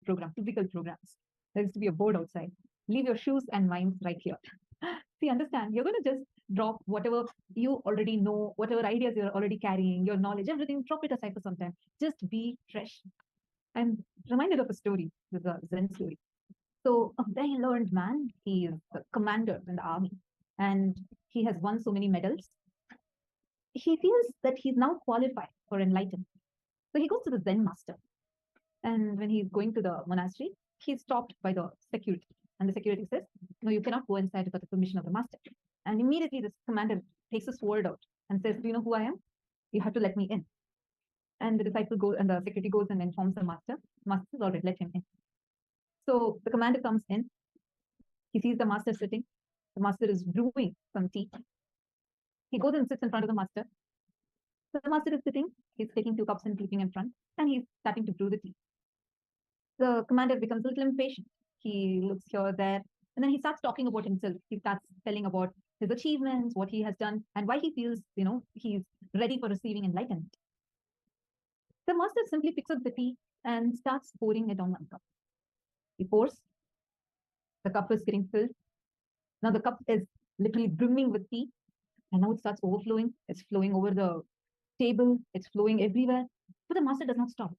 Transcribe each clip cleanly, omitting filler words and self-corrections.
program, physical programs. There used to be a board outside. Leave your shoes and minds right here. See, understand, you're going to just drop whatever you already know, whatever ideas you're already carrying, your knowledge, everything, drop it aside for some time. Just be fresh. I'm reminded of a story, this is a Zen story. So a very learned man, he is the commander in the army, and he has won so many medals. He feels that he's now qualified for enlightenment. So he goes to the Zen master. And when he's going to the monastery, he's stopped by the security. And the security says, no, you cannot go inside without the permission of the master. And immediately this commander takes a sword out and says, do you know who I am? You have to let me in. And the disciple goes, and the security goes and informs the master. The master says, all right, let him in. So the commander comes in. He sees the master sitting. The master is brewing some tea. He goes and sits in front of the master. So the master is sitting. He's taking 2 cups and keeping in front. And he's starting to brew the tea. The commander becomes a little impatient. He looks here, there, and then he starts talking about himself. He starts telling about his achievements, what he has done, and why he feels, he's ready for receiving enlightenment. The master simply picks up the tea and starts pouring it on 1 cup. He pours. The cup is getting filled. Now the cup is literally brimming with tea, and now it starts overflowing. It's flowing over the table. It's flowing everywhere. But the master does not stop.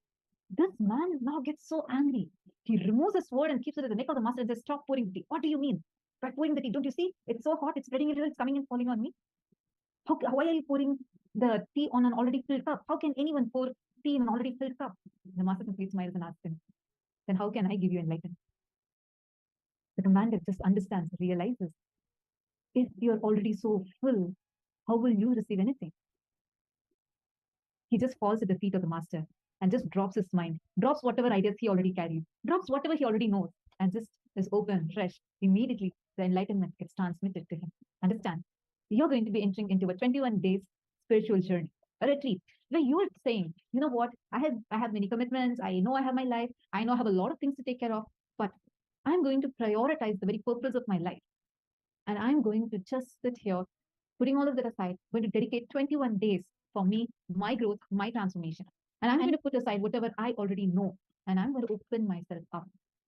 This man now gets so angry. He removes his sword and keeps it at the neck of the master and says, stop pouring the tea. What do you mean? By pouring the tea, don't you see? It's so hot, it's spreading everywhere, it's coming and falling on me. Why are you pouring the tea on an already filled cup? How can anyone pour tea in an already filled cup? The master simply smiles and asks him, then how can I give you enlightenment? The commander just understands, realizes, if you're already so full, how will you receive anything? He just falls at the feet of the master and just drops his mind, drops whatever ideas he already carried, drops whatever he already knows, and just is open, fresh. Immediately, the enlightenment gets transmitted to him. Understand? You're going to be entering into a 21 days spiritual journey, a retreat, where you are saying, you know what, I have many commitments, I know I have my life, I know I have a lot of things to take care of, but I'm going to prioritize the very purpose of my life. And I'm going to just sit here, putting all of that aside, going to dedicate 21 days for me, my growth, my transformation. And I'm going to put aside whatever I already know, and I'm going to open myself up.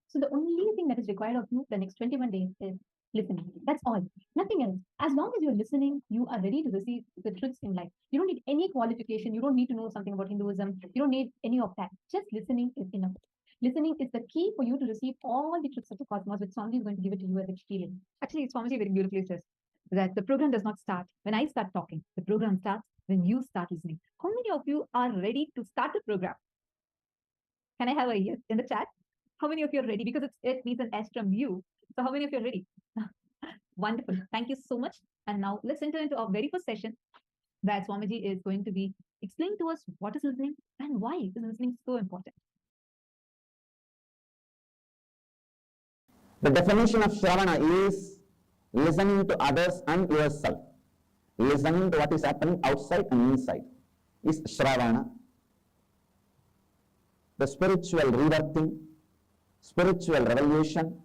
So the only thing that is required of you the next 21 days is listening. That's all. Nothing else. As long as you're listening, you are ready to receive the truths in life. You don't need any qualification. You don't need to know something about Hinduism. You don't need any of that. Just listening is enough. Listening is the key for you to receive all the truths of the cosmos, which Swamiji is going to give it to you as experience. Actually, Swamiji very beautifully says that the program does not start when I start talking. The program starts when you start listening. How many of you are ready to start the program? Can I have a yes in the chat? How many of you are ready? Because it needs an S from you. So how many of you are ready? Wonderful. Thank you so much. And now let's enter into our very first session where Swamiji is going to be explaining to us what is listening and why is listening so important. The definition of Shravana is listening to others and yourself. Listening to what is happening outside and inside is Shravana. The spiritual rebirthing, spiritual revolution,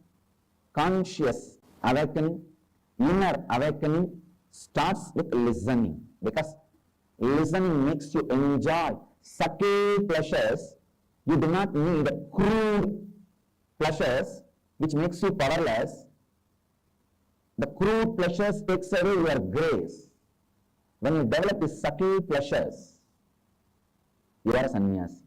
conscious awakening, inner awakening starts with listening, because listening makes you enjoy subtle pleasures. You do not need crude pleasures which makes you powerless. The crude pleasures takes away your grace. When you develop these subtle pleasures, you are a sannyasi.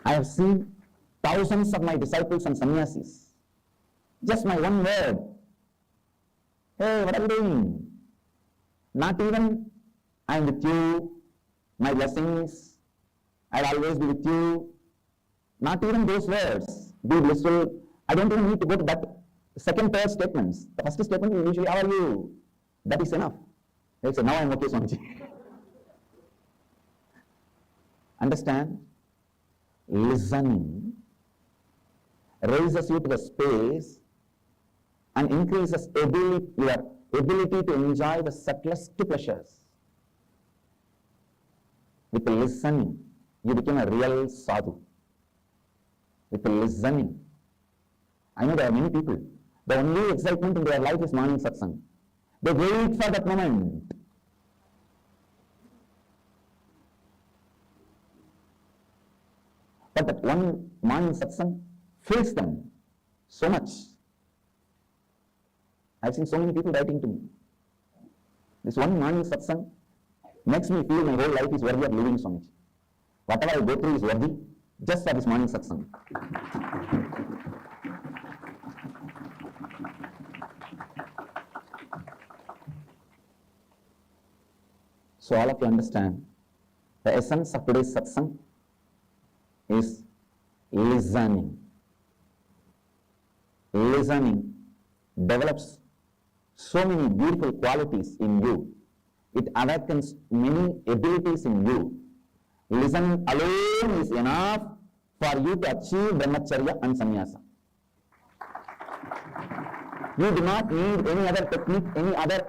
I have seen thousands of my disciples and sannyasis. Just my one word. Hey, what are you doing? Not even, I am with you, my blessings, I'll always be with you. Not even those words. Be blissful. I don't even need to go to that second, third statements. The first statement is usually, how are you? That is enough. They say, now I'm okay, Swamiji. Understand? Listening raises you to the space and increases your ability to enjoy the subtlest pleasures. With listening, you become a real sadhu. With listening, I know there are many people, the only excitement in their life is morning satsang. They wait for that moment. But that one morning satsang fills them so much. I've seen so many people writing to me. This one morning satsang makes me feel my whole life is worthy of living, Swamiji. Whatever I go through is worthy just for this morning satsang. So all of you understand, the essence of today's satsang is listening. Listening develops so many beautiful qualities in you. It awakens many abilities in you. Listening alone is enough for you to achieve brahmacharya and sannyasa. You do not need any other technique, any other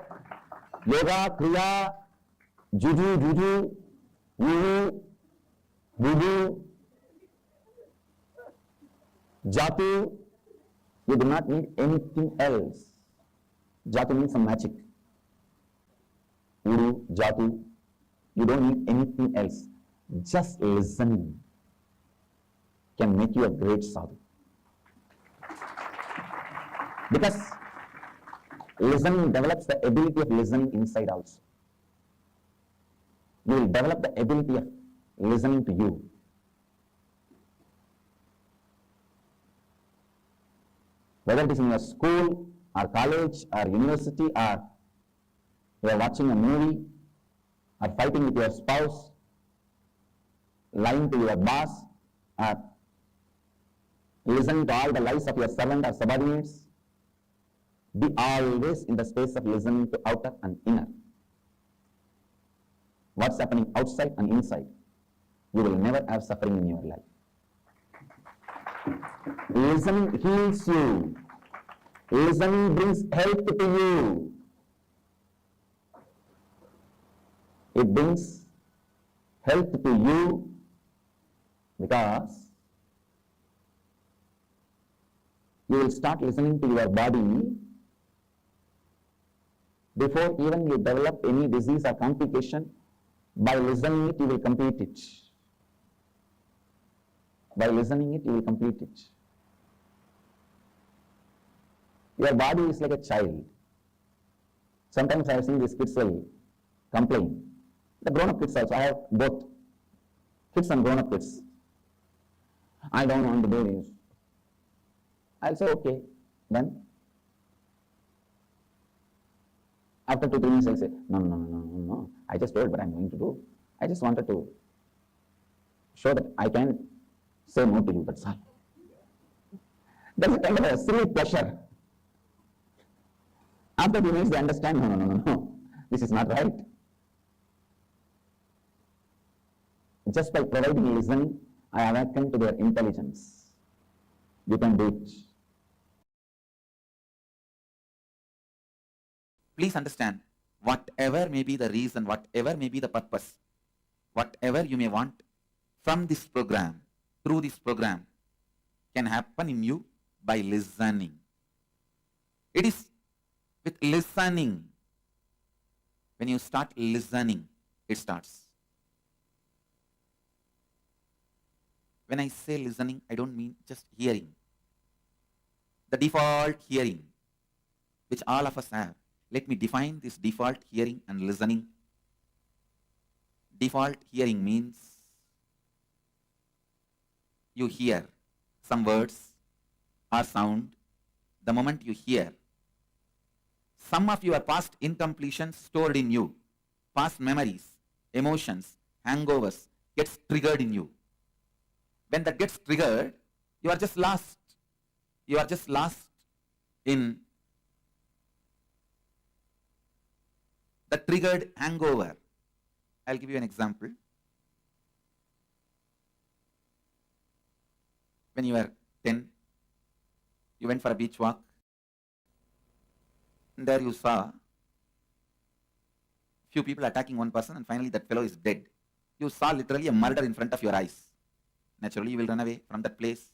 yoga, kriya, juju, vudu, jatu. You do not need anything else. Jatu means some magic. Uru, jatu. You don't need anything else. Just listening can make you a great sadhu. Because listening develops the ability of listening inside also. You will develop the ability of listening to you. Whether it is in your school or college or university, or you are watching a movie or fighting with your spouse, lying to your boss, or listening to all the lies of your servant or subordinates, be always in the space of listening to outer and inner. What's happening outside and inside? You will never have suffering in your life. Listening heals you. Listening brings health to you. It brings health to you because you will start listening to your body before even you develop any disease or complication. By listening it, you will complete it. By listening it, you will complete it. Your body is like a child. Sometimes I have seen these kids will complain. The grown-up kids also, I have both kids and grown-up kids. I don't want to do this. I'll say, okay, then. After 2-3 minutes, I'll say, no. I just told what I'm going to do. I just wanted to show that I can say no to you, that's all. That's a kind of a silly pleasure. After 2 minutes, they understand, no. This is not right. Just by providing listening, I awaken to their intelligence. You can do it. Please understand, whatever may be the reason, whatever may be the purpose, whatever you may want from this program, through this program, can happen in you by listening. It is with listening. When you start listening, it starts. When I say listening, I don't mean just hearing. The default hearing, which all of us have. Let me define this default hearing and listening. Default hearing means you hear some words or sound. The moment you hear, some of your past incompletions stored in you, past memories, emotions, hangovers gets triggered in you. When that gets triggered, you are just lost. You are just lost in the triggered hangover. I'll give you an example. When you were 10, you went for a beach walk. And there you saw few people attacking one person, and finally that fellow is dead. You saw literally a murder in front of your eyes. Naturally, you will run away from that place.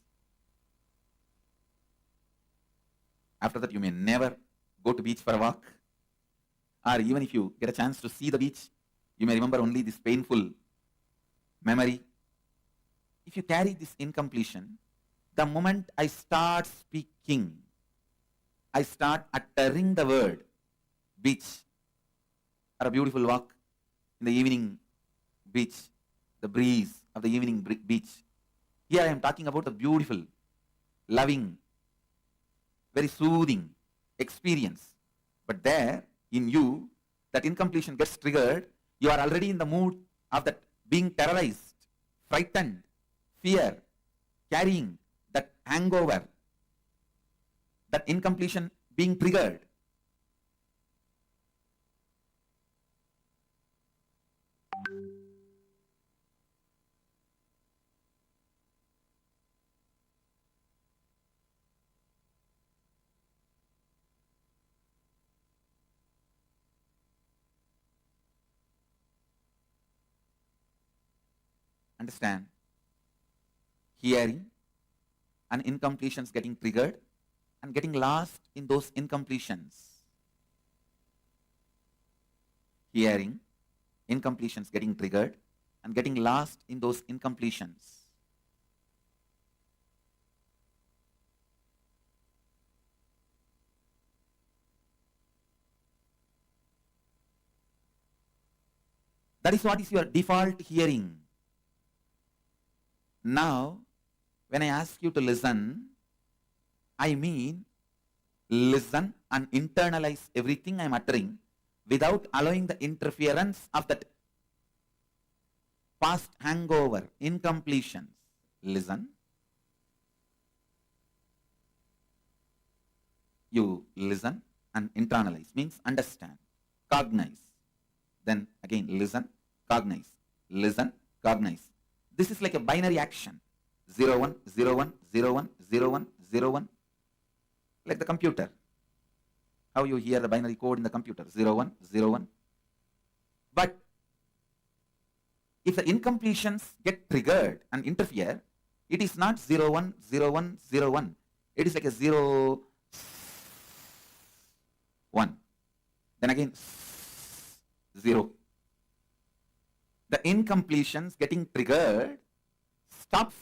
After that, you may never go to beach for a walk. Or even if you get a chance to see the beach, you may remember only this painful memory. if you carry this incompletion, the moment I start speaking, I start uttering the word beach, or a beautiful walk in the evening beach, the breeze of the evening beach. Here I am talking about the beautiful, loving, very soothing experience. But there, in you, that incompletion gets triggered. You are already in the mood of that being terrorized, frightened, fear, carrying that hangover, that incompletion being triggered. Understand? Hearing and incompletions getting triggered and getting lost in those incompletions. Hearing, incompletions getting triggered and getting lost in those incompletions. That is what is your default hearing. Now, when I ask you to listen, I mean listen and internalize everything I am uttering without allowing the interference of that past hangover, incompletions. Listen. You listen and internalize, means understand, cognize. Then again, listen, cognize, listen, cognize. This is like a binary action. 0, 1, 0, 1, 0, 1, 0, 1, 0, 1. Like the computer. How you hear the binary code in the computer. 0, 1, 0, 1. But if the incompletions get triggered and interfere, it is not 0, 1, 0, 1, 0, 1. It is like a 0, 1. Then again, 0. The incompletions getting triggered stops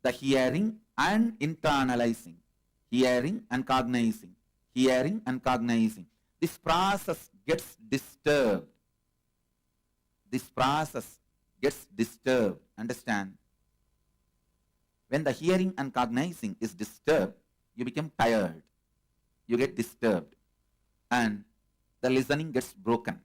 the hearing and internalizing, hearing and cognizing, hearing and cognizing. This process gets disturbed. This process gets disturbed. Understand? When the hearing and cognizing is disturbed, you become tired. You get disturbed. And the listening gets broken.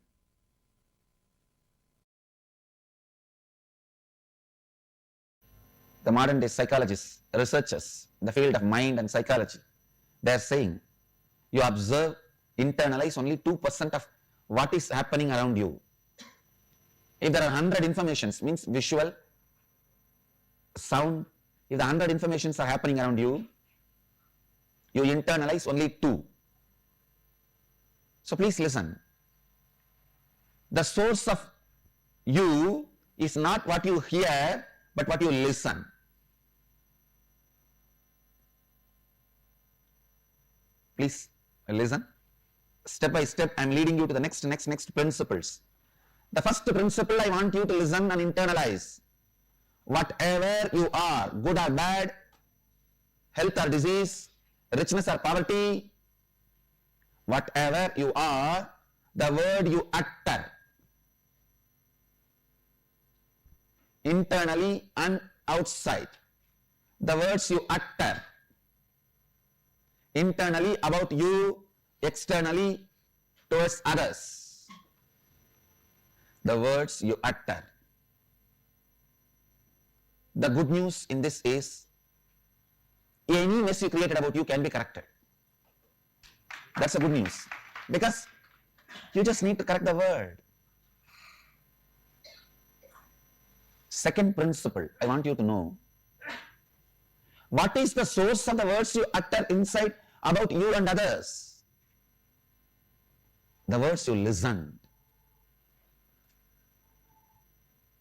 The modern day psychologists, researchers in the field of mind and psychology, they are saying you observe, internalize only 2% of what is happening around you. If there are 100 informations, means visual, sound, if the 100 informations are happening around you, you internalize only 2. So please listen. The source of you is not what you hear, but what you listen. Please listen. Step by step, I am leading you to the next principles. The first principle, I want you to listen and internalize. Whatever you are, good or bad, health or disease, richness or poverty, whatever you are, the word you utter, internally and outside, the words you utter, internally about you, externally towards others, the words you utter. The good news in this is, any mess you created about you can be corrected. That's the good news. Because you just need to correct the word. Second principle, I want you to know, what is the source of the words you utter inside about you and others? The words you listened.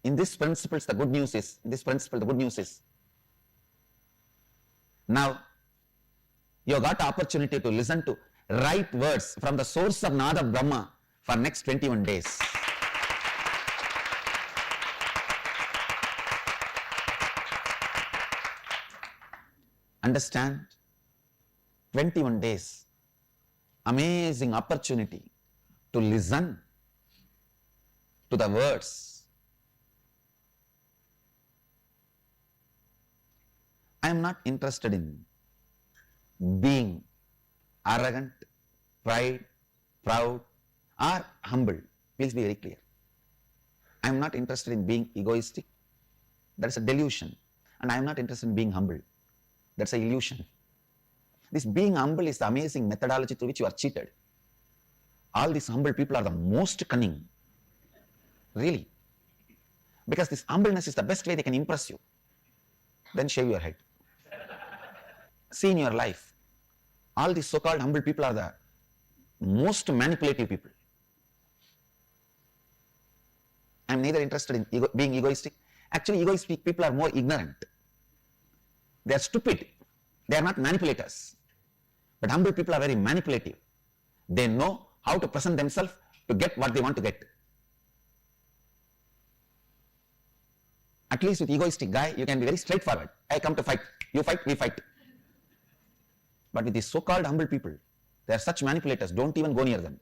In this principle, the good news is, now you got the opportunity to listen to right words from the source of Nada Brahma for next 21 days. Understand? 21 days, amazing opportunity to listen to the words. I am not interested in being arrogant, proud, or humble. Please be very clear. I am not interested in being egoistic. That is a delusion. And I am not interested in being humble. That's an illusion. This being humble is the amazing methodology through which you are cheated. All these humble people are the most cunning. Really. Because this humbleness is the best way they can impress you. Then shave your head. See in your life, all these so-called humble people are the most manipulative people. I am neither interested in being egoistic. Actually, egoistic people are more ignorant. They are stupid. They are not manipulators. But humble people are very manipulative. They know how to present themselves to get what they want to get. At least with egoistic guy, you can be very straightforward. I come to fight. You fight, we fight. But with these so-called humble people, they are such manipulators. Don't even go near them.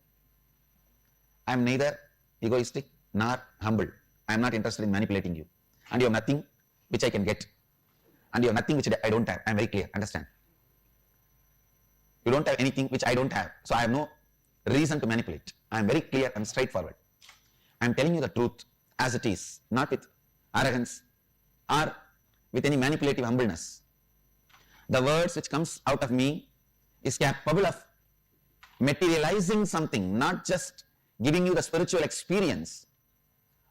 I am neither egoistic nor humble. I am not interested in manipulating you. And you have nothing which I can get. And you have nothing which I don't have. I am very clear. Understand? You don't have anything which I don't have. So I have no reason to manipulate. I am very clear and straightforward. I am telling you the truth as it is, not with arrogance or with any manipulative humbleness. The words which comes out of me is capable of materializing something, not just giving you the spiritual experience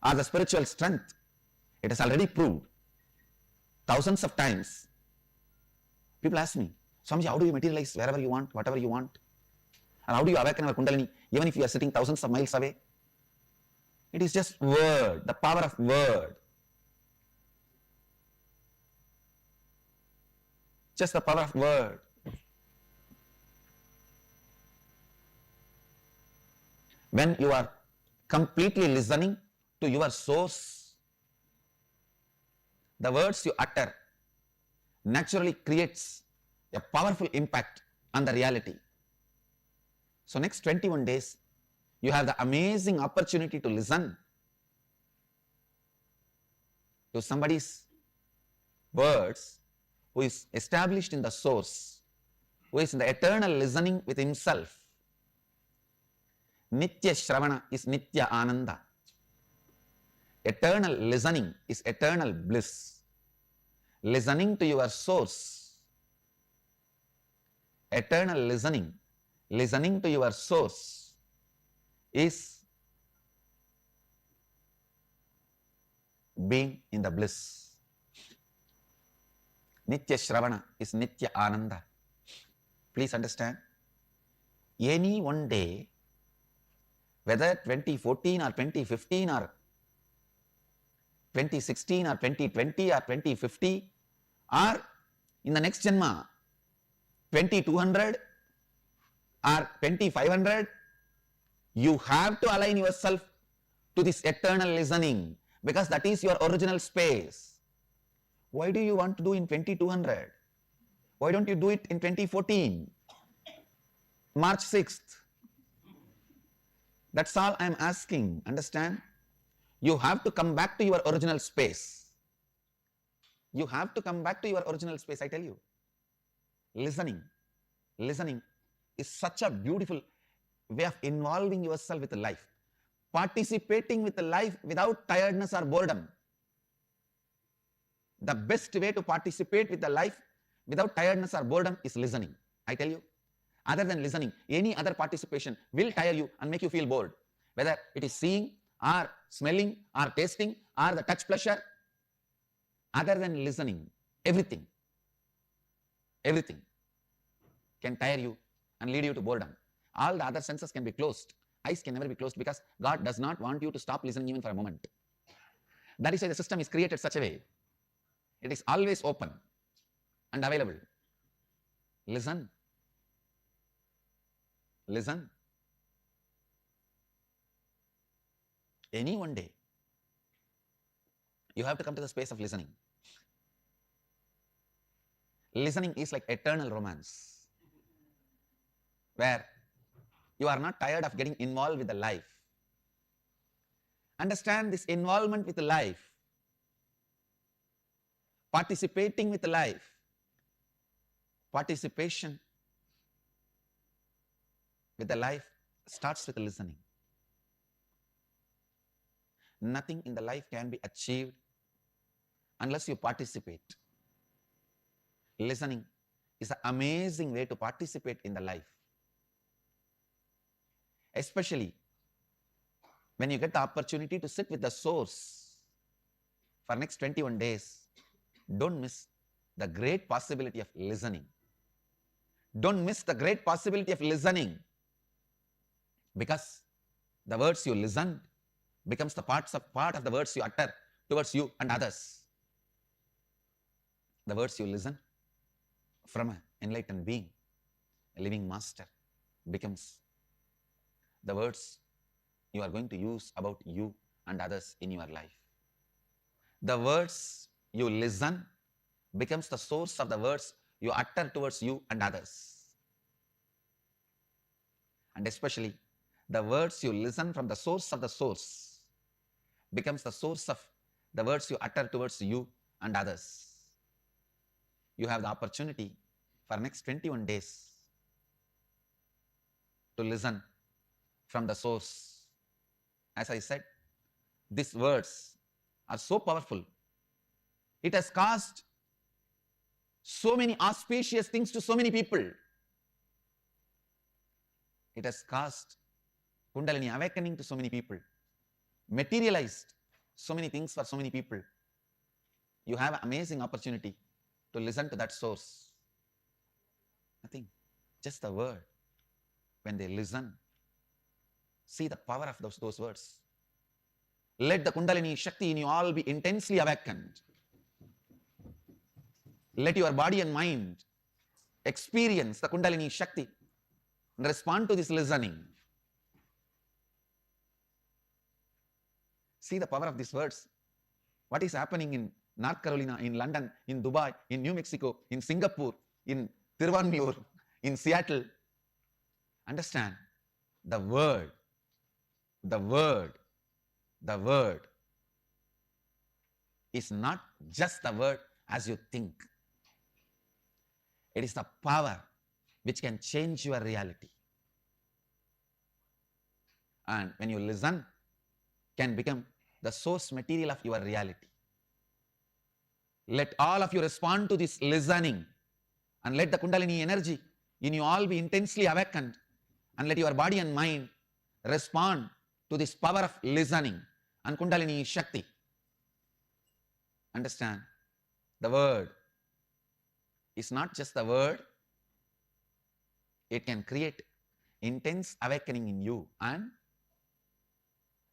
or the spiritual strength. It has already proved thousands of times. People ask me, Swamiji, how do you materialize wherever you want, whatever you want? And how do you awaken our Kundalini even if you are sitting thousands of miles away? It is just word, the power of word. Just the power of word. When you are completely listening to your source, the words you utter naturally creates a powerful impact on the reality. So next 21 days, you have the amazing opportunity to listen to somebody's words who is established in the source, who is in the eternal listening with himself. Nitya Shravana is Nitya Ananda. Eternal listening is eternal bliss. Listening to your source. Eternal listening, listening to your source is being in the bliss. Nitya Shravana is Nitya Ananda. Please understand. Any one day, whether 2014 or 2015 or 2016 or 2020 or 2050 or in the next Janma, 2200 or 2500, you have to align yourself to this eternal listening because that is your original space. Why do you want to do in 2200? Why don't you do it in 2014? March 6th. That's all I am asking. Understand? You have to come back to your original space. You have to come back to your original space, I tell you. Listening is such a beautiful way of involving yourself with life. Participating with life without tiredness or boredom. The best way to participate with the life without tiredness or boredom is listening. I tell you. Other than listening, any other participation will tire you and make you feel bored. Whether it is seeing or smelling or tasting or the touch pleasure. Other than listening, everything can tire you and lead you to boredom. All the other senses can be closed. Eyes can never be closed because God does not want you to stop listening even for a moment. That is why the system is created such a way. It is always open and available. Listen. Listen. Any one day, you have to come to the space of listening. Listening is like eternal romance, where you are not tired of getting involved with the life. Understand this involvement with the life, participating with the life, participation with the life starts with listening. Nothing in the life can be achieved unless you participate. Listening is an amazing way to participate in the life. Especially when you get the opportunity to sit with the source for next 21 days, don't miss the great possibility of listening. Don't miss the great possibility of listening, because the words you listen becomes the part of the words you utter towards you and others. The words you listen from an enlightened being, a living master, becomes the words you are going to use about you and others in your life. The words you listen becomes the source of the words you utter towards you and others. And especially the words you listen from the source of the source becomes the source of the words you utter towards you and others. You have the opportunity for next 21 days to listen from the source. As I said, these words are so powerful. It has caused so many auspicious things to so many people. It has caused Kundalini awakening to so many people, materialized so many things for so many people. You have an amazing opportunity to listen to that source. Nothing, just the word. When they listen, see the power of those words. Let the Kundalini Shakti in you all be intensely awakened. Let your body and mind experience the Kundalini Shakti and respond to this listening. See the power of these words. What is happening in North Carolina, in London, in Dubai, in New Mexico, in Singapore, in Tiruvannur, in Seattle. Understand, the word is not just the word as you think. It is the power which can change your reality. And when you listen, can become the source material of your reality. Let all of you respond to this listening, and let the Kundalini energy in you all be intensely awakened, and let your body and mind respond to this power of listening and Kundalini Shakti. Understand, the word is not just the word. It can create intense awakening in you, and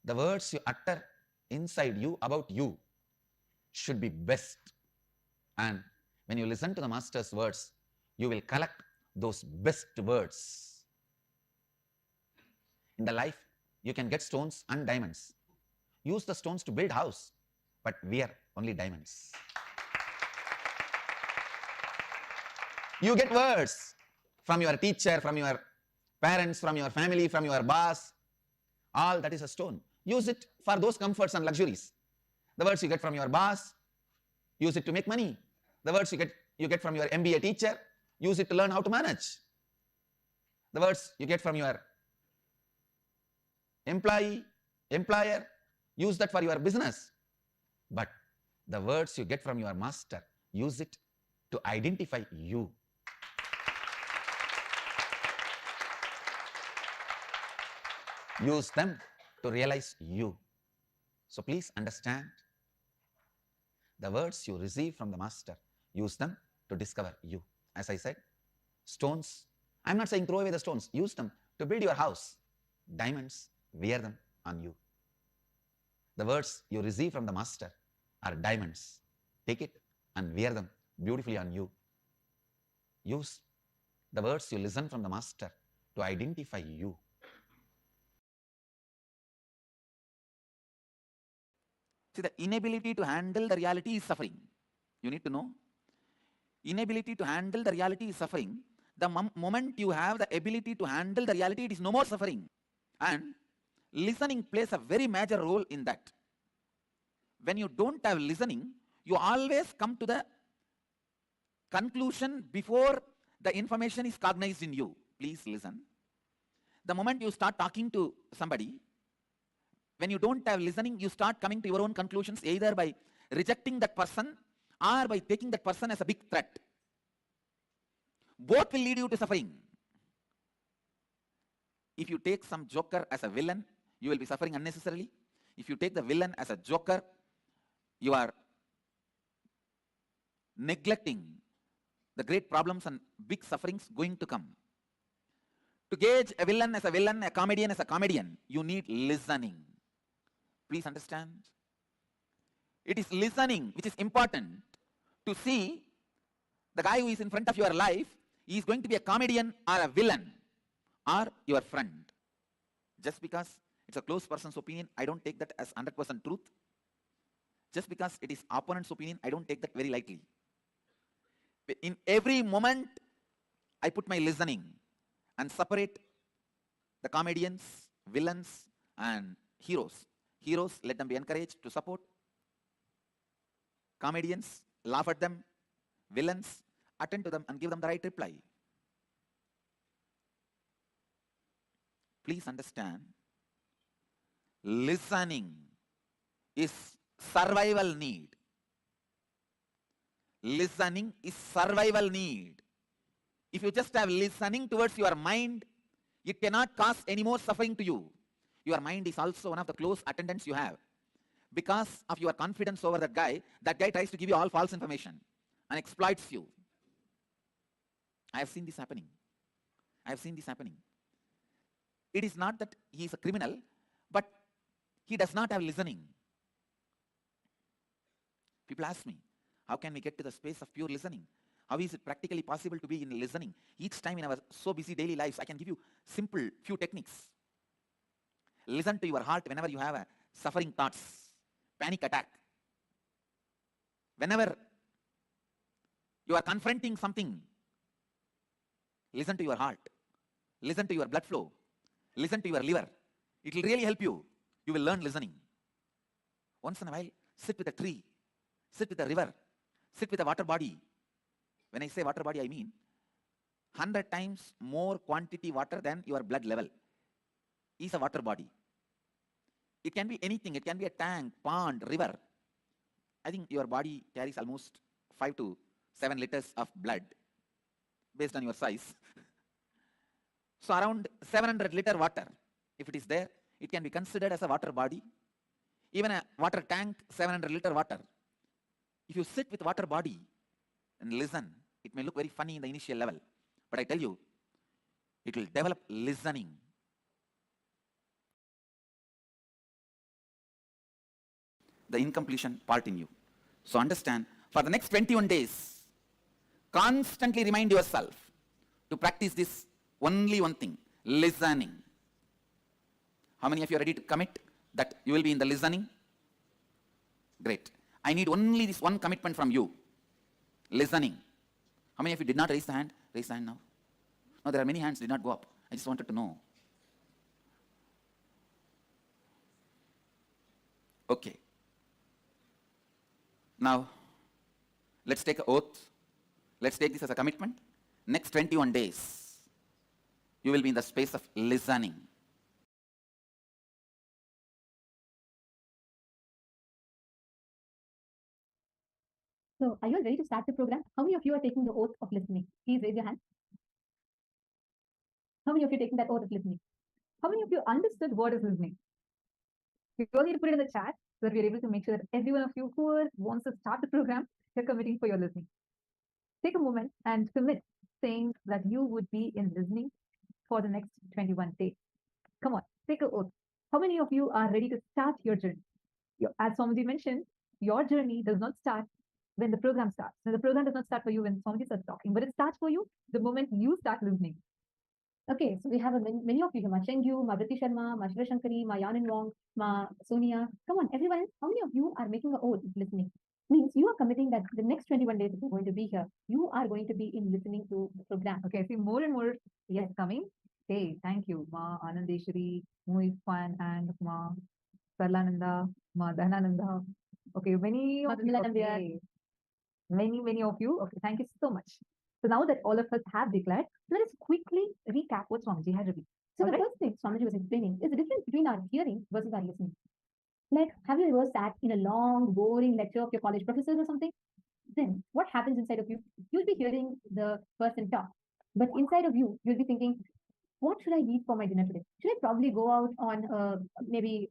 the words you utter inside you about you should be best. And when you listen to the Master's words, you will collect those best words. In the life, you can get stones and diamonds. Use the stones to build house, but wear only diamonds. You get words from your teacher, from your parents, from your family, from your boss. All that is a stone. Use it for those comforts and luxuries. The words you get from your boss, use it to make money. The words you get from your MBA teacher, use it to learn how to manage. The words you get from your employer, use that for your business. But the words you get from your master, use it to identify you. Use them to realize you. So please understand, the words you receive from the master, use them to discover you. As I said, stones, I'm not saying throw away the stones, use them to build your house. Diamonds, wear them on you. The words you receive from the master are diamonds. Take it and wear them beautifully on you. Use the words you listen from the master to identify you. See, the inability to handle the reality is suffering. You need to know. inability to handle the reality is suffering. The moment you have the ability to handle the reality, it is no more suffering. And listening plays a very major role in that. When you don't have listening, you always come to the conclusion before the information is cognized in you. Please listen. The moment you start talking to somebody, when you don't have listening, you start coming to your own conclusions either by rejecting that person or by taking that person as a big threat. Both will lead you to suffering. If you take some joker as a villain, you will be suffering unnecessarily. If you take the villain as a joker, you are neglecting the great problems and big sufferings going to come. To gauge a villain as a villain, a comedian as a comedian, you need listening. Please understand. It is listening which is important to see the guy who is in front of your life, he is going to be a comedian or a villain or your friend. Just because it's a close person's opinion, I don't take that as 100% truth. Just because it is opponent's opinion, I don't take that very lightly. In every moment, I put my listening and separate the comedians, villains, and heroes. Heroes, let them be encouraged to support. Comedians, laugh at them. Villains, attend to them and give them the right reply. Please understand, listening is survival need. Listening is survival need. If you just have listening towards your mind, it cannot cause any more suffering to you. Your mind is also one of the close attendants you have. Because of your confidence over that guy tries to give you all false information and exploits you. I have seen this happening. I have seen this happening. It is not that he is a criminal, but he does not have listening. People ask me, how can we get to the space of pure listening? How is it practically possible to be in listening? Each time in our so busy daily lives, I can give you simple few techniques. Listen to your heart whenever you have a suffering thoughts, panic attack. Whenever you are confronting something, listen to your heart. Listen to your blood flow. Listen to your liver. It will really help you. You will learn listening. Once in a while, sit with a tree. Sit with a river. Sit with a water body. When I say water body, I mean 100 times more quantity water than your blood level is a water body. It can be anything. It can be a tank, pond, river. I think your body carries almost 5 to 7 liters of blood based on your size. So around 700 liter water, if it is there, it can be considered as a water body. Even a water tank, 700 liter water. If you sit with water body and listen, it may look very funny in the initial level, but I tell you, it will develop listening. The incompletion part in you. So understand, for the next 21 days, constantly remind yourself to practice this only one thing, listening. How many of you are ready to commit that you will be in the listening? Great. I need only this one commitment from you, listening. How many of you did not raise the hand? Raise the hand now. No, there are many hands did not go up. I just wanted to know. Okay. Now, let's take an oath. Let's take this as a commitment. Next 21 days, you will be in the space of listening. So, are you all ready to start the program? How many of you are taking the oath of listening? Please raise your hand. How many of you are taking that oath of listening? How many of you understood what is listening? You all need to put it in the chat so that we are able to make sure that every one of you who wants to start the program, you're committing for your listening. Take a moment and commit saying that you would be in listening for the next 21 days. Come on, take an oath. How many of you are ready to start your journey? As Swamiji mentioned, your journey does not start when the program starts. Now, the program does not start for you when Swamiji starts talking, but it starts for you the moment you start listening. Okay, so we have many of you, Ma Chengyu, Ma Briti Sharma, Ma Shira Shankari, Ma Yanin Wong, Ma Sonia. Come on, everyone, how many of you are making an oath of listening? Means you are committing that the next 21 days that you're going to be here, you are going to be in listening to the program. Okay, I see more and more yes coming. Hey, thank you, Ma Anandeshwari, Muifan, and Ma Sarlananda, Ma Dhanananda. Okay, many of you. Okay. Many of you. Okay, thank you so much. So now that all of us have declared, let us quickly recap what Swamiji had revealed. So the first thing Swamiji was explaining is the difference between our hearing versus our listening. Like, have you ever sat in a long, boring lecture of your college professors or something? Then what happens inside of you? You'll be hearing the person talk, but inside of you, you'll be thinking, what should I eat for my dinner today? Should I probably go out on maybe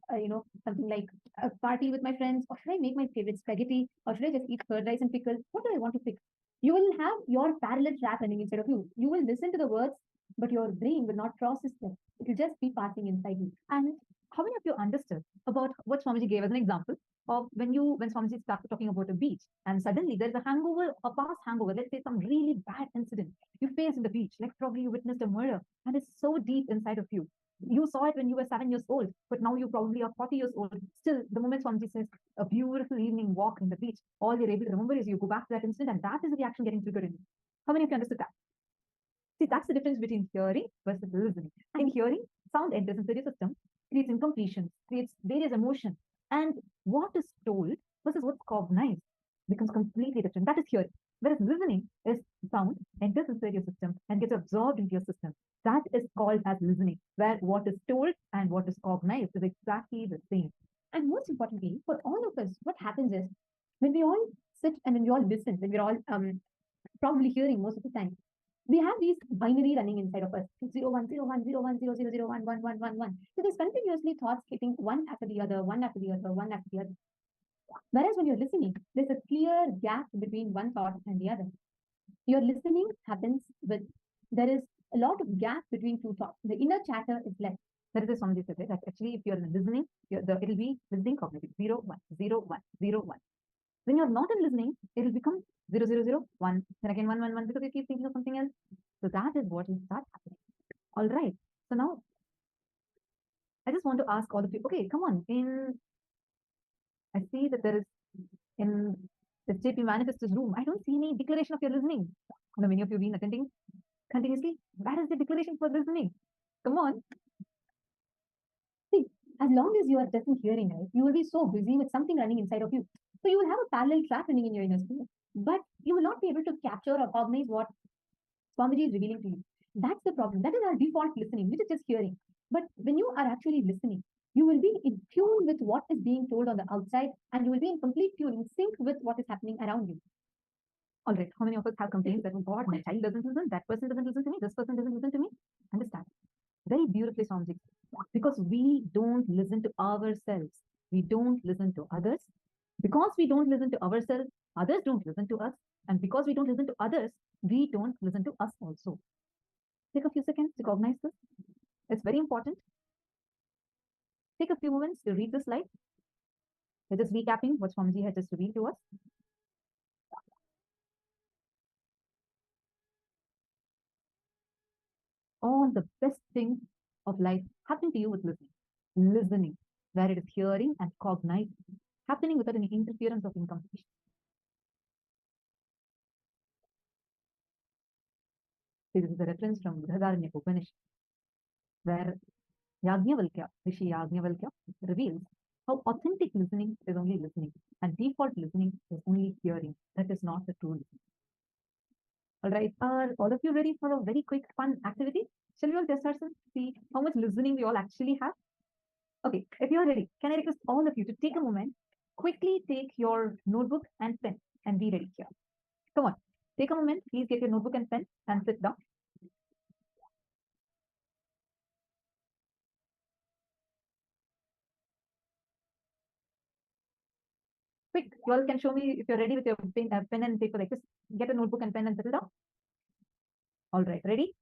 something like a party with my friends, or should I make my favorite spaghetti, or should I just eat curd rice and pickle? What do I want to pick? You will have your parallel track running inside of you. You will listen to the words, but your brain will not process them. It will just be passing inside you. And how many of you understood about what Swamiji gave as an example of when Swamiji started talking about a beach and suddenly there's a hangover, a past hangover, let's say some really bad incident you faced in the beach, like probably you witnessed a murder and it's so deep inside of you. You saw it when you were 7 years old, but now you probably are 40 years old. Still, the moment Swamiji says a beautiful evening walk in the beach, all you're able to remember is you go back to that incident, and that is the reaction getting triggered in you. How many of you understood that? See, that's the difference between hearing versus listening. In hearing, sound enters into the system, creates incompletion, creates various emotions, and what is told versus what's cognized becomes completely different. That is hearing. Whereas listening is sound enters inside your system and gets absorbed into your system. That is called as listening, where what is told and what is cognized is exactly the same. And most importantly, for all of us, what happens is when we all sit and when we all listen, when we're all probably hearing most of the time, we have these binary running inside of us 0 1 0 1 0 1 0 0 0 1 1 1 1 1. So there's continuously thoughts hitting one after the other, one after the other, one after the other. Whereas when you're listening, there's a clear gap between one thought and the other. Your listening happens with there is a lot of gap between two thoughts. The inner chatter is less. That is a Swamiji said, that actually if you're listening, it'll be listening cognitive 0 1 0 1 0 1. When you're not in listening, it'll become 0 0 0 1, then again 1 1 1 because you keep thinking of something else. So that is what will start happening. All right. So now I just want to ask all of you, okay, come on. I see that there is in the JP Manifestos room, I don't see any declaration of your listening. Many of you have been attending continuously. Where is the declaration for listening? Come on. See, as long as you are just in hearing, right, you will be so busy with something running inside of you. So you will have a parallel track running in your inner spirit, but you will not be able to capture or cognize what Swamiji is revealing to you. That's the problem. That is our default listening, which is just hearing. But when you are actually listening, you will be in tune with what is being told on the outside, and you will be in complete tune, in sync with what is happening around you. All right, how many of us have complaints that, oh God, my child doesn't listen, that person doesn't listen to me, this person doesn't listen to me? Understand. Very beautifully, Swamiji. Because we don't listen to ourselves. We don't listen to others. Because we don't listen to ourselves, others don't listen to us. And because we don't listen to others, we don't listen to us also. Take a few seconds to cognize this. It's very important. Take a few moments to read this slide. We're just recapping what Swamiji had just revealed to us. All the best things of life happen to you with listening. Listening, where it is hearing and cognizing, happening without any interference of incompletion. This is a reference from Brihadaranyaka Upanishad, where Yagnavalkya, Rishi Yagnavalkya, reveals how authentic listening is only listening, and default listening is only hearing. That is not the true listening. All right, are all of you ready for a very quick, fun activity? Shall we all test ourselves to see how much listening we all actually have? Okay, if you're ready, can I request all of you to take a moment, quickly take your notebook and pen and be ready here. Come on, take a moment, please get your notebook and pen and sit down. Quick, you all can show me if you're ready with your pen and paper like this. Get a notebook and pen and settle down. All right, ready?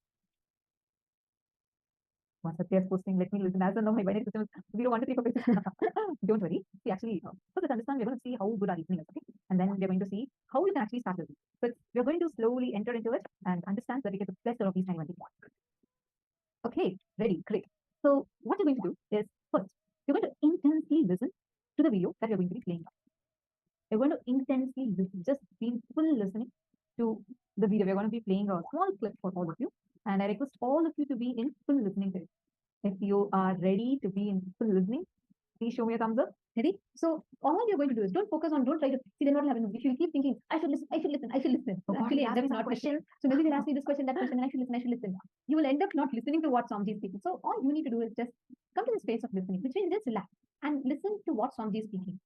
Once Satya is posting, let me listen. As I know, my binary system is 0, 1, 2, 3, 4, 5, 6. Don't worry. See, actually, so let's understand, we're going to see how good our listening is, okay? And then we're going to see how you can actually start listening. So we're going to slowly enter into it and understand that we get the pleasure of these 21 people. Okay, ready, great. So what you're going to do is, first, you're going to intensely listen to the video that you're going to be playing. You're going to intensely listen, just be full listening to the video. We're going to be playing a small clip for all of you, and I request all of you to be in full listening to it. If you are ready to be in full listening, please show me a thumbs up. Ready? So all you're going to do is don't try to see they're not having. If you keep thinking, I should listen, Oh, actually, there is not question. So maybe they'll ask me this question, that question, and I should listen. You will end up not listening to what Swamiji is speaking. So all you need to do is just come to the space of listening, which means just relax and listen to what Swamiji is speaking.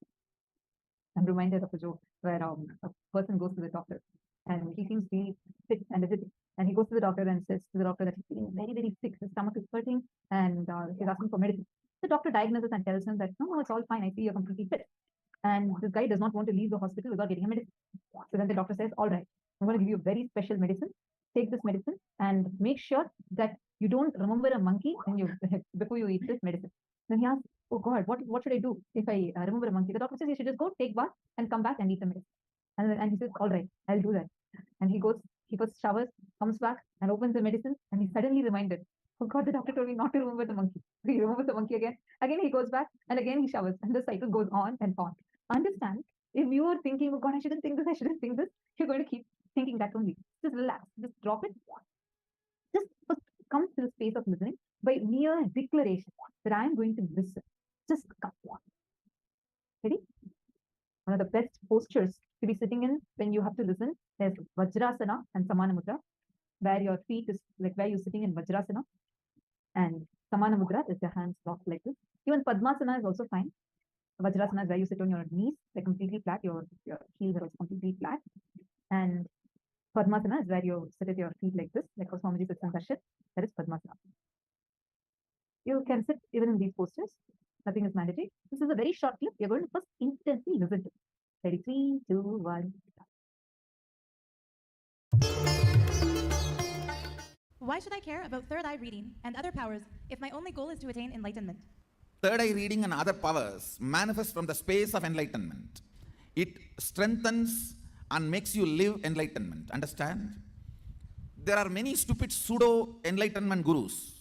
I'm reminded of a joke where a person goes to the doctor and he seems really sick and visiting. And he goes to the doctor and says to the doctor that he's feeling very, very sick. His stomach is hurting and he's asking for medicine. The doctor diagnoses and tells him that, no, it's all fine. I see you're completely fit. And this guy does not want to leave the hospital without getting a medicine. So then the doctor says, all right, I'm going to give you a very special medicine. Take this medicine and make sure that you don't remember a monkey when you before you eat this medicine. Then he asks, oh God, what should I do if I remember a monkey? The doctor says, you should just go take bath and come back and eat the medicine. And he says, all right, I'll do that. And he goes, showers, comes back and opens the medicine, and he's suddenly reminded, oh God, the doctor told me not to remember the monkey. So he remembers the monkey again. Again, he goes back and again he showers, and the cycle goes on and on. Understand? If you are thinking, oh God, I shouldn't think this, you're going to keep thinking that only. Just relax, just drop it. Just first come to the space of listening by mere declaration that I'm going to listen. Just come. Ready? One of the best postures to be sitting in when you have to listen is Vajrasana and Samana Mudra, where your feet is like where you're sitting in Vajrasana, and Samana Mudra is your hands locked like this. Even Padmasana is also fine. Vajrasana is where you sit on your knees, they're completely flat, your heels are also completely flat. And Padmasana is where you sit with your feet like this, like how Swamiji sits in Darshan. That is Padmasana. You can sit even in these postures. Nothing is mandatory. This is a very short clip. You're going to first intensely listen to it. Ready? 3, 2, 1. Why should I care about third eye reading and other powers if my only goal is to attain enlightenment? Third eye reading and other powers manifest from the space of enlightenment. It strengthens and makes you live enlightenment. Understand? There are many stupid pseudo enlightenment gurus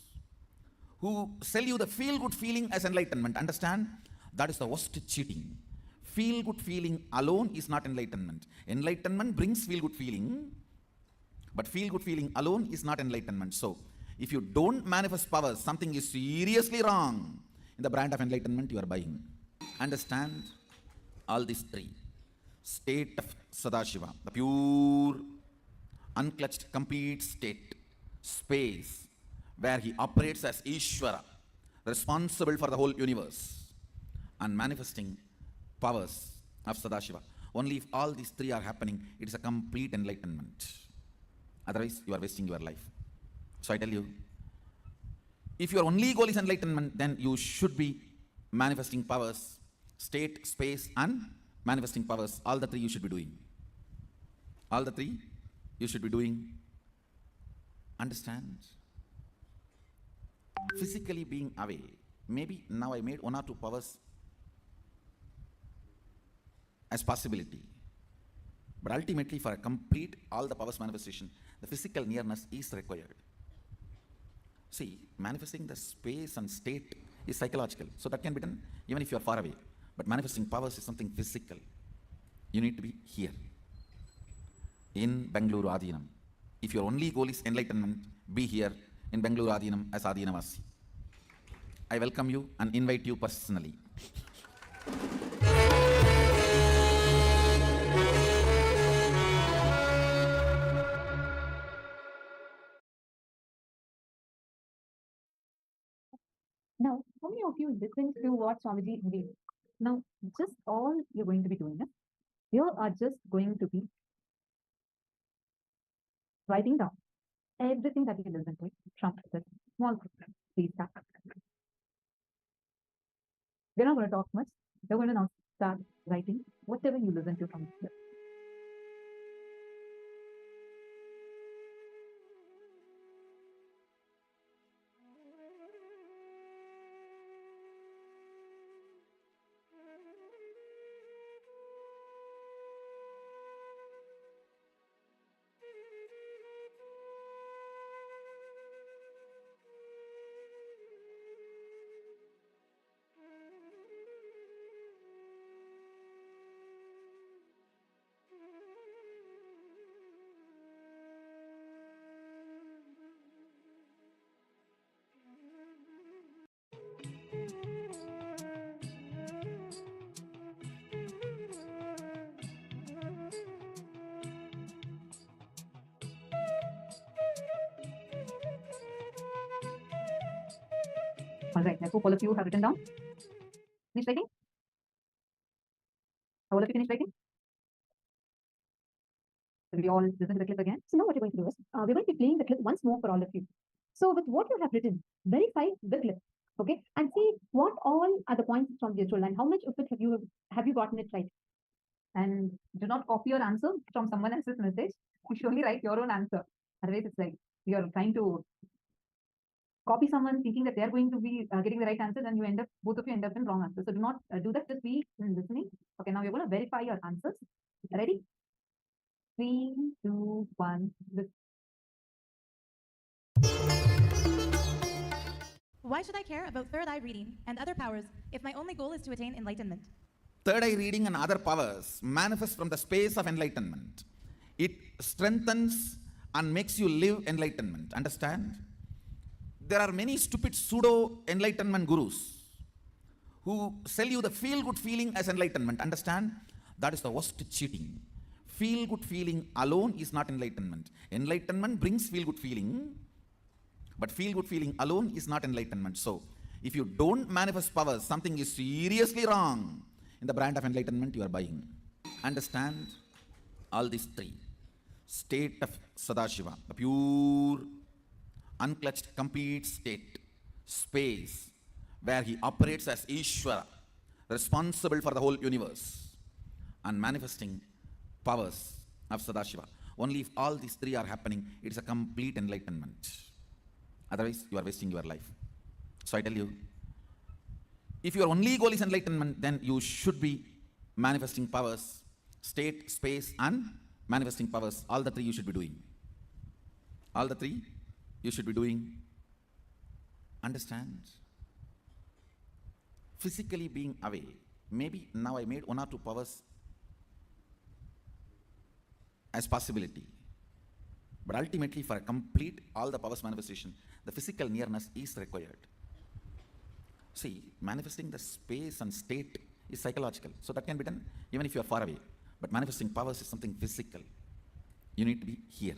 who sell you the feel-good feeling as enlightenment. Understand? That is the worst cheating. Feel-good feeling alone is not enlightenment. Enlightenment brings feel-good feeling, but feel-good feeling alone is not enlightenment. So, if you don't manifest powers, something is seriously wrong in the brand of enlightenment you are buying. Understand all these three. State of Sadashiva, the pure, unclutched, complete state, space, where he operates as Ishvara, responsible for the whole universe, and manifesting powers of Sadashiva. Only if all these three are happening, it is a complete enlightenment. Otherwise, you are wasting your life. So I tell you, if your only goal is enlightenment, then you should be manifesting powers, state, space, and manifesting powers. All the three you should be doing. All the three you should be doing. Understand? Physically being away. Maybe now I made 1 or 2 powers as possibility. But ultimately, for a complete all the powers manifestation, the physical nearness is required. See, manifesting the space and state is psychological. So that can be done even if you are far away. But manifesting powers is something physical. You need to be here. In Bengaluru Adinam. If your only goal is enlightenment, be here in Bengaluru Adinam as Adinavasi. I welcome you and invite you personally. Now, how many of you listen to what Swamiji did? Now, just all you're going to be doing, you are just going to be writing down everything that you listen to from this small please start. We're not going to talk much. We're going to now start writing whatever you listen to from this. All right, I hope all of you have written down. Finish writing? All of you finish writing? Will we all listen to the clip again? So now what you're going to do is, we're going to be playing the clip once more for all of you. So with what you have written, verify the clip, okay? And see what all are the points from the actual line. How much of it have you gotten it right? And do not copy your answer from someone else's message. You should only write your own answer. Otherwise, it's like you're trying to copy someone thinking that they're going to be getting the right answers, and both of you end up in wrong answers. So do not do that. Just be listening. Okay, now you're going to verify your answers. Ready? 3, 2, 1. Why should I care about third eye reading and other powers if my only goal is to attain enlightenment? Third eye reading and other powers manifest from the space of enlightenment. It strengthens and makes you live enlightenment. Understand? There are many stupid pseudo enlightenment gurus who sell you the feel good feeling as enlightenment. Understand? That is the worst cheating. Feel good feeling alone is not enlightenment. Enlightenment brings feel good feeling, but feel good feeling alone is not enlightenment. So, if you don't manifest powers, something is seriously wrong in the brand of enlightenment you are buying. Understand all these three. State of Sadashiva, the pure, unclutched, complete state, space, where he operates as Ishvara, responsible for the whole universe, and manifesting powers of Sadashiva. Only if all these three are happening, it is a complete enlightenment. Otherwise, you are wasting your life. So I tell you, if your only goal is enlightenment, then you should be manifesting powers, state, space, and manifesting powers. All the three you should be doing. All the three you should be doing. Understand? Physically being away. Maybe now I made 1 or 2 powers as possibility. But ultimately, for a complete all the powers manifestation, the physical nearness is required. See, manifesting the space and state is psychological. So that can be done even if you are far away. But manifesting powers is something physical. You need to be here.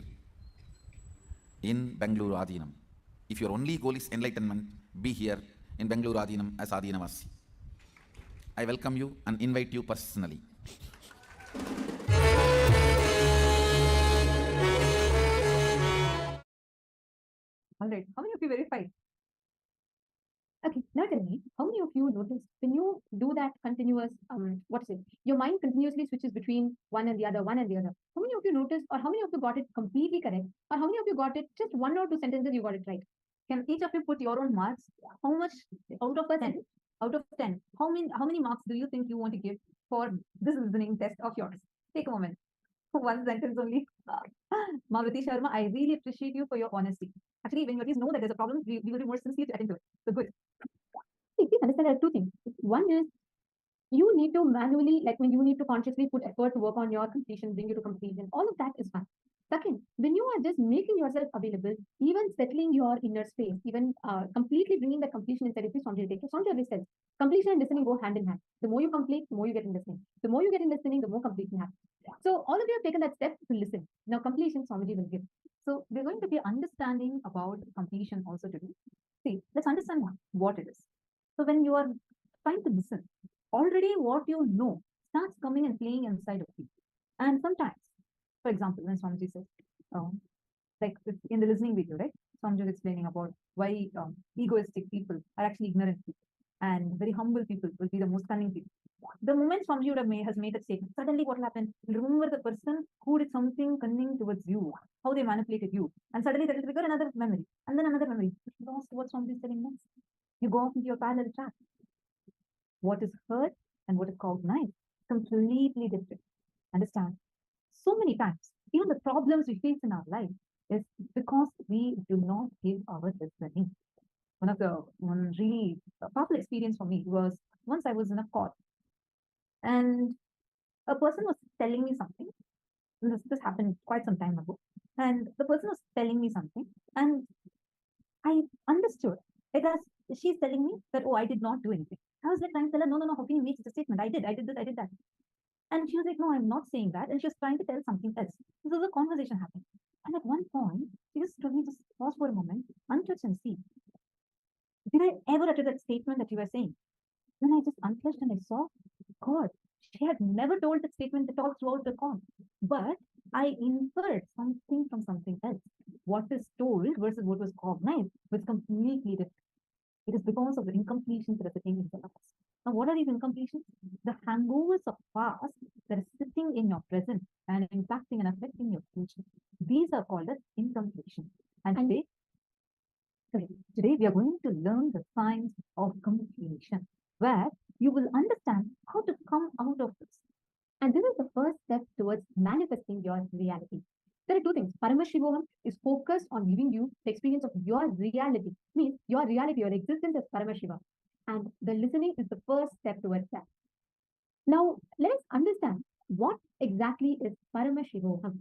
In Bangalore Adinam. If your only goal is enlightenment, be here in Bangalore Adinam as Adinavasi. I welcome you and invite you personally. All right. How many of you verified? Okay, now tell me, how many of you notice when you do that continuous, your mind continuously switches between one and the other, one and the other. How many of you noticed, or how many of you got it completely correct, or how many of you got it just 1 or 2 sentences you got it right? Can each of you put your own marks? How much out of 10? Out of 10, how many marks do you think you want to give for this listening test of yours? Take a moment. 1 sentence only. Maruti Sharma, I really appreciate you for your honesty. Actually, when you at least know that there's a problem, we will be more sincere to attend to it. So good. Please understand there are 2 things. One is you need to manually, like when you need to consciously put effort to work on your completion, bring you to completion. All of that is fine. Second, when you are just making yourself available, even settling your inner space, even completely bringing the completion inside, if you Sanjay take, Sanjay always says, completion and listening go hand in hand. The more you complete, the more you get in listening. The more you get in listening, the more completion happens. So all of you have taken that step to listen. Now completion, Swamiji will give. So we're going to be understanding about completion also today. See, let's understand what it is. So when you are trying to listen, already what you know starts coming and playing inside of you. And sometimes, for example, when Swamiji says, like in the listening video, right? Swamiji is explaining about why egoistic people are actually ignorant people, and very humble people will be the most cunning people. The moment Swamiji has made that statement, suddenly what will happen? Remember the person who did something cunning towards you, how they manipulated you, and suddenly that will trigger another memory, and then another memory. You lost what Swamiji is telling next. You go off into your parallel track. What is heard and what is cognized, completely different. Understand? So many times, even the problems we face in our life is because we do not give our listening. One really powerful experience for me was once I was in a call, and a person was telling me something. This happened quite some time ago, and the person was telling me something, and I understood it as she's telling me that, oh, I did not do anything. I was like trying to tell her, no, how can you make such a statement? I did this, I did that. And she was like, no, I'm not saying that. And she was trying to tell something else. So the conversation happened. And at one point, she just told me, just pause for a moment, untouch and see. Did I ever utter that statement that you were saying? Then I just unflushed and I saw, God, she had never told that statement at all throughout the con. But I inferred something from something else. What is told versus what was cognized was completely different. It is because of the incompletions that are sitting inside of us. Now, what are these incompletions? The hangovers of past that are sitting in your present and impacting and affecting your future. These are called as incompletions. And today we are going to learn the science of completion, where you will understand how to come out of this. And this is the first step towards manifesting your reality. There are two things. Paramashivoham is focused on giving you the experience of your reality, means your reality, your existence as Paramashiva. And the listening is the first step towards that. Now, let us understand what exactly is Paramashivoham.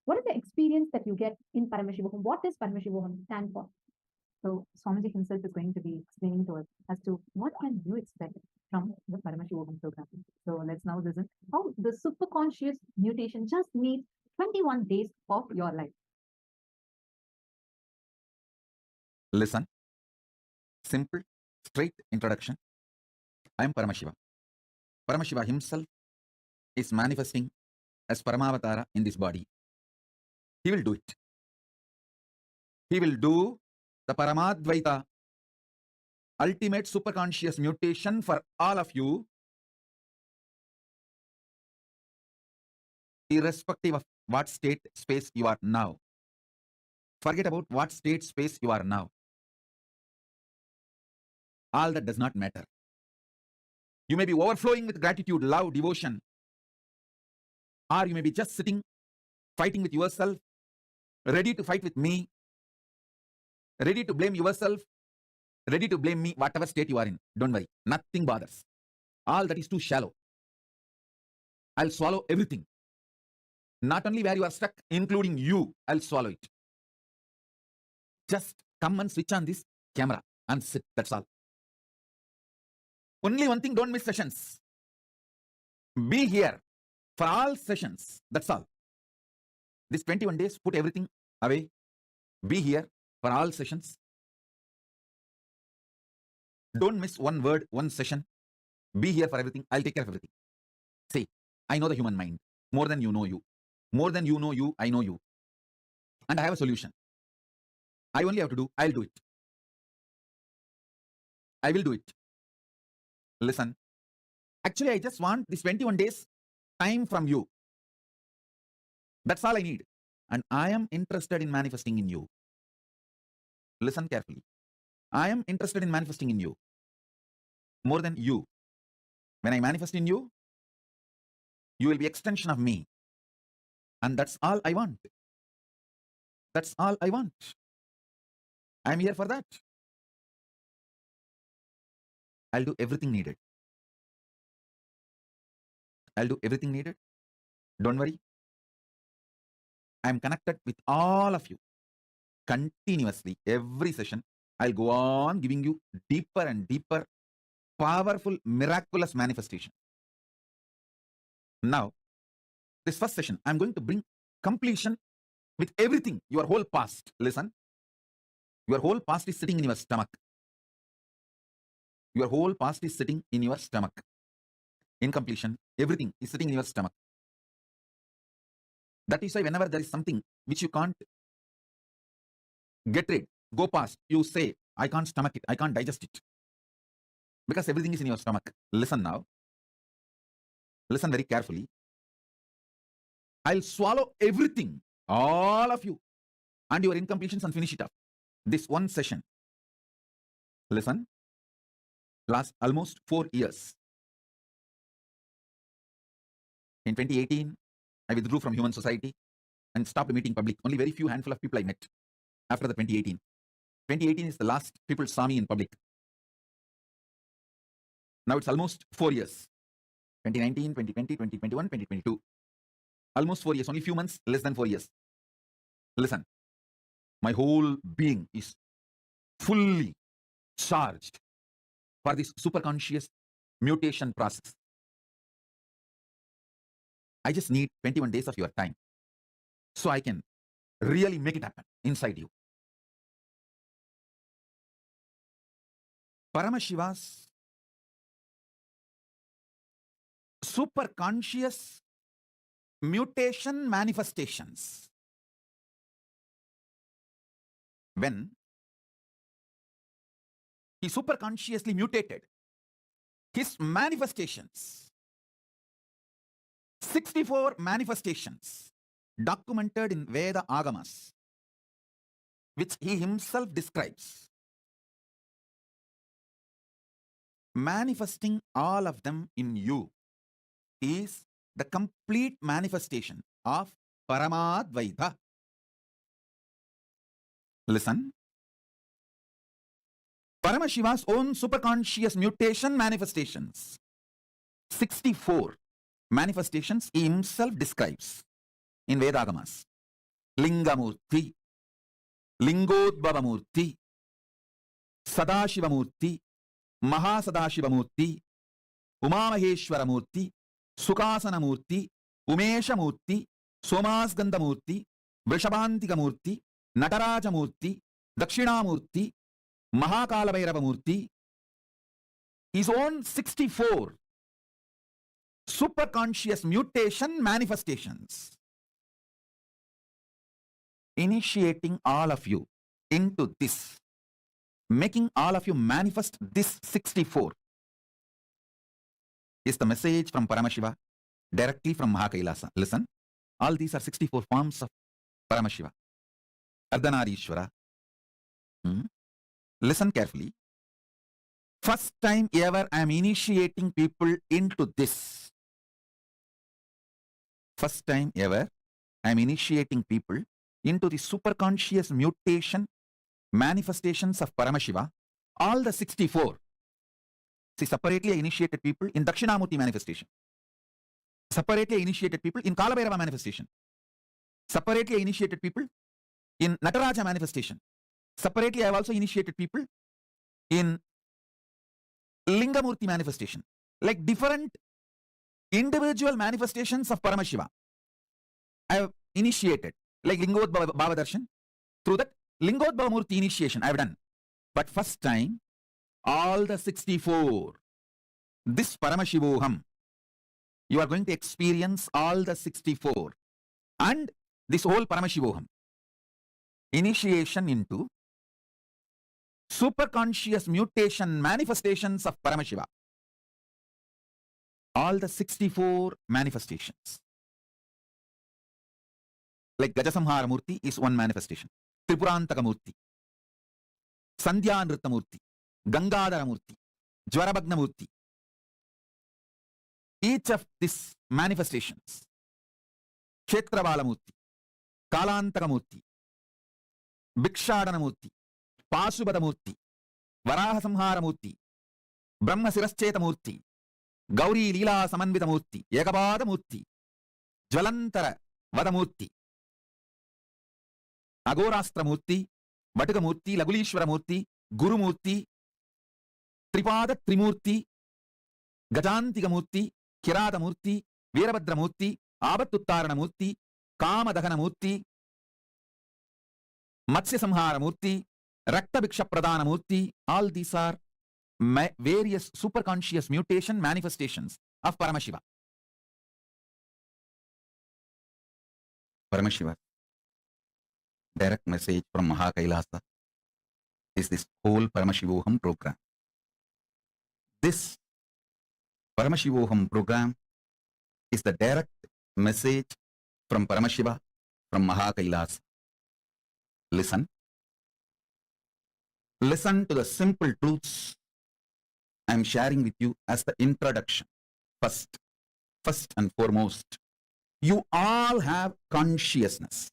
What is the experience that you get in Paramashivoham? What does Paramashivoham stand for? So Swamiji himself is going to be explaining to us as to what can you expect from the Paramashivoham program. So let's now listen how the superconscious mutation just needs 21 days of your life. Listen. Simple, straight introduction. I am Paramashiva. Paramashiva himself is manifesting as Paramavatara in this body. He will do it. He will do the Paramadvaita, ultimate superconscious mutation for all of you, irrespective of what state, space you are now. Forget about what state, space you are now. All that does not matter. You may be overflowing with gratitude, love, devotion, or you may be just sitting, fighting with yourself, ready to fight with me, ready to blame yourself, ready to blame me, whatever state you are in. Don't worry, nothing bothers. All that is too shallow. I'll swallow everything. Not only where you are stuck, including you, I'll swallow it. Just come and switch on this camera and sit, that's all. Only one thing, don't miss sessions. Be here for all sessions, that's all. This 21 days, put everything away. Be here for all sessions. Don't miss one word, one session. Be here for everything. I'll take care of everything. See, I know the human mind more than you know you. More than you know you, I know you. And I have a solution. I only have to do, I'll do it. I will do it. Listen. Actually, I just want this 21 days time from you. That's all I need. And I am interested in manifesting in you. Listen carefully. I am interested in manifesting in you. More than you. When I manifest in you, you will be extension of me. And that's all I want. That's all I want. I'm here for that. I'll do everything needed. I'll do everything needed. Don't worry. I'm connected with all of you. Continuously, every session, I'll go on giving you deeper and deeper, powerful, miraculous manifestation. Now, this first session, I'm going to bring completion with everything, your whole past. Listen. Your whole past is sitting in your stomach. Your whole past is sitting in your stomach. In completion, everything is sitting in your stomach. That is why whenever there is something which you can't get rid, go past, you say, I can't stomach it, I can't digest it. Because everything is in your stomach. Listen now. Listen very carefully. I'll swallow everything, all of you, and your incompletions and finish it up. This one session. Listen. Last almost 4 years. In 2018, I withdrew from human society and stopped meeting public. Only very few handful of people I met after the 2018. 2018 is the last people saw me in public. Now it's almost 4 years. 2019, 2020, 2021, 2022. Almost 4 years. Only few months, less than 4 years. Listen. My whole being is fully charged for this superconscious mutation process. I just need 21 days of your time so I can really make it happen inside you. Paramashiva's super conscious mutation manifestations. When he super consciously mutated his manifestations, 64 manifestations documented in Veda Agamas, which he himself describes, manifesting all of them in you is the complete manifestation of Paramadvaita. Listen. Paramashiva's own superconscious mutation manifestations, 64 manifestations he himself describes in Vedagamas. Lingamurti, Lingodbhavamurti, Sadashivamurti, Mahasadashivamurti, Umamaheshwaramurti, Sukasanamurti, Umeshamurti, Somasgandamurti, Vrishabhantikamurti, Natarajamurti, Dakshinamurti, Mahakalavairavamurti, his own 64 superconscious mutation manifestations, initiating all of you into this, making all of you manifest this 64 is the message from Paramashiva directly from Kailasa. Listen, all these are 64 forms of Paramashiva. Ardhanarishwara. Listen carefully. First time ever I am initiating people into this. First time ever I am initiating people into the superconscious mutation manifestations of Paramashiva, all the 64. See, separately I initiated people in Dakshinamurti manifestation. Separately I initiated people in Kalabhairava manifestation. Separately I initiated people in Nataraja manifestation. Separately I have also initiated people in Lingamurti manifestation. Like different individual manifestations of Paramashiva I have initiated. Like Lingodbhava Darshan. Through that Lingodbhava Murti initiation I have done. But first time, all the 64, this Paramashivoham, you are going to experience all the 64. And this whole Paramashivoham, initiation into superconscious mutation manifestations of Paramashiva. All the 64 manifestations. Like Gajasamhara Murti is one manifestation. Tripurantaka Murti, Sandhya Nritta Murti, Gangadhara Murti, Jwarabhagna Murti. Each of these manifestations, Kshetravala Murti, Kalantaka Murti, Bhikshadana Murti, Pasubhada Murti, Varaha Samhara Murti, Brahma Sirascheta Murti, Gauri Leela Samanvita Murti, Yagapada Murti, Jvalantara Vadamurti, Agorastra Murti, Bhataka Murti, Lagulishwara Murti, Guru Murti, Tripada Trimurti, Gajantika Murti, Kirada Murti, Veerabhadra Murti, Abatuttarana Murti, Kamadahana Murti, Matsya Samhara Murti, Rakta Bhiksha Pradana Murti. All these are various superconscious mutation manifestations of Paramashiva. Paramashiva. Direct message from Kailasa is this whole Paramashivoham program. This Paramashivoham program is the direct message from Paramashiva from Kailasa. Listen. Listen to the simple truths I am sharing with you as the introduction. First and foremost, you all have consciousness.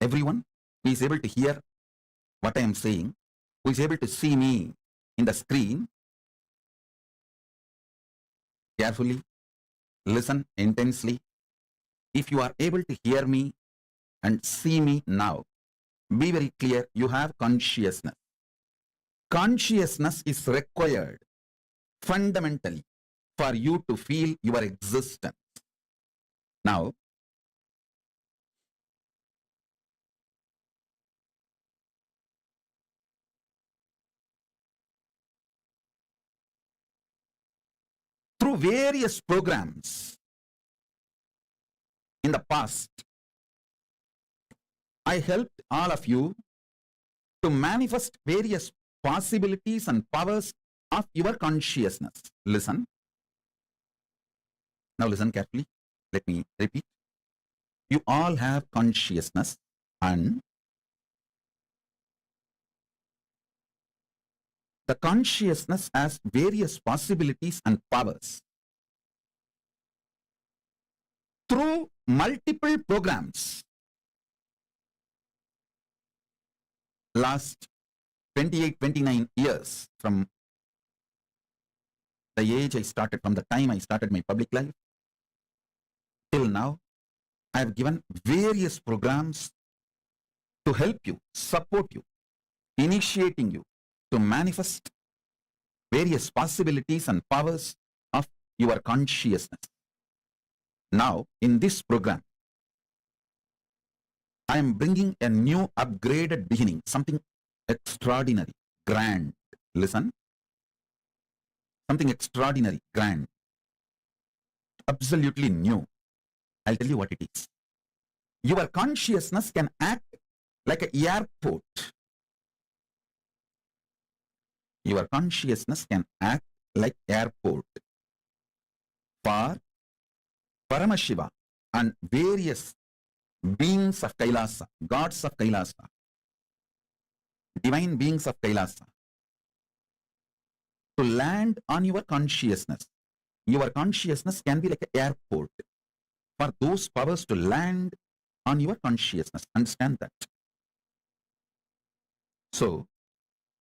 Everyone who is able to hear what I am saying, who is able to see me in the screen, carefully, listen intensely. If you are able to hear me and see me now, be very clear, you have consciousness. Consciousness is required fundamentally for you to feel your existence. Now, through various programs in the past, I helped all of you to manifest various possibilities and powers of your consciousness. Listen. Now listen carefully. Let me repeat. You all have consciousness, and the consciousness has various possibilities and powers. Through multiple programs, last 28, 29 years, from the age I started, from the time I started my public life, till now, I have given various programs to help you, support you, initiating you to manifest various possibilities and powers of your consciousness. Now, in this program, I am bringing a new upgraded beginning, something extraordinary, grand. Listen. Something extraordinary, grand, absolutely new. I'll tell you what it is. Your consciousness can act like an airport. Your consciousness can act like airport for Paramashiva and various beings of Kailasa, gods of Kailasa, divine beings of Kailasa, to land on your consciousness. Your consciousness can be like an airport for those powers to land on your consciousness. Understand that. So,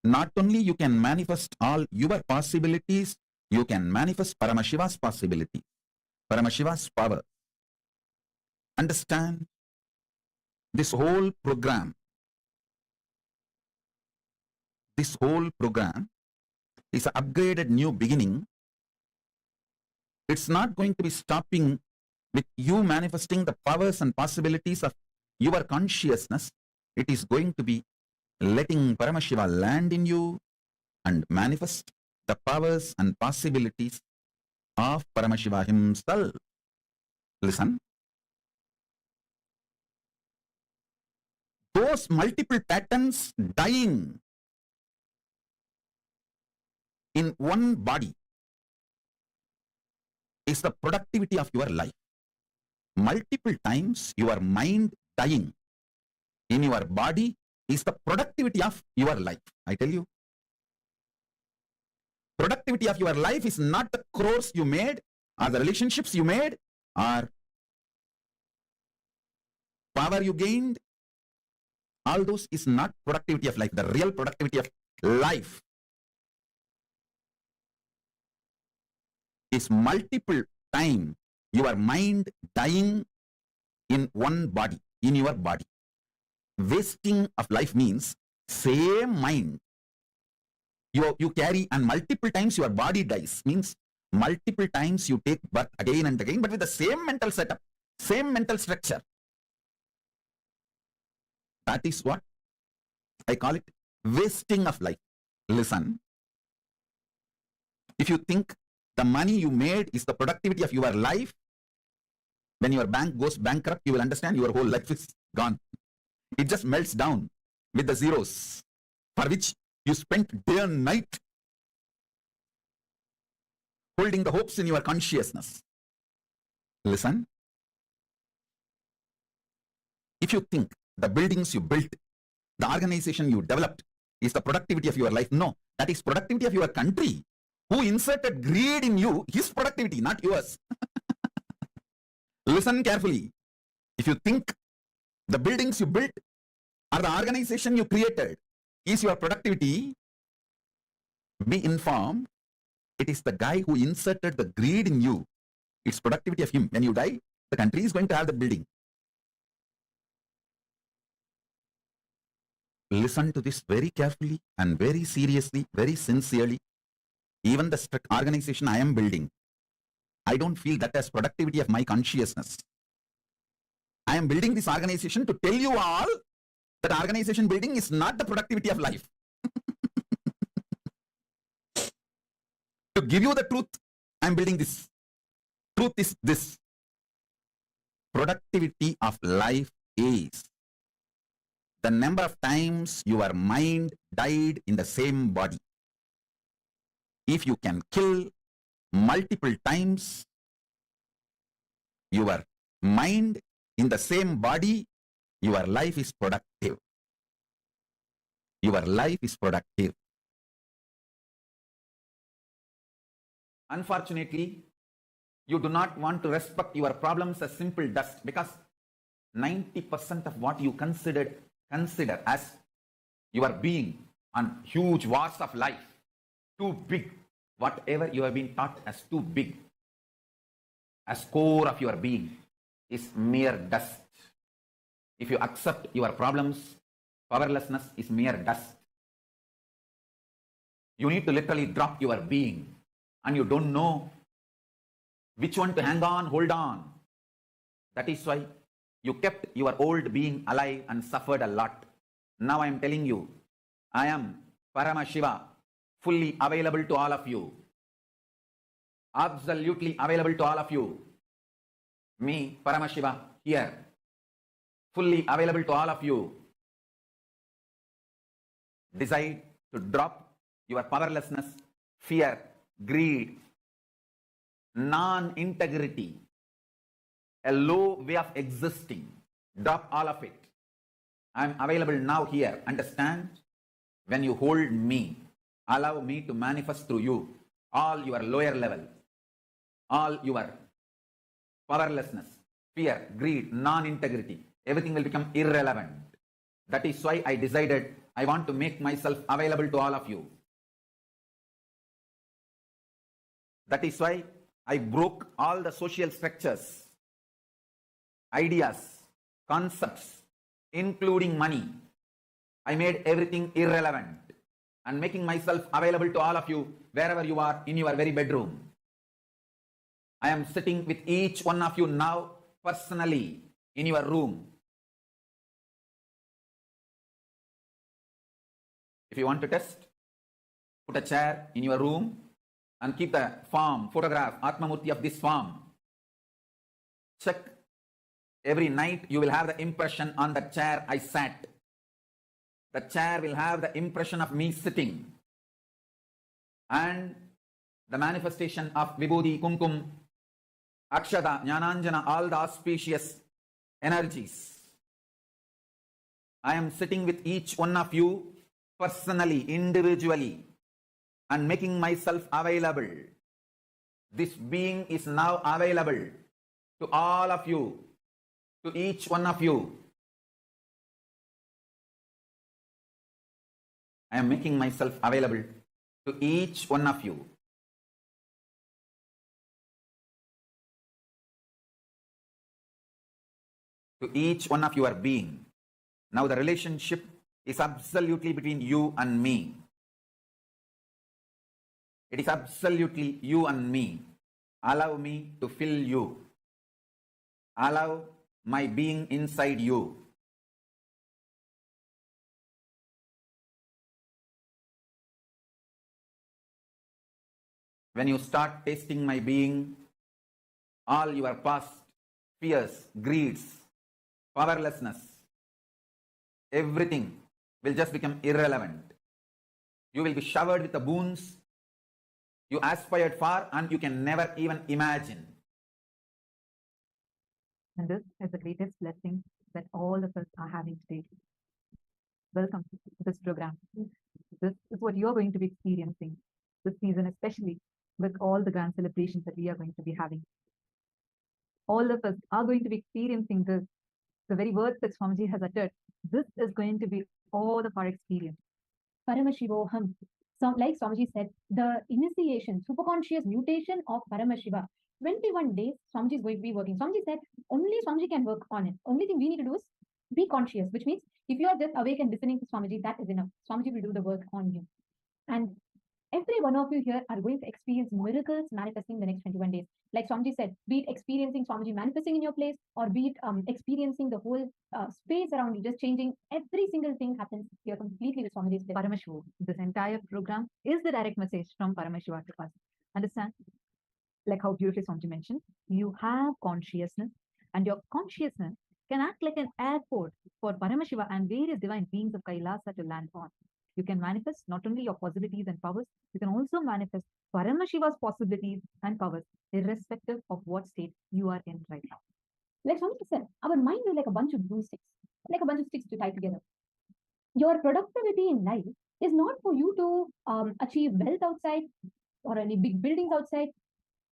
not only you can manifest all your possibilities, you can manifest Paramashiva's possibilities, Paramashiva's power. Understand, this whole program is an upgraded new beginning. It's not going to be stopping with you manifesting the powers and possibilities of your consciousness. It is going to be letting Paramashiva land in you and manifest the powers and possibilities of Paramashiva himself. Listen. Those multiple patterns dying in one body is the productivity of your life. Multiple times your mind dying in your body is the productivity of your life. I tell you. Productivity of your life is not the crores you made, or the relationships you made, or power you gained. All those is not productivity of life. The real productivity of life is multiple time your mind dying in one body, in your body. Wasting of life means same mind you carry, and multiple times your body dies, means multiple times you take birth again and again, but with the same mental setup, same mental structure. That is what I call it, wasting of life. Listen, if you think the money you made is the productivity of your life, when your bank goes bankrupt, you will understand your whole life is gone. It just melts down with the zeros for which you spent day and night holding the hopes in your consciousness. Listen, if you think the buildings you built, the organization you developed is the productivity of your life, no, that is productivity of your country, who inserted greed in you, his productivity, not yours. Listen carefully. If you think the buildings you built or the organization you created is your productivity, be informed, it is the guy who inserted the greed in you. It's productivity of him. When you die, the country is going to have the building. Listen to this very carefully and very seriously, very sincerely. Even the strict organization I am building, I don't feel that as productivity of my consciousness. I am building this organization to tell you all that organization building is not the productivity of life. To give you the truth I'm building this. Truth is this. Productivity of life is the number of times your mind died in the same body. If you can kill multiple times your mind in the same body, your life is productive. Your life is productive. Unfortunately, you do not want to respect your problems as simple dust, because 90% of what you consider as your being on huge vast of life, too big, whatever you have been taught as too big, as core of your being, is mere dust. If you accept your problems, powerlessness is mere dust. You need to literally drop your being, and you don't know which one to hang on, hold on. That is why you kept your old being alive and suffered a lot. Now I am telling you, I am Paramashiva, fully available to all of you. Absolutely available to all of you. Me, Paramashiva, here. Fully available to all of you. Decide to drop your powerlessness, fear, greed, non-integrity, a low way of existing. Drop all of it. I am available now here. Understand? When you hold me, allow me to manifest through you all your lower level, all your powerlessness, fear, greed, non-integrity. Everything will become irrelevant. That is why I decided I want to make myself available to all of you. That is why I broke all the social structures, ideas, concepts, including money. I made everything irrelevant and making myself available to all of you wherever you are in your very bedroom. I am sitting with each one of you now personally in your room. If you want to test, put a chair in your room and keep the form, photograph, Atmamurti of this form. Check. Every night you will have the impression on the chair I sat. The chair will have the impression of me sitting. And the manifestation of Vibhuti, Kumkum, Akshada, Jnananjana, all the auspicious energies. I am sitting with each one of you personally, individually, and making myself available. This being is now available to all of you, to each one of you. I am making myself available to each one of you. To each one of your being. Now the relationship is absolutely between you and me. It is absolutely you and me. Allow me to fill you. Allow my being inside you. When you start tasting my being, all your past fears, greeds, powerlessness, everything will just become irrelevant. You will be showered with the boons you aspired for and you can never even imagine. And this is the greatest blessing that all of us are having today. Welcome to this program. This is what you're going to be experiencing this season, especially with all the grand celebrations that we are going to be having. All of us are going to be experiencing this. The very words that Swamiji has uttered, this is going to be all of our experience. Paramashivoham. So, like Swamiji said, the initiation, superconscious mutation of Paramashiva. 21 days, Swamiji is going to be working. Swamiji said, only Swamiji can work on it. Only thing we need to do is be conscious, which means if you are just awake and listening to Swamiji, that is enough. Swamiji will do the work on you. And every one of you here are going to experience miracles manifesting the next 21 days. Like Swamiji said, be it experiencing Swamiji manifesting in your place, or be it experiencing the whole space around you, just changing. Every single thing happens here completely with Swamiji's place. Paramashiva. This entire program is the direct message from Paramashiva to us. Understand? like how beautifully Swamiji mentioned, you have consciousness, and your consciousness can act like an airport for Paramashiva and various divine beings of Kailasa to land on. You can manifest not only your possibilities and powers, you can also manifest Paramashiva's possibilities and powers, irrespective of what state you are in right now. Like Swamiji said, our mind is like a bunch of glue sticks, like a bunch of sticks to tie together. Your productivity in life is not for you to achieve wealth outside or any big buildings outside.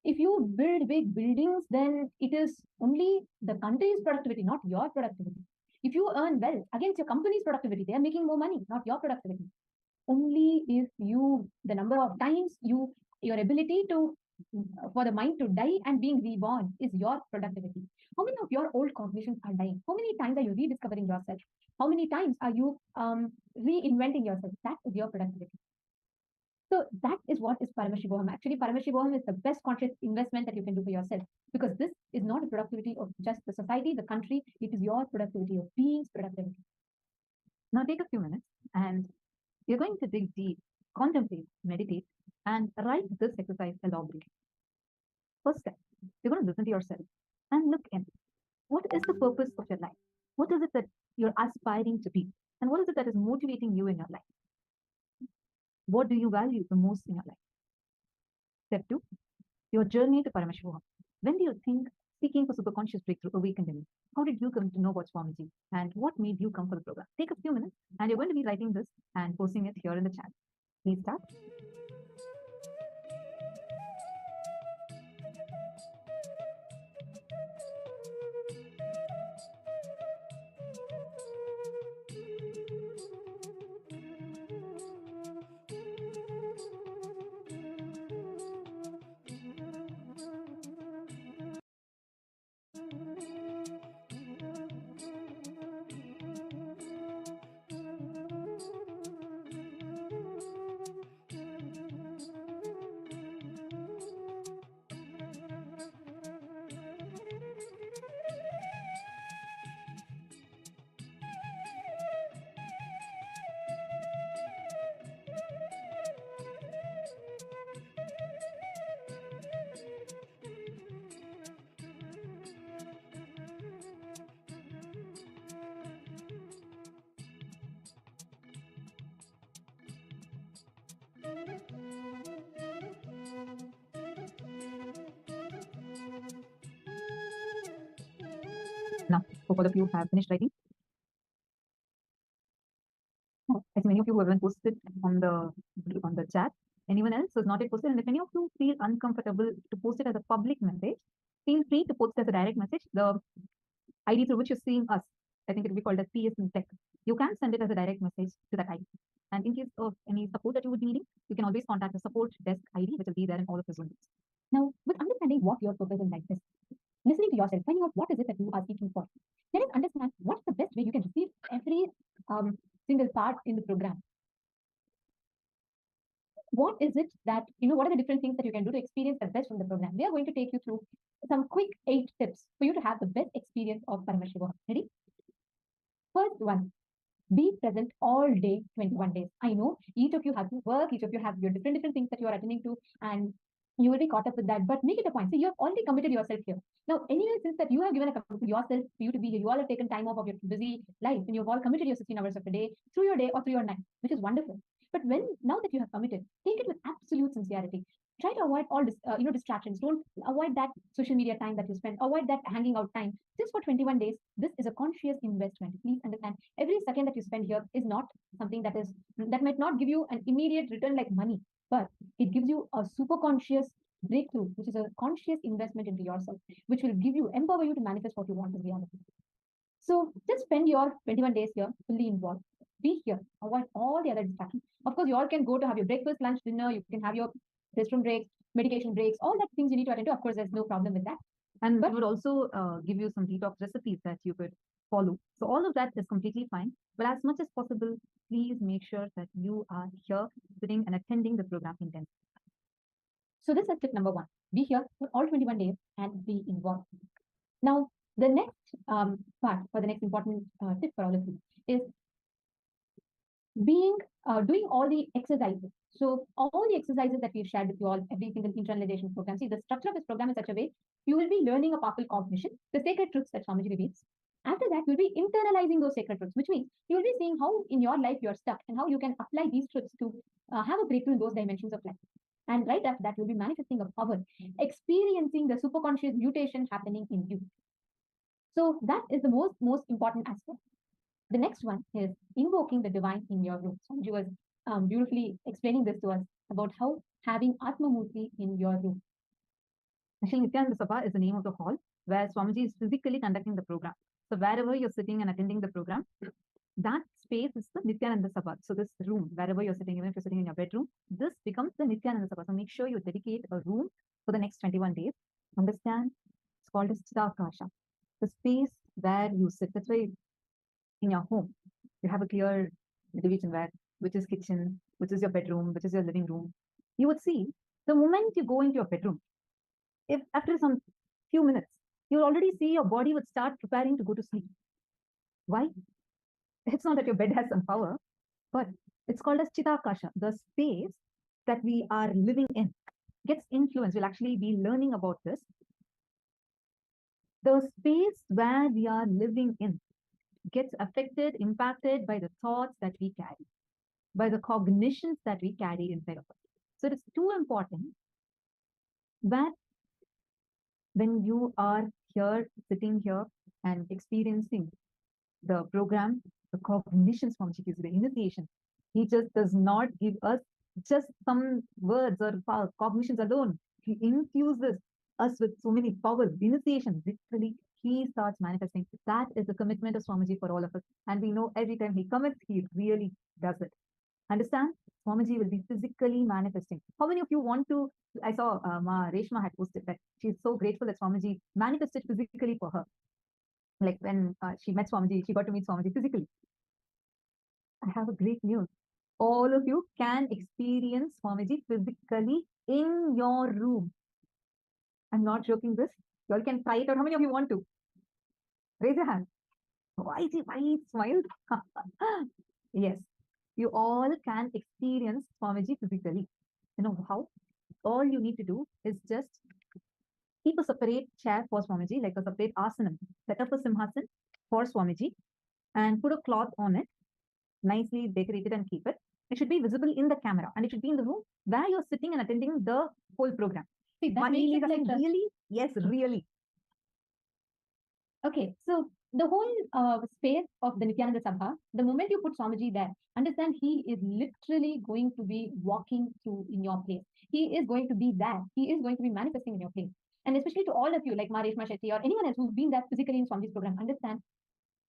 If you build big buildings, then it is only the country's productivity, not your productivity. If you earn well, again, it's your company's productivity. They are making more money, not your productivity. Only if you, the number of times your ability to, for the mind to die and being reborn is your productivity. How many of your old cognitions are dying? How many times are you rediscovering yourself? How many times are you reinventing yourself? That is your productivity. So that is what is Paramashivoham. Actually, Paramashivoham is the best conscious investment that you can do for yourself, because this is not a productivity of just the society, the country. It is your productivity of being's productivity. Now take a few minutes and you're going to dig deep, contemplate, meditate, and write this exercise elaborately. First step, you're going to listen to yourself and look in. What is the purpose of your life? What is it that you're aspiring to be? And what is it that is motivating you in your life? What do you value the most in your life? Step 2, your journey to Paramashivoham. When do you think seeking for superconscious breakthrough awakened in you? How did you come to know about Swamiji? And what made you come for the program? Take a few minutes and you're going to be writing this and posting it here in the chat. Please start. Now, hope all of you have finished writing. As many of you who haven't posted on the chat, anyone else who's not yet posted, and if any of you feel uncomfortable to post it as a public message, feel free to post it as a direct message. The ID through which you're seeing us, I think it will be called as PS in Tech. You can send it as a direct message to that ID. And in case of any support that you would be needing, you can always contact the support desk ID, which will be there in all of the Zoom groups. Now, with understanding what your purpose in life is, listening to yourself, finding out what is it that you are seeking for, let us understand what's the best way you can receive every single part in the program. What is it that, what are the different things that you can do to experience the best from the program? We are going to take you through some quick 8 tips for you to have the best experience of Paramashivoham. Ready? First one, be present all day, 21 days. I know each of you have to work, each of you have your different things that you are attending to, and you will be caught up with that, but make it a point. See, you have already committed yourself here. Now, anyway, since that you have given a yourself for you to be here, you all have taken time off of your busy life, and you've all committed your 16 hours of the day through your day or through your night, which is wonderful. But now that you have committed, take it with absolute sincerity. Try to avoid all distractions. Don't avoid that social media time that you spend. Avoid that hanging out time. Just for 21 days, this is a conscious investment. Please understand, every second that you spend here is not something that might not give you an immediate return like money, but it gives you a super conscious breakthrough, which is a conscious investment into yourself, which will empower you to manifest what you want in reality. So just spend your 21 days here fully involved. Be here. Avoid all the other distractions. Of course, you all can go to have your breakfast, lunch, dinner. You can have your restroom breaks, medication breaks, all that things you need to attend to. Of course, there's no problem with that. And we would also give you some detox recipes that you could follow. So all of that is completely fine. But as much as possible, please make sure that you are here sitting and attending the program intensely. So this is tip number 1. Be here for all 21 days and be involved. Now, the next part, or the next important tip for all of you is being doing all the exercises. So all the exercises that we've shared with you all, every single internalization program. See, the structure of this program is such a way you will be learning a powerful cognition, the sacred truths that Swamiji reveals. After that, you'll be internalizing those sacred truths, which means you will be seeing how in your life you're stuck and how you can apply these truths to have a breakthrough in those dimensions of life. And right after that, you'll be manifesting a power, experiencing the superconscious mutation happening in you. So that is the most important aspect. The next one is invoking the divine in your room. Swamiji was beautifully explaining this to us about how having Atmamurti in your room. Actually, Nithyananda Sabha is the name of the hall where Swamiji is physically conducting the program. So wherever you're sitting and attending the program, that space is the Nithyananda Sabha. So this room, wherever you're sitting, even if you're sitting in your bedroom, this becomes the Nithyananda Sabha. So make sure you dedicate a room for the next 21 days. Understand? It's called as Chitakasha, the space where you sit. That's why in your home, you have a clear division where which is kitchen, which is your bedroom, which is your living room. You would see the moment you go into your bedroom, if after some few minutes, you'll already see your body would start preparing to go to sleep. Why? It's not that your bed has some power, but it's called as Chitakasha, the space that we are living in gets influenced. We'll actually be learning about this. The space where we are living in gets affected, impacted by the thoughts that we carry, by the cognitions that we carry inside of us. So it's too important that when you are here, sitting here and experiencing the program, the cognitions from gives the initiation, he just does not give us just some words or cognitions alone. He infuses us with so many powers, initiation, literally he starts manifesting. That is the commitment of Swamiji for all of us. And we know every time he commits, he really does it. Understand? Swamiji will be physically manifesting. How many of you want to? I saw Ma Reshma had posted that she's so grateful that Swamiji manifested physically for her. Like when she met Swamiji, she got to meet Swamiji physically. I have a great news. All of you can experience Swamiji physically in your room. I'm not joking this. You all can try it out. How many of you want to? Raise your hand. Why he smiled? Yes, you all can experience Swamiji physically. You know how? All you need to do is just keep a separate chair for Swamiji, like a separate asanam. Set up a simhasan for Swamiji and put a cloth on it, nicely decorated and keep it. It should be visible in the camera and it should be in the room where you're sitting and attending the whole program. See, that makes it like really? Yes, really. Okay, so the whole space of the Nithyananda Sabha, the moment you put Swamiji there, understand he is literally going to be walking through in your place. He is going to be there. He is going to be manifesting in your place. And especially to all of you, like Mareshma Shetty or anyone else who's been there physically in Swamiji's program, understand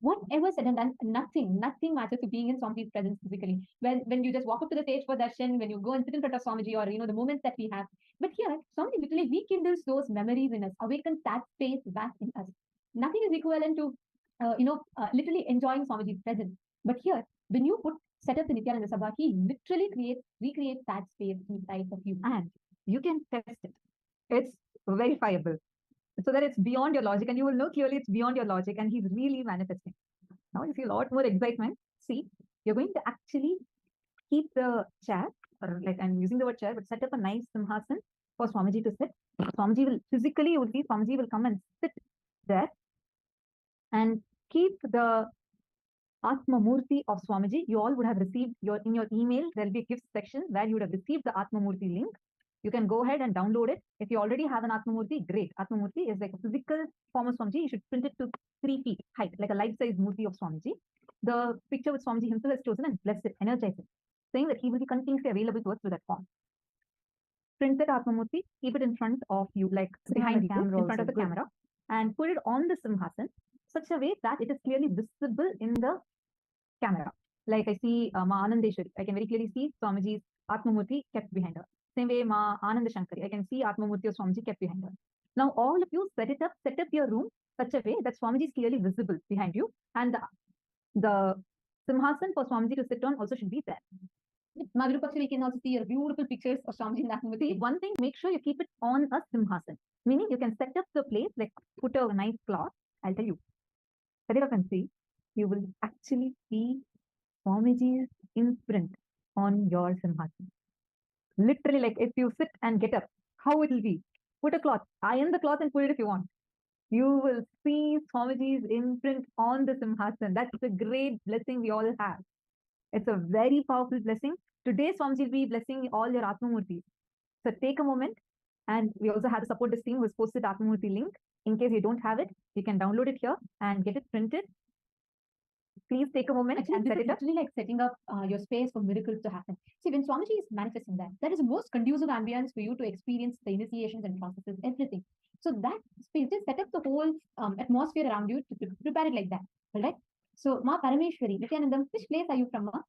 whatever said and done, nothing matters to being in Swamiji's presence physically. When you just walk up to the stage for darshan, when you go and sit in front of Swamiji, or the moments that we have. But here, Swamiji literally rekindles those memories in us, awakens that space back in us. Nothing is equivalent to literally enjoying Swamiji's presence. But here, when you set up the Nithyananda Sabha, he literally recreates that space inside of you. And you can test it. It's verifiable. So that it's beyond your logic, and you will know clearly it's beyond your logic, and he's really manifesting. Now you see a lot more excitement. See, you're going to actually keep the chair, or like I'm using the word chair, but set up a nice simhasan for Swamiji to sit. Swamiji will physically, you will see Swamiji will come and sit there and keep the Atma Murti of Swamiji. You all would have received in your email, there'll be a gift section where you would have received the Atma Murti link. You can go ahead and download it. If you already have an Atma Murti, great. Atma Murti is like a physical form of Swamiji. You should print it to 3 feet height, like a life-size Murti of Swamiji. The picture which Swamiji himself has chosen and blessed it, energized it, saying that he will be continuously available to us through that form. Print that Atma Murti, keep it in front of you, like behind you, in front of the camera, and put it on the simhasan such a way that it is clearly visible in the camera. Like I see Ma Anandeshwari, I can very clearly see Swamiji's Atma Murti kept behind her. Same way Ma Ananda Shankari, I can see Atma Murti of Swamiji kept behind her. Now all of you set up your room such a way that Swamiji is clearly visible behind you, and the simhasan for Swamiji to sit on also should be there. Magrupakshi, we can also see your beautiful pictures of Swamiji in Atma Murti. One thing, make sure you keep it on a simhasan, meaning you can set up the place, like put a nice cloth. I'll tell you, set it up and see. You will actually see Swamiji's imprint on your Simhasana. Literally, like if you sit and get up, how it will be. Put a cloth, iron the cloth and put it if you want. You will see Swamiji's imprint on the Simhasana. That's a great blessing we all have. It's a very powerful blessing. Today, Swamiji will be blessing all your Atmamurtis. So take a moment, and we also have the support this team who's posted Atmamurti link. In case you don't have it, you can download it here and get it printed. Please take a moment Actually, and this set is it up. literally like setting up your space for miracles to happen. See, when Swamiji is manifesting that, that is the most conducive ambience for you to experience the initiations and processes, everything. So that space, just set up the whole atmosphere around you to prepare it like that. All right. So, Ma Parameshwari, Nithyanandam, which place are you from, Ma?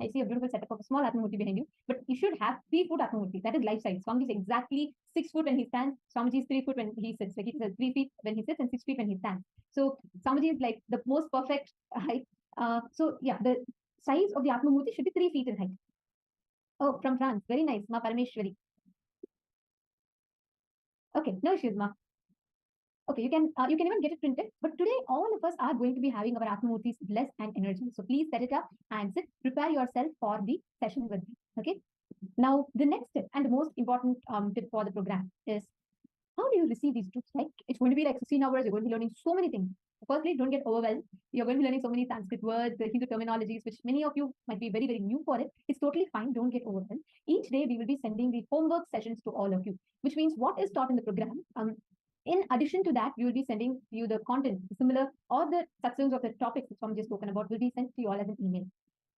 I see a beautiful setup of a small Atmamurti behind you, but you should have 3-foot Atmamurti. That is life size. Swamiji is exactly 6 foot when he stands. Swamiji is 3 foot when he sits. Like he says 3 feet when he sits and 6 feet when he stands. So Swamiji is like the most perfect height. So yeah, the size of the Atmamurti should be 3 feet in height. Oh, from France. Very nice, Ma Parameshwari. Okay, no issues, Ma. Okay, you can even get it printed. But today, all of us are going to be having our Atmamurtis blessed and energy. So please set it up and sit. Prepare yourself for the session with me. Okay. Now, the next tip and the most important tip for the program is how do you receive these truths? Like it's going to be like 16 hours. You're going to be learning so many things. Firstly, don't get overwhelmed. You're going to be learning so many Sanskrit words, the Hindu terminologies, which many of you might be very, very new for it. It's totally fine. Don't get overwhelmed. Each day, we will be sending the homework sessions to all of you, which means what is taught in the program. In addition to that, we will be sending you the content, similar or the satsangs of the topics that Swami just spoken about will be sent to you all as an email.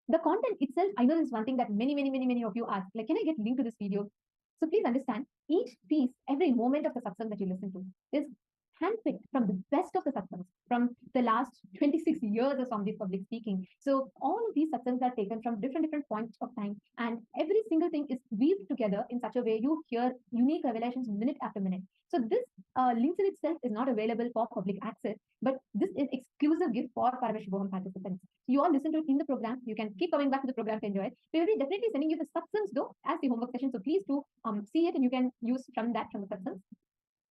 The content itself, I know, is one thing that many of you ask. Like, can I get link to this video? So please understand, each piece, every moment of the satsang that you listen to is handpicked from the best of the satsangs from the last 26 years of Swami's public speaking. So all of these satsangs are taken from different points of time, and every single thing is weaved together in such a way you hear unique revelations minute after minute. So this links in itself is not available for public access, but this is exclusive gift for Paramashivoham participants. You all listen to it in the program. You can keep coming back to the program to enjoy it. We will be definitely sending you the satsangs though as the homework session. So please do see it and you can use from the satsangs.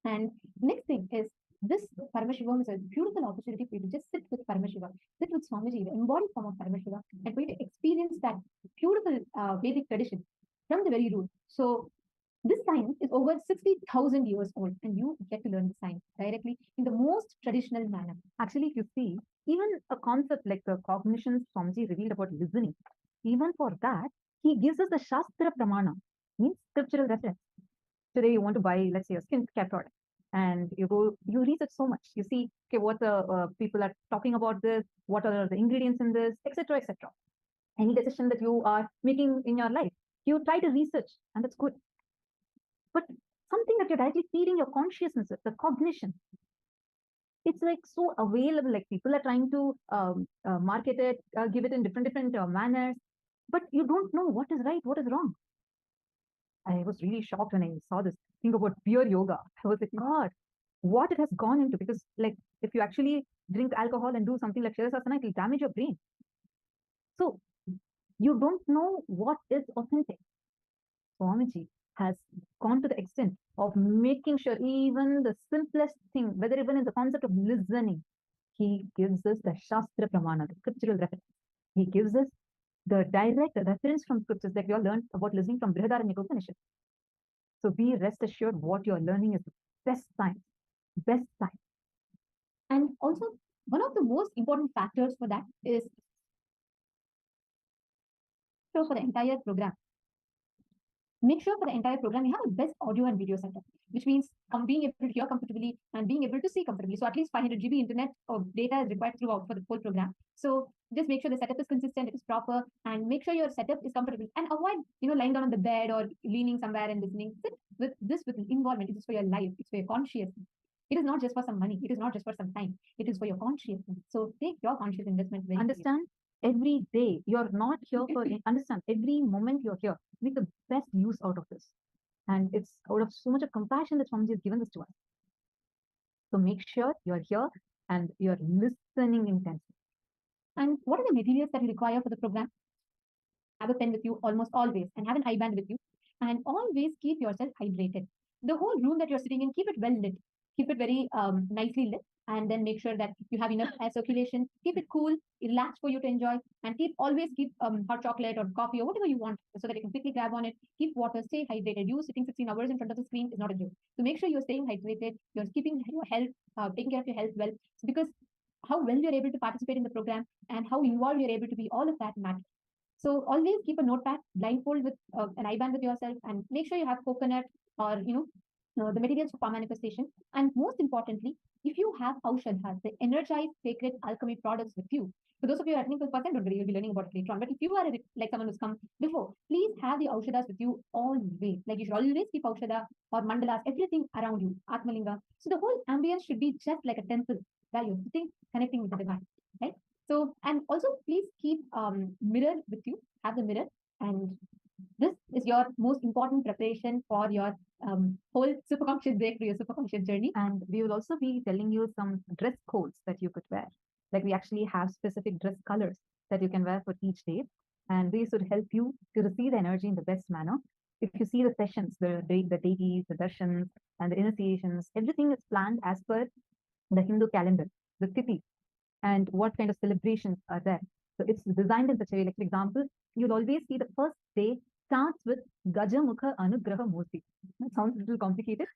And next thing is this Paramashivoham is a beautiful opportunity for you to just sit with Paramashiva, sit with Swamiji, the embodied form of Paramashiva, and for you to experience that beautiful Vedic tradition from the very root. So this science is over 60,000 years old, and you get to learn the science directly in the most traditional manner. Actually, if you see, even a concept like the cognition Swamiji revealed about listening, even for that, he gives us the Shastra Pramana, means scriptural reference. Today, you want to buy, let's say, a skincare product, and you research so much. You see, okay, what the people are talking about this, what are the ingredients in this, etc., etc. Any decision that you are making in your life, you try to research, and that's good. But something that you're directly feeding your consciousness with, the cognition, it's like so available. Like people are trying to market it, give it in different manners, but you don't know what is right, what is wrong. I was really shocked when I saw this thing about pure yoga. I was like, God, what it has gone into, because like if you actually drink alcohol and do something like Kailasa, it will damage your brain. So you don't know what is authentic. Swamiji has gone to the extent of making sure even the simplest thing, whether even in the concept of listening, he gives us the Shastra Pramana, the scriptural reference. He gives us the direct reference from scriptures that we all learned about listening from Brihadaranyaka Upanishad. So be rest assured what you're learning is the best science, best science. And also, one of the most important factors for that is for the entire program. Make sure for the entire program you have the best audio and video setup, which means being able to hear comfortably and being able to see comfortably. So at least 500 GB internet or data is required throughout for the whole program. So just make sure the setup is consistent, it is proper, and make sure your setup is comfortable. And avoid, lying down on the bed or leaning somewhere and listening. Sit with this with involvement. It is for your life. It's for your consciousness. It is not just for some money. It is not just for some time. It is for your consciousness. So take your conscious investment very Understand every day. You're not here for understand every moment you're here. Make the best use out of this. And it's out of so much of compassion that Swamiji has given this to us. So make sure you're here and you're listening intensely. And what are the materials that you require for the program? Have a pen with you almost always, and have an eye band with you, and always keep yourself hydrated. The whole room that you're sitting in, keep it well lit, keep it very nicely lit, and then make sure that you have enough air circulation. Keep it cool, relax for you to enjoy, and always keep hot chocolate or coffee or whatever you want so that you can quickly grab on it. Keep water, stay hydrated. You sitting 16 hours in front of the screen is not a joke. So make sure you're staying hydrated, you're keeping your health, taking care of your health well, because how well you're able to participate in the program and how involved you're able to be, all of that matters. So always keep a notepad, blindfold with an IBAN with yourself, and make sure you have coconut or the materials for palm manifestation. And most importantly, if you have aushadhas, the energized sacred alchemy products with you. For those of you who are attending for the first time, don't worry, you'll be learning about it later on. But if you are like someone who's come before, please have the aushadhas with you always. Like you should always keep aushadha or mandalas, everything around you, atmalinga. So the whole ambience should be just like a temple where you're sitting, connecting with the divine, right? So, and also please keep mirror with you, have the mirror, and this is your most important preparation for your whole superconscious breakthrough, your superconscious journey. And we will also be telling you some dress codes that you could wear. Like we actually have specific dress colors that you can wear for each day. And these would help you to receive the energy in the best manner. If you see the sessions, the deities, the darshans, and the initiations, everything is planned as per the Hindu calendar, the tithi, and what kind of celebrations are there. So it's designed in such a way, like for example, you'll always see the first day starts with Gajamukha Anugraha Murti. That sounds a little complicated.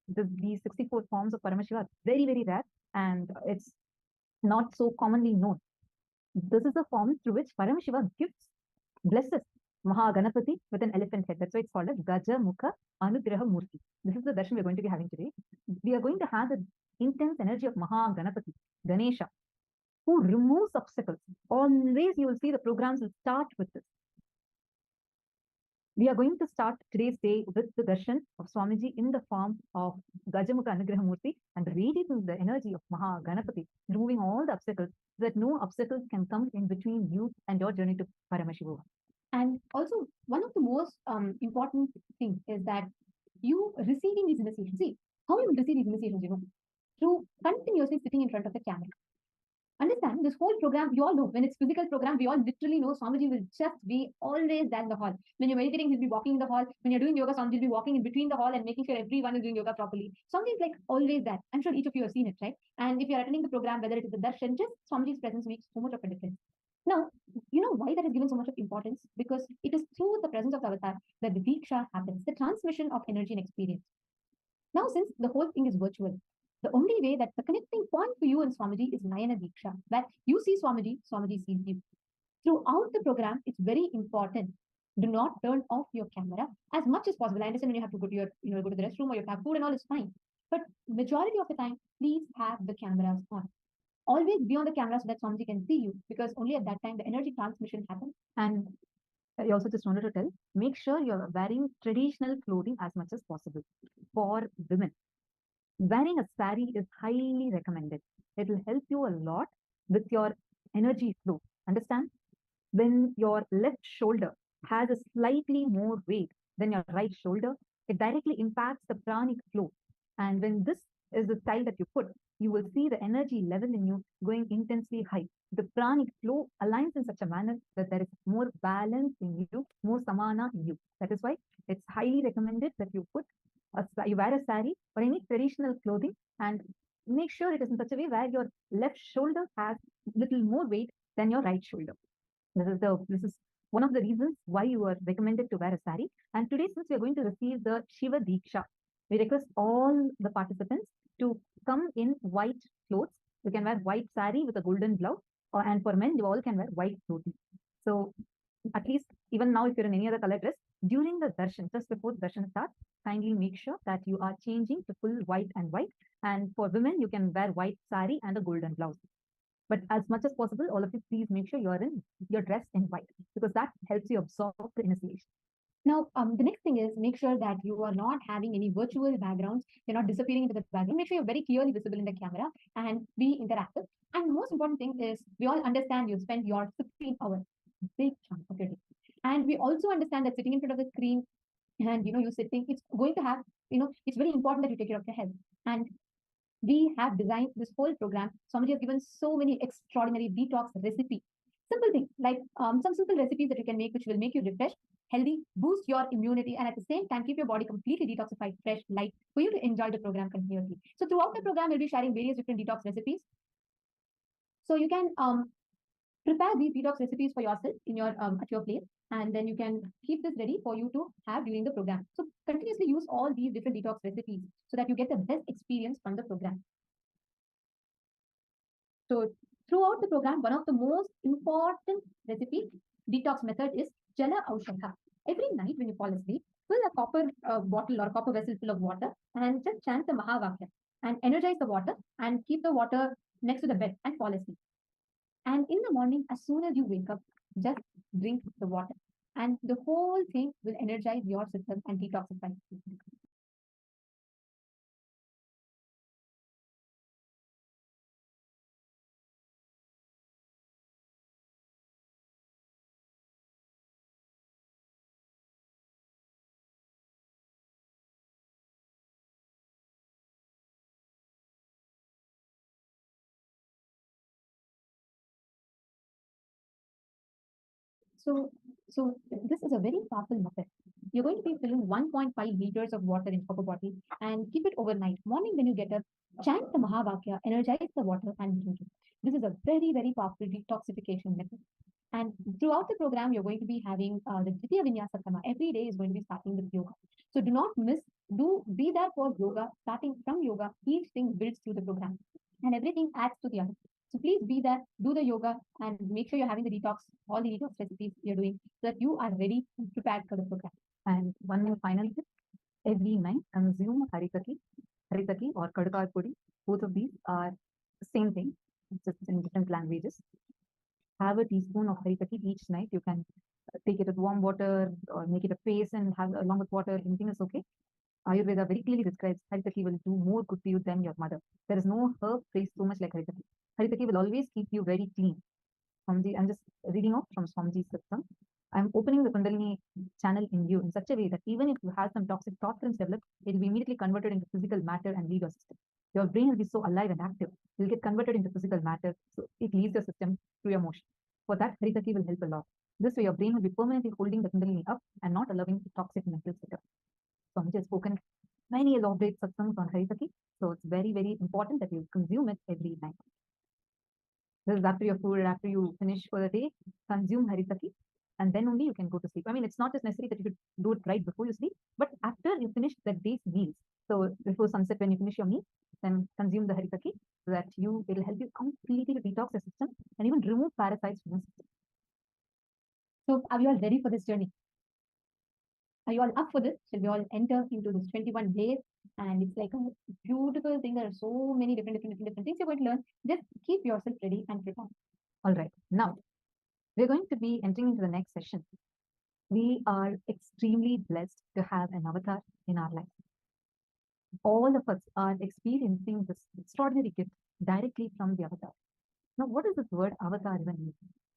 These 64 forms of Paramashiva are very, very rare, and it's not so commonly known. This is the form through which Paramashiva blesses Mahaganapati with an elephant head. That's why it's called as Gajamukha Anugraha Murti. This is the darshan we're going to be having today. We are going to have the intense energy of Mahaganapati, Ganesha, who removes obstacles. Always you will see the programs will start with this. We are going to start today's day with the darshan of Swamiji in the form of Gajamukha Anugraha Murti and radiating the energy of Mahaganapati, removing all the obstacles so that no obstacles can come in between you and your journey to Paramashivoham. And also, one of the most important things is that you receiving these initiations. See, how you will receive these initiations, through continuously sitting in front of the camera. Understand, this whole program, you all know, when it's physical program, we all literally know Swamiji will just be always there in the hall. When you're meditating, he'll be walking in the hall. When you're doing yoga, Swamiji will be walking in between the hall and making sure everyone is doing yoga properly. Swamiji is like always there. I'm sure each of you have seen it, right? And if you're attending the program, whether it is the darshan, just Swamiji's presence makes so much of a difference. Now, you know why that is given so much of importance? Because it is through the presence of the avatar that the diksha happens, the transmission of energy and experience. Now, since the whole thing is virtual, the only way that the connecting point for you and Swamiji is Nayana Diksha, that you see Swamiji, Swamiji sees you. Throughout the program, it's very important. Do not turn off your camera as much as possible. I understand when you have to go to your, go to the restroom or you have food and all is fine. But majority of the time, please have the cameras on. Always be on the camera so that Swamiji can see you, because only at that time the energy transmission happens. And I also just wanted to tell, make sure you're wearing traditional clothing as much as possible for women. Wearing a sari is highly recommended. It will help you a lot with your energy flow. Understand? When your left shoulder has a slightly more weight than your right shoulder, it directly impacts the pranic flow. And when this is the style that you put, you will see the energy level in you going intensely high. The pranic flow aligns in such a manner that there is more balance in you, more samana in you. That is why it's highly recommended that you wear a sari or any traditional clothing, and make sure it is in such a way where your left shoulder has little more weight than your right shoulder. This is one of the reasons why you are recommended to wear a sari. And today, since we are going to receive the Shiva Diksha, we request all the participants to come in white clothes. You can wear white sari with a golden blouse, and for men, you all can wear white clothing. So at least even now, if you're in any other color dress, during the darshan, just before the darshan starts, kindly make sure that you are changing to full white and white. And for women, you can wear white sari and a golden blouse. But as much as possible, all of you, please make sure you're dressed in white, because that helps you absorb the initiation. Now, the next thing is make sure that you are not having any virtual backgrounds. You're not disappearing into the background. Make sure you're very clearly visible in the camera and be interactive. And the most important thing is we all understand you've spent your 15 hours, big chunk of your day. And we also understand that sitting in front of the screen and, you sitting, it's going to have, it's very important that you take care of your health. And we have designed this whole program. Somebody has given so many extraordinary detox recipes Simple things like some simple recipes that you can make, which will make you refreshed, healthy, boost your immunity, and at the same time keep your body completely detoxified, fresh, light, for you to enjoy the program continuously. So throughout the program, we'll be sharing various different detox recipes. So you can prepare these detox recipes for yourself in your at your place, and then you can keep this ready for you to have during the program. So continuously use all these different detox recipes so that you get the best experience from the program. So throughout the program, one of the most important recipe detox method is Jala Aushadha. Every night when you fall asleep, fill a copper bottle or copper vessel full of water and just chant the Mahavakya and energize the water and keep the water next to the bed and fall asleep. And in the morning, as soon as you wake up, just drink the water. And the whole thing will energize your system and detoxify. So this is a very powerful method. You're going to be filling 1.5 liters of water in copper bottle and keep it overnight. Morning when you get up, chant the Mahavakya, energize the water and drink it. This is a very, very powerful detoxification method. And throughout the program, you're going to be having the Dvitiya Vinyasa Krama. Every day is going to be starting with yoga. So do not miss, be there for yoga, starting from yoga. Each thing builds through the program and everything adds to the other. So please be there, do the yoga, and make sure you're having the detox, all the detox recipes you're doing, so that you are ready and prepared for the program. And one more final tip: every night consume haritaki or kadakar pudi. Both of these are the same thing, just in different languages. Have a teaspoon of haritaki each night. You can take it with warm water or make it a paste and have along with water. Anything is okay. Ayurveda very clearly describes haritaki will do more good to you than your mother. There is no herb praised so much like haritaki. Haritaki will always keep you very clean. Swamiji, I'm just reading out from Swamiji's system. I'm opening the Kundalini channel in you in such a way that even if you have some toxic thought films developed, it will be immediately converted into physical matter and leave your system. Your brain will be so alive and active, it will get converted into physical matter, so it leaves your system through your motion. For that, Haritaki will help a lot. This way, your brain will be permanently holding the Kundalini up and not allowing the toxic mental setup. Swamiji has spoken many elaborate satsangs on Haritaki, so it's very, very important that you consume it every night. This is after your food, after you finish for the day, consume haritaki, and then only you can go to sleep. I mean, it's not just necessary that you should do it right before you sleep, but after you finish that day's meals. So before sunset, when you finish your meal, then consume the haritaki so that it'll help you completely to detox your system and even remove parasites from your system. So are you all ready for this journey? Are you all up for this? Shall we all enter into this 21 days? And it's like a beautiful thing. There are so many different things you're going to learn. Just keep yourself ready and prepared. All right. Now, we're going to be entering into the next session. We are extremely blessed to have an avatar in our life. All of us are experiencing this extraordinary gift directly from the avatar. Now, what does this word avatar even mean?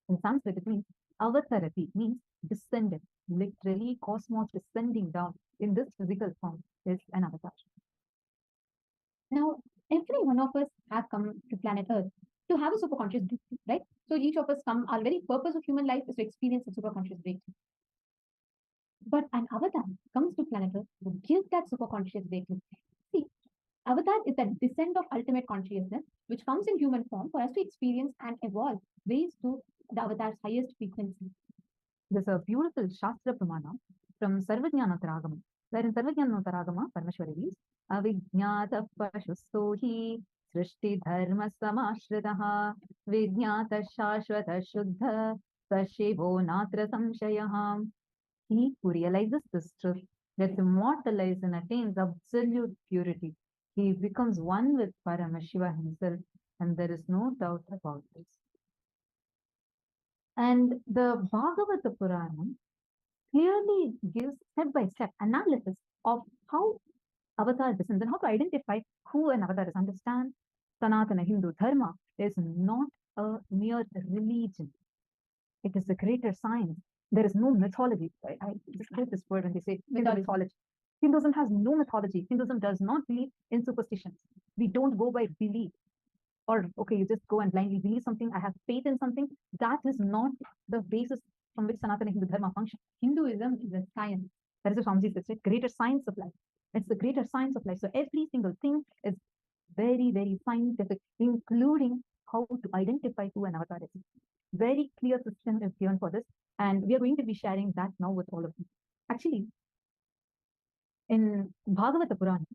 In Sanskrit, it means avatarati, means descended, literally cosmos descending down in this physical form is an avatar. Now, every one of us have come to planet Earth to have a superconscious breakthrough, right? So each of us come, our very purpose of human life is to experience a superconscious breakthrough. But an avatar comes to planet Earth to give that superconscious breakthrough. See, avatar is that descent of ultimate consciousness, which comes in human form for us to experience and evolve raised to the avatar's highest frequency. There's a beautiful Shastra Pramana from Sarvajnana Taragama, where in Sarvajnana Taragama, Parameshwara reads, Avijñata Pashustohi Srishti Dharma Samashritaha Vijñata Shashvata Shuddha Sashivo Natra Samshayaham. He who realizes this truth gets immortalized and attains absolute purity. He becomes one with Paramashiva himself, and there is no doubt about this. And the Bhagavata Purana clearly gives step-by-step analysis of how avatar descends and how to identify who an avatar is. Understand, Sanatana Hindu Dharma is not a mere religion. It is a greater science. There is no mythology. I just hate this word when they say mythology. Hinduism has no mythology. Hinduism does not believe in superstitions. We don't go by belief. or okay, you just go and blindly believe something, I have faith in something, that is not the basis from which Sanatana Hindu Dharma functions. Hinduism is a science. That is what Swamiji says, right? Greater science of life. It's the greater science of life. So every single thing is very, very scientific, including how to identify who an avatar is. Very clear system is given for this, and we are going to be sharing that now with all of you. Actually, in Bhagavata Purana,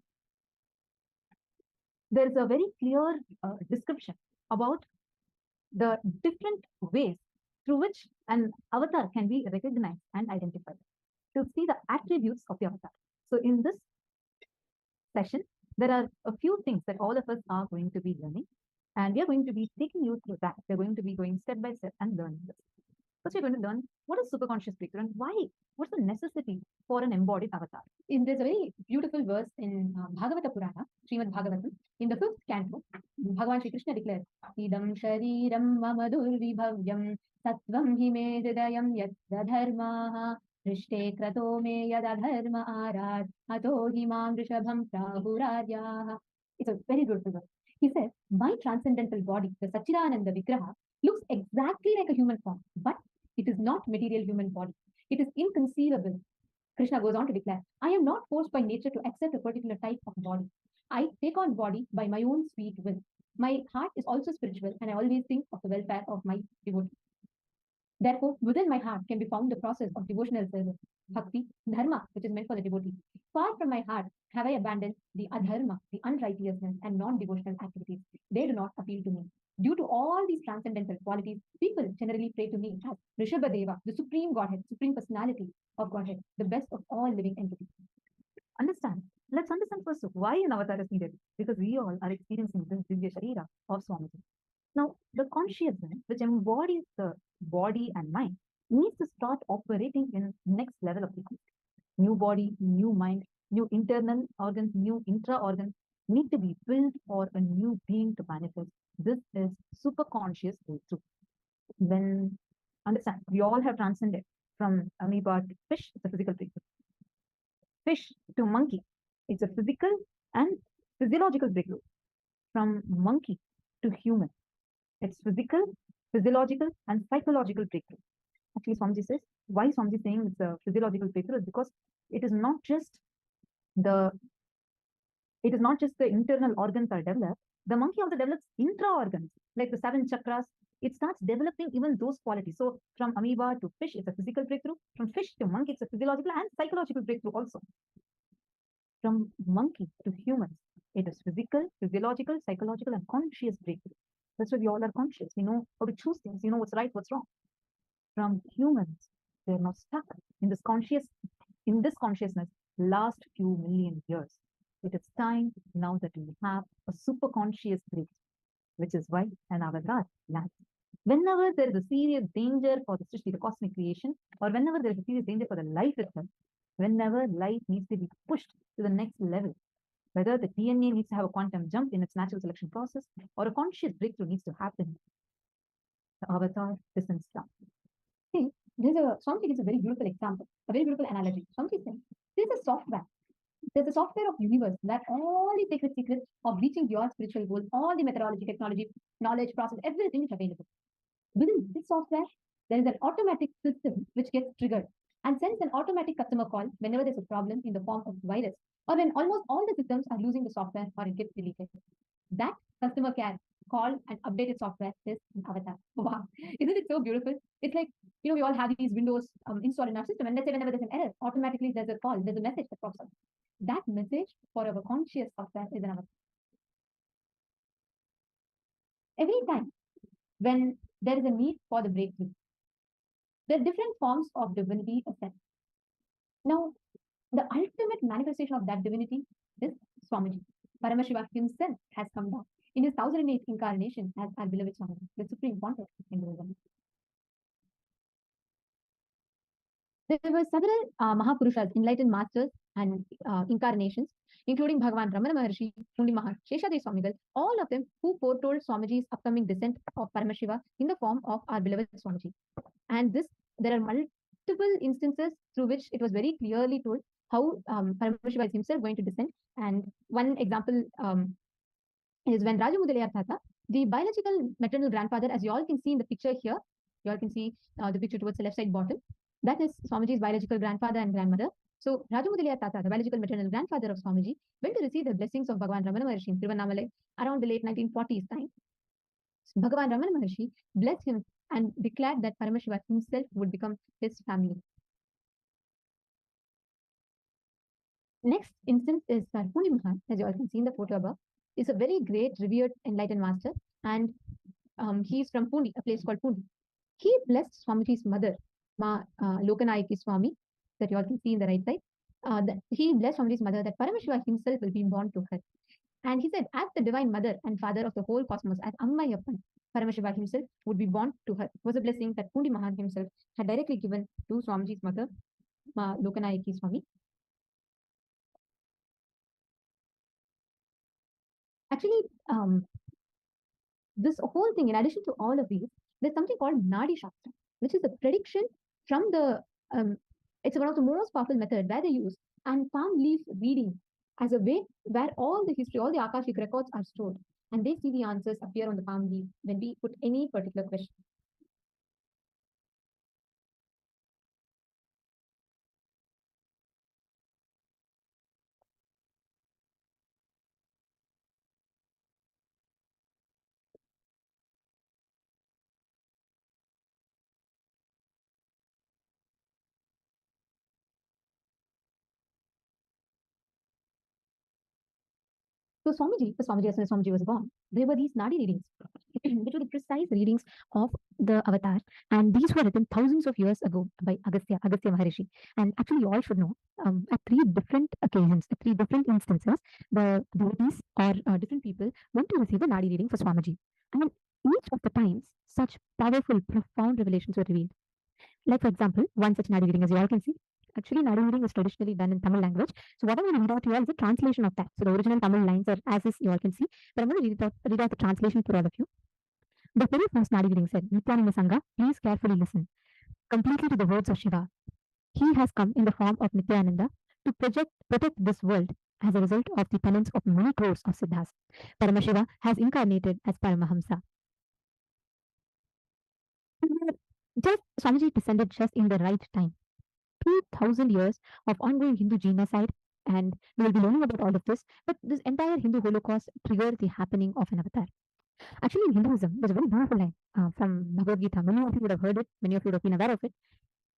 there is a very clear description about the different ways through which an avatar can be recognized and identified, to see the attributes of the avatar. So in this session, there are a few things that all of us are going to be learning, and we are going to be taking you through that. We're going to be going step by step and learning this. First, we're going to learn what is superconscious breakthrough and why, what's the necessity for an embodied avatar. There's a very beautiful verse in Bhagavata Purana, Srimad Bhagavatam, in the 5th canto. Bhagavan Shri Krishna declares, Idam shariram mama durvibhavyam sattvam hi me hridayam yat dharmaha rishte krato me yadadharma arad ato hi mam rishabham prahuraryaha. It's a very beautiful verse. He says, my transcendental body, the Satchidananda Vigraha, looks exactly like a human form, but it is not material human body. It is inconceivable. Krishna goes on to declare, I am not forced by nature to accept a particular type of body. I take on body by my own sweet will. My heart is also spiritual, and I always think of the welfare of my devotee. Therefore, within my heart can be found the process of devotional service, bhakti, dharma, which is meant for the devotee. Far from my heart have I abandoned the adharma, the unrighteousness, and non-devotional activities. They do not appeal to me. Due to all these transcendental qualities, people generally pray to me as Rishabhadeva, the supreme Godhead, supreme personality of Godhead, the best of all living entities. Understand. Let's understand first why an avatar is needed, because we all are experiencing this Divya Sharira of Swamiji. Now, the consciousness which embodies the body and mind needs to start operating in next level of frequency. New body, new mind, new internal organs, new intra-organs need to be built for a new being to manifest. This is super conscious breakthrough. When, understand, we all have transcended from amoeba to fish, it's a physical breakthrough. Fish to monkey, it's a physical and physiological breakthrough. From monkey to human, it's physical, physiological, and psychological breakthrough. Actually, Swamiji says, why Swamiji is saying it's a physiological breakthrough is because it is not just the internal organs are developed. The monkey also develops intra-organs, like the 7 chakras. It starts developing even those qualities. So from amoeba to fish, it's a physical breakthrough. From fish to monkey, it's a physiological and psychological breakthrough also. From monkey to humans, it is physical, physiological, psychological, and conscious breakthrough. That's why we all are conscious. We know how to choose things. We know what's right, what's wrong. From humans, they're not stuck in this consciousness last few million years. It is time now that we have a super conscious breakthrough, which is why an avatar lands. Whenever there is a serious danger for the Srishti, the cosmic creation, or whenever there is a serious danger for the life itself, whenever life needs to be pushed to the next level, whether the DNA needs to have a quantum jump in its natural selection process, or a conscious breakthrough needs to happen, the avatar descends down. See, Swamiji gives a very beautiful example, a very beautiful analogy. Swamiji says, there's a software. There's a software of universe that all the secrets of reaching your spiritual goals, all the methodology, technology, knowledge, process, everything is available. Within this software, there is an automatic system which gets triggered and sends an automatic customer call whenever there's a problem in the form of virus, or when almost all the systems are losing the software or it gets deleted. That customer care call and updated software is an avatar. Wow, isn't it so beautiful? It's like, we all have these Windows installed in our system, and let's say whenever there's an error, automatically there's a call, there's a message that pops up. That message for our conscious software is an avatar. Every time when there is a need for the breakthrough, there are different forms of divinity ascent. Now, the ultimate manifestation of that divinity is Swamiji. Paramashiva himself has come down in his 1008th incarnation as our beloved Swamiji, the supreme pontiff of Hinduism. There were several Mahapurushas, enlightened masters, and incarnations, including Bhagavan Ramana Maharshi, Pundi Mahar, Sheshadev Swamigal, all of them who foretold Swamiji's upcoming descent of Paramashiva in the form of our beloved Swamiji. And there are multiple instances through which it was very clearly told how Paramashiva is himself going to descend. And one example is when Raja Mudaliar Tata The biological maternal grandfather, as you all can see in the picture here, you all can see the picture towards the left side bottom. That is Swamiji's biological grandfather and grandmother. So Rajamudaliya Tata, the biological maternal grandfather of Swamiji, went to receive the blessings of Bhagavan Ramana Maharshi in Tiruvannamalai around the late 1940s time. Bhagavan Ramana Maharshi blessed him and declared that Paramashiva himself would become his family. Next instance is Pundi Mahan, as you all can see in the photo above, is a very great, revered, enlightened master, and he's from Pundi, a place called Pundi. He blessed Swamiji's mother, Ma Lokanayaki Swami, that you all can see in the right side. He blessed Swamiji's mother that Paramashiva himself will be born to her. And he said, as the divine mother and father of the whole cosmos, as Ammayappan, Paramashiva himself would be born to her. It was a blessing that Pundi Mahan himself had directly given to Swamiji's mother, Ma Lokanayaki Swami. Actually, this whole thing, in addition to all of these, there's something called Nadi Shastra, which is a prediction from the, it's one of the most powerful methods where they use and palm leaf reading as a way where all the history, all the Akashic records are stored, and they see the answers appear on the palm leaf when we put any particular question. So Swamiji, as soon as Swamiji was born, there were these Nadi readings, which were the precise readings of the avatar. And these were written thousands of years ago by Agastya Maharishi. And actually, you all should know, at three different occasions, at three different instances, the devotees or different people went to receive a Nadi reading for Swamiji. And each of the times, such powerful, profound revelations were revealed. Like, for example, one such Nadi reading, as you all can see, actually, Nadi reading is traditionally done in Tamil language. So what I'm going to read out to you all is a translation of that. So the original Tamil lines are as is, you all can see. But I'm going to read out the translation for all of you. The very first Nadi reading said, Nithyananda Sangha, please carefully listen completely to the words of Shiva. He has come in the form of Nithyananda to protect this world as a result of the penance of many crores of Siddhas. Paramashiva has incarnated as Paramahamsa. Just Swamiji descended just in the right time. 2,000 years of ongoing Hindu genocide, and we will be learning about all of this. But this entire Hindu Holocaust triggered the happening of an avatar. Actually, in Hinduism, there's a very beautiful line from Bhagavad Gita. Many of you would have heard it, many of you would have been aware of it.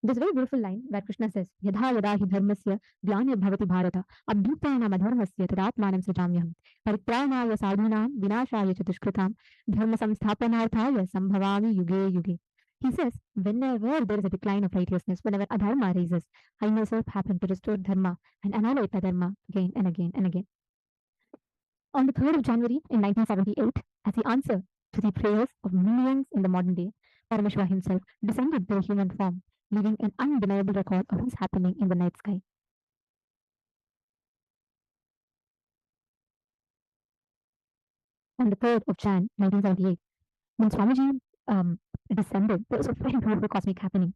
There's a very beautiful line where Krishna says, Yadha yada hi dharmasya glanir bhavati bharata abhyutanam adharmasya tadatmanam srijamyam paritrayanaaya sadhunam vinashaya chadushkritam dharma samsthapanarthaya sambhavami yuge yuge. He says, whenever there is a decline of righteousness, whenever adharma rises, I myself happen to restore dharma and annihilate adharma again and again and again. On the 3rd of January in 1978, as the answer to the prayers of millions in the modern day, Paramashiva himself descended to a human form, leaving an undeniable record of what is happening in the night sky. On the 3rd of Jan 1978, when Swamiji descended, there was a very beautiful cosmic happening.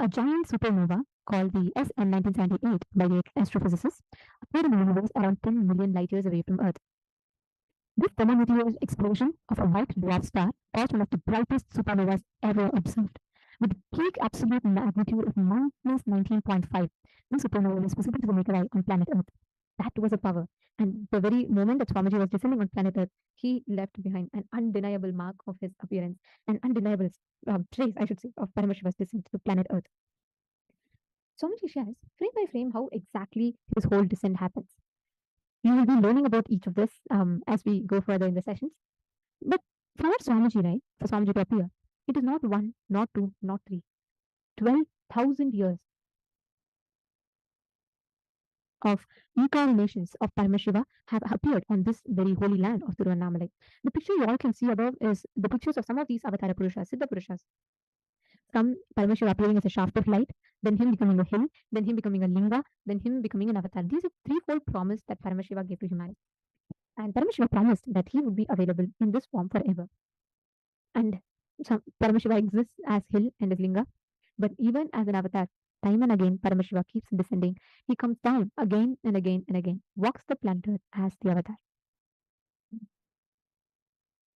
A giant supernova called the SM 1978 by the astrophysicists appeared in the universe around 10 million light years away from Earth. This thermonuclear explosion of a white dwarf star caused one of the brightest supernovas ever observed. With a peak absolute magnitude of minus 19.5, this supernova was visible to the naked eye on planet Earth. That was a power. And the very moment that Swamiji was descending on planet Earth, he left behind an undeniable mark of his appearance, an undeniable trace, I should say, of Paramashiva's descent to planet Earth. Swamiji shares frame by frame how exactly his whole descent happens. You will be learning about each of this as we go further in the sessions. But for Swamiji, right, for Swamiji to appear, it is not one, not two, not three. 12,000 years of incarnations of Paramashiva have appeared on this very holy land of Tiruvannamalai. The picture you all can see above is the pictures of some of these Avatar Purushas, Siddha Purushas. From Paramashiva appearing as a shaft of light, then him becoming a hill, then him becoming a linga, then him becoming an avatar. These are threefold promise that Paramashiva gave to humanity. And Paramashiva promised that he would be available in this form forever. And so Paramashiva exists as hill and as linga, but even as an avatar, time and again, Paramashiva keeps descending. He comes down again and again and again, walks the planet Earth as the avatar.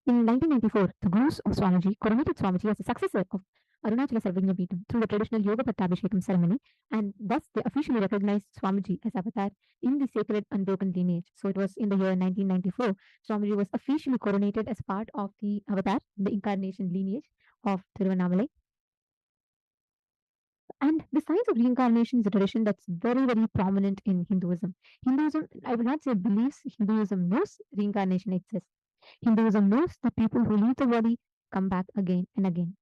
In 1994, the Gurus of Swamiji coronated Swamiji as the successor of Arunachala Sarvajñapītam through the traditional Yoga Pattabhishekam ceremony, and thus they officially recognized Swamiji as Avatar in the sacred unbroken lineage. So it was in the year 1994, Swamiji was officially coronated as part of the Avatar, the incarnation lineage of Thiruvannamalai. And the science of reincarnation is a tradition that's very, very prominent in Hinduism. Hinduism, I will not say believes, Hinduism knows reincarnation exists. Hinduism knows that people who leave the body come back again and again.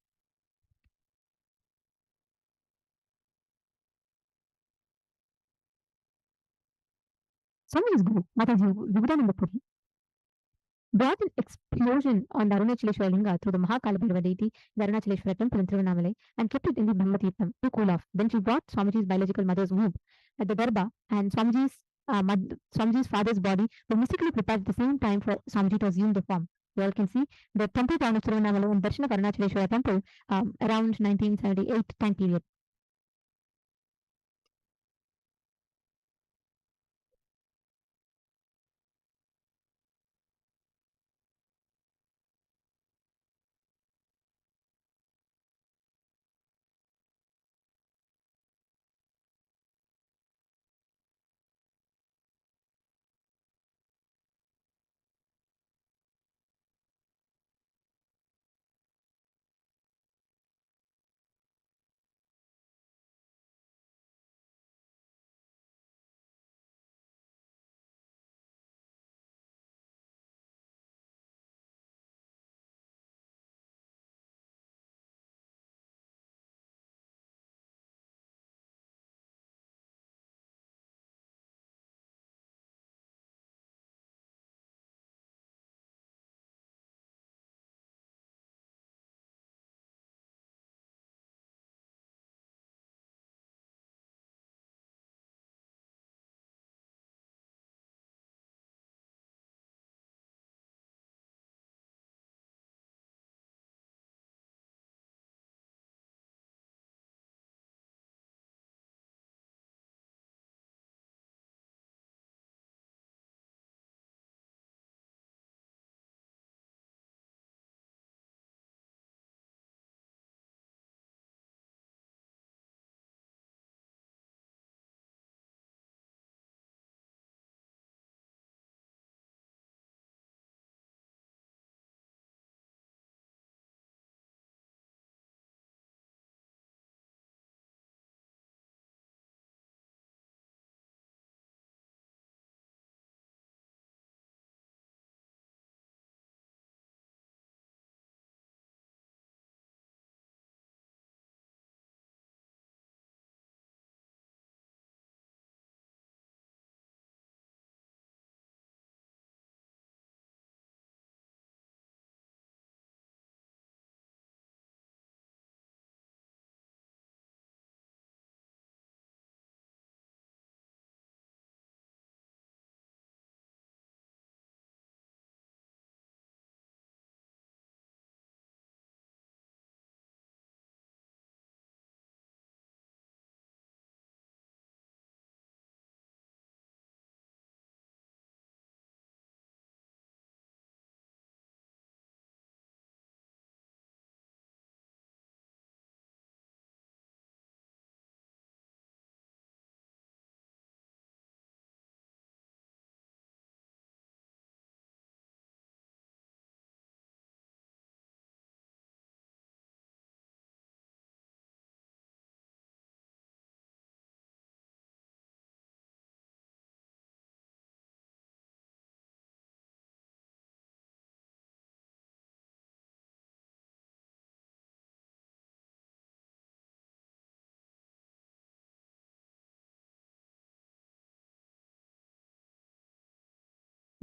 Swami's guru, Mataji Vivekananda Puri, brought an explosion on the Arunachaleshwara Linga through the Mahakalabhairava deity, the Arunachaleshwara temple in Tiruvannamalai, and kept it in the Brahmatirtham to cool off. Then she brought Swamiji's biological mother's womb at the Darba, and Swamiji's father's body was mystically prepared at the same time for Swamiji to assume the form. You all can see the temple town of Tiruvannamalai and Darshan of Arunachaleshwara temple around 1978 time period.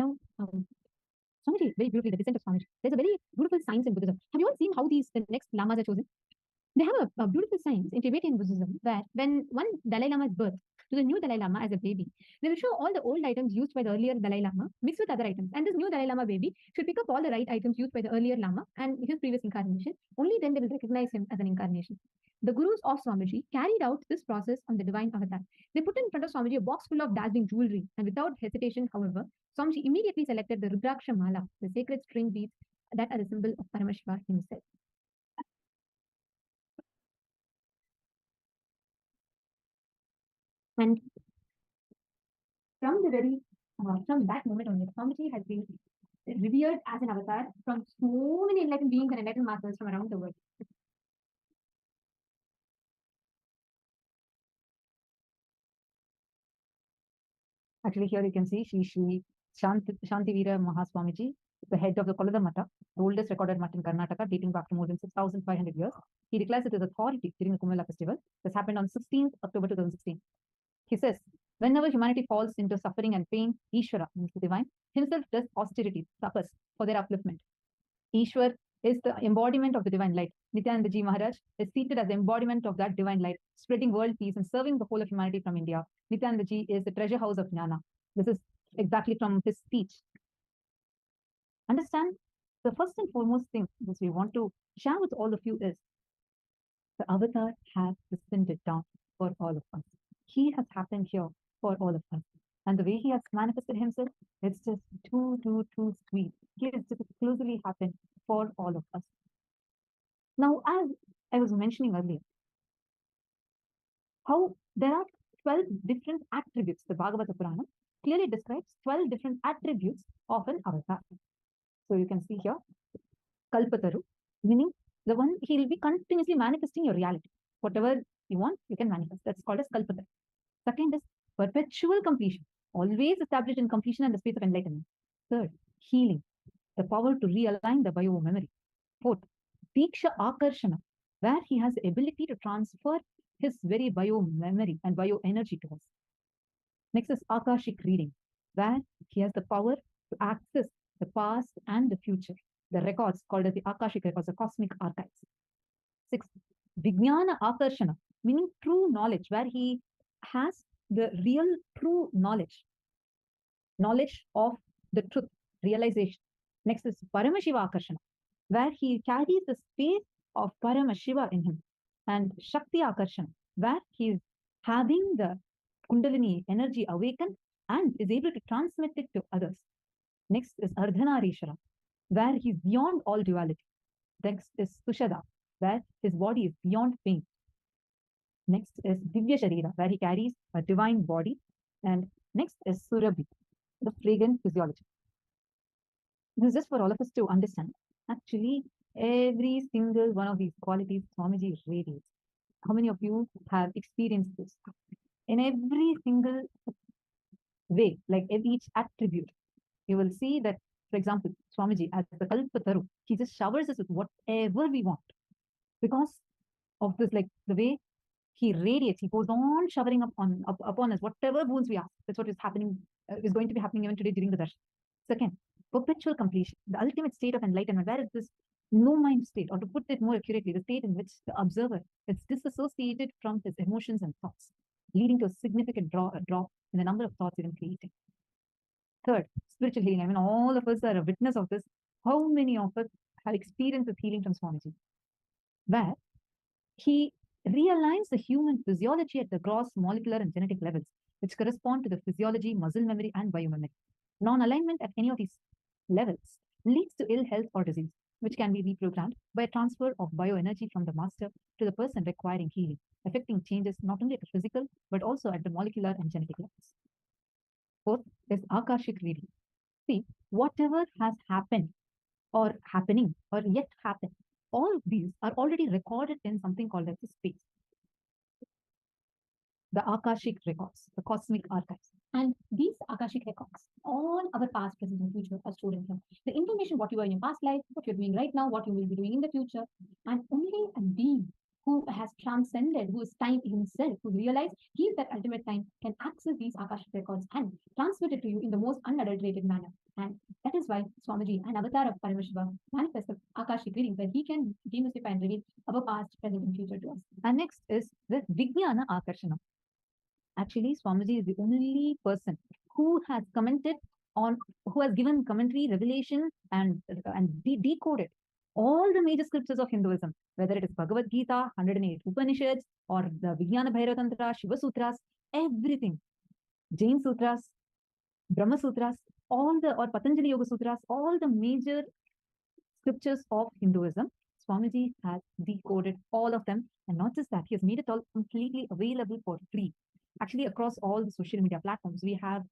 Now, Swamiji, very beautifully, the descent of Swamiji. There's a very beautiful science in Buddhism. Have you all seen how the next lamas are chosen? They have a beautiful science in Tibetan Buddhism where when one Dalai Lama is birthed to the new Dalai Lama as a baby, they will show all the old items used by the earlier Dalai Lama mixed with other items. And this new Dalai Lama baby should pick up all the right items used by the earlier Lama and his previous incarnation. Only then they will recognize him as an incarnation. The gurus of Swamiji carried out this process on the divine avatar. They put in front of Swamiji a box full of dazzling jewelry, and without hesitation, however, Swamiji immediately selected the Rudraksha Mala, the sacred string beads that are the symbol of Paramashiva himself. And from the very from that moment only, Swamiji has been revered as an avatar from so many enlightened beings and enlightened masters from around the world. Actually, here you can see Shri Shantivira Mahaswamiji, the head of the Kolada Mata, the oldest recorded Mata in Karnataka, dating back to more than 6,500 years. He declares it as authority during the Kumbh Mela festival. This happened on 16th October 2016. He says, whenever humanity falls into suffering and pain, Ishvara, means the divine, himself does austerity, tapas, for their upliftment. Ishwar is the embodiment of the divine light. Nithyananda Ji Maharaj is seated as the embodiment of that divine light, spreading world peace and serving the whole of humanity from India. Nithyananda Ji is the treasure house of Jnana. This is exactly from his speech. Understand, the first and foremost thing which we want to share with all of you is the avatar has descended down for all of us. He has happened here for all of us. And the way he has manifested himself, it's just too sweet. He has just exclusively happened for all of us. Now, as I was mentioning earlier, how there are 12 different attributes. The Bhagavata Purana clearly describes 12 different attributes of an avatar. So you can see here, Kalpataru, meaning the one he will be continuously manifesting your reality. Whatever you want, you can manifest. That's called as Kalpataru. Second is perpetual completion, always established in completion and the space of enlightenment. Third, healing, the power to realign the bio memory. Fourth, Diksha Akarshana, where he has the ability to transfer his very bio memory and bio energy to us. Next is Akashic reading, where he has the power to access the past and the future, the records called as the Akashic records, the cosmic archives. Sixth, Vijnana Akarshana, meaning true knowledge, where he has the real true knowledge of the truth, realization. Next is Paramashiva Akarshana, where he carries the space of Paramashiva in him. And Shakti Akarshana, where he is having the Kundalini energy awaken and is able to transmit it to others. Next is Ardhanarishara, where he is beyond all duality. Next is Sushada, where his body is beyond pain. Next is Divya Sharira, where he carries a divine body. And next is Surabhi, the fragrant physiology. This is just for all of us to understand. Actually, every single one of these qualities Swamiji radiates. How many of you have experienced this? In every single way, like each attribute, you will see that, for example, Swamiji as the Kalpataru, he just showers us with whatever we want. Because of this, like the way he radiates, he goes on showering upon us whatever boons we ask. That's what is happening, is going to be happening even today during the darshan. Second, perpetual completion, the ultimate state of enlightenment, where is this no mind state, or to put it more accurately, the state in which the observer is disassociated from his emotions and thoughts, leading to a significant drop in the number of thoughts even created. Third, spiritual healing. I mean, all of us are a witness of this. How many of us have experienced this healing from Swamiji? Where he realigns the human physiology at the gross molecular and genetic levels, which correspond to the physiology, muscle memory, and biomemory. Non-alignment at any of these levels leads to ill health or disease, which can be reprogrammed by a transfer of bioenergy from the master to the person requiring healing, affecting changes not only at the physical, but also at the molecular and genetic levels. Fourth is Akashic reading. See, whatever has happened or happening or yet happen, all of these are already recorded in something called as the space. The Akashic records, the cosmic archives. And these Akashic records, all our past, present, and future are stored in here. The information, what you are in your past life, what you're doing right now, what you will be doing in the future, and only a being who has transcended, who is time himself, who realized he is that ultimate time, can access these Akashic records and transmit it to you in the most unadulterated manner. And that is why Swamiji, an avatar of Paramashiva, manifests the Akashic reading, where he can demystify and reveal our past, present, and future to us. And next is the Vijnana Akarshana. Actually, Swamiji is the only person who has commented on, who has given commentary, revelation, and decoded all the major scriptures of Hinduism, whether it is Bhagavad Gita, 108 Upanishads, or the Vijnana Bhairava Tantra, Shiva Sutras, everything, Jain Sutras, Brahma Sutras, or Patanjali Yoga Sutras, all the major scriptures of Hinduism. Swamiji has decoded all of them, and not just that, he has made it all completely available for free. Actually, across all the social media platforms, we have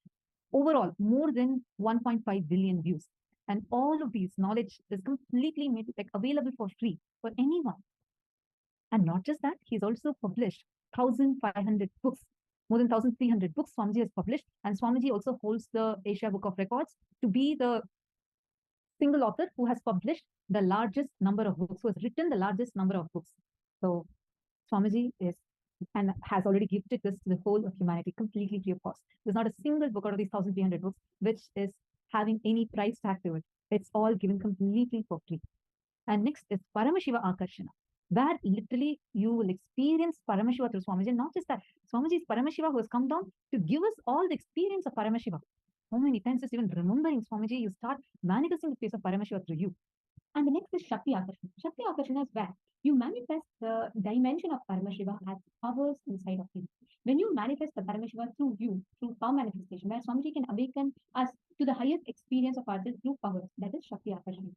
overall more than 1.5 billion views. And all of these knowledge is completely made like available for free for anyone. And not just that, he's also published 1,500 books, more than 1,300 books Swamiji has published. And Swamiji also holds the Asia Book of Records to be the single author who has published the largest number of books, who has written the largest number of books. So Swamiji is and has already gifted this to the whole of humanity completely free of cost. There's not a single book out of these 1,300 books which is having any price tag to it. It's all given completely for free. And next is Paramashiva Akarshana, where literally you will experience Paramashiva through Swamiji. And not just that, Swamiji is Paramashiva who has come down to give us all the experience of Paramashiva. How many times just even remembering Swamiji, you start manifesting the face of Paramashiva through you. And the next is Shakti Akarshana. Shakti Akarshana is where you manifest the dimension of Paramashiva as powers inside of you. When you manifest the Paramashiva through you, through power manifestation, where Swamiji can awaken us to the highest experience of ourselves through powers, that is Shakti Akarshana.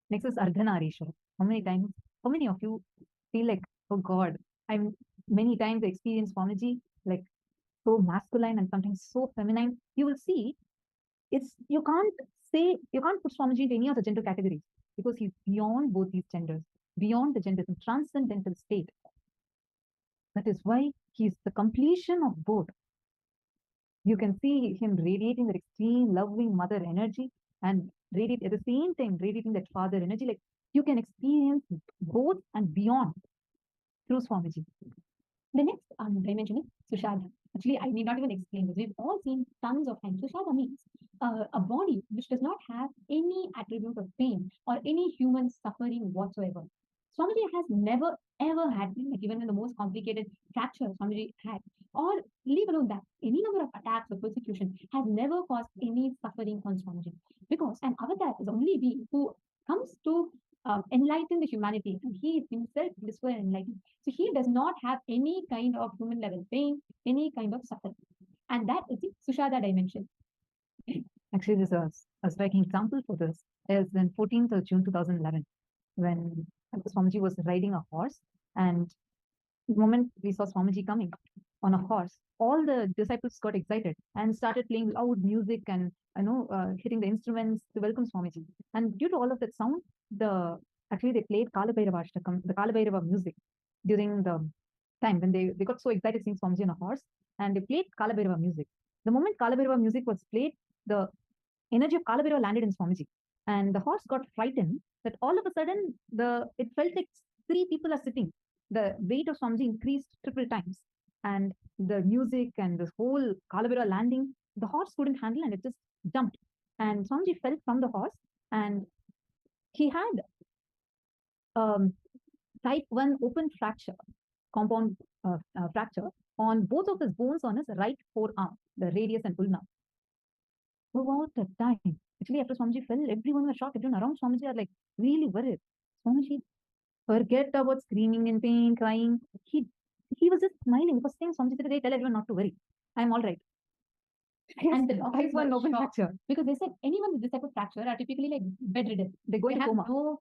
Next is Ardhanarishwara. How many of you feel like, oh God, many times experience Swamiji like so masculine and sometimes so feminine. You will see you can't put Swamiji into any of the gender categories because he's beyond both these genders, beyond the genders in transcendental state. That is why he's the completion of both. You can see him radiating that extreme loving mother energy and radiate at the same time radiating that father energy. Like you can experience both and beyond through Swamiji. The next dimension is Sushada. Actually, I need not even explain this. We've all seen tons of times. Sushada means a body which does not have any attribute of pain or any human suffering whatsoever. Swamiji has never ever had, like even in the most complicated fracture Swamiji had, or leave alone that, any number of attacks or persecution has never caused any suffering on Swamiji. Because an avatar is only being who comes to enlighten the humanity, and he himself is for enlightenment. So he does not have any kind of human level pain, any kind of suffering. And that is the Sushada dimension. Actually, there's a striking example for this is in 14th of June 2011, when Swamiji was riding a horse, and the moment we saw Swamiji coming on a horse, all the disciples got excited and started playing loud music and hitting the instruments to welcome Swamiji. And due to all of that sound, actually they played Kalapataru, the Kalapataru music during the time when they got so excited seeing Swamiji on a horse, and they played Kalapataru music. The moment Kalapataru music was played, the energy of Kalapataru landed in Swamiji, and the horse got frightened that all of a sudden it felt like 3 people are sitting. The weight of Swamiji increased triple times, and the music and this whole Kalapataru landing, the horse couldn't handle, and it just jumped. And Swamiji fell from the horse, and he had type 1 open fracture, compound fracture on both of his bones on his right forearm, the radius and ulna. Throughout the time, actually after Swamiji fell, everyone was shocked. Everyone around Swamiji are like really worried. Swamiji forget about screaming in pain, crying. He was just smiling. First thing Swamiji said, they tell everyone not to worry. I'm all right. And the doctors were open fracture, because they said anyone with this type of fracture are typically like bedridden. They have coma.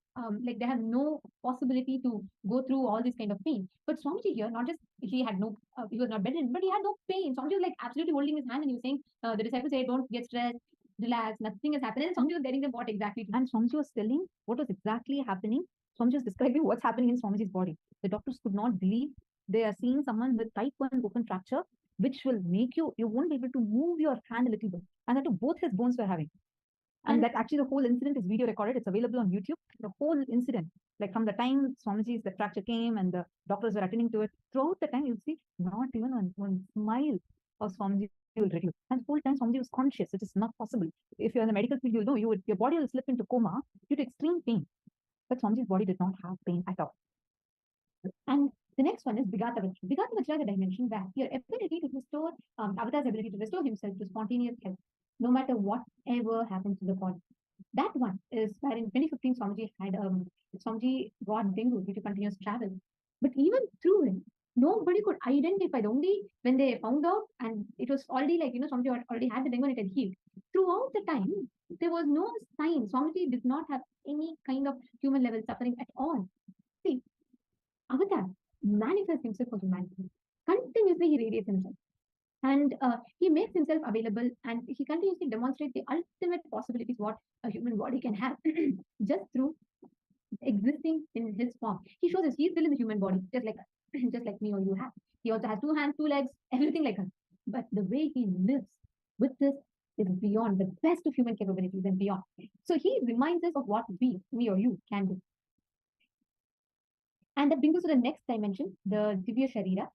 They have no possibility to go through all this kind of pain. But Swamiji here, not just he was not bedridden, but he had no pain. Swamiji was like absolutely holding his hand, and he was saying, the disciples say, don't get stressed, relax, nothing has happened. And Swamiji was telling them what exactly. And Swamiji was telling what was exactly happening. Swamiji was describing what's happening in Swamiji's body. The doctors could not believe they are seeing someone with type 1 open fracture, which will make you won't be able to move your hand a little bit. And that both his bones were having. And that actually the whole incident is video recorded. It's available on YouTube. The whole incident, like from the time Swamiji's the fracture came and the doctors were attending to it, throughout the time you'll see not even one smile of Swamiji will reduce. And the whole time Swamiji was conscious. It is not possible. If you're in the medical field, you'll know your body will slip into coma due to extreme pain. But Swamiji's body did not have pain at all. And the next one is Vigata Vajra. Vigata Vajra is a dimension where your ability to restore, Avatar's ability to restore himself to spontaneous health, no matter whatever happens to the body. That one is where in 2015 Swamiji got dengue due to continuous travel. But even through him, nobody could identify. Only when they found out, and it was already like, Swamiji already had the dengue and it had healed. throughout the time, there was no sign. Swamiji did not have any kind of human level suffering at all. See, Avatar manifests himself for humanity. Continuously, he radiates himself. And he makes himself available, and he continuously demonstrates the ultimate possibilities what a human body can have just through existing in his form. He shows us he's still in the human body, just like us, just like me or you have. He also has 2 hands, 2 legs, everything like us. But the way he lives with this is beyond the best of human capabilities and beyond. So he reminds us of what me or you can do. And that brings us to the next dimension, the Divya Sharira.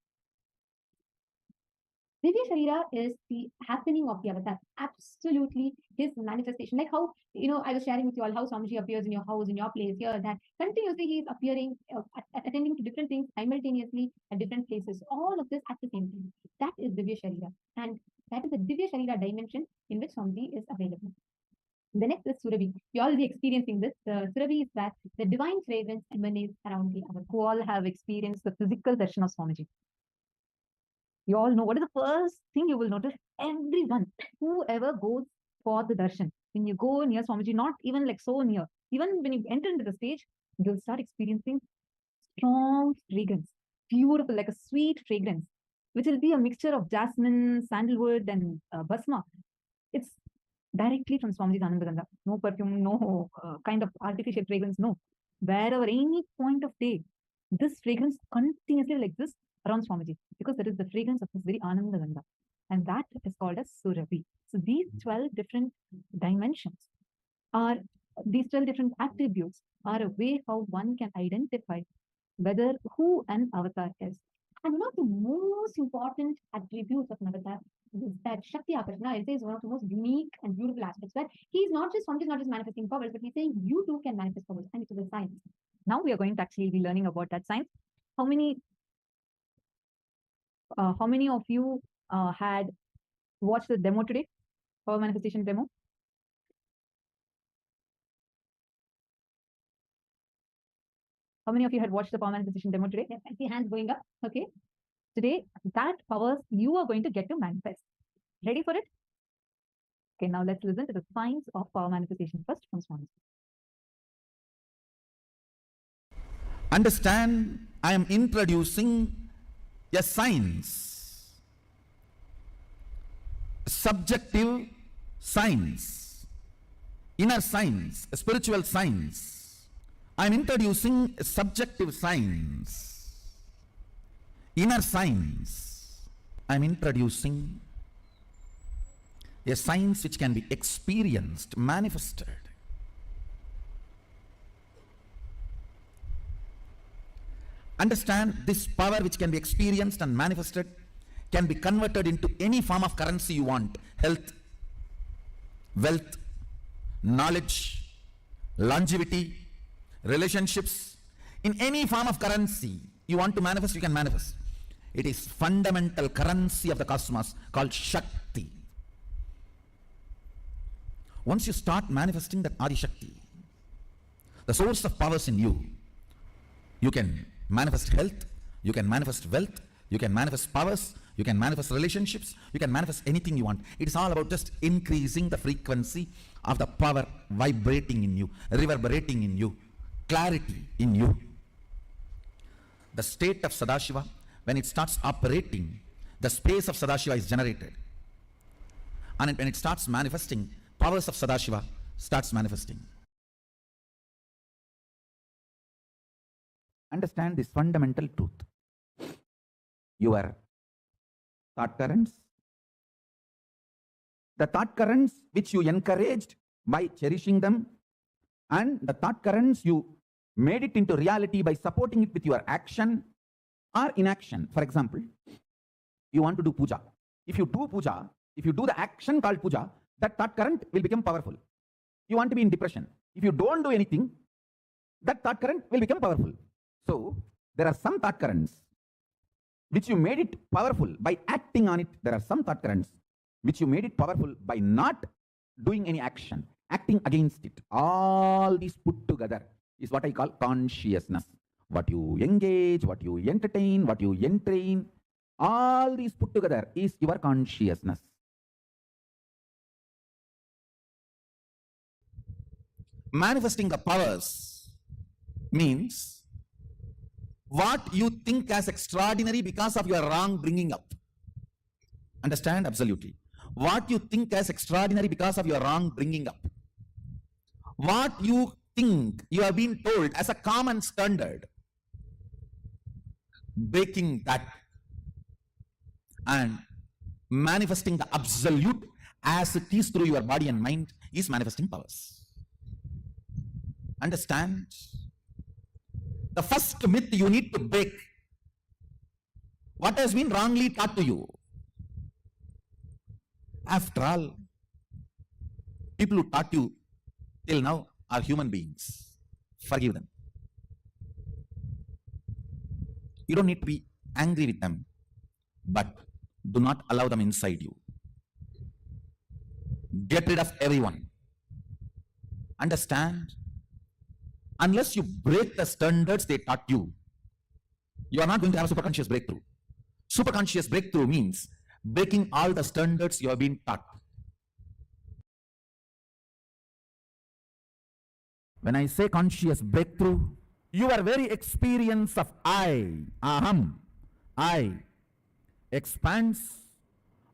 Divya Sharira is the happening of the avatar. Absolutely his manifestation. Like how, I was sharing with you all how Swamiji appears in your house, in your place, here, that continuously he is appearing, attending to different things simultaneously at different places. All of this at the same time. That is Divya Sharira. And that is the Divya Sharira dimension in which Swamiji is available. The next is Surabhi. You're already experiencing this. The Surabhi is that the divine fragrance emanates around the avatar. Who all have experienced the physical darshan of Swamiji. You all know what is the first thing you will notice? Everyone, whoever goes for the darshan, when you go near Swamiji, not even like so near, even when you enter into the stage, you'll start experiencing strong fragrance, beautiful, like a sweet fragrance, which will be a mixture of jasmine, sandalwood, and basma. It's directly from Swamiji's Anandagandha. No perfume, no kind of artificial fragrance, no. Wherever, any point of day, this fragrance continuously will exist around Swamiji, because that is the fragrance of his very Anandagandha. And that is called as Surabhi. So these 12 different dimensions are, these 12 different attributes are a way how one can identify whether who an avatar is. And one of the most important attributes of an avatar is that Shakti Akarshana, I'll say, is one of the most unique and beautiful aspects, where Swamiji is not just manifesting powers, but he's saying you too can manifest powers, and it is a science. Now we are going to actually be learning about that science. How many of you had watched the demo today? Power manifestation demo? How many of you had watched the power manifestation demo today? Yes, I see hands going up. Okay. Today, that powers you are going to get to manifest. Ready for it? Okay, now let's listen to the science of power manifestation first from Swami. Understand, I am introducing a science, subjective science, inner science, a spiritual science. I am introducing a subjective science, inner science. I am introducing a science which can be experienced, manifested. Understand, this power which can be experienced and manifested can be converted into any form of currency you want. Health, wealth, knowledge, longevity, relationships. In any form of currency you want to manifest, you can manifest. It is fundamental currency of the cosmos called Shakti. Once you start manifesting that Adi Shakti, the source of powers in you, you can manifest health, you can manifest wealth, you can manifest powers, you can manifest relationships, you can manifest anything you want. It is all about just increasing the frequency of the power vibrating in you, reverberating in you, clarity in you. The state of Sadashiva, when it starts operating, the space of Sadashiva is generated. And when it starts manifesting, powers of Sadashiva starts manifesting. Understand this fundamental truth. Your thought currents, the thought currents which you encouraged by cherishing them, and the thought currents you made it into reality by supporting it with your action or inaction. For example, you want to do puja. If you do puja, if you do the action called puja, that thought current will become powerful. You want to be in depression. If you don't do anything, that thought current will become powerful. So, there are some thought currents which you made it powerful by acting on it. There are some thought currents which you made it powerful by not doing any action, acting against it. All these put together is what I call consciousness. What you engage, what you entertain, what you entrain, all these put together is your consciousness. Manifesting the powers means what you think as extraordinary because of your wrong bringing up. Understand? Absolutely. What you think as extraordinary because of your wrong bringing up. What you think you have been told as a common standard, breaking that and manifesting the absolute as it is through your body and mind is manifesting powers. Understand? The first myth you need to break, what has been wrongly taught to you. After all, people who taught you till now are human beings. Forgive them. You don't need to be angry with them, but do not allow them inside you. Get rid of everyone. Understand? Unless you break the standards they taught you, you are not going to have a superconscious breakthrough. Superconscious breakthrough means breaking all the standards you have been taught. When I say conscious breakthrough, your very experience of I, aham, I, expands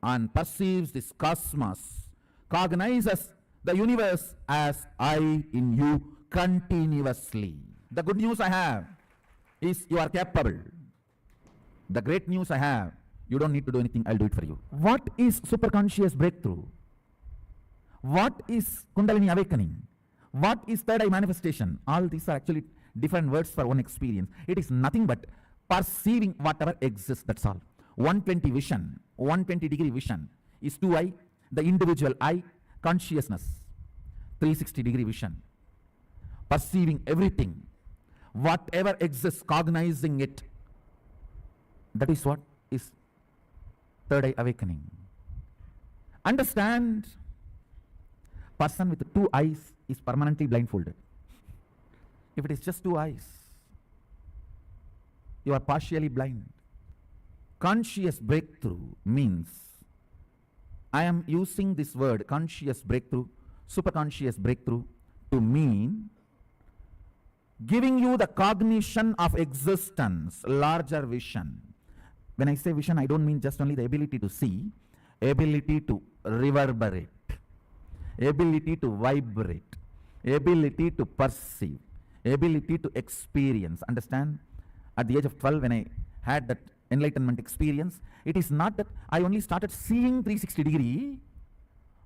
and perceives this cosmos, cognizes the universe as I in you continuously. The good news I have is you are capable. The great news I have, you don't need to do anything, I'll do it for you. What is superconscious breakthrough? What is Kundalini awakening? What is third eye manifestation? All these are actually different words for one experience. It is nothing but perceiving whatever exists, that's all. 120 vision, 120-degree vision is 2I, the individual I, consciousness, 360-degree vision. Perceiving everything, whatever exists, cognizing it. That is what is third eye awakening. Understand, person with 2 eyes is permanently blindfolded. If it is just 2 eyes, you are partially blind. Conscious breakthrough means, I am using this word conscious breakthrough, superconscious breakthrough, to mean giving you the cognition of existence, larger vision. When I say vision, I don't mean just only the ability to see, ability to reverberate, ability to vibrate, ability to perceive, ability to experience. Understand? At the age of 12, when I had that enlightenment experience, it is not that I only started seeing 360-degree,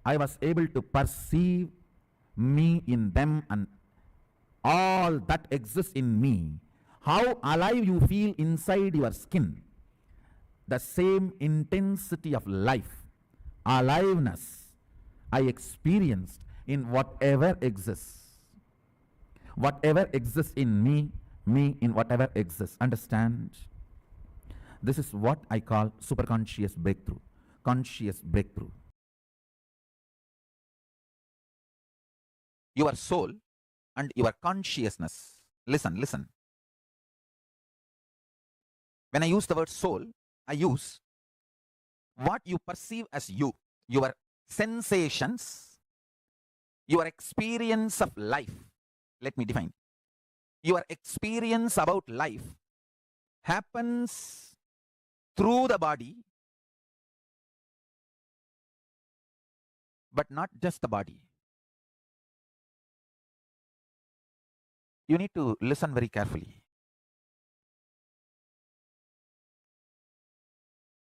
I was able to perceive me in them and all that exists in me. How alive you feel inside your skin. The same intensity of life, aliveness, I experienced in whatever exists. Whatever exists in me, me in whatever exists. Understand? This is what I call superconscious breakthrough, conscious breakthrough. Your soul and your consciousness. Listen, listen. When I use the word soul, I use what you perceive as you, your sensations, your experience of life. Let me define. Your experience about life happens through the body, but not just the body. You need to listen very carefully.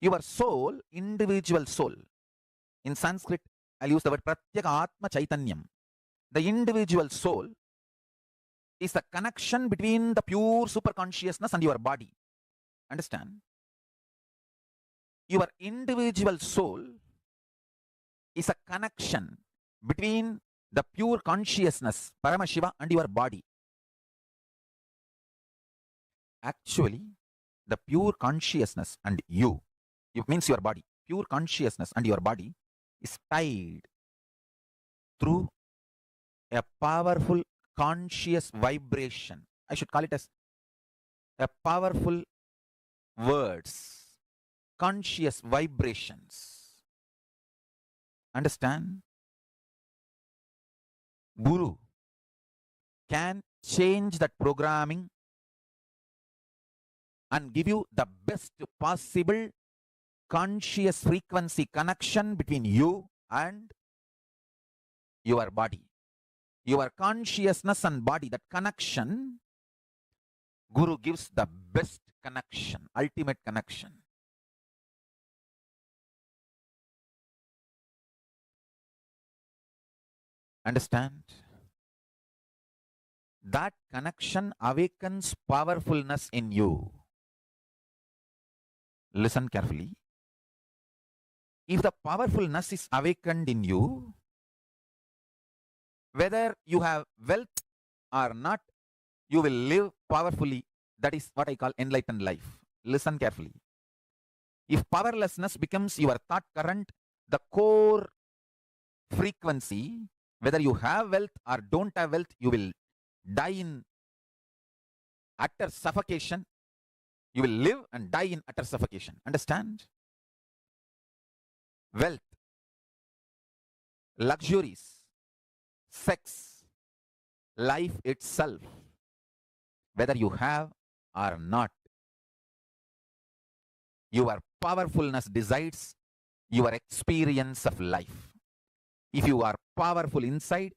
Your soul, individual soul. In Sanskrit, I'll use the word Pratyeka Atma Chaitanyam. The individual soul is the connection between the pure superconsciousness and your body. Understand? Your individual soul is a connection between the pure consciousness, Paramashiva, and your body. Actually, the pure consciousness and you, it means your body, pure consciousness and your body is tied through a powerful conscious vibration. I should call it as a powerful words, conscious vibrations. Understand? Guru, can change that programming and give you the best possible conscious frequency connection between you and your body. Your consciousness and body, that connection, Guru gives the best connection, ultimate connection. Understand? That connection awakens powerfulness in you. Listen carefully. If the powerfulness is awakened in you, whether you have wealth or not, you will live powerfully. That is what I call enlightened life. Listen carefully. If powerlessness becomes your thought current, the core frequency, whether you have wealth or don't have wealth, you will die in utter suffocation. You will live and die in utter suffocation. Understand? Wealth, luxuries, sex, life itself, whether you have or not, your powerfulness decides your experience of life. If you are powerful inside,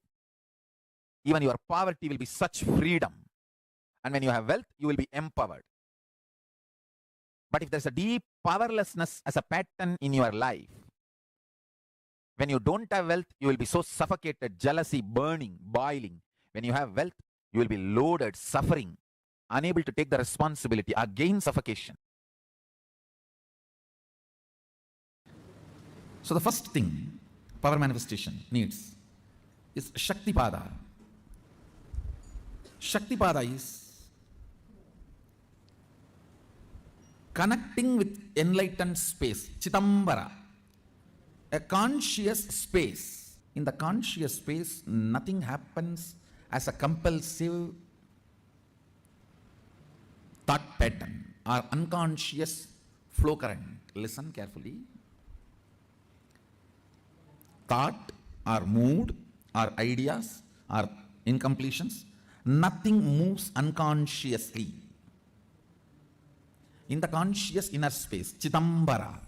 even your poverty will be such freedom. And when you have wealth, you will be empowered. But if there's a deep powerlessness as a pattern in your life, when you don't have wealth, you will be so suffocated, jealousy, burning, boiling. When you have wealth, you will be loaded, suffering, unable to take the responsibility, again suffocation. So the first thing power manifestation needs is Shaktipada. Shaktipada is connecting with enlightened space, Chitambara, a conscious space. In the conscious space, nothing happens as a compulsive thought pattern or unconscious flow current. Listen carefully. Thought or mood or ideas or incompletions, nothing moves unconsciously. In the conscious inner space, Chidambara.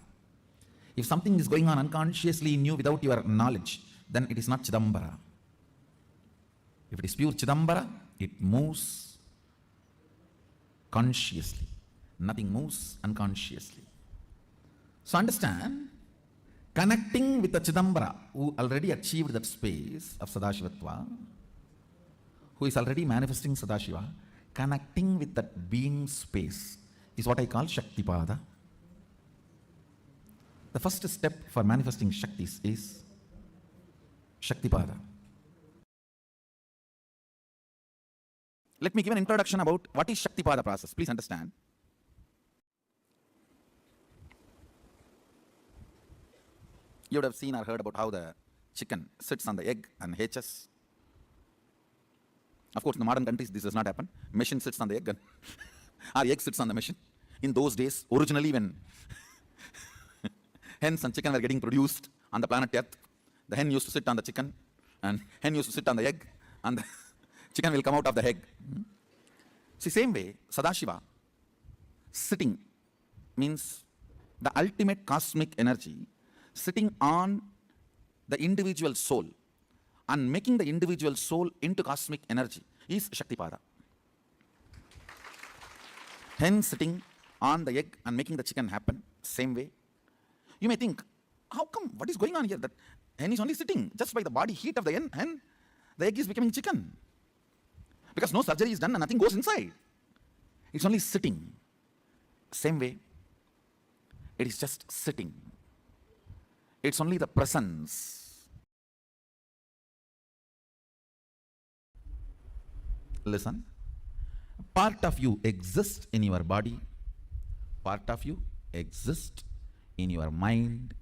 If something is going on unconsciously in you without your knowledge, then it is not Chidambara. If it is pure Chidambara, it moves consciously. Nothing moves unconsciously. So understand, connecting with the Chidambara, who already achieved that space of Sadashivatva, who is already manifesting Sadashiva, connecting with that being space is what I call Shaktipada. The first step for manifesting Shaktis is Shaktipada. Let me give an introduction about what is Shaktipada process. Please understand. You would have seen or heard about how the chicken sits on the egg and hatches. Of course, in the modern countries, this does not happen. Machine sits on the egg and our egg sits on the machine. In those days, originally when hens and chicken were getting produced on the planet Earth, the hen used to sit on the chicken and hen used to sit on the egg and the chicken will come out of the egg. See, same way, Sadashiva, sitting means the ultimate cosmic energy sitting on the individual soul and making the individual soul into cosmic energy is Shaktipada. Hen sitting on the egg and making the chicken happen, same way. You may think, how come, what is going on here? That hen is only sitting just by the body heat of the hen, the egg is becoming chicken. Because no surgery is done and nothing goes inside. It's only sitting. Same way, it is just sitting. It's only the presence. Listen. Part of you exists in your body. Part of you exists in your mind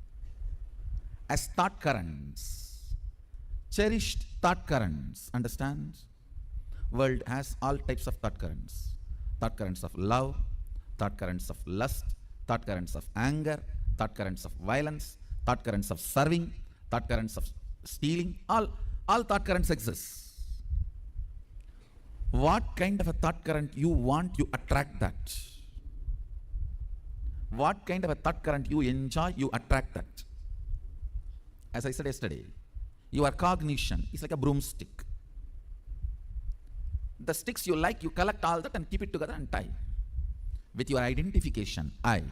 as thought currents. Cherished thought currents. Understand? World has all types of thought currents. Thought currents of love, thought currents of lust, thought currents of anger, thought currents of violence, thought currents of serving, thought currents of stealing, all thought currents exist. What kind of a thought current you want, you attract that. What kind of a thought current you enjoy, you attract that. As I said yesterday, your cognition is like a broomstick. The sticks you like, you collect all that and keep it together and tie. With your identification, I.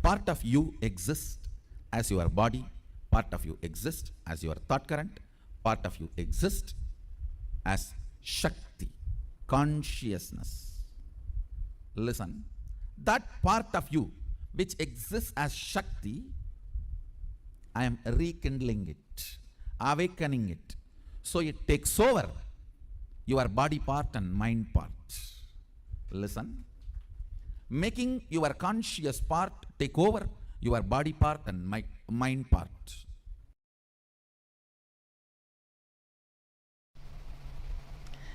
Part of you exists as your body, part of you exists as your thought current, part of you exists as Shakti, consciousness. Listen, that part of you which exists as Shakti, I am rekindling it, awakening it. So it takes over your body part and mind part. Listen, making your conscious part take over your body part and mind part.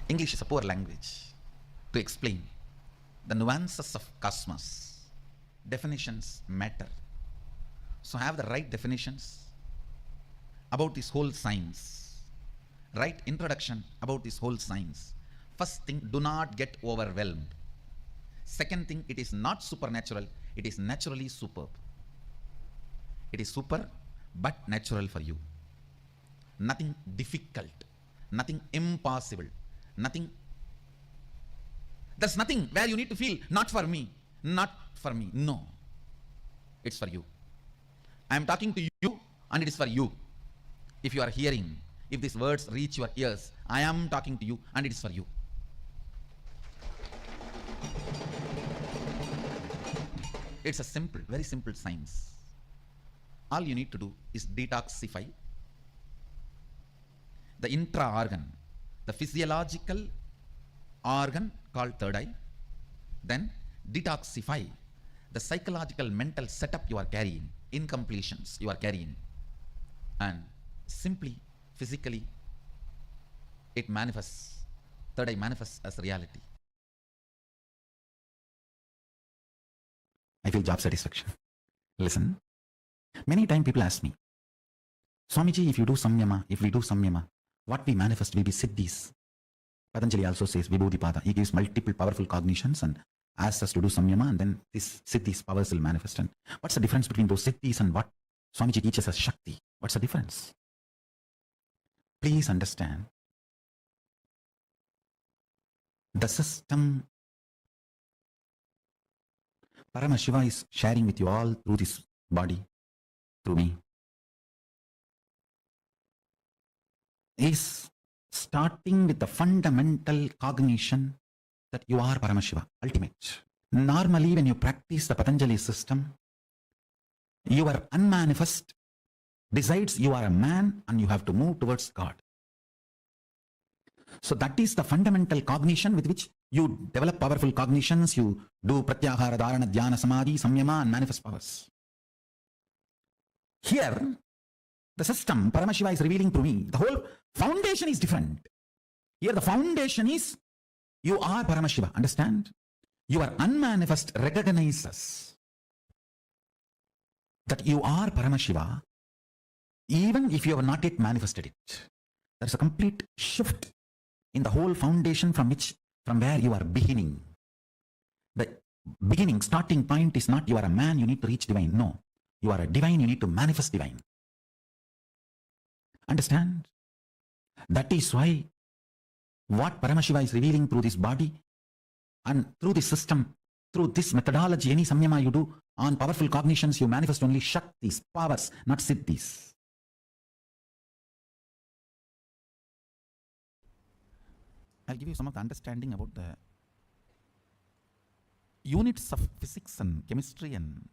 English is a poor language to explain the nuances of cosmos. Definitions matter. So have the right definitions about this whole science, right introduction about this whole science. First thing, do not get overwhelmed. Second thing, it is not supernatural, it is naturally superb. It is super but natural for you. Nothing difficult, nothing impossible, nothing. There's nothing where you need to feel, not for me, not for me. No, it's for you. I am talking to you and it is for you. If you are hearing, if these words reach your ears, I am talking to you and it is for you. It's a simple, very simple science. All you need to do is detoxify the intra-organ, the physiological organ called third eye, then detoxify the psychological mental setup you are carrying, incompletions you are carrying, and simply, physically, it manifests, third eye manifests as reality. I feel job satisfaction. Listen, many times people ask me, Swamiji, if you do samyama, if we do samyama, what we manifest will be siddhis. Patanjali also says Vibhudipada. He gives multiple powerful cognitions and asks us to do samyama, and then these siddhis, powers will manifest. And what's the difference between those siddhis and what Swamiji teaches as Shakti? What's the difference? Please understand. The system Paramashiva is sharing with you all through this body, through me, is starting with the fundamental cognition that you are Paramashiva, ultimate. Normally, when you practice the Patanjali system, your unmanifest decides you are a man and you have to move towards God. So that is the fundamental cognition with which you develop powerful cognitions, you do pratyahara, dharana, dhyana, samadhi, samyama, and manifest powers. Here, the system, Paramashiva is revealing to me, the whole foundation is different. Here the foundation is, you are Paramashiva, understand? Your unmanifest recognizes that you are Paramashiva, even if you have not yet manifested it. There is a complete shift in the whole foundation from where you are beginning. The beginning, starting point is not you are a man, you need to reach divine. No, you are a divine, you need to manifest divine. Understand? That is why what Paramashiva is revealing through this body and through this system, through this methodology, any samyama you do on powerful cognitions, you manifest only Shaktis, powers, not siddhis. I'll give you some of the understanding about the units of physics and chemistry and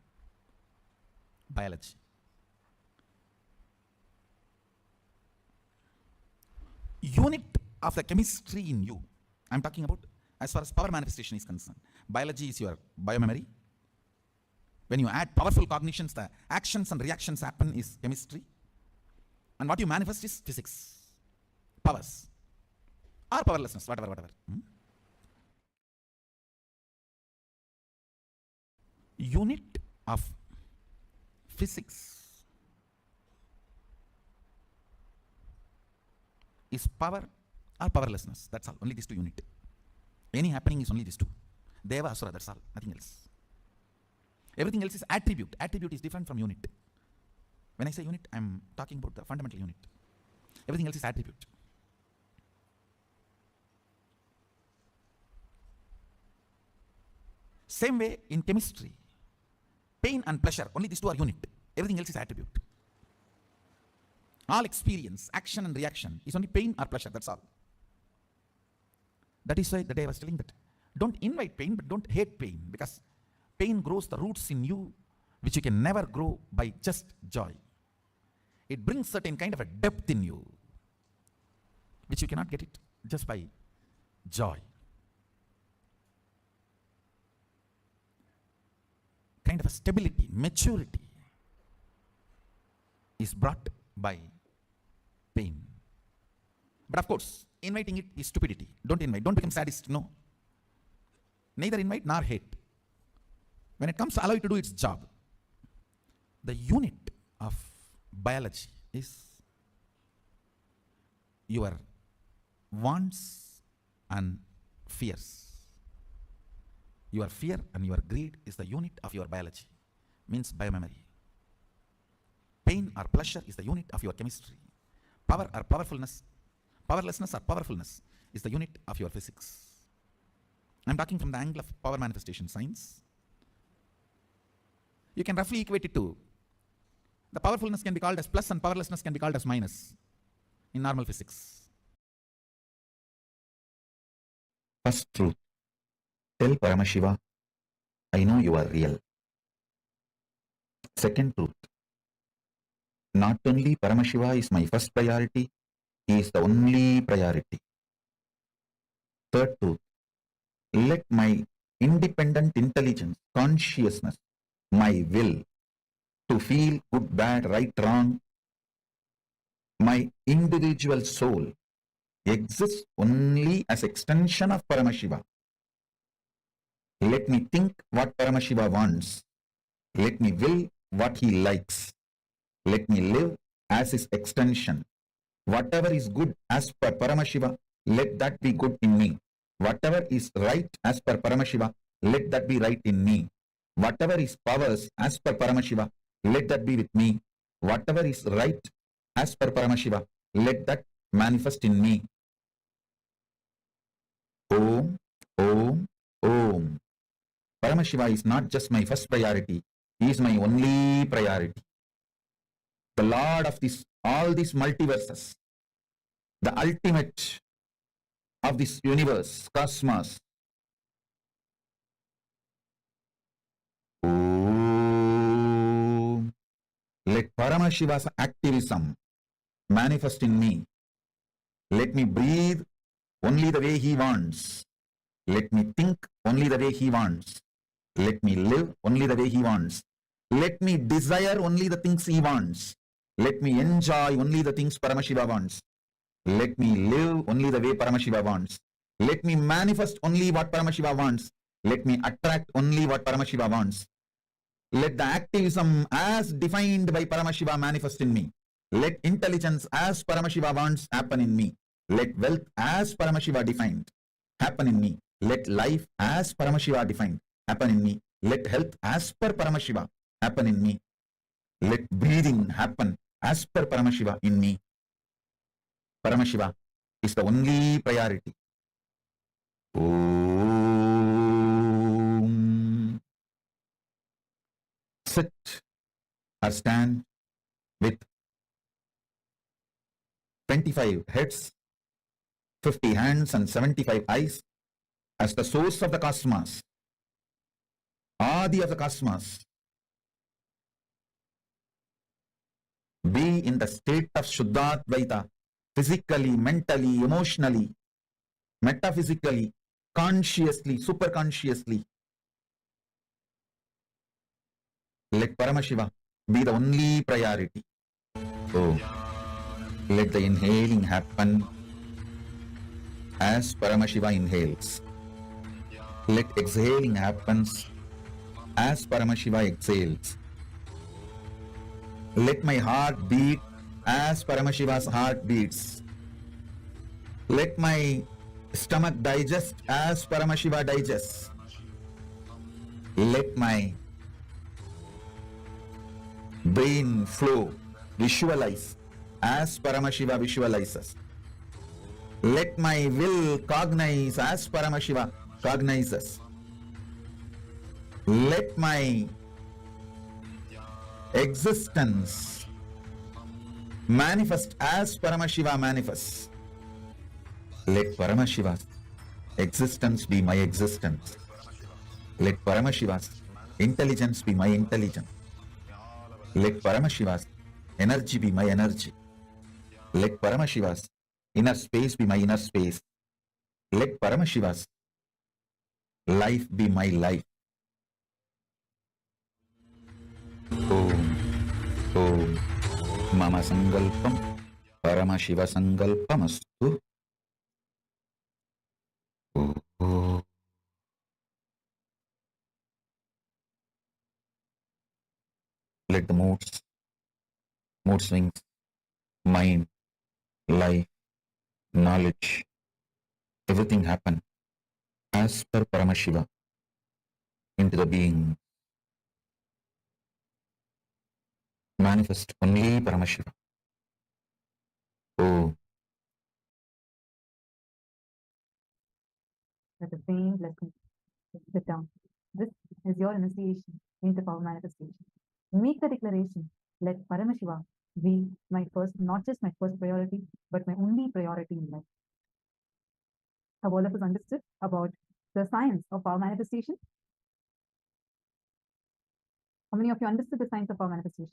biology. Unit of the chemistry in you, I'm talking about as far as power manifestation is concerned. Biology is your biomemory. When you add powerful cognitions, the actions and reactions happen is chemistry. And what you manifest is physics, powers, or powerlessness, whatever. Unit of physics is power or powerlessness. That's all. Only these two unit. Any happening is only these two. Deva, Asura, that's all. Nothing else. Everything else is attribute. Attribute is different from unit. When I say unit, I'm talking about the fundamental unit. Everything else is attribute. Same way in chemistry. Pain and pleasure, only these two are unit. Everything else is attribute. All experience, action and reaction is only pain or pleasure, that's all. That is why the day I was telling that don't invite pain, but don't hate pain, because pain grows the roots in you which you can never grow by just joy. It brings certain kind of a depth in you which you cannot get it just by joy. Kind of a stability, maturity is brought by pain. But of course, inviting it is stupidity. Don't invite. Don't become sadist. No. Neither invite nor hate. When it comes, allow it to do its job. The unit of biology is your wants and fears. Your fear and your greed is the unit of your biology. Means biomemory. Pain or pleasure is the unit of your chemistry. Power or powerfulness, powerlessness or powerfulness is the unit of your physics. I'm talking from the angle of power manifestation science. You can roughly equate it to the powerfulness can be called as plus and powerlessness can be called as minus in normal physics. First truth. Tell Paramashiva, I know you are real. Second truth. Not only Paramashiva is my first priority, he is the only priority. Third truth. Let my independent intelligence, consciousness, my will to feel good, bad, right, wrong, my individual soul exists only as extension of Paramashiva. Let me think what Paramashiva wants. Let me will what he likes. Let me live as his extension. Whatever is good as per Paramashiva, let that be good in me. Whatever is right as per Paramashiva, let that be right in me. Whatever is powers as per Paramashiva, let that be with me. Whatever is right as per Paramashiva, let that manifest in me. Om, Om, Om. Paramashiva is not just my first priority, he is my only priority. The Lord of all these multiverses, the ultimate of this universe, cosmos. Om. Let Paramashiva's activism manifest in me. Let me breathe only the way he wants. Let me think only the way he wants. Let me live only the way he wants. Let me desire only the things he wants. Let me enjoy only the things Paramashiva wants. Let me live only the way Paramashiva wants. Let me manifest only what Paramashiva wants. Let me attract only what Paramashiva wants. Let the activism as defined by Paramashiva manifest in me. Let intelligence as Paramashiva wants happen in me. Let wealth as Paramashiva defined happen in me. Let life as Paramashiva defined happen in me. Let health as per Paramashiva happen in me. Let breathing happen as per Paramashiva in me. Paramashiva is the only priority. Om. Sit or stand with 25 heads, 50 hands and 75 eyes as the source of the cosmos, Adi of the cosmos. Be in the state of Shuddhadvaita, physically, mentally, emotionally, metaphysically, consciously, superconsciously. Let Paramashiva be the only priority. Oh, let the inhaling happen as Paramashiva inhales. Let exhaling happens as Paramashiva exhales. Let my heart beat as Paramashiva's heart beats. Let my stomach digest as Paramashiva digests. Let my brain flow, visualize as Paramashiva visualizes. Let my will cognize as Paramashiva cognizes. Let my existence manifest as Paramashiva manifests. Let Paramashiva's existence be my existence. Let Paramashiva's intelligence be my intelligence. Let Paramashiva's energy be my energy. Let Paramashiva's inner space be my inner space. Let Paramashiva's life be my life. Om, Om, Mama Sangalpam, Paramashiva Sangalpamastu. Om. Let the mood swings, mind, life, knowledge, everything happen as per Paramashiva into the being. Manifest only Paramashiva. Oh. Let the same blessing sit down. This is your initiation into power manifestation. Make the declaration, let Paramashiva be my first, not just my first priority, but my only priority in life. Have all of us understood about the science of power manifestation? How many of you understood the science of power manifestation?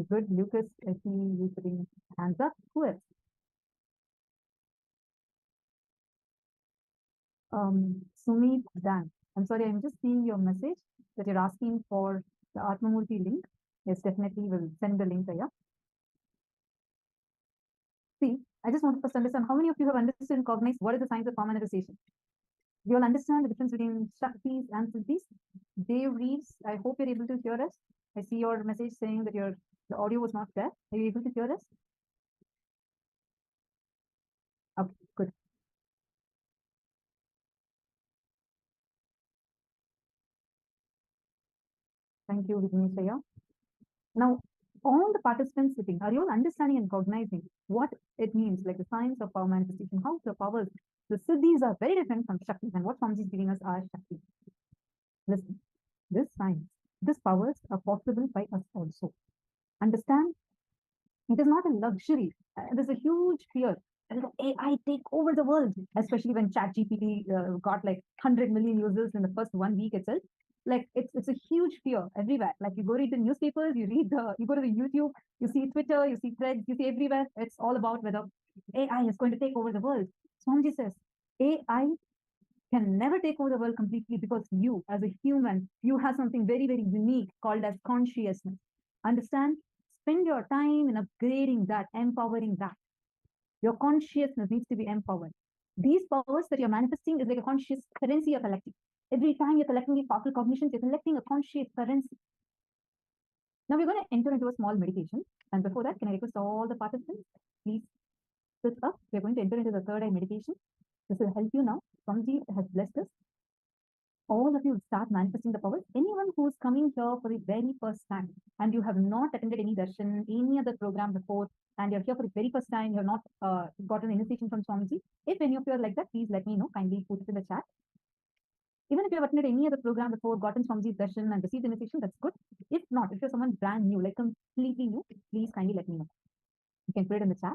Good, Lucas, I see you putting hands up. Who else? Sumit Dan. I'm sorry, I'm just seeing your message that you're asking for the Atmamurti link. Yes, definitely we'll send the link there. See, I just want to first understand how many of you have understood and cognized what is the science of power manifestation? You all understand the difference between Shaktis and Siddhis? Dave Reeves, I hope you're able to hear us. I see your message saying that the audio was not there. Are you able to hear us? Okay, good. Thank you, Vignesh. Now, all the participants sitting, are you all understanding and cognizing what it means, like the science of power manifestation, how the powers, the siddhis are very different from Shaktis, and what Swamiji is giving us are Shaktis. Listen, this science, these powers are possible by us also. Understand? It is not a luxury. There's a huge fear. AI take over the world, especially when ChatGPT got like 100 million users in the first 1 week itself. Like it's a huge fear everywhere. Like you go read the newspapers, you go to the YouTube, you see Twitter, you see threads, you see everywhere. It's all about whether AI is going to take over the world. Swamiji says AI can never take over the world completely because you, as a human, you have something very, very unique called as consciousness. Understand? Spend your time in upgrading that, empowering that. Your consciousness needs to be empowered. These powers that you're manifesting is like a conscious currency you're collecting. Every time you're collecting these powerful cognitions, you're collecting a conscious currency. Now we're going to enter into a small meditation. And before that, can I request all the participants, please sit up. We're going to enter into the third eye meditation. This will help you now. Swamiji has blessed us. All of you start manifesting the powers. Anyone who's coming here for the very first time and you have not attended any darshan, any other program before, and you're here for the very first time, you have not gotten initiation from Swamiji. If any of you are like that, please let me know. Kindly put it in the chat. Even if you have attended any other program before, gotten Swamiji's darshan and received initiation, that's good. If not, if you're someone brand new, like completely new, please kindly let me know. You can put it in the chat.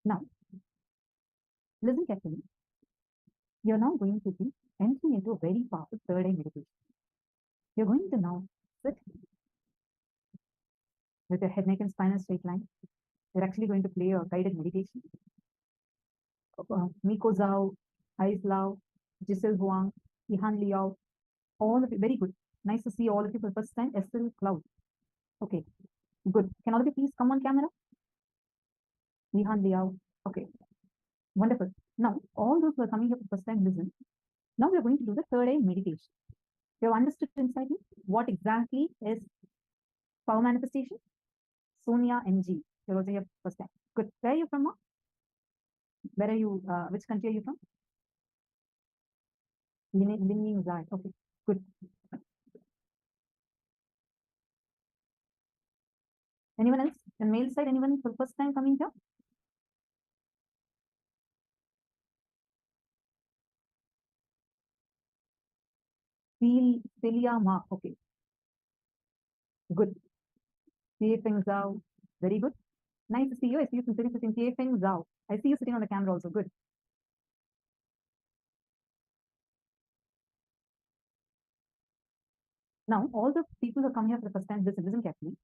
Now, listen carefully. You're now going to be entering into a very powerful third eye meditation. You're going to now sit with your head, neck, and spine in a straight line. We're actually going to play a guided meditation. Miko Zhao, Ais Lau, Giselle Huang, Ihan Liao, all of you, very good. Nice to see all of you for the first time. Estelle Cloud. Okay, good. Can all of you please come on camera? Ihan Liao. Okay, wonderful. Now, all those who are coming here for the first time, listen. Now we are going to do the third eye meditation. You have understood inside me what exactly is power manifestation? Sonia MG. You're also here first time. Good. Where are you from, Ma? Where are you? Which country are you from? Linning. Okay. Good. Anyone else? The male side, anyone for the first time coming here? Celia Ma. Okay. Good. Xie Feng Zhao. Very good. Nice to see you. I see you sitting. Xie Feng Zhao. I see you sitting on the camera also. Good. Now, all the people who come here for the first time, listen carefully.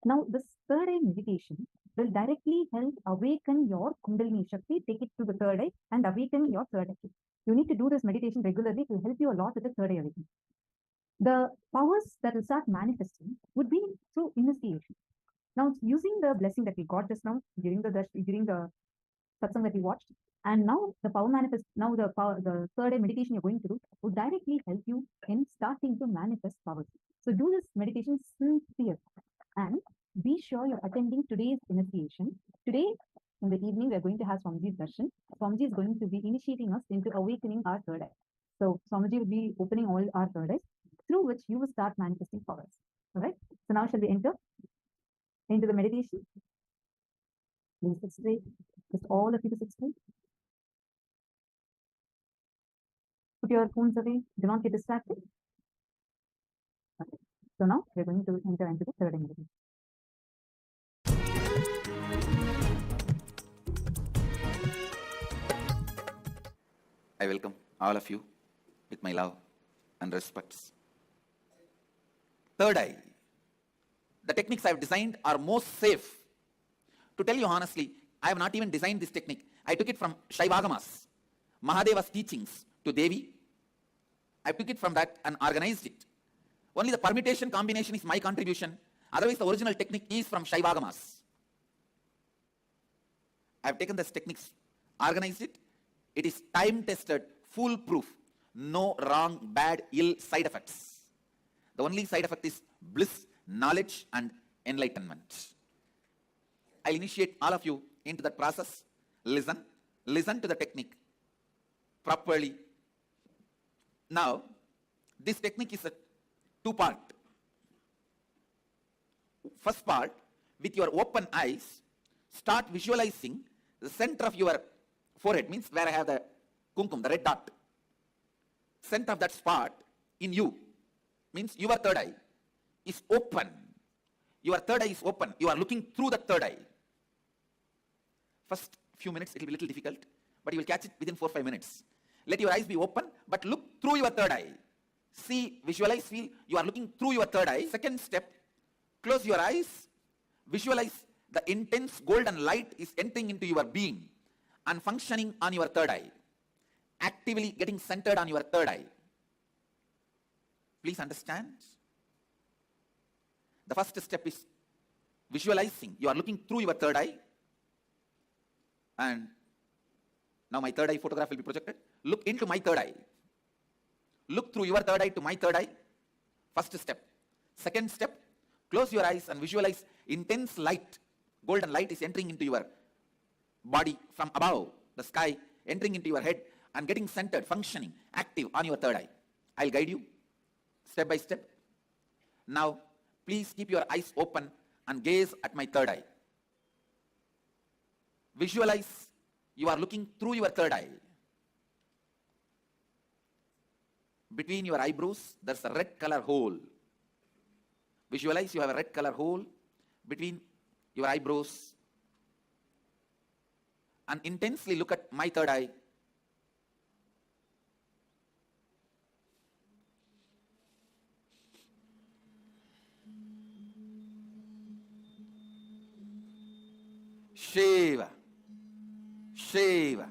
Now, this third eye meditation will directly help awaken your Kundalini Shakti, take it to the third eye and awaken your third eye. You need to do this meditation regularly to help you a lot with the third eye awakening. The powers that will start manifesting would be through initiation. Now, using the blessing that we got just now during the satsang that we watched, and now the the third eye meditation you're going to do would directly help you in starting to manifest powers. So do this meditation sincere and be sure you're attending today's initiation. Today in the evening, we're going to have Swamiji's darshan. Swamiji is going to be initiating us into awakening our third eye. So Swamiji will be opening all our third eyes, through which you will start manifesting powers. All right. So now shall we enter into the meditation? Please sit straight. Just all of you to sit straight. Put your phones away. Do not get distracted. Okay. So now we're going to enter into the third eye meditation. I welcome all of you with my love and respects. Third eye. The techniques I have designed are most safe. To tell you honestly, I have not even designed this technique. I took it from Shaivagamas, Mahadeva's teachings to Devi. I took it from that and organized it. Only the permutation combination is my contribution. Otherwise, the original technique is from Shaivagamas. I have taken this techniques, organized it. It is time-tested, foolproof. No wrong, bad, ill side effects. The only side effect is bliss, knowledge, and enlightenment. I'll initiate all of you into that process. Listen to the technique properly. Now, this technique is a two-part. First part, with your open eyes, start visualizing the center of your forehead, means where I have the kumkum, the red dot. Center of that spot in you, means your third eye, is open. Your third eye is open. You are looking through the third eye. First few minutes, it will be a little difficult, but you will catch it within 4-5 minutes. Let your eyes be open, but look through your third eye. See, visualize, feel, you are looking through your third eye. Second step, close your eyes, visualize the intense golden light is entering into your being and functioning on your third eye, actively getting centered on your third eye. Please understand. The first step is visualizing. You are looking through your third eye. And now my third eye photograph will be projected. Look into my third eye. Look through your third eye to my third eye. First step. Second step, close your eyes and visualize intense light. Golden light is entering into your body from above, the sky, entering into your head and getting centered, functioning, active on your third eye. I'll guide you step by step. Now, please keep your eyes open and gaze at my third eye. Visualize you are looking through your third eye. Between your eyebrows, there's a red color hole. Visualize you have a red color hole between your eyebrows. And intensely look at my third eye. Shiva, Shiva,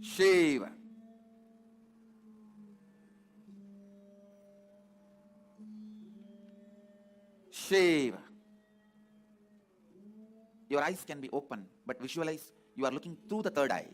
Shiva. Shiva. Your eyes can be open, but visualize you are looking through the third eye.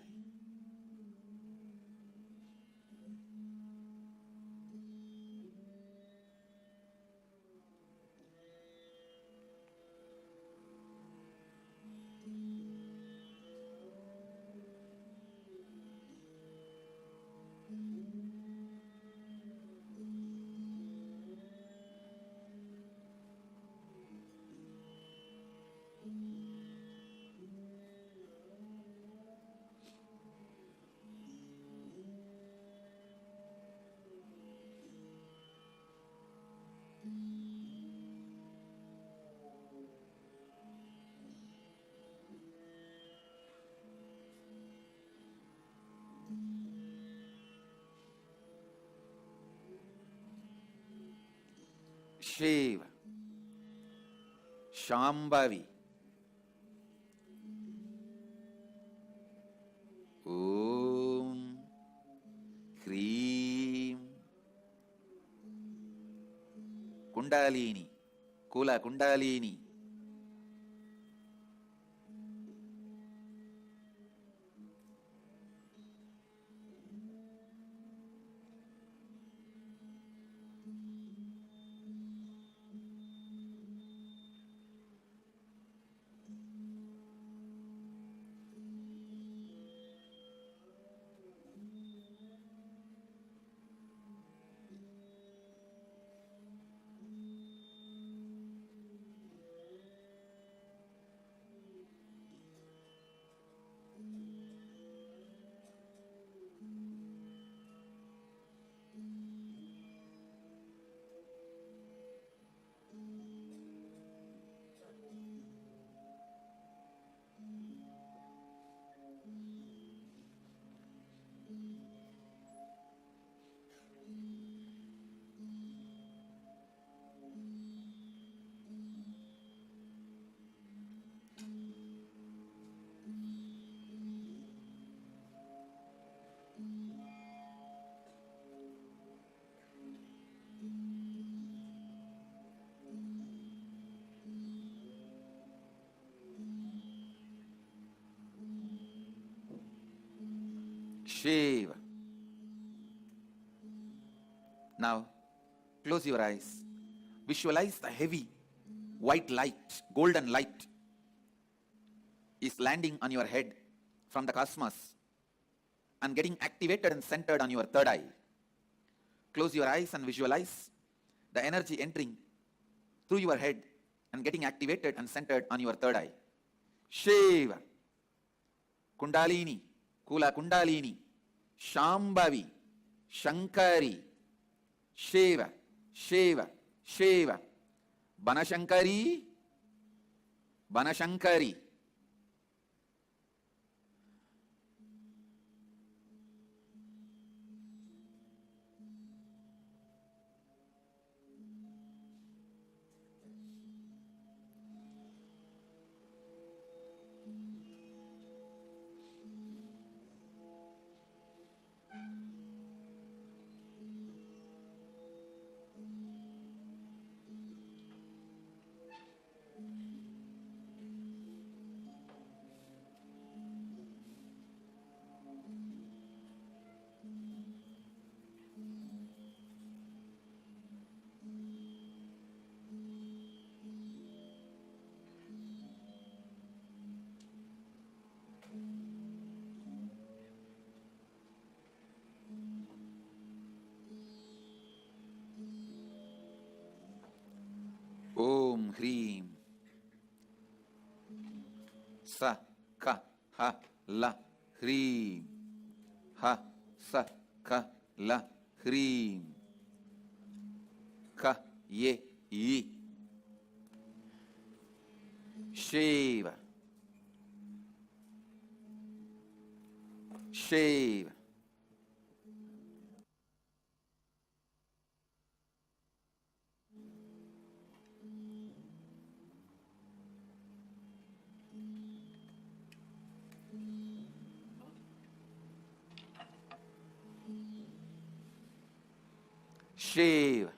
Shiva, Shambhavi, Om, Hreem, Kundalini, Kula Kundalini, Shiva. Now, close your eyes. Visualize the heavy white light, golden light is landing on your head from the cosmos and getting activated and centered on your third eye. Close your eyes and visualize the energy entering through your head and getting activated and centered on your third eye. Shiva, Kundalini, Kula Kundalini, Shambhavi, Shankari, Shiva, Shiva, Shiva, Banashankari, Banashankari. Om Hreem Sa Ka Ha La Hreem Ha Sa Ka La Hreem Ka Ye Yi Shiva Shiva Shiva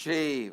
Shiva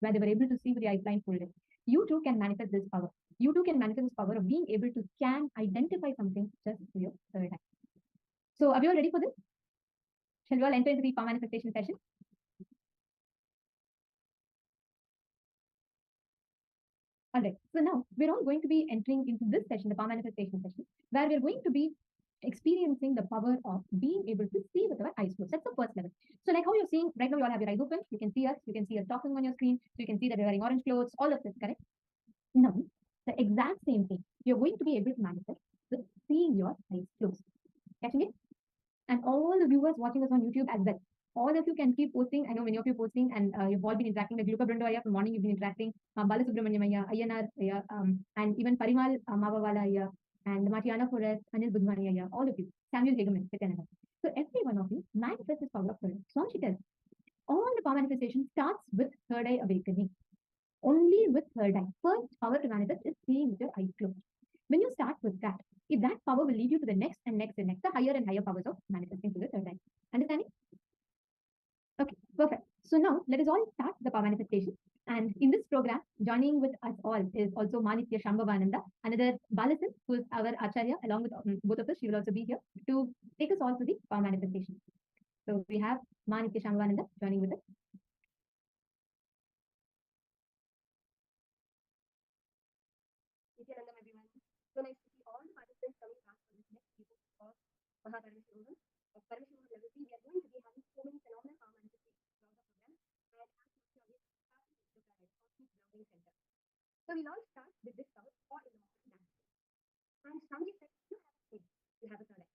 where they were able to see with the eye blindfolded. You too can manifest this power. You too can manifest this power of being able to scan, identify something just through your third eye. So are we all ready for this? Shall we all enter into the power manifestation session? All right. So now we're all going to be entering into this session, the power manifestation session, where we're going to be experiencing the power of being able to see with our eyes closed. That's the first level. So like how you're seeing right now, you all have your eyes open. You can see us. You can see us talking on your screen. So you can see that we're wearing orange clothes. All of this, correct? Now, the exact same thing you're going to be able to manifest with seeing your eyes closed. Catching it? And all the viewers watching us on YouTube as well. All of you can keep posting. I know many of you posting, and you've all been interacting. Like Luca Brundo Aya, from morning you've been interacting. Balasubramanyam Aya, Ayanar Aya, and even Parimal Mavawala Aya, and Matiana Forest, Anil Budmani Aya, all of you. Samuel Higaman, Nithyananda. So every one of you manifest this power of third. So she tells, all the power manifestation starts with third eye awakening. Only with third eye. First power to manifest is seeing with your eyes closed. When you start with that, if that power will lead you to the next and next and next, the higher and higher powers of manifesting to the third eye. Understanding? Okay, perfect. So now let us all start the power manifestation. And in this program, joining with us all is also Manithya Shambhavananda, another Balasan, who is our Acharya, along with both of us. She will also be here to take us all to the power manifestation. So we have Manithya Shambhavananda joining with us. Nithyananda, everyone. So nice to see all the participants coming back for this next season of Paramashivoham Level 3. We are going to be having so many phenomenal power manifestations throughout the program. And as Manithya always starts with the planet, Cosmic Grounding Center. So we'll all start with this power or in the dance. And Swami said, you have a thing, you have a third eye.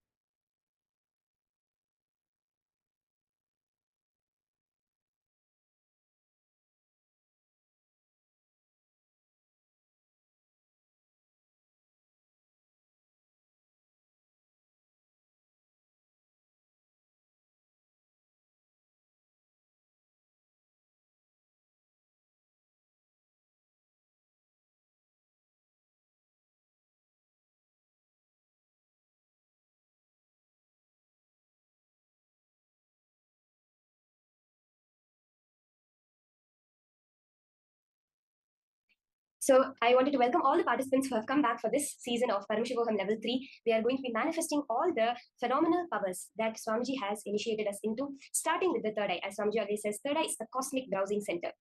So I wanted to welcome all the participants who have come back for this season of Paramashivoham Level 3. We are going to be manifesting all the phenomenal powers that Swamiji has initiated us into, starting with the third eye. As Swamiji always says, third eye is the cosmic browsing center.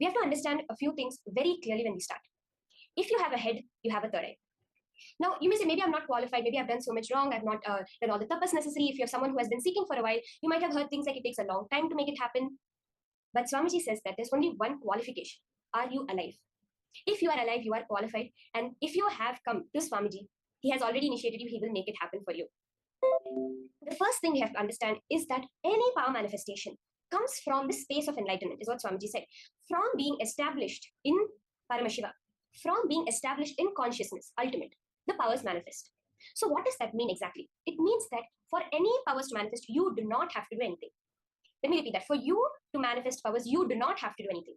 We have to understand a few things very clearly when we start. If you have a head, you have a third eye. Now, you may say, maybe I'm not qualified, maybe I've done so much wrong, I've not done all the tapas necessary. If you're someone who has been seeking for a while, you might have heard things like it takes a long time to make it happen. But Swamiji says that there's only one qualification. Are you alive? If you are alive, you are qualified. And if you have come to Swamiji, he has already initiated you, he will make it happen for you. The first thing we have to understand is that any power manifestation comes from the space of enlightenment, is what Swamiji said. From being established in Paramashiva, from being established in consciousness, ultimate, the powers manifest. So what does that mean exactly? It means that for any powers to manifest, you do not have to do anything. Let me repeat that. For you to manifest powers, you do not have to do anything.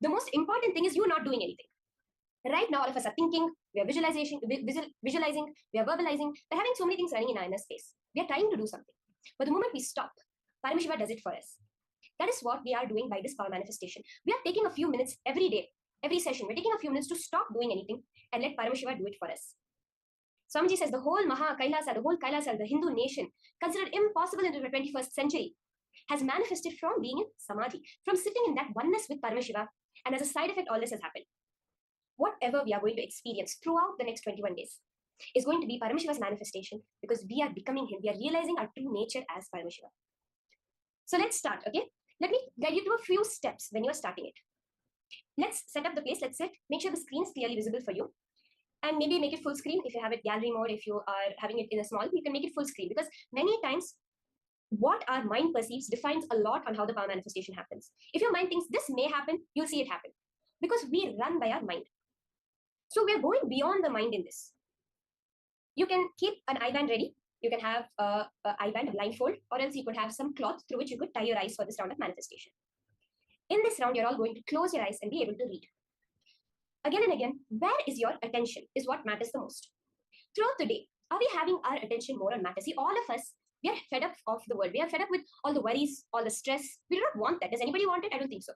The most important thing is you not doing anything. Right now, all of us are thinking, we are visualizing, we are verbalizing, we're having so many things running in our inner space. We are trying to do something. But the moment we stop, Paramashiva does it for us. That is what we are doing by this power manifestation. We are taking a few minutes every day, every session. We're taking a few minutes to stop doing anything and let Paramashiva do it for us. Swamiji says the whole Kailasa, the whole Kailasa, the Hindu nation, considered impossible in the 21st century, has manifested from being in Samadhi, from sitting in that oneness with Paramashiva. And as a side effect, all this has happened. Whatever we are going to experience throughout the next 21 days is going to be Paramashiva's manifestation, because we are becoming him. We are realizing our true nature as Paramashiva. So let's start, okay? Let me guide you through a few steps when you're starting it. Let's set up the place. Let's sit. Make sure the screen is clearly visible for you. And maybe make it full screen. If you have it gallery mode, if you are having it in a small, you can make it full screen, because many times what our mind perceives defines a lot on how the power manifestation happens. If your mind thinks this may happen, you'll see it happen, because we run by our mind. So we're going beyond the mind in this. You can keep an eye band ready. You can have an eye band, a blindfold, or else you could have some cloth through which you could tie your eyes for this round of manifestation. In this round, you're all going to close your eyes and be able to read. Again and again, where is your attention is what matters the most. Throughout the day, are we having our attention more on matter? See, all of us, we are fed up of the world. We are fed up with all the worries, all the stress. We do not want that. Does anybody want it? I don't think so.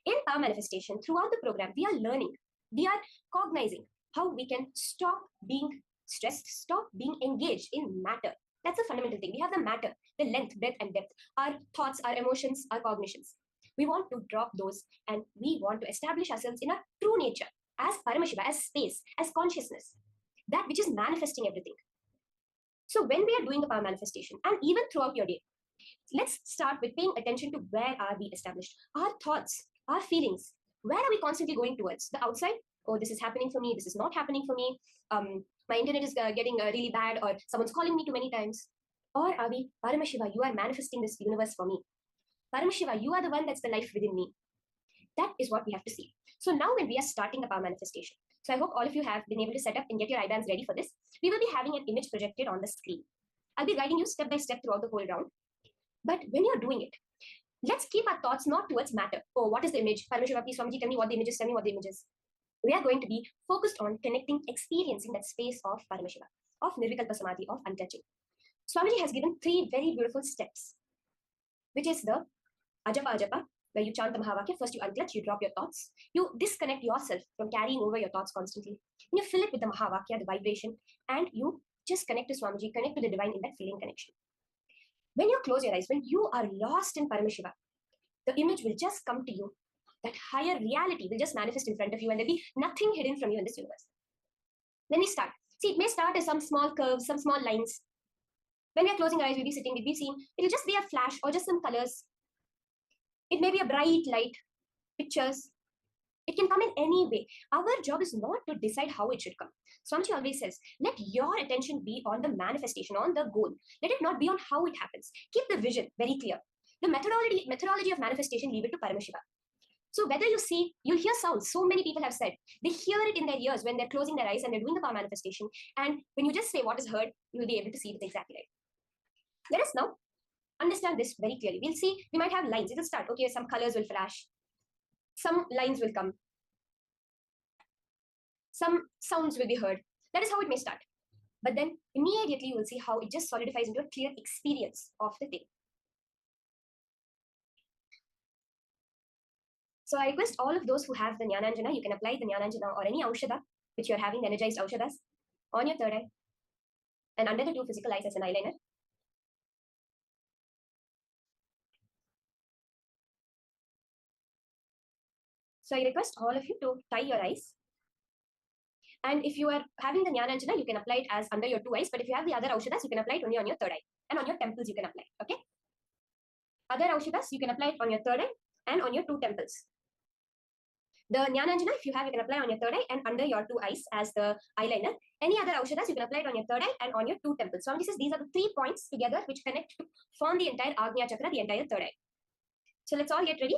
In power manifestation, throughout the program, we are learning, we are cognizing how we can stop being stressed, stop being engaged in matter. That's a fundamental thing. We have the matter, the length, breadth, and depth, our thoughts, our emotions, our cognitions. We want to drop those and we want to establish ourselves in a true nature as Paramashiva, as space, as consciousness, that which is manifesting everything. So when we are doing the power manifestation and even throughout your day, let's start with paying attention to where are we established. Our thoughts, our feelings, where are we constantly going towards? The outside? Oh, this is happening for me. This is not happening for me. My internet is getting really bad, or someone's calling me too many times. Or are we, Paramashiva, you are manifesting this universe for me. Paramashiva, you are the one that's the life within me. That is what we have to see. So now when we are starting the power manifestation, so I hope all of you have been able to set up and get your IBANs ready for this. We will be having an image projected on the screen. I'll be guiding you step by step throughout the whole round. But when you're doing it, let's keep our thoughts not towards matter. Oh, what is the image? Paramashiva, please, Swamiji, tell me what the image is. Tell me what the image is. We are going to be focused on connecting, experiencing that space of Paramashiva, of Nirvikalpa Samadhi, of untouching. Swamiji has given 3 very beautiful steps, which is the Ajapa Ajapa, where you chant the Mahavakya. First you unclutch, you drop your thoughts. You disconnect yourself from carrying over your thoughts constantly. And you fill it with the Mahavakya, the vibration, and you just connect to Swamiji, connect to the divine in that filling connection. When you close your eyes, when you are lost in Paramashiva, the image will just come to you. That higher reality will just manifest in front of you, and there'll be nothing hidden from you in this universe. Then we start. See, it may start as some small curves, some small lines. When we are closing our eyes, we'll be sitting, we'll be seeing, it'll just be a flash or just some colors. It may be a bright light, pictures. It can come in any way. Our job is not to decide how it should come. Swamiji always says, let your attention be on the manifestation, on the goal. Let it not be on how it happens. Keep the vision very clear. The methodology of manifestation, leave it to Paramashiva. So whether you see, you'll hear sounds. So many people have said, they hear it in their ears when they're closing their eyes and they're doing the power manifestation. And when you just say what is heard, you'll be able to see it exactly right. Let us now understand this very clearly. We'll see, we might have lines. It'll start, okay, some colors will flash. Some lines will come. Some sounds will be heard. That is how it may start. But then immediately you will see how it just solidifies into a clear experience of the thing. So I request all of those who have the Jnananjana, you can apply the Jnananjana or any Aushadha, which you're having, the energized Aushadas, on your third eye and under the 2 physical eyes as an eyeliner. So I request all of you to tie your eyes. And if you are having the Jnananjana, you can apply it as under your 2 eyes. But if you have the other Aushadas, you can apply it only on your third eye. And on your temples, you can apply, okay? Other Aushadas, you can apply it on your third eye and on your 2 temples. The Jnananjana, if you have, you can apply on your third eye and under your 2 eyes as the eyeliner. Any other Aushadas, you can apply it on your third eye and on your 2 temples. So this is, these are the 3 points together which connect to form the entire Agnya Chakra, the entire third eye. So let's all get ready.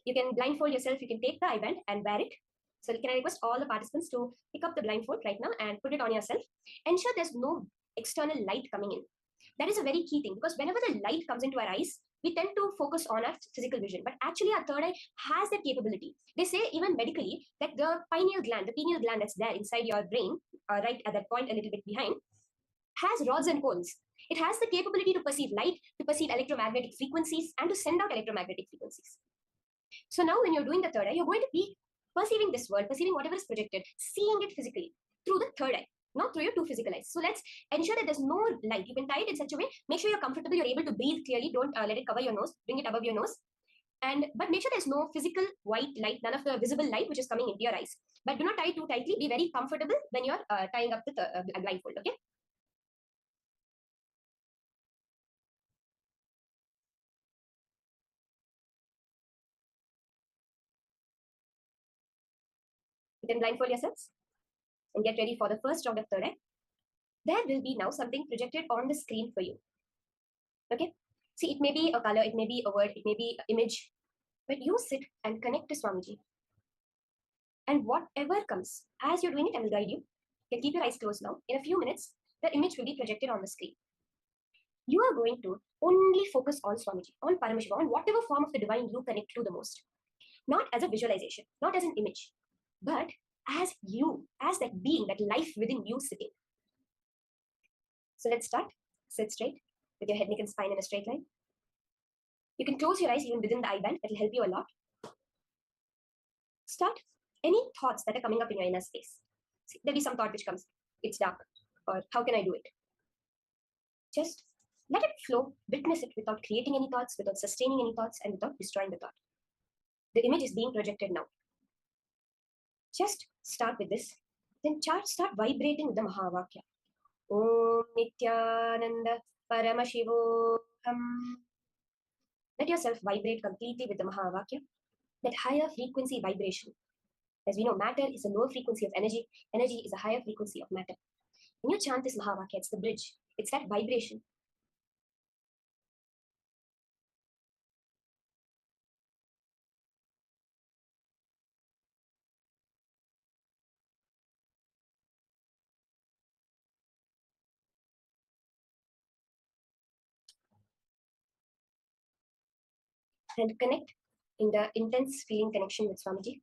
You can blindfold yourself, you can take the eye band and wear it. So can I request all the participants to pick up the blindfold right now and put it on yourself. Ensure there's no external light coming in. That is a very key thing, because whenever the light comes into our eyes, we tend to focus on our physical vision. But actually our third eye has that capability. They say even medically that the pineal gland that's there inside your brain, right at that point a little bit behind, has rods and cones. It has the capability to perceive light, to perceive electromagnetic frequencies, and to send out electromagnetic frequencies. So now when you're doing the third eye, you're going to be perceiving this world, perceiving whatever is projected, seeing it physically through the third eye, not through your 2 physical eyes. So let's ensure that there's no light. You can tie it in such a way, make sure you're comfortable, you're able to breathe clearly, don't let it cover your nose, bring it above your nose. But make sure there's no physical white light, none of the visible light which is coming into your eyes. But do not tie too tightly, be very comfortable when you're tying up the blindfold, okay? You can blindfold yourselves and get ready for the first round of third eye. There will be now something projected on the screen for you. Okay? See, it may be a color, it may be a word, it may be an image, but you sit and connect to Swamiji. And whatever comes, as you're doing it, I will guide you. You can keep your eyes closed now. In a few minutes, the image will be projected on the screen. You are going to only focus on Swamiji, on Paramashiva, on whatever form of the divine you connect to the most. Not as a visualization, not as an image, but as you, as that being, that life within you sitting. So let's start. Sit straight with your head, neck, and spine in a straight line. You can close your eyes even within the eye band. That will help you a lot. start any thoughts that are coming up in your inner space. See, there'll be some thought which comes, it's dark, or how can I do it? Just let it flow, witness it without creating any thoughts, without sustaining any thoughts, and without destroying the thought. The image is being projected now. Just start with this. Then start vibrating with the Mahavakya. Om Nithyananda Paramashivoham. Let yourself vibrate completely with the Mahavakya, that higher frequency vibration. As we know, matter is a lower frequency of energy. Energy is a higher frequency of matter. When you chant this Mahavakya, it's the bridge. It's that vibration. And connect in the intense feeling connection with Swamiji.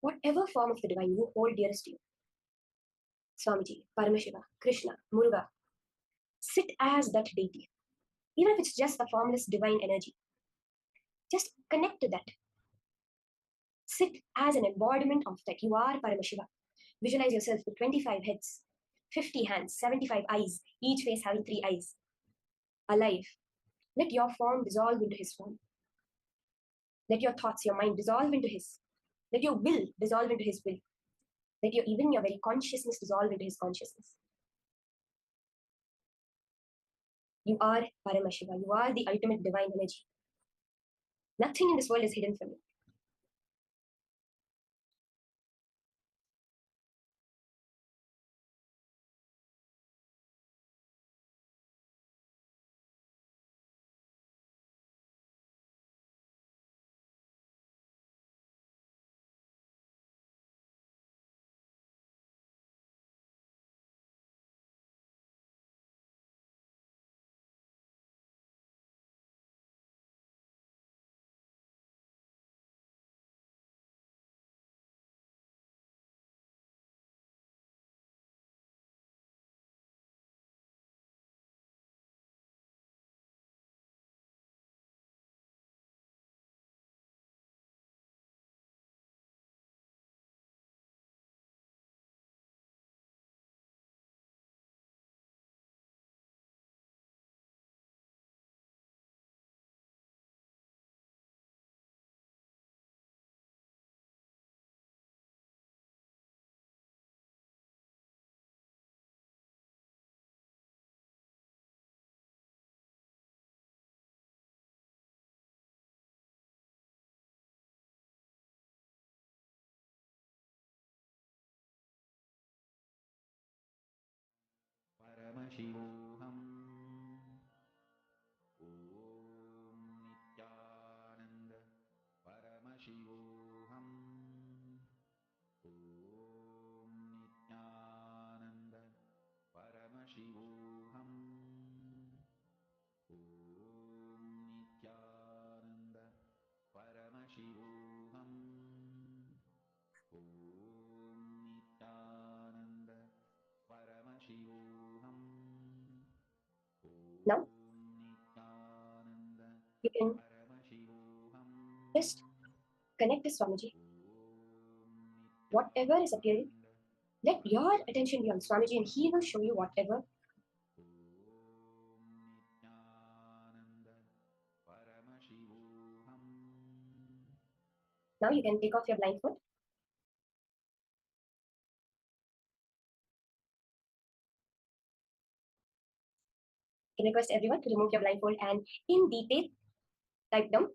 Whatever form of the divine you hold dearest to you, Swamiji, Paramashiva, Krishna, Muruga, sit as that deity. Even if it's just a formless divine energy, just connect to that. Sit as an embodiment of that. You are Paramashiva. Visualize yourself with 25 heads, 50 hands, 75 eyes, each face having 3 eyes. Alive. Let your form dissolve into his form. Let your thoughts, your mind dissolve into his. Let your will dissolve into his will. Let even your very consciousness dissolve into his consciousness. You are Paramashiva. You are the ultimate divine energy. Nothing in this world is hidden from you. Paramashivoham. Om Nithyananda Paramashivoham. Om Nithyananda Paramashivoham. Om Nithyananda Paramashivoham. Om Nithyananda Paramashivoham. Now, you can just connect to Swamiji. Whatever is appearing, let your attention be on Swamiji and he will show you whatever. Now you can take off your blindfold. I request everyone to remove your blindfold and in detail, type down,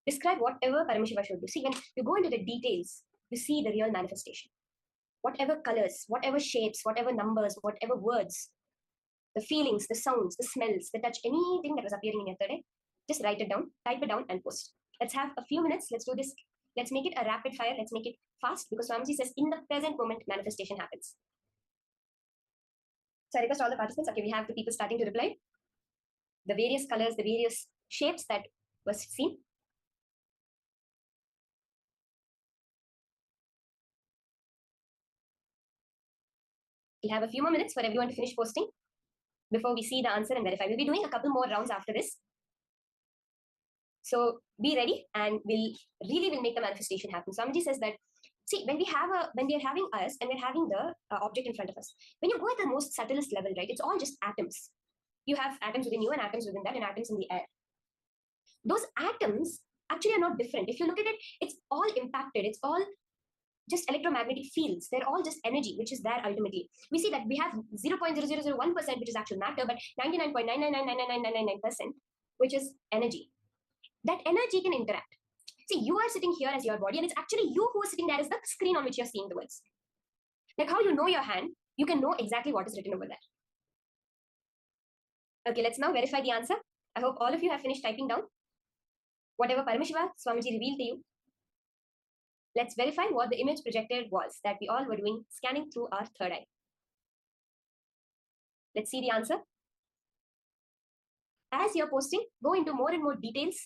describe whatever Paramashiva showed you. See, when you go into the details, you see the real manifestation. Whatever colors, whatever shapes, whatever numbers, whatever words, the feelings, the sounds, the smells, the touch, anything that was appearing in your third eye, just write it down, type it down and post. Let's have a few minutes. Let's do this. Let's make it a rapid fire. Let's make it fast because Swamiji says in the present moment, manifestation happens. So I request all the participants, okay, we have the people starting to reply. The various colors, the various shapes that was seen. We'll have a few more minutes for everyone to finish posting before we see the answer and verify. We'll be doing a couple more rounds after this. So be ready, and we'll make the manifestation happen. Swamiji says that, see, when we are having us and we're having the object in front of us, when you go at the most subtlest level, right, it's all just atoms. You have atoms within you and atoms within that and atoms in the air. Those atoms actually are not different. If you look at it, it's all impacted. It's all just electromagnetic fields. They're all just energy, which is there ultimately. We see that we have 0.0001%, which is actual matter, but 99.9999999%, which is energy. That energy can interact. See, you are sitting here as your body, and it's actually you who is sitting there as the screen on which you're seeing the words. Like how you know your hand, you can know exactly what is written over there. Okay, let's now verify the answer. I hope all of you have finished typing down whatever Paramashiva Swamiji revealed to you. Let's verify what the image projected was that we all were doing, scanning through our third eye. Let's see the answer. As you're posting, go into more and more details.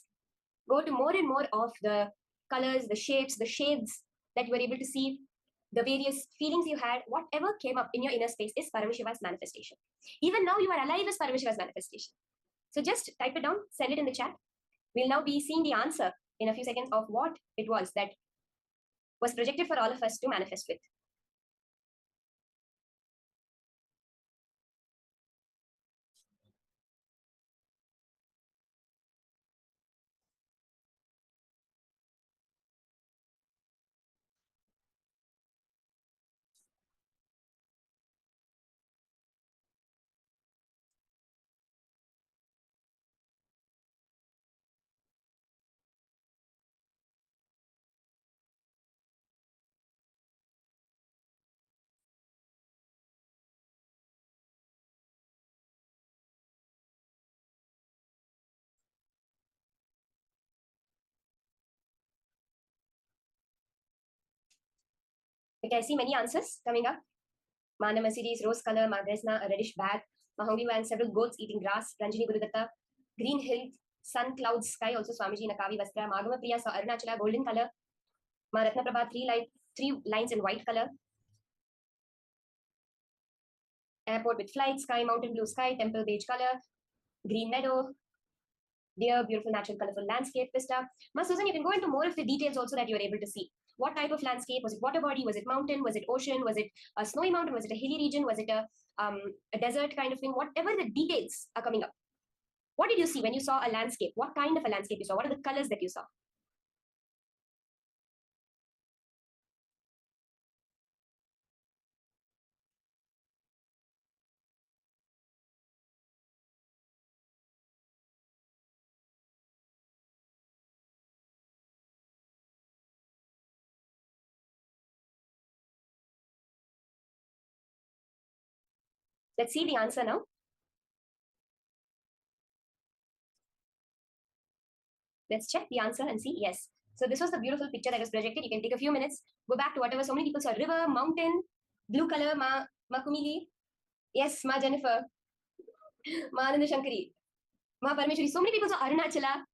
Go to more and more of the colors, the shapes, the shades that you were able to see, the various feelings you had. Whatever came up in your inner space is Paramashiva's manifestation. Even now you are alive as Paramashiva's manifestation. So just type it down, send it in the chat. We'll now be seeing the answer in a few seconds of what it was that was projected for all of us to manifest with. Okay, I see many answers coming up. Mana Mercedes, rose color, Madresna, a reddish bag, Mahongi and several goats eating grass, Ranjini Gurudatta, green hill, sun, clouds, sky, also Swamiji in a Kavi Vastra, Magama Priya saw Arunachala, golden color, Maratna Prabha, three lines in white color, airport with flight, sky, mountain blue sky, temple beige color, green meadow, dear, beautiful, natural, colorful landscape, vista. Ma Susan, you can go into more of the details also that you are able to see. What type of landscape? Was it water body? Was it mountain? Was it ocean? Was it a snowy mountain? Was it a hilly region? Was it a desert kind of thing? Whatever the details are coming up. What did you see when you saw a landscape? What kind of a landscape you saw? What are the colors that you saw? Let's see the answer now. Let's check the answer and see. Yes. So this was the beautiful picture that was projected. You can take a few minutes, go back to whatever. So many people saw river, mountain, blue color, Ma Kumili. Yes, Ma Jennifer, Ma Ananda Shankari, Ma Parameshwari. So many people saw Arunachala.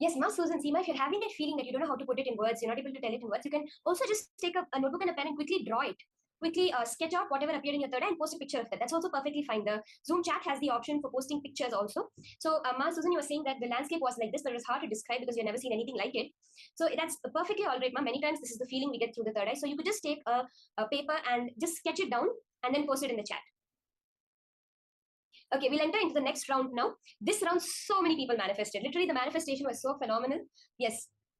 Yes, Ma Susan, Seema, if you're having that feeling that you don't know how to put it in words, you're not able to tell it in words, you can also just take a notebook and a pen and quickly draw it. Quickly sketch out whatever appeared in your third eye and post a picture of that. That's also perfectly fine. The Zoom chat has the option for posting pictures also. So, Ma Susan, you were saying that the landscape was like this, but it was hard to describe because you've never seen anything like it. So that's perfectly all right, Ma. Many times this is the feeling we get through the third eye. So you could just take a paper and just sketch it down and then post it in the chat. Okay, we'll enter into the next round now. This round, so many people manifested. Literally, the manifestation was so phenomenal. Yes.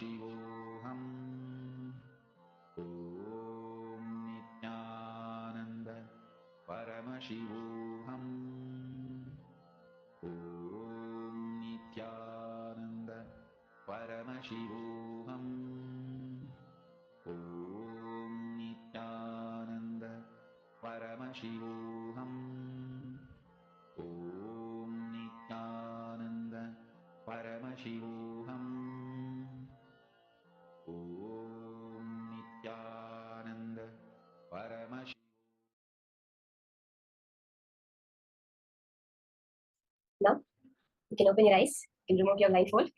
Paramashivoham. Om Nithyananda Paramashivoham. Om Nithyananda Paramashivoham. Om Nithyananda Paramashivoham. Om Nithyananda Paramashivoham. Om Nithyananda Paramashivoham. Now, you can open your eyes, you can remove your blindfold.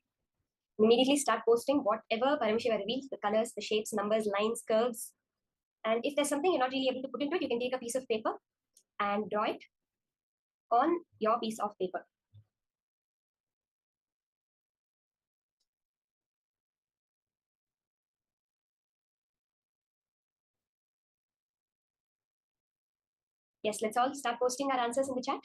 Immediately start posting whatever Paramashiva reveals, the colors, the shapes, numbers, lines, curves. And if there's something you're not really able to put into it, you can take a piece of paper and draw it on your piece of paper. Yes, let's all start posting our answers in the chat.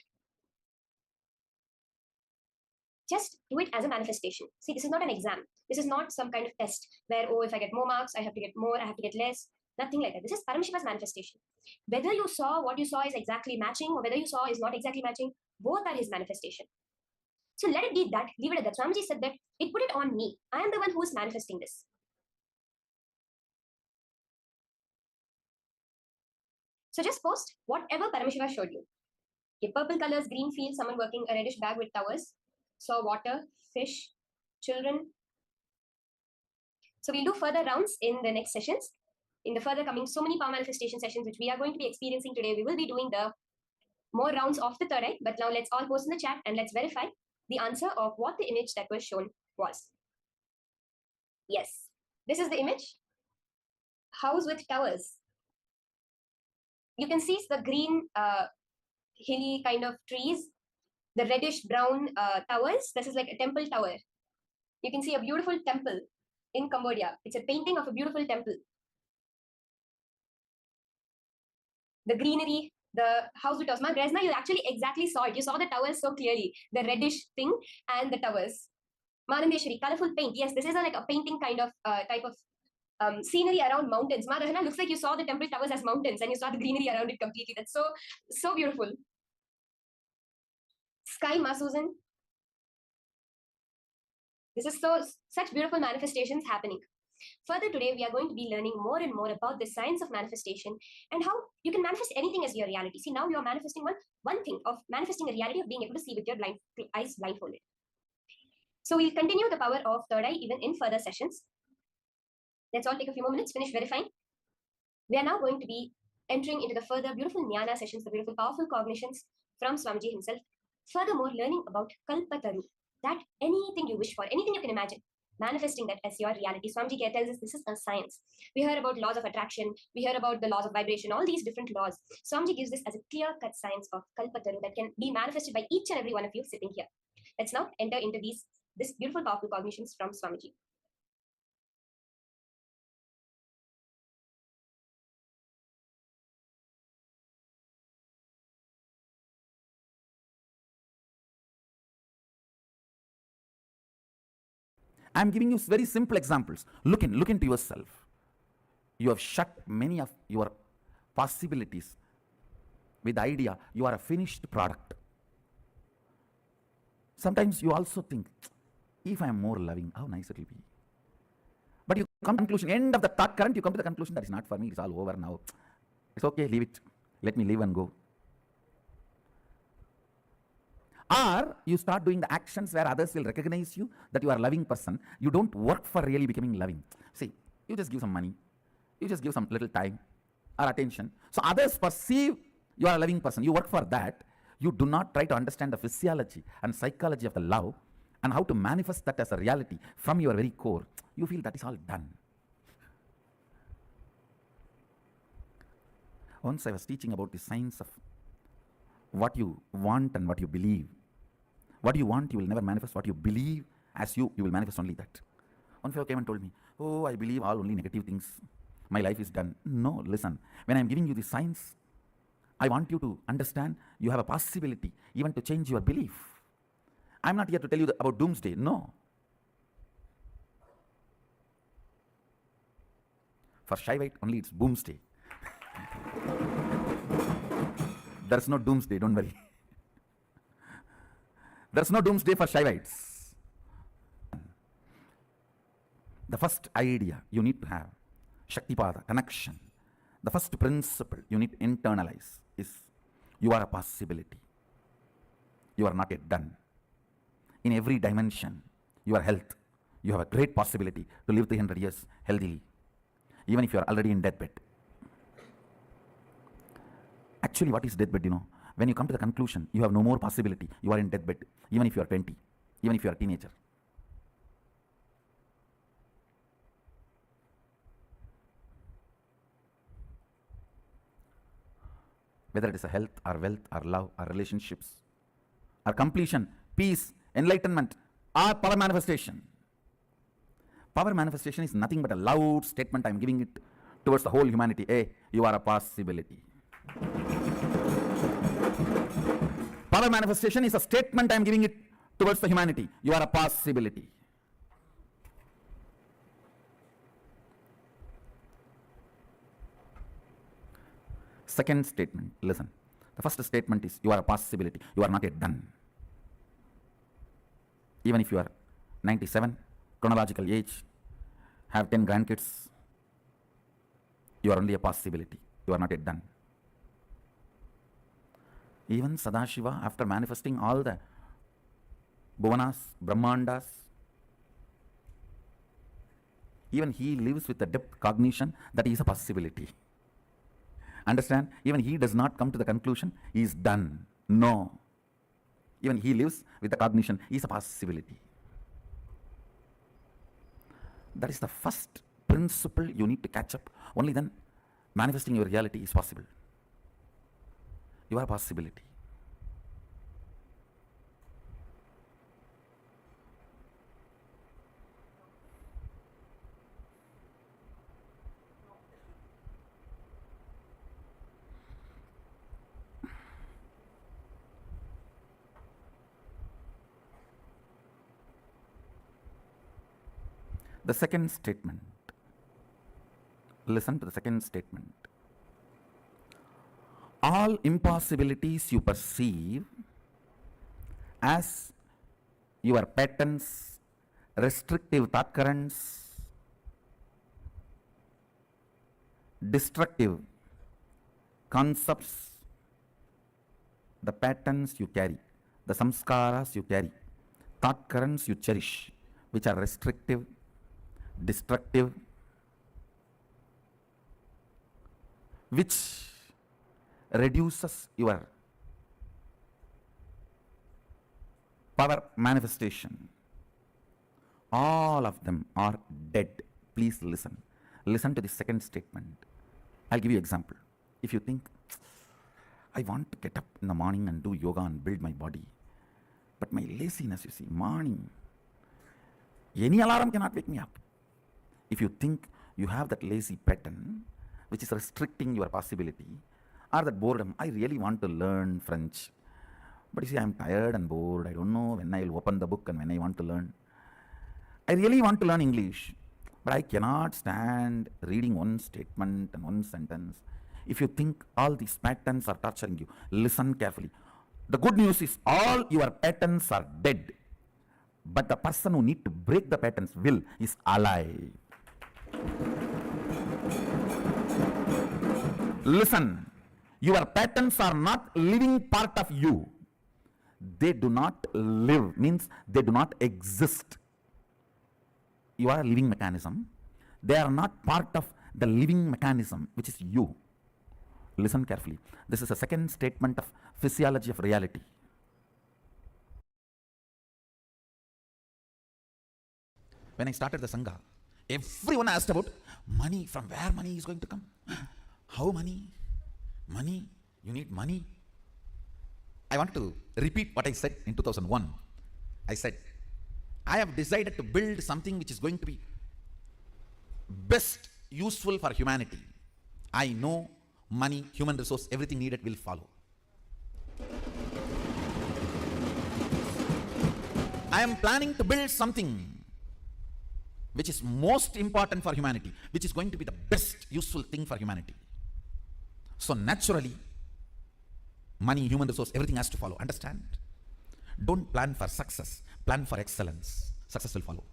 Just do it as a manifestation. See, this is not an exam. This is not some kind of test where, oh, if I get more marks, I have to get more, I have to get less. Nothing like that. This is Paramashiva's manifestation. Whether you saw what you saw is exactly matching or whether you saw is not exactly matching, both are his manifestation. So let it be that, leave it at that. Swamiji said that, it put it on me. I am the one who is manifesting this. So just post whatever Paramashiva showed you. Okay, purple colors, green field, someone working a reddish bag with towers. Saw water, fish, children. So we'll do further rounds in the next sessions. In the further coming, so many power manifestation sessions which we are going to be experiencing today, we will be doing the more rounds of the third eye. But now let's all post in the chat and let's verify the answer of what the image that was shown was. Yes, this is the image. House with towers. You can see the green hilly kind of trees, the reddish brown towers. This is like a temple tower. You can see a beautiful temple in Cambodia. It's a painting of a beautiful temple. The greenery, the house with towers. Gresna, you actually exactly saw it. You saw the towers so clearly, the reddish thing and the towers. Manandeshwari, colorful paint. Yes, this is like a painting kind of type of scenery around mountains. Madhana, looks like you saw the temple towers as mountains and you saw the greenery around it completely. That's so beautiful. Sky, Ma Susan. This is such beautiful manifestations happening. Further today, we are going to be learning more and more about the science of manifestation and how you can manifest anything as your reality. See, now you are manifesting one thing of manifesting a reality of being able to see with your eyes blindfolded. So we'll continue the power of third eye even in further sessions. Let's all take a few more minutes, finish verifying. We are now going to be entering into the further beautiful jnana sessions, the beautiful powerful cognitions from Swamiji himself. Furthermore, learning about Kalpataru, that anything you wish for, anything you can imagine, manifesting that as your reality. Swamiji tells us this is a science. We hear about laws of attraction, we hear about the laws of vibration, all these different laws. Swamiji gives this as a clear-cut science of Kalpataru that can be manifested by each and every one of you sitting here. Let's now enter into this beautiful powerful cognitions from Swamiji. I'm giving you very simple examples. Look into yourself. You have shut many of your possibilities with the idea you are a finished product. Sometimes you also think, if I am more loving, how nice it will be. But you come to the conclusion, end of the thought current, you come to the conclusion that is not for me, it's all over now. It's okay, leave it. Let me live and go. Or you start doing the actions where others will recognize you that you are a loving person. You don't work for really becoming loving. See, you just give some money, you just give some little time or attention. So others perceive you are a loving person. You work for that. You do not try to understand the physiology and psychology of the love and how to manifest that as a reality from your very core. You feel that is all done. Once I was teaching about the science of what you want and what you believe. What you want, you will never manifest. What you believe as you will manifest only that. One fellow came and told me, oh, I believe all only negative things. My life is done. No, listen. When I'm giving you the science, I want you to understand you have a possibility even to change your belief. I'm not here to tell you about doomsday. No. For Shivite, only it's boomsday. There's no doomsday, don't worry. There's no doomsday for Shivites. The first idea you need to have, Shaktipada, connection. The first principle you need to internalize is you are a possibility. You are not yet done. In every dimension, your health, you have a great possibility to live 300 years healthily, even if you are already in deathbed. Actually, what is deathbed, you know? When you come to the conclusion, you have no more possibility. You are in deathbed, even if you are 20, even if you are a teenager. Whether it is a health or wealth or love or relationships or completion, peace, enlightenment or power manifestation. Power manifestation is nothing but a loud statement I am giving it towards the whole humanity. Hey, you are a possibility. Power manifestation is a statement I am giving it towards the humanity. You are a possibility. Second statement, listen. The first statement is you are a possibility. You are not yet done. Even if you are 97, chronological age, have 10 grandkids, you are only a possibility. You are not yet done. Even Sadashiva, after manifesting all the Bhuvanas, Brahmandas, even he lives with a depth cognition that he is a possibility. Understand? Even he does not come to the conclusion he is done. No. Even he lives with the cognition he is a possibility. That is the first principle you need to catch up. Only then manifesting your reality is possible. You are a possibility. The second statement. Listen to the second statement. All impossibilities you perceive as your patterns, restrictive thought currents, destructive concepts, the patterns you carry, the samskaras you carry, thought currents you cherish, which are restrictive, destructive, which reduces your power manifestation. All of them are dead. Please listen. Listen to the second statement. I'll give you an example. If you think, I want to get up in the morning and do yoga and build my body, but my laziness, you see, morning, any alarm cannot wake me up. If you think you have that lazy pattern, which is restricting your possibility, or that boredom, I really want to learn French, but you see, I'm tired and bored. I don't know when I will open the book and when I want to learn. I really want to learn English, but I cannot stand reading one statement and one sentence. If you think all these patterns are torturing you, listen carefully. The good news is all your patterns are dead, but the person who needs to break the patterns will is alive. Listen, your patterns are not living part of you. They do not live, means they do not exist. You are a living mechanism. They are not part of the living mechanism, which is you. Listen carefully. This is a second statement of physiology of reality. When I started the Sangha, everyone asked about money, from where money is going to come. How money? Money? You need money? I want to repeat what I said in 2001. I said, I have decided to build something which is going to be best useful for humanity. I know money, human resource, everything needed will follow. I am planning to build something which is most important for humanity, which is going to be the best useful thing for humanity. So naturally, money, human resource, everything has to follow. Understand? Don't plan for success, plan for excellence. Success will follow.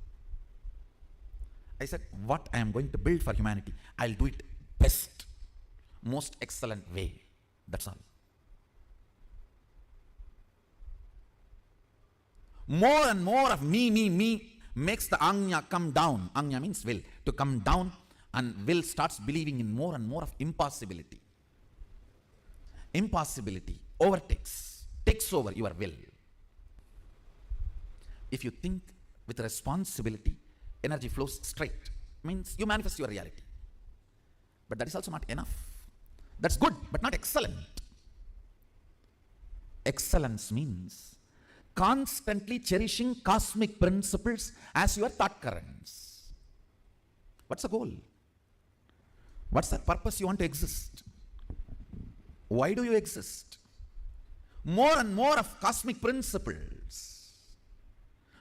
I said, what I am going to build for humanity, I'll do it best, most excellent way. That's all. More and more of me makes the Anya come down. Anya means will, to come down, and will starts believing in more and more of impossibility. Impossibility takes over your will. If you think with responsibility, energy flows straight. Means you manifest your reality. But that is also not enough. That's good, but not excellent. Excellence means constantly cherishing cosmic principles as your thought currents. What's the goal? What's the purpose you want to exist? Why do you exist? More and more of cosmic principles.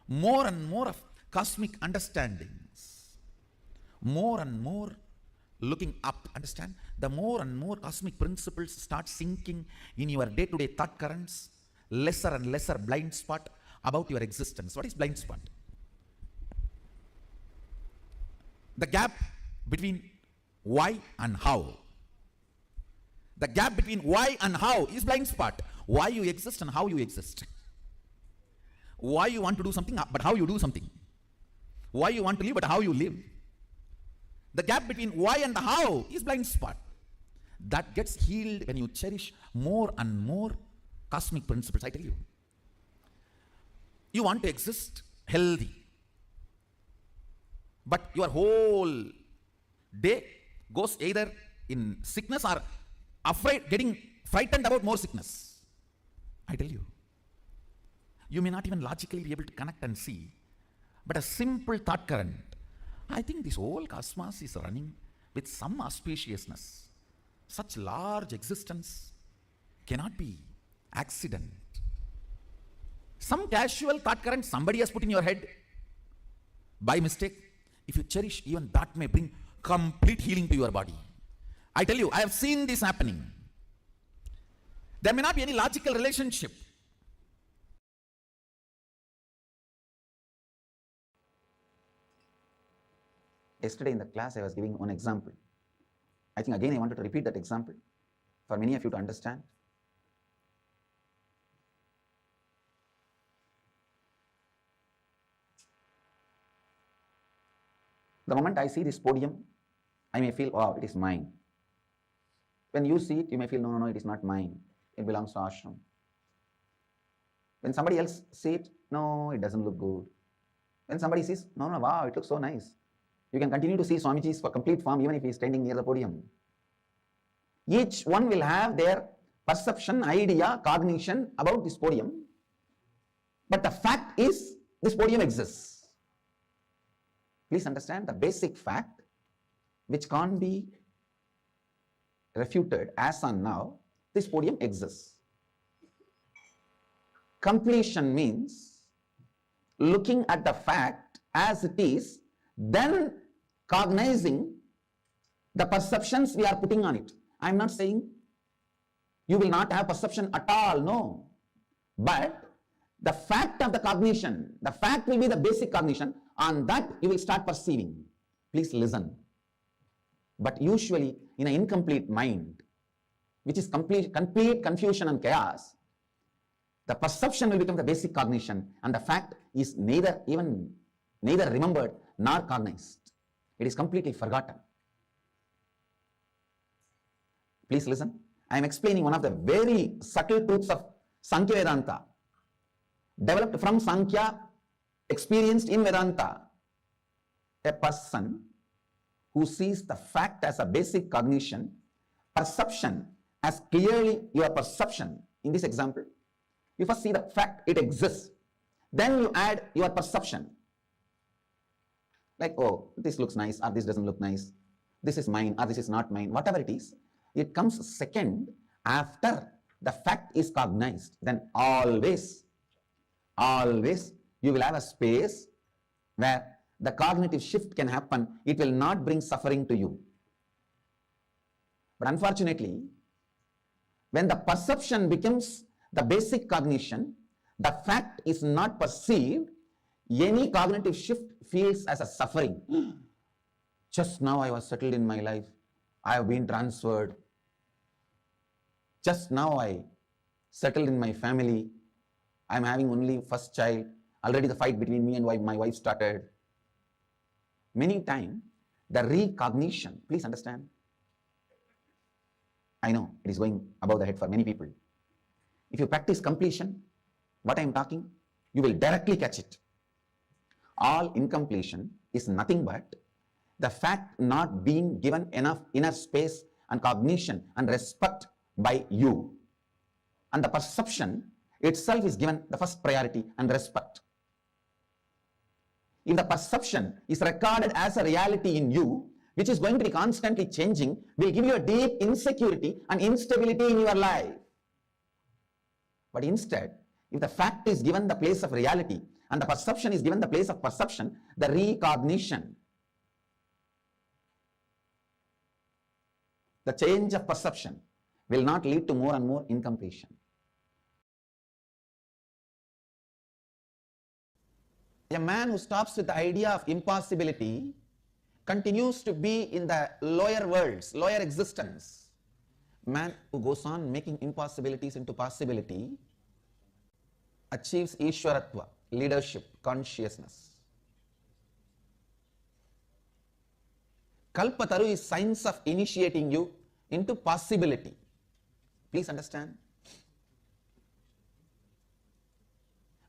More and more of cosmic understandings. More and more looking up. Understand? The more and more cosmic principles start sinking in your day-to-day thought currents, lesser and lesser blind spot about your existence. What is blind spot? The gap between why and how. The gap between why and how is blind spot. Why you exist and how you exist. Why you want to do something, but how you do something. Why you want to live, but how you live. The gap between why and how is blind spot. That gets healed when you cherish more and more cosmic principles, I tell you. You want to exist healthy, but your whole day goes either in sickness or getting frightened about more sickness. I tell you. You may not even logically be able to connect and see, but a simple thought current. I think this whole cosmos is running with some auspiciousness. Such large existence cannot be accident. Some casual thought current somebody has put in your head by mistake. If you cherish, even that may bring complete healing to your body. I tell you, I have seen this happening. There may not be any logical relationship. Yesterday in the class, I was giving one example. I think again I wanted to repeat that example for many of you to understand. The moment I see this podium, I may feel, wow, it is mine. When you see it, you may feel, no, it is not mine. It belongs to ashram. When somebody else sees it, no, it doesn't look good. When somebody says, no, wow, it looks so nice. You can continue to see Swamiji's for complete form even if he is standing near the podium. Each one will have their perception, idea, cognition about this podium. But the fact is, this podium exists. Please understand the basic fact which can't be refuted as on now, this podium exists. Completion means looking at the fact as it is, then cognizing the perceptions we are putting on it. I am not saying you will not have perception at all, no. But the fact of the cognition, the fact will be the basic cognition, on that you will start perceiving. Please listen. But usually in an incomplete mind, which is complete confusion and chaos, the perception will become the basic cognition, and the fact is neither remembered nor cognized. It is completely forgotten. Please listen. I am explaining one of the very subtle truths of Sankhya Vedanta, developed from Sankhya, experienced in Vedanta. A person who sees the fact as a basic cognition, perception as clearly your perception. In this example, you first see the fact, it exists. Then you add your perception. Like, oh, this looks nice, or this doesn't look nice. This is mine, or this is not mine. Whatever it is, it comes second after the fact is cognized. Then always you will have a space where the cognitive shift can happen. It will not bring suffering to you. But unfortunately, when the perception becomes the basic cognition, the fact is not perceived, any cognitive shift feels as a suffering. Just now I was settled in my life. I have been transferred. Just now I settled in my family. I am having only first child. Already the fight between me and my wife started. Many times, the recognition, please understand. I know it is going above the head for many people. If you practice completion, what I am talking, you will directly catch it. All incompletion is nothing but the fact not being given enough inner space and cognition and respect by you. And the perception itself is given the first priority and respect. If the perception is recorded as a reality in you, which is going to be constantly changing, will give you a deep insecurity and instability in your life. But instead, if the fact is given the place of reality and the perception is given the place of perception, the recognition, the change of perception will not lead to more and more incompletion. A man who stops with the idea of impossibility continues to be in the lower worlds, lower existence. Man who goes on making impossibilities into possibility achieves Ishwaratva, leadership, consciousness. Kalpataru is science of initiating you into possibility. Please understand.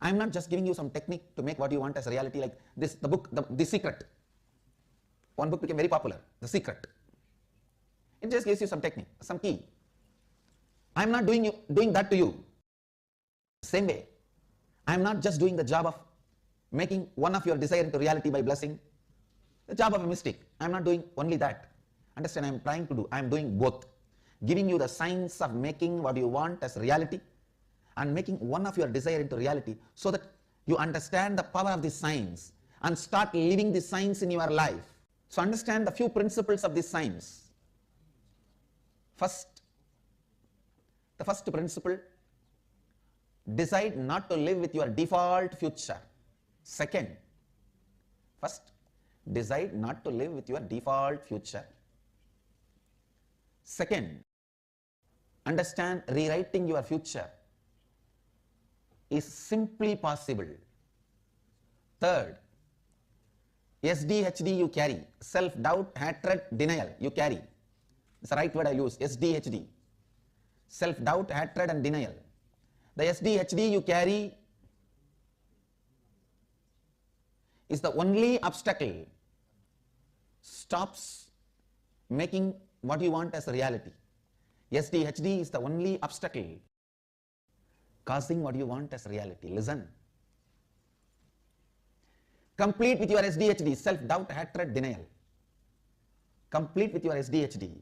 I am not just giving you some technique to make what you want as a reality, like this, the book, The Secret. One book became very popular, The Secret. It just gives you some technique, some key. I am not doing that to you. Same way, I am not just doing the job of making one of your desire into reality by blessing. The job of a mystic. I am not doing only that. Understand, I am doing both. Giving you the science of making what you want as reality and making one of your desire into reality, so that you understand the power of this science and start living this science in your life. So understand the few principles of this science. The first principle, decide not to live with your default future. First, decide not to live with your default future. Second, understand rewriting your future is simply possible. Third, SDHD you carry, self-doubt, hatred, denial you carry. It's the right word I use, SDHD. Self-doubt, hatred and denial. The SDHD you carry is the only obstacle stops making what you want as a reality. SDHD is the only obstacle causing what you want as reality. Listen. Complete with your SDHD, self-doubt, hatred, denial. Complete with your SDHD.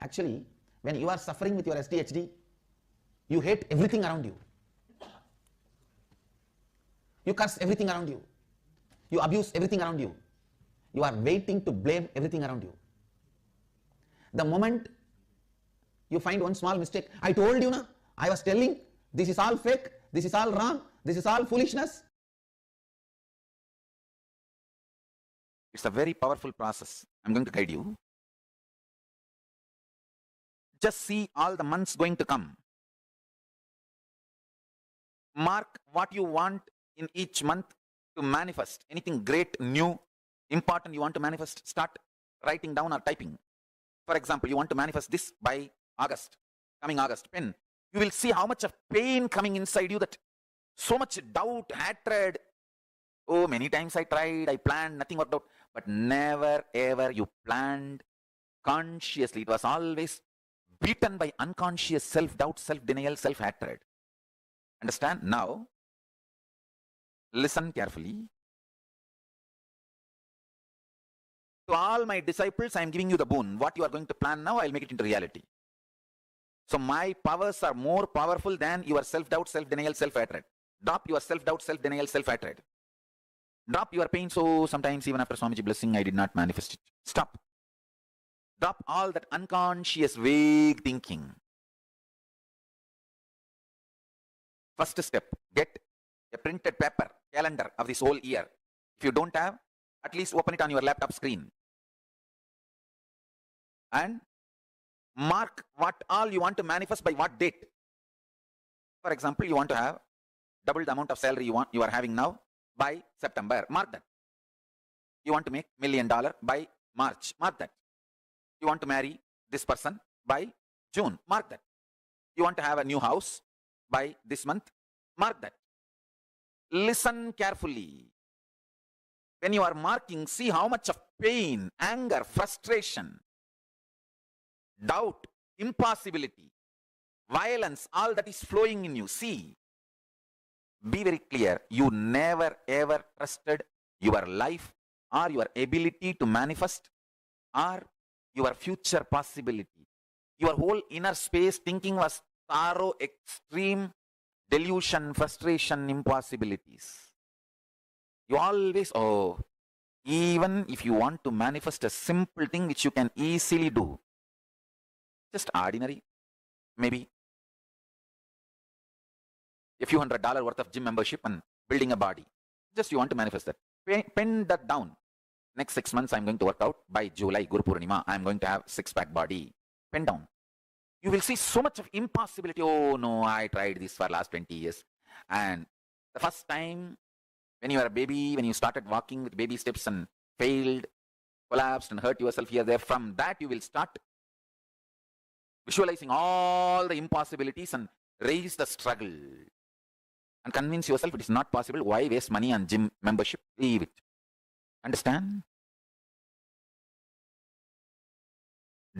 Actually, when you are suffering with your SDHD, you hate everything around you. You curse everything around you. You abuse everything around you. You are waiting to blame everything around you. The moment you find one small mistake, I told you, I was telling, this is all fake, this is all wrong, this is all foolishness. It's a very powerful process. I'm going to guide you. Just see all the months going to come. Mark what you want in each month to manifest. Anything great, new, important you want to manifest, start writing down or typing. For example, you want to manifest this by August, coming August, pen. You will see how much of pain coming inside you, that so much doubt, hatred. Oh, many times I tried, I planned, nothing worked out. But never ever you planned consciously. It was always beaten by unconscious self-doubt, self-denial, self-hatred. Understand? Now, listen carefully. To all my disciples, I am giving you the boon. What you are going to plan now, I will make it into reality. So my powers are more powerful than your self-doubt, self-denial, self-hatred. Drop your self-doubt, self-denial, self-hatred. Drop your pain. So sometimes even after Swamiji blessing, I did not manifest it. Stop. Drop all that unconscious vague thinking. First step, get a printed paper, calendar of this whole year. If you don't have, at least open it on your laptop screen. And mark what all you want to manifest by what date. For example, you want to have double the amount of salary you are having now by September. Mark that. You want to make $1 million by March. Mark that. You want to marry this person by June. Mark that. You want to have a new house by this month. Mark that. Listen carefully. When you are marking, see how much of pain, anger, frustration, doubt, impossibility, violence, all that is flowing in you. See, be very clear. You never ever trusted your life or your ability to manifest or your future possibility. Your whole inner space thinking was sorrow, extreme delusion, frustration, impossibilities. You always, even if you want to manifest a simple thing which you can easily do, just ordinary, maybe a few $100 worth of gym membership and building a body. Just you want to manifest that. Pen that down. Next 6 months, I'm going to work out. By July, Guru Purnima, I'm going to have six-pack body. Pen down. You will see so much of impossibility. Oh no, I tried this for last 20 years. And the first time when you were a baby, when you started walking with baby steps and failed, collapsed and hurt yourself here, there, from that you will start visualizing all the impossibilities and raise the struggle and convince yourself it is not possible. Why waste money on gym membership? Leave it. Understand?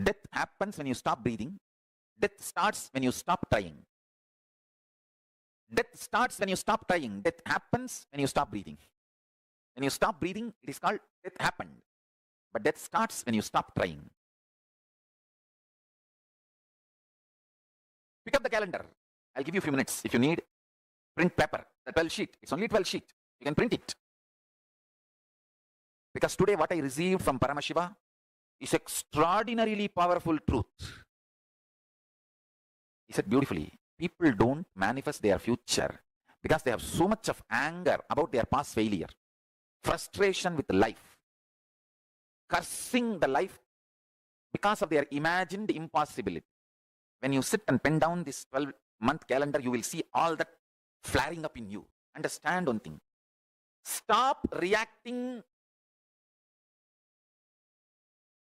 Death happens when you stop breathing. Death starts when you stop trying. Death starts when you stop trying. Death happens when you stop breathing. When you stop breathing, it is called death happened. But death starts when you stop trying. Pick up the calendar. I'll give you a few minutes. If you need, print paper, the 12 sheet. It's only 12 sheet. You can print it. Because today what I received from Paramashiva is extraordinarily powerful truth. He said beautifully, people don't manifest their future because they have so much of anger about their past failure, frustration with life, cursing the life because of their imagined impossibility. When you sit and pen down this 12-month calendar, you will see all that flaring up in you. Understand one thing. Stop reacting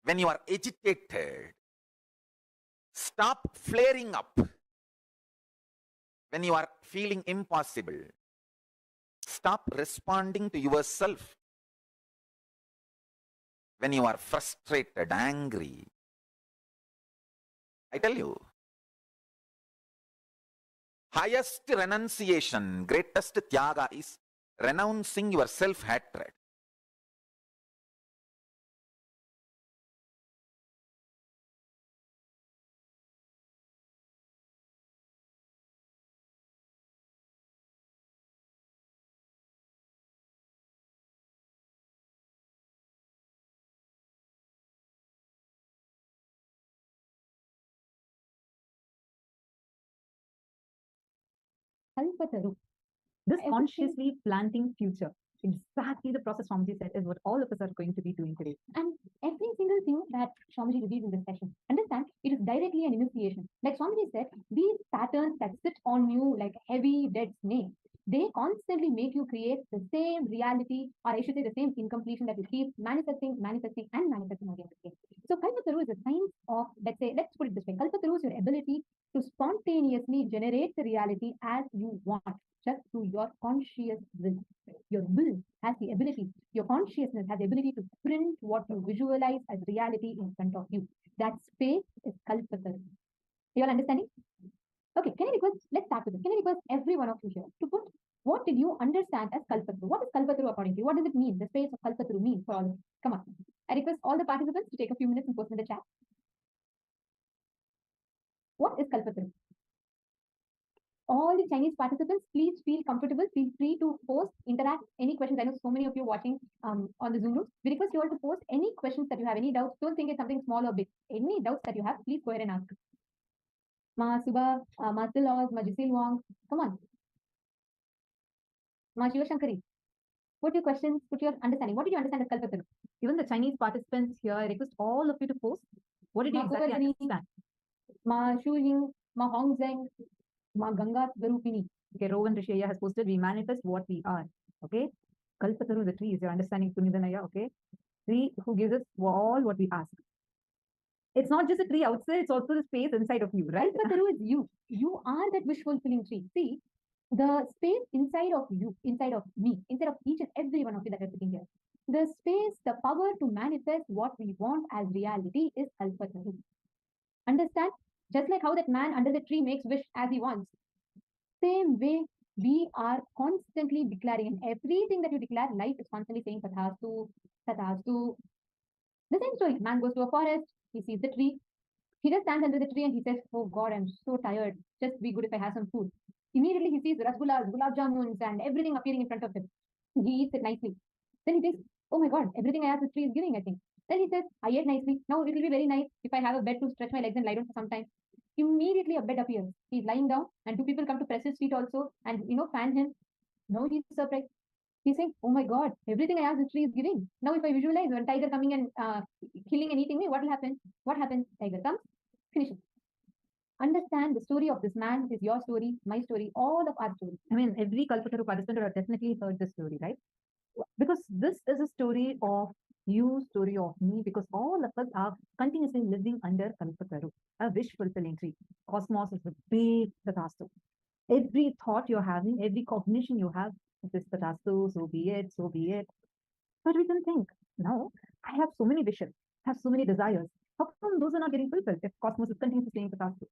when you are agitated. Stop flaring up when you are feeling impossible. Stop responding to yourself when you are frustrated, angry. I tell you, highest renunciation, greatest tyaga is renouncing your self-hatred. Kalpataru. This Everything- consciously planting future. Exactly the process Swamiji said is what all of us are going to be doing today. And every single thing that Swamiji reveals in this session, understand it is directly an initiation. Like Swamiji said, these patterns that sit on you like heavy dead snakes, they constantly make you create the same reality, or I should say the same incompletion that you keep manifesting, manifesting, and manifesting again and again. So Kalpataru is a science of, let's put it this way. Kalpataru is your ability to spontaneously generate the reality as you want, just through your conscious will. Your will has the ability, your consciousness has the ability to print what you visualize as reality in front of you. That space is Kalpataru. You all understanding? Okay, can I request, let's start with this. Can I request every one of you here to put what did you understand as Kalpataru? What is Kalpataru according to you? What does it mean? The space of Kalpataru mean for all of you? Come on. I request all the participants to take a few minutes and post in the chat. What is Kalpataru? all the Chinese participants, please feel comfortable. Feel free to post, interact, any questions. I know so many of you watching on the Zoom room. We request you all to post any questions that you have, any doubts. Don't think it's something small or big. Any doubts that you have, please go ahead and ask. Ma Suba, Ma Silos, Ma Jisil Wong, come on. Ma Shiva Shankari, put your questions, put your understanding. What did you understand as Kalpataru? Even the Chinese participants here, I request all of you to post. What did you Ma exactly Kukardani, understand? Ma Shu Ying, Ma Hong Zheng, Ma Ganga Garupini. Okay, Rowan Rishaya has posted, we manifest what we are. Okay. Kalpataru, the tree, is your understanding, Punidanaya. Okay. Tree who gives us all what we ask. It's not just a tree outside, it's also the space inside of you, right? Kalpataru is you. You are that wish fulfilling tree. See, the space inside of you, inside of me, inside of each and every one of you that are sitting here. The space, the power to manifest what we want as reality is Kalpataru. Understand? Just like how that man under the tree makes wish as he wants. Same way, we are constantly declaring, and everything that you declare, life is constantly saying Tathastu, Tathastu. The same story. Man goes to a forest, he sees the tree, he just stands under the tree and he says, oh God, I'm so tired. Just be good if I have some food. Immediately he sees rasgullas, gulab jamuns, and everything appearing in front of him. He eats it nicely. Then he thinks, oh my God, everything I asked the tree is giving, I think. Then he says, I ate nicely. Now it will be very nice if I have a bed to stretch my legs and lie down for some time. Immediately a bed appears. He's lying down, and two people come to press his feet also and fan him. Now he's surprised. He's saying, oh my God, everything I asked the tree is giving. Now if I visualize one tiger coming and killing and eating me, what will happen? What happens? Tiger comes, finishes. Understand the story of this man is your story, my story, all of our story. I mean, every Kalpataru participant would have definitely heard this story, right? Because this is a story of you, story of me, because all of us are continuously living under Kalpataru, a wish fulfilling tree. Cosmos is a big Tathastu. Every thought you're having, every cognition you have, if it's Tathastu, so be it, so be it. But we can think, no, I have so many wishes, I have so many desires. How come those are not getting fulfilled if Cosmos is continuously saying Tathastu?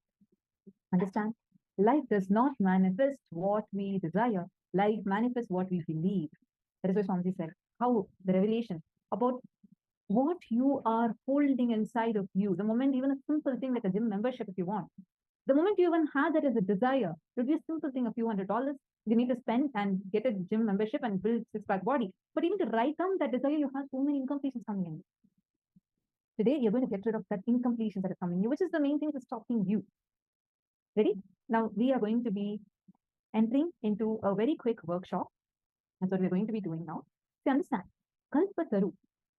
Understand? Life does not manifest what we desire. Life manifests what we believe. That is what Swamiji said. How the revelation about what you are holding inside of you. The moment even a simple thing like a gym membership, if you want, the moment you even have that as a desire, it would be a simple thing, a few $100 you need to spend and get a gym membership and build six-pack body. But even to write down that desire, you have so many incompletions coming in. Today, you're going to get rid of that incompletion that is coming in you, which is the main thing that's stopping you. Ready? Now, we are going to be entering into a very quick workshop. That's what we're going to be doing now. So understand, Kalpataru,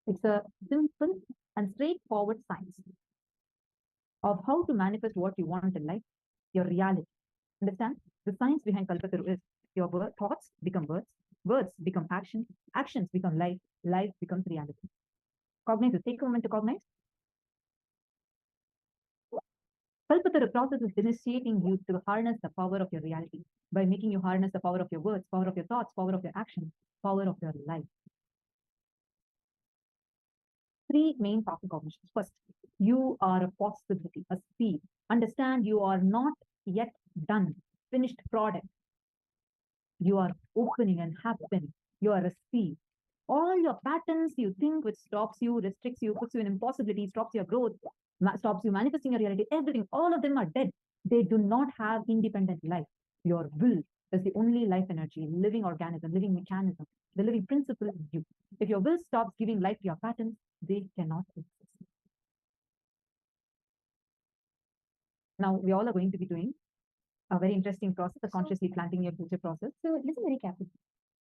it's a simple and straightforward science of how to manifest what you want in life, your reality. Understand? The science behind Kalpataru is your thoughts become words, words become actions, actions become life, life becomes reality. Cognize, take a moment to cognize. Kalpataru process is initiating you to harness the power of your reality by making you harness the power of your words, power of your thoughts, power of your actions, power of your life. Three main powerful cognitions. First, you are a possibility, a seed. Understand you are not yet done, finished product. You are opening and happening. You are a seed. All your patterns you think which stops you, restricts you, puts you in impossibility, stops your growth, stops you manifesting your reality, everything, all of them are dead. They do not have independent life. Your will is the only life energy, living organism, living mechanism, the living principle in you. If your will stops giving life to your patterns, they cannot exist. Now, we all are going to be doing a very interesting process, a consciously planting your future process. So listen very carefully.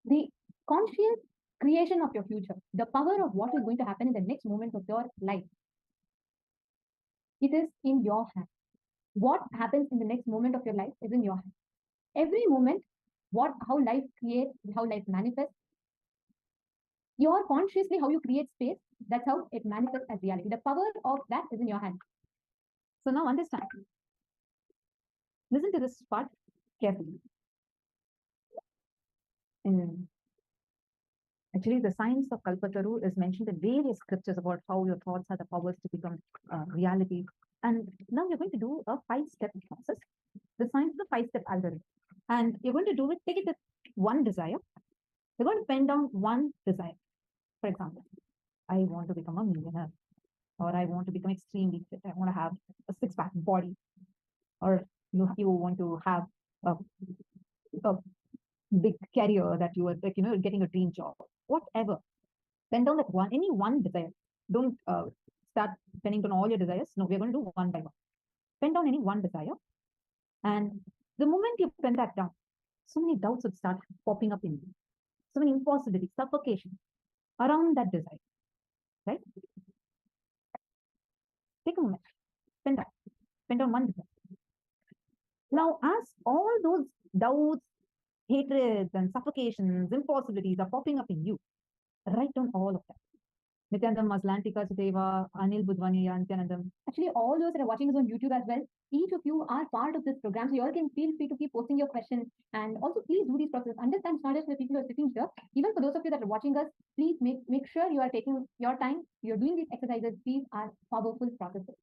The conscious creation of your future, the power of what is going to happen in the next moment of your life, it is in your hand. What happens in the next moment of your life is in your hand. Every moment, how life creates, how life manifests, you're consciously how you create space, that's how it manifests as reality. The power of that is in your hand. So now understand. Listen to this part carefully. Actually, the science of Kalpataru is mentioned in various scriptures about how your thoughts have the powers to become reality. And now you're going to do a 5-step process. The science is a 5-step algorithm. And you're going to do it, take it with one desire. You're going to pen down one desire. For example, I want to become a millionaire, or I want to become extremely fit. I want to have a 6-pack body, or you want to have a, a big career that you were like, getting a dream job, whatever. Pen down that one, any one desire. Don't start penning down all your desires. No, we're going to do one by one. Pen down any one desire. And the moment you pen that down, so many doubts would start popping up in you. So many impossibilities, suffocation around that desire, right? Take a moment, pen down one desire. Now, as all those doubts, hatreds, and suffocations, impossibilities are popping up in you, write down all of that. Nithyananda, Maslantika, Sudeva, Anil Budvaniya, Nithyanandam. Actually, all those that are watching us on YouTube as well, each of you are part of this program. So you all can feel free to keep posting your questions. And also, please do these processes. Understand, it's not just the people who are sitting here. Even for those of you that are watching us, please make sure you are taking your time. You're doing these exercises. These are powerful processes.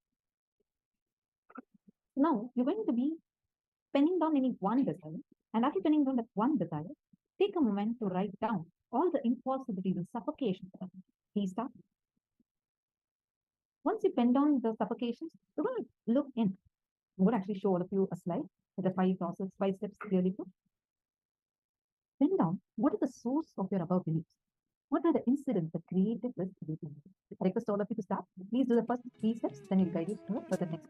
Now, you're going to be penning down any one desire. And after penning down that one desire, take a moment to write down all the impossibilities and suffocations. Please start. Once you pen down the suffocations, we're going to look in. I'm going to actually show all of you a slide with the 5 steps clearly put. Pen down what is the source of your above beliefs. What are the incidents that created this belief? I request all of you to start. Please do the first 3 steps, then we'll guide you through for the next.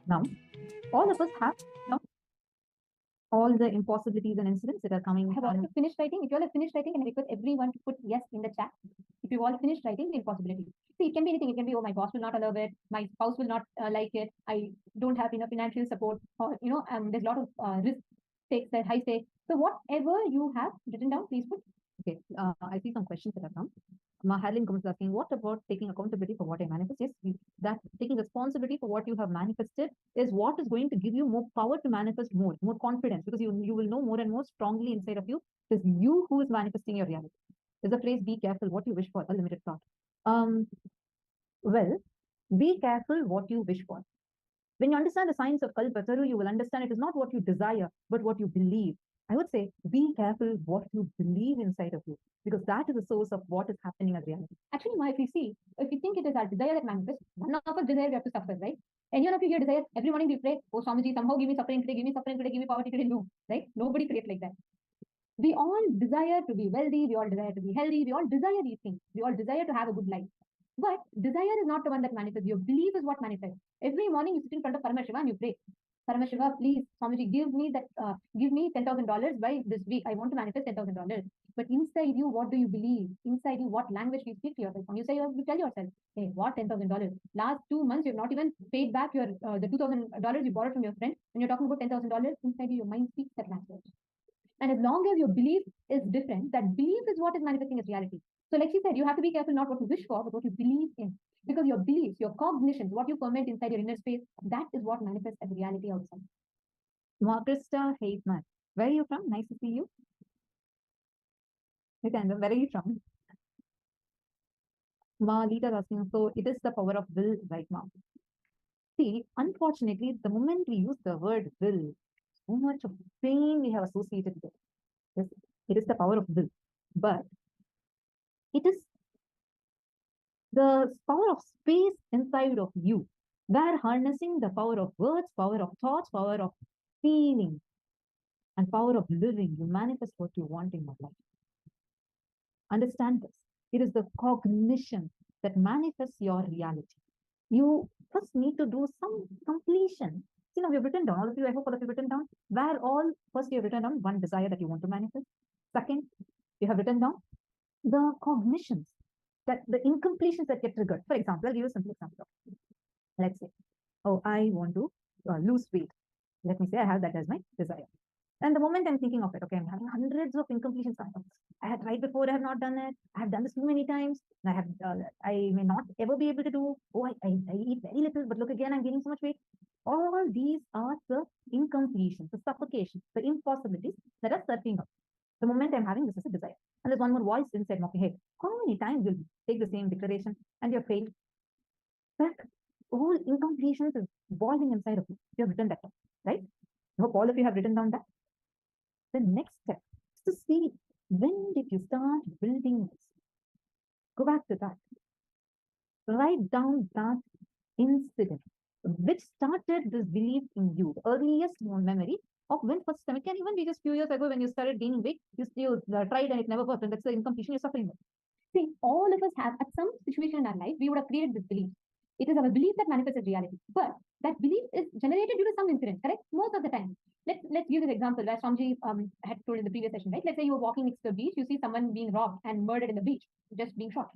Now, all of us have all the impossibilities and incidents that are coming. I have already finished writing. If you all have finished writing, and I request everyone to put yes in the chat. If you've all finished writing the impossibility. See, it can be anything. It can be, oh, my boss will not allow it. My spouse will not like it. I don't have enough financial support. Or, there's a lot of risk stakes that high stakes. So whatever you have written down, please put. Okay, I see some questions that have come. Mahalin comes asking, what about taking accountability for what I manifest? Yes, that taking responsibility for what you have manifested is what is going to give you more power to manifest more confidence, because you will know more and more strongly inside of you. It is you who is manifesting your reality. There's a phrase, be careful what you wish for, a limited thought. Well, be careful what you wish for. When you understand the science of Kalpataru, you will understand it is not what you desire, but what you believe. I would say, be careful what you believe inside of you, because that is the source of what is happening as reality. Actually, Ma, if you think it is our desire that manifests, none of us desire we have to suffer, right? Any one of you here desire, every morning we pray, oh Swamiji, somehow give me suffering today, give me suffering today, give me poverty today. No, right? Nobody prays like that. We all desire to be wealthy, we all desire to be healthy, we all desire these things. We all desire to have a good life. But desire is not the one that manifests. Your belief is what manifests. Every morning you sit in front of Paramashiva and you pray, Paramashiva, please, Swamiji, give me $10,000 by this week. I want to manifest $10,000. But inside you, what do you believe? Inside you, what language do you speak to yourself? When you say, you tell yourself, hey, what $10,000? Last 2 months, you've not even paid back your the $2,000 you borrowed from your friend. When you're talking about $10,000, inside you, your mind speaks that language. And as long as your belief is different, that belief is what is manifesting as reality. So like she said, you have to be careful not what you wish for, but what you believe in. Because your beliefs, your cognitions, what you ferment inside your inner space, that is what manifests as reality outside. Krista Hateman, where are you from? Nice to see you. Nithyananda, where are you from? Lita is asking, so it is the power of will right now. See, unfortunately, the moment we use the word will, so much of pain we have associated with it. Yes, it is the power of will. But it is the power of space inside of you, where harnessing the power of words, power of thoughts, power of feeling, and power of living, you manifest what you want in your life. Understand this. It is the cognition that manifests your reality. You first need to do some completion. See, now we have written down, all of you, I hope all of you have written down, where all, first you have written down one desire that you want to manifest. Second, you have written down the cognitions, that the incompletions that get triggered. For example, I'll give you a simple example. Let's say, oh, I want to lose weight. Let me say I have that as my desire. And the moment I'm thinking of it, okay, I'm having hundreds of incompletions. I had tried before, I have not done it. I have done this too many times. I may not ever be able to do. Oh, I eat very little, but look again, I'm gaining so much weight. All these are the incompletions, the suffocations, the impossibilities that are surfing up. The moment I'm having this is a desire. And there's one more voice inside mocking, hey, how many times will you take the same declaration and you're failed? That whole incompletions is boiling inside of you. You have written that down, right? I hope all of you have written down that. The next step is to see, when did you start building this? Go back to that. Write down that incident which started this belief in you, the earliest memory of when first time. It can even be just few years ago when you started gaining weight, you tried and it never worked, and that's the incompletion you're suffering with. See, all of us have, at some situation in our life, we would have created this belief. It is our belief that manifests as reality. But that belief is generated due to some incident, correct? Most of the time. Let's use this example where Swamiji had told in the previous session, right? Let's say you were walking next to the beach, you see someone being robbed and murdered in the beach, just being shot.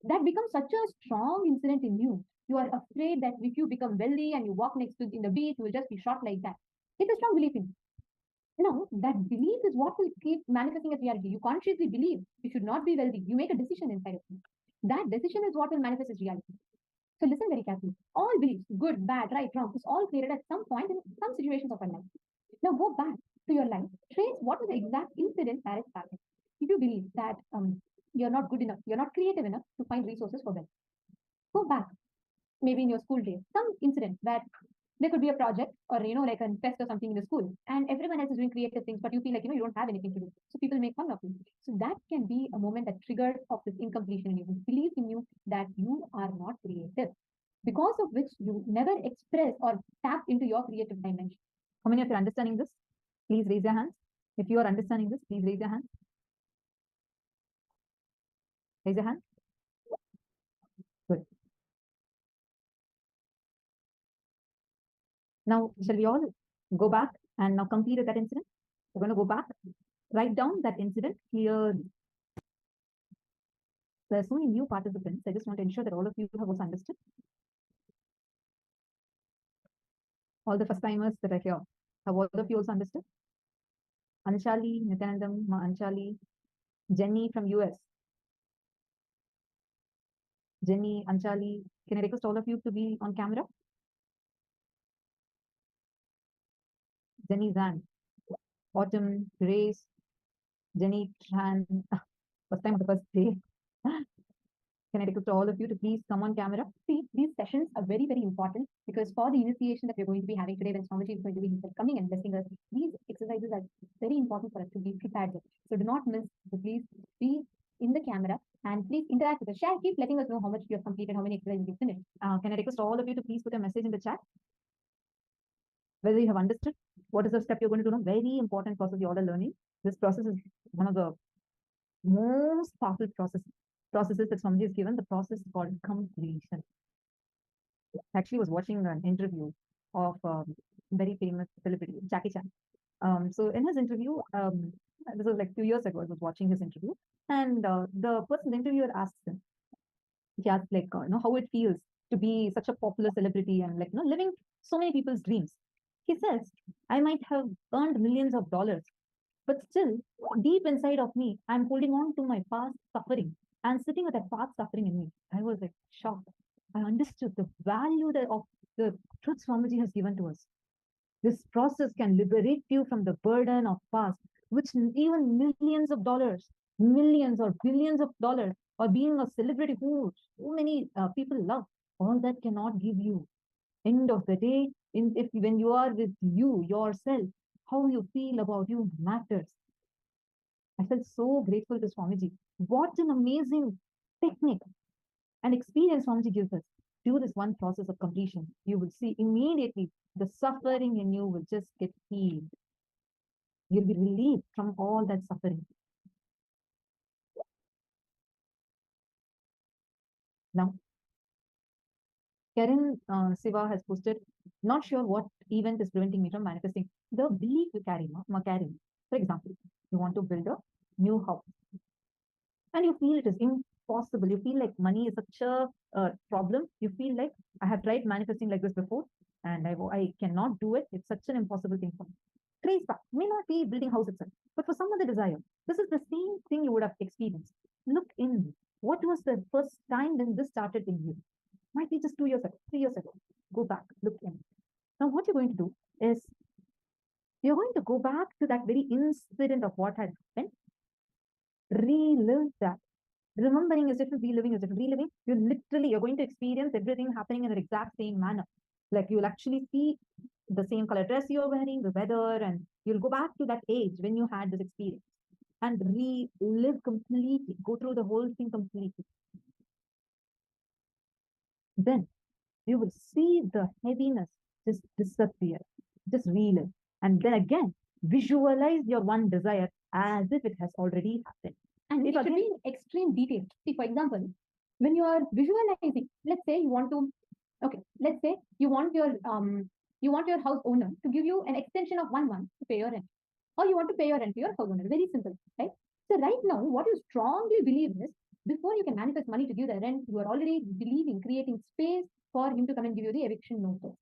That becomes such a strong incident in you. You are afraid that if you become wealthy and you walk next to in the beach, you will just be shot like that. It's a strong belief in you. Now, that belief is what will keep manifesting as reality. You consciously believe you should not be wealthy. You make a decision inside of you. That decision is what will manifest as reality. So listen very carefully. All beliefs, good, bad, right, wrong, is all created at some point in some situations of our life. Now go back to your life. Trace what was the exact incident that it started. If you believe that you're not good enough, you're not creative enough to find resources for wealth, go back. Maybe in your school days, some incident where there could be a project or like a test or something in the school, and everyone else is doing creative things, but you feel like you don't have anything to do, so people make fun of you. So that can be a moment that triggered of this incompletion in you, this belief in you that you are not creative, because of which you never express or tap into your creative dimension. How many of you are understanding this? Please raise your hands. If you are understanding this, please raise your hand. Raise your hand. Good. Now, shall we all go back and now complete that incident? We're going to go back, write down that incident clearly. There are so many new participants. I just want to ensure that all of you have also understood. All the first timers that are here, have all of you also understood? Anshali, Nithyanandam, Anshali, Jenny from US. Jenny, Anshali, can I request all of you to be on camera? Jenny Zan, Autumn, Grace, Jenny Tran, first time of the first day. Can I request all of you to please come on camera? See, these sessions are very, very important because for the initiation that we're going to be having today, when Swamiji is going to be coming and blessing us, these exercises are very important for us to be prepared with. So do not miss. So please be in the camera and please interact with us. Share, keep letting us know how much you have completed, how many exercises you've finished. Can I request all of you to please put a message in the chat? Whether you have understood what is the step you're going to do now. Very important process you all are learning. This process is one of the most powerful processes that Swamiji has given. The process is called completion. Actually, was watching an interview of very famous celebrity, Jackie Chan. So in his interview, this was like 2 years ago, I was watching his interview, and the person, the interviewer asked him, he asked like, how it feels to be such a popular celebrity and like, living so many people's dreams. He says, I might have earned millions of dollars, but still deep inside of me, I'm holding on to my past suffering and sitting with that past suffering in me. I was like shocked. I understood the value of the truth Swamiji has given to us. This process can liberate you from the burden of past, which even millions of dollars, millions or billions of dollars, or being a celebrity who so many people love, all that cannot give you. End of the day, when you are with you, yourself, how you feel about you matters. I felt so grateful to Swamiji. What an amazing technique and experience Swamiji gives us. Do this one process of completion. You will see immediately the suffering in you will just get healed. You'll be relieved from all that suffering. Now, Karen Siva has posted, not sure what event is preventing me from manifesting. The belief you carry, for example, you want to build a new house and you feel it is impossible. You feel like money is such a problem. You feel like I have tried manifesting like this before and I cannot do it. It's such an impossible thing for me. Trace back, may not be building house itself, but for some other desire. This is the same thing you would have experienced. Look in. What was the first time when this started in you? Might be just 2 years ago, 3 years ago. Go back, look in. Now, what you're going to do is you're going to go back to that very incident of what had happened, relive that. Remembering is different, reliving is different. Reliving, you're going to experience everything happening in the exact same manner. Like you'll actually see the same color dress you're wearing, the weather, and you'll go back to that age when you had this experience and relive completely, go through the whole thing completely. Then you will see the heaviness just disappear, just relive. And then again, visualize your one desire as if it has already happened. And it should be in extreme detail. See, for example, when you are visualizing, let's say you want to, let's say you want your house owner to give you an extension of 1 month to pay your rent, or you want to pay your rent to your house owner. Very simple, right? So right now, what you strongly believe is, before you can manifest money to give the rent, you are already believing, creating space for him to come and give you the eviction notice.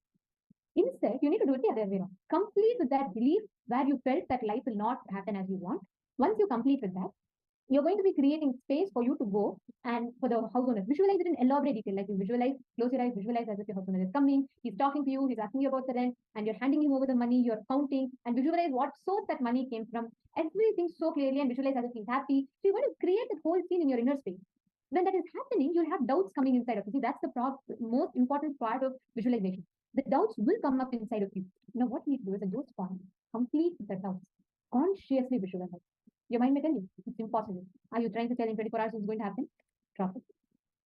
Instead, you need to do it the other way around. Complete with that belief where you felt that life will not happen as you want. Once you complete with that, you're going to be creating space for you to go and for the house owner. Visualize it in elaborate detail. Like you visualize, close your eyes, visualize as if your house owner is coming. He's talking to you, he's asking you about the rent, and you're handing him over the money, you're counting, and visualize what source that money came from. Everything so clearly, and visualize as if he's happy. So you're going to create that whole scene in your inner space. When that is happening, you'll have doubts coming inside of you. See, that's the most important part of visualization. The doubts will come up inside of you. Now, what you need to do is at those points, complete the doubts. Consciously visualize. Your mind may tell you it's impossible. Are you trying to tell in 24 hours it's going to happen? Drop it.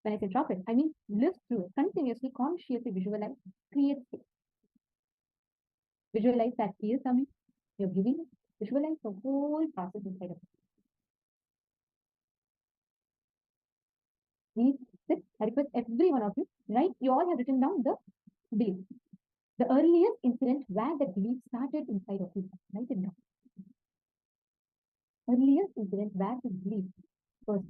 When I say drop it, I mean live through it. Continuously, consciously visualize, create space. Visualize that fear coming. You're giving it. Visualize the whole process inside of it. Please sit. I request every one of you, right? You all have written down the belief. The earliest incident where the belief started inside of you. Write it down. earliest incident where this belief was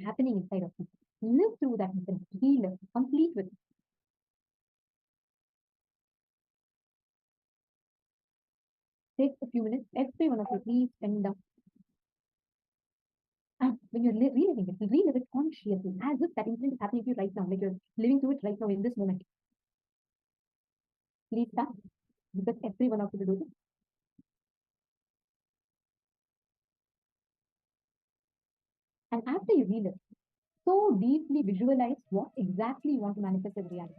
happening inside of you. Live through that incident, heal it, complete with it. Take a few minutes, every one of you, please spend down. And when you're relive it consciously, as if that incident is happening to you right now, like you're living through it right now in this moment. Please start, because every one of you will do this. And after you relive, so deeply visualize what exactly you want to manifest as reality.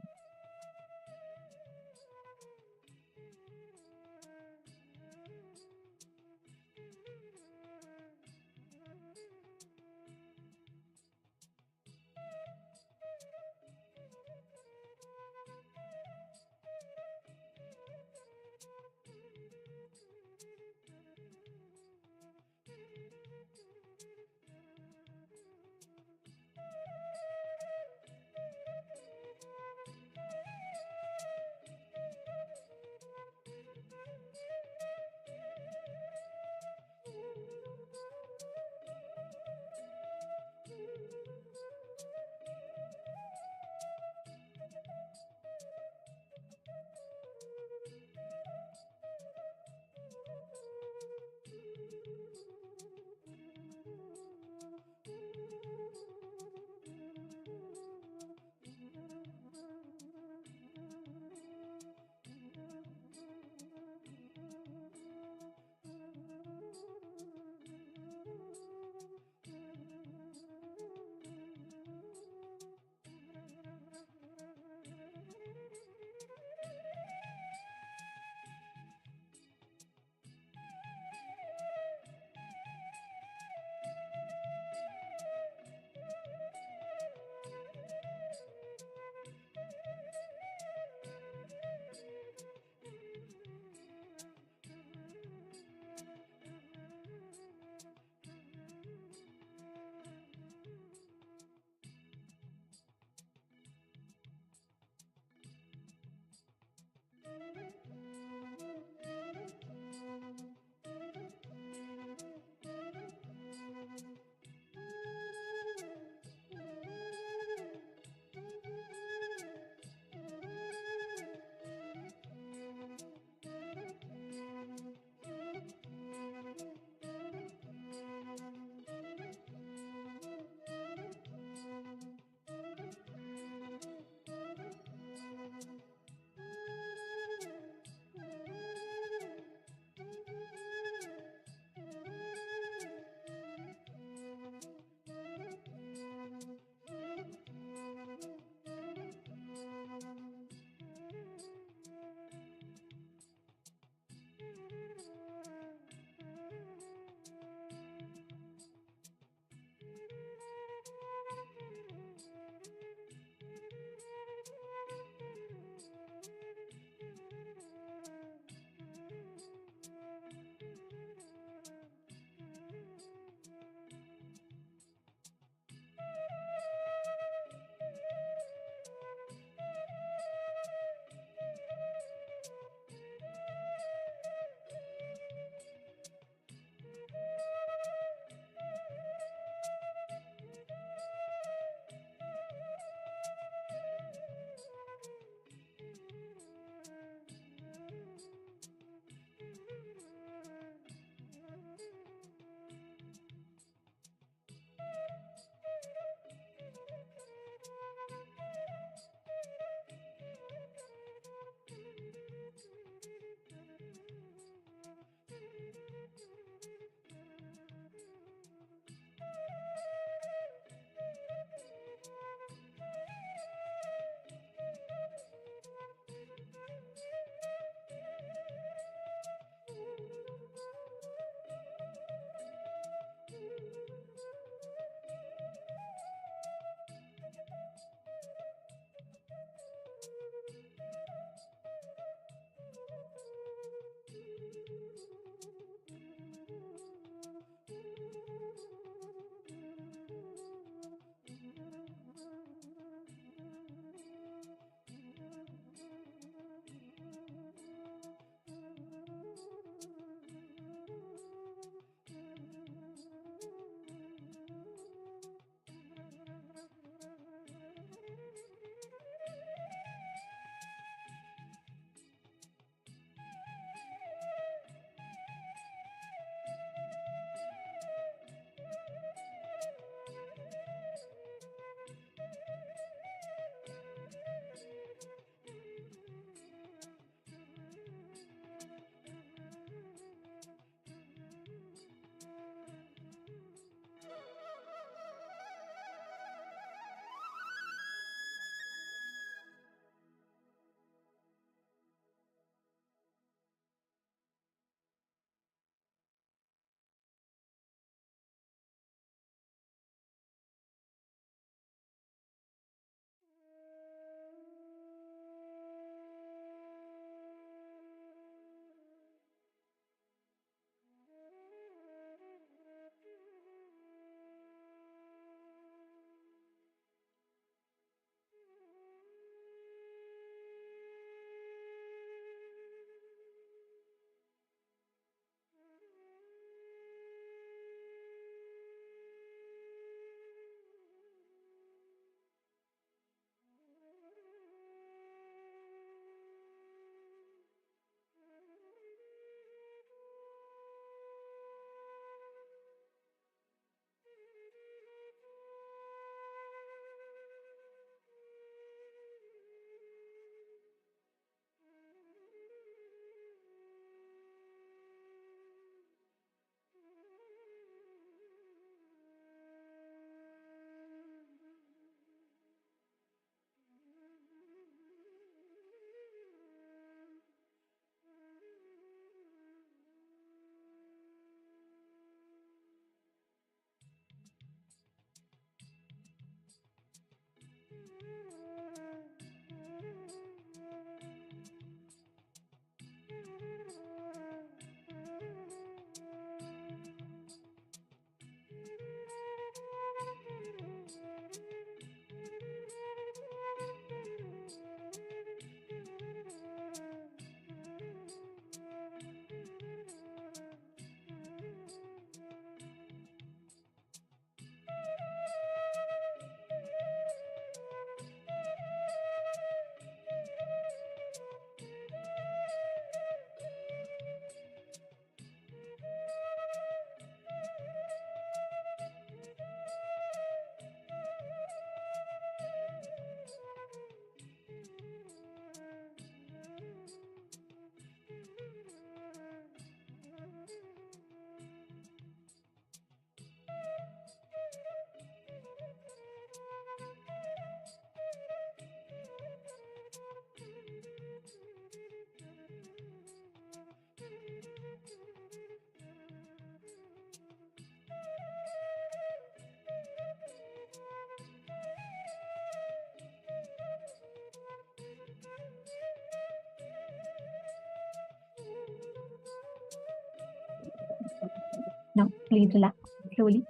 Now, please relax slowly,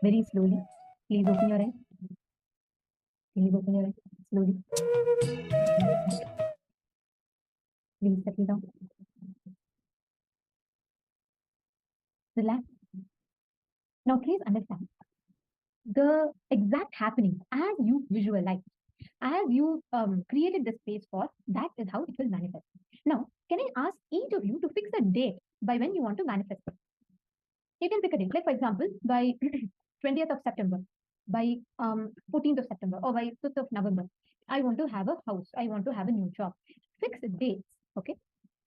very slowly. Please open your eyes. Please open your eyes slowly. Please settle down. Relax. Now, please understand the exact happening as you visualize, as you created the space for, that is how it will manifest. Now, can I ask each of you to fix a date by when you want to manifest it? You can pick a date, like for example, by 20th of September, by 14th of September, or by 5th of November. I want to have a house. I want to have a new job. Fix dates, okay?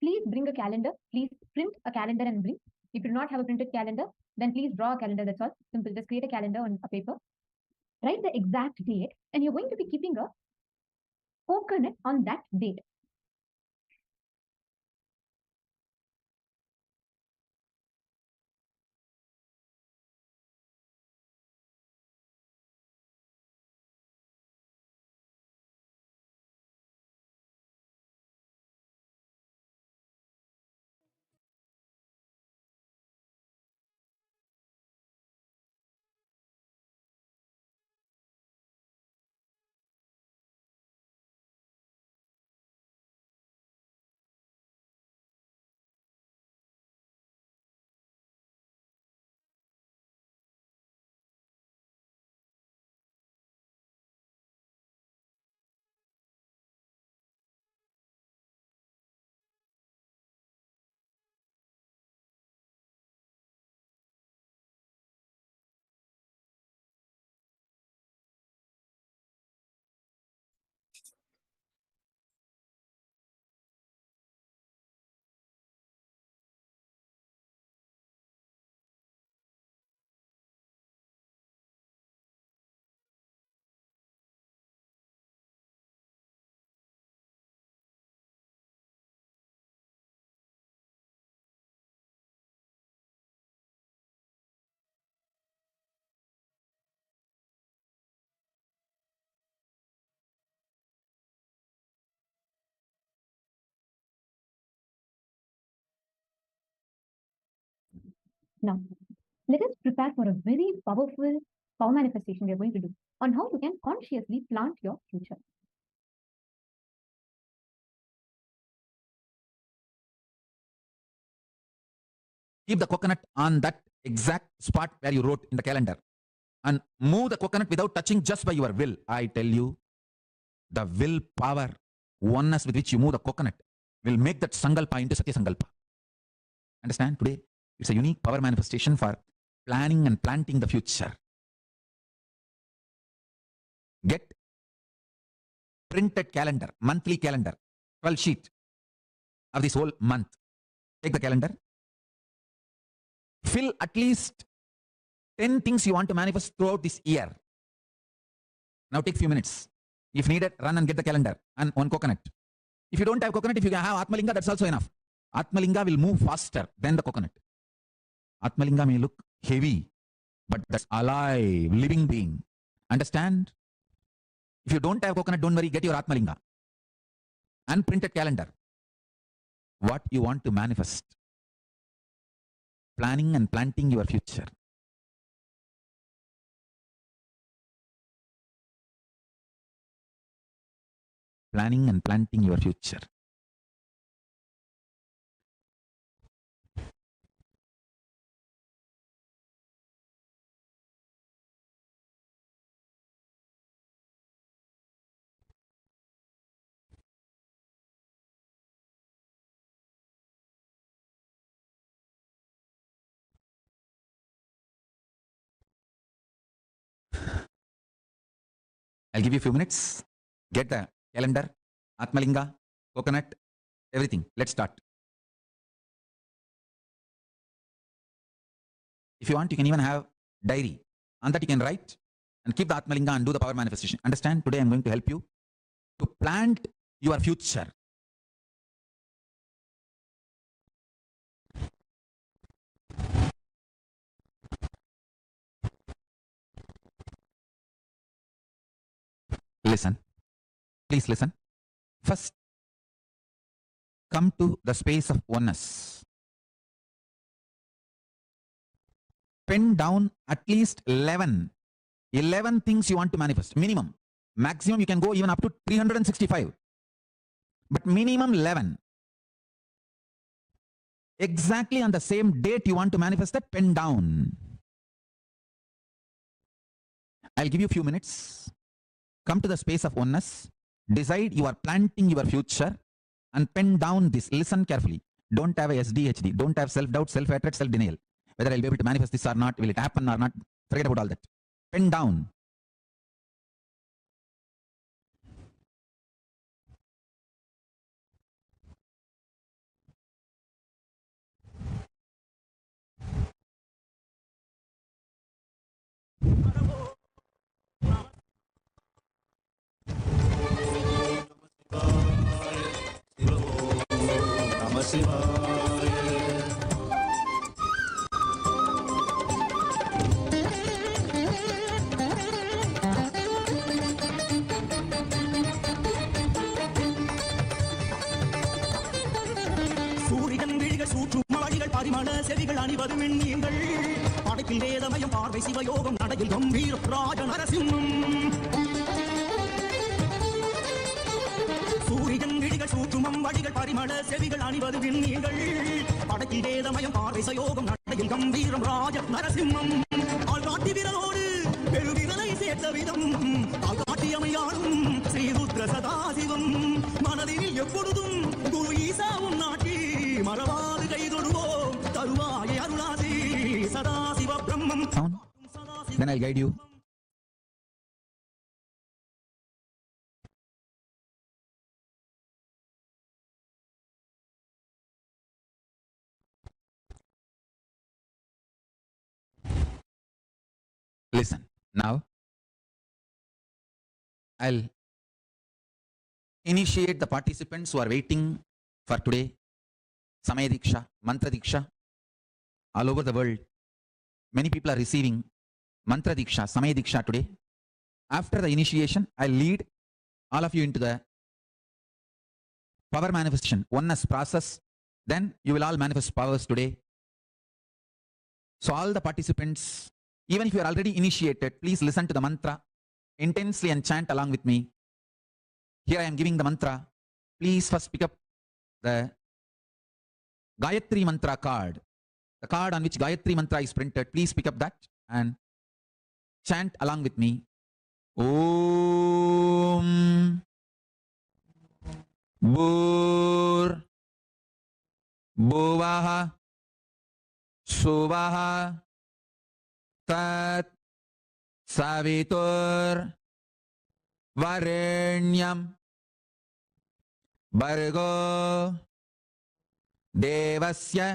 Please bring a calendar. Please print a calendar and bring. If you do not have a printed calendar, then please draw a calendar. That's all. Simple. Just create a calendar on a paper. Write the exact date, and you're going to be keeping a coconut on that date. Now, let us prepare for a very powerful power manifestation we are going to do on how you can consciously plant your future. Keep the coconut on that exact spot where you wrote in the calendar and move the coconut without touching, just by your will. I tell you, the will power, oneness with which you move the coconut will make that sankalpa into Satya Sankalpa. Understand? Today, it's a unique power manifestation for planning and planting the future. Get printed calendar, monthly calendar, 12 sheet of this whole month. Take the calendar. Fill at least 10 things you want to manifest throughout this year. Now take few minutes. If needed, run and get the calendar and one coconut. If you don't have coconut, if you have Atmalinga, that's also enough. Atmalinga will move faster than the coconut. Atmalinga may look heavy, but that's alive, living being. Understand? If you don't have coconut, don't worry, get your Atmalinga and printed calendar. What you want to manifest. Planning and planting your future. Planning and planting your future. I'll give you a few minutes. Get the calendar, Atmalinga, coconut, everything. Let's start. If you want, you can even have diary. On that you can write and keep the Atmalinga and do the power manifestation. Understand? Today I'm going to help you to plant your future. Listen. Please listen. First, come to the space of oneness. Pen down at least 11 things you want to manifest. Minimum. Maximum you can go even up to 365. But minimum 11. Exactly on the same date you want to manifest that, pen down. I'll give you a few minutes. Come to the space of oneness. Decide you are planting your future and pen down this. Listen carefully. Don't have a SDHD. Don't have self-doubt, self-hatred, self-denial. Whether I'll be able to manifest this or not, will it happen or not? Forget about all that. Pen down. சூரியன் விழிகள் சூற்றும் மாடிகள் பரிமள செவிகள் அணிவது மின்னியங்கள் படைப்பில் வேதமயம் பார்வை சிவயோகம் நடையில் கம்பீர ராஜ நரசிம்மம் சூரியன் விழிகள் சூற்றும் வழிகள் பரிமள செவிகள் அணிவது விண்ணியங்கள் படைப்பில் வேதமயம் பார்வை சயோகம் நடையில் கம்பீரம் ராஜ நரசிம்மம் ஆள்காட்டி விரலோடு பெருவிரலை சேர்த்த விதம் ஆள்காட்டி அமையாடும் ஸ்ரீருத்ர சதாசிவம் மனதில் எப்பொழுதும் குரு ஈசாவும் நாட்டி மறவாது கைதொடுவோம் தருவாயை அருளாசி சதாசிவ பிரம்மம். Then I'll guide you. Listen, now I'll initiate the participants who are waiting for today. Samaya Diksha, Mantra Diksha, all over the world. Many people are receiving Mantra Diksha, Samaya Diksha today. After the initiation, I'll lead all of you into the power manifestation, oneness process. Then you will all manifest powers today. So all the participants, even if you are already initiated, please listen to the mantra intensely and chant along with me. Here I am giving the mantra. Please first pick up the Gayatri Mantra card. The card on which Gayatri Mantra is printed. Please pick up that and chant along with me. Om Bhur Bhuvaha Suvaha Tat Savitur Varenyam Bhargo Devasya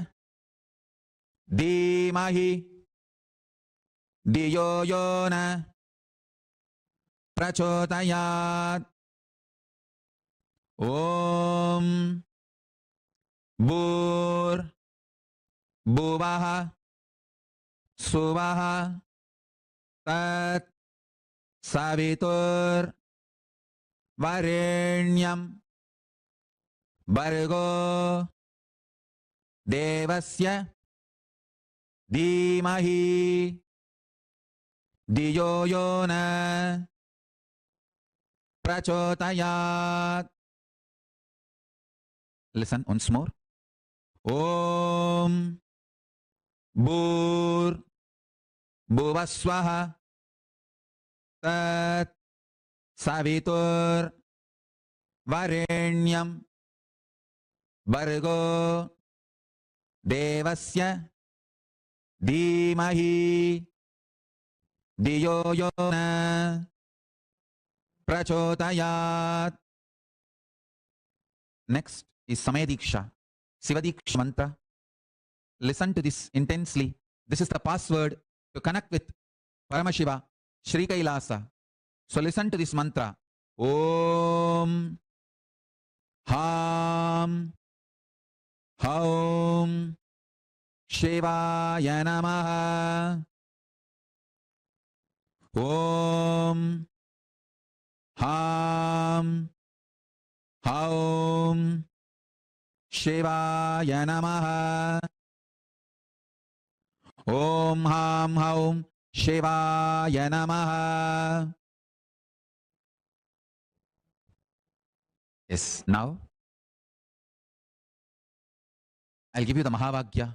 Dhimahi Dhiyo Yona Prachodayat. Om Bhur Bhuvaha Suvaha Tat Savitur Varenyam Bargo Devasya Dhimahi Diyo Yona Prachotayat. Listen once more. Om Bhur Bhuvaswaha Tat Savitur Varenyam Bargo Devasya Dhimahi Diyo Yona Prachotayat. Next is Samediksha, Sivadiksha mantra. Listen to this intensely. This is the password to connect with Paramashiva, Sri Kailasa. So listen to this mantra. Om Ham Haum Shivaya Namaha. Om Ham Haum Shivaya Namaha. Om Ham Haum Shivaya Namaha. Yes, now I'll give you the Mahavagya.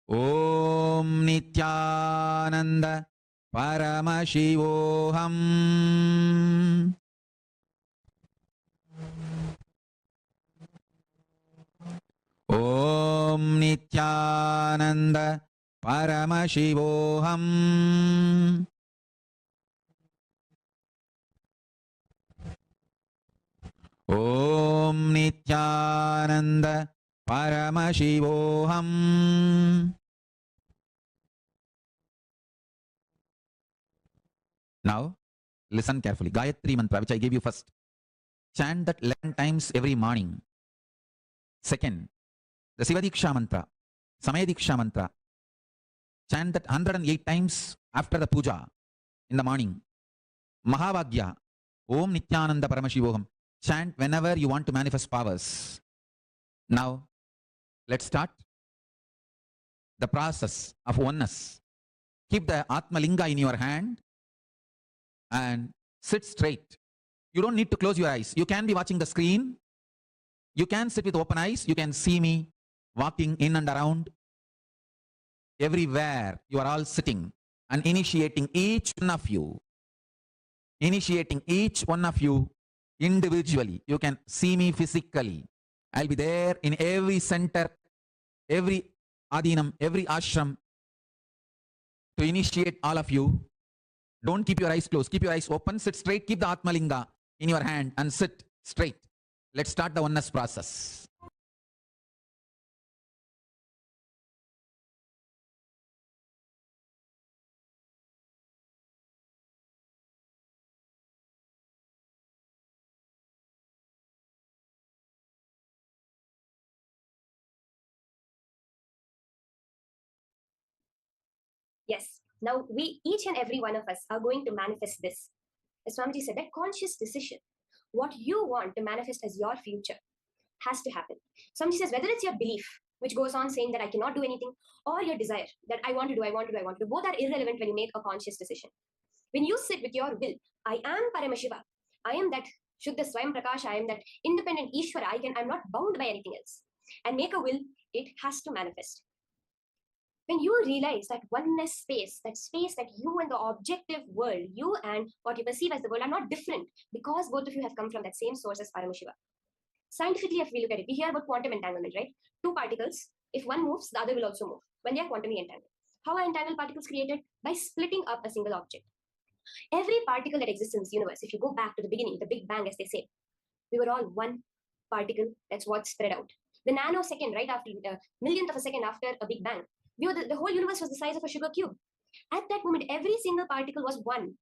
Om Nithyananda Paramashivoham. Om Nithyananda Paramashivoham. Om Nithyananda Paramashivoham. Now, listen carefully. Gayatri mantra, which I gave you first. Chant that 11 times every morning. Second, the Sivadiksha mantra, Samediksha mantra. Chant that 108 times after the puja in the morning. Mahavagya, Om Nithyananda Paramashivoham. Chant whenever you want to manifest powers. Now, let's start the process of oneness. Keep the Atma Linga in your hand and sit straight. You don't need to close your eyes. You can be watching the screen. You can sit with open eyes. You can see me walking in and around. Everywhere you are all sitting and initiating each one of you. Initiating each one of you individually. You can see me physically. I'll be there in every center, every adinam, every ashram to initiate all of you. Don't keep your eyes closed. Keep your eyes open. Sit straight. Keep the Atmalinga in your hand and sit straight. Let's start the oneness process. Yes. Now, we, each and every one of us, are going to manifest this. As Swamiji said, that conscious decision, what you want to manifest as your future, has to happen. Swamiji says, whether it's your belief, which goes on saying that I cannot do anything, or your desire that I want to do, I want to do, I want to do, both are irrelevant when you make a conscious decision. When you sit with your will, I am Paramashiva, I am that Shuddha Swayam Prakash, I am that independent Ishvara, I'm not bound by anything else. And make a will, it has to manifest. When you realize that oneness space that you and the objective world, you and what you perceive as the world are not different because both of you have come from that same source as Paramashiva. Scientifically, if we look at it, we hear about quantum entanglement, right? Two particles, if one moves, the other will also move when they are quantumly entangled. How are entangled particles created? By splitting up a single object. Every particle that exists in this universe, if you go back to the beginning, the Big Bang, as they say, we were all one particle. That's what spread out. The nanosecond, right after the millionth of a second after a Big Bang, the whole universe was the size of a sugar cube. At that moment, every single particle was one.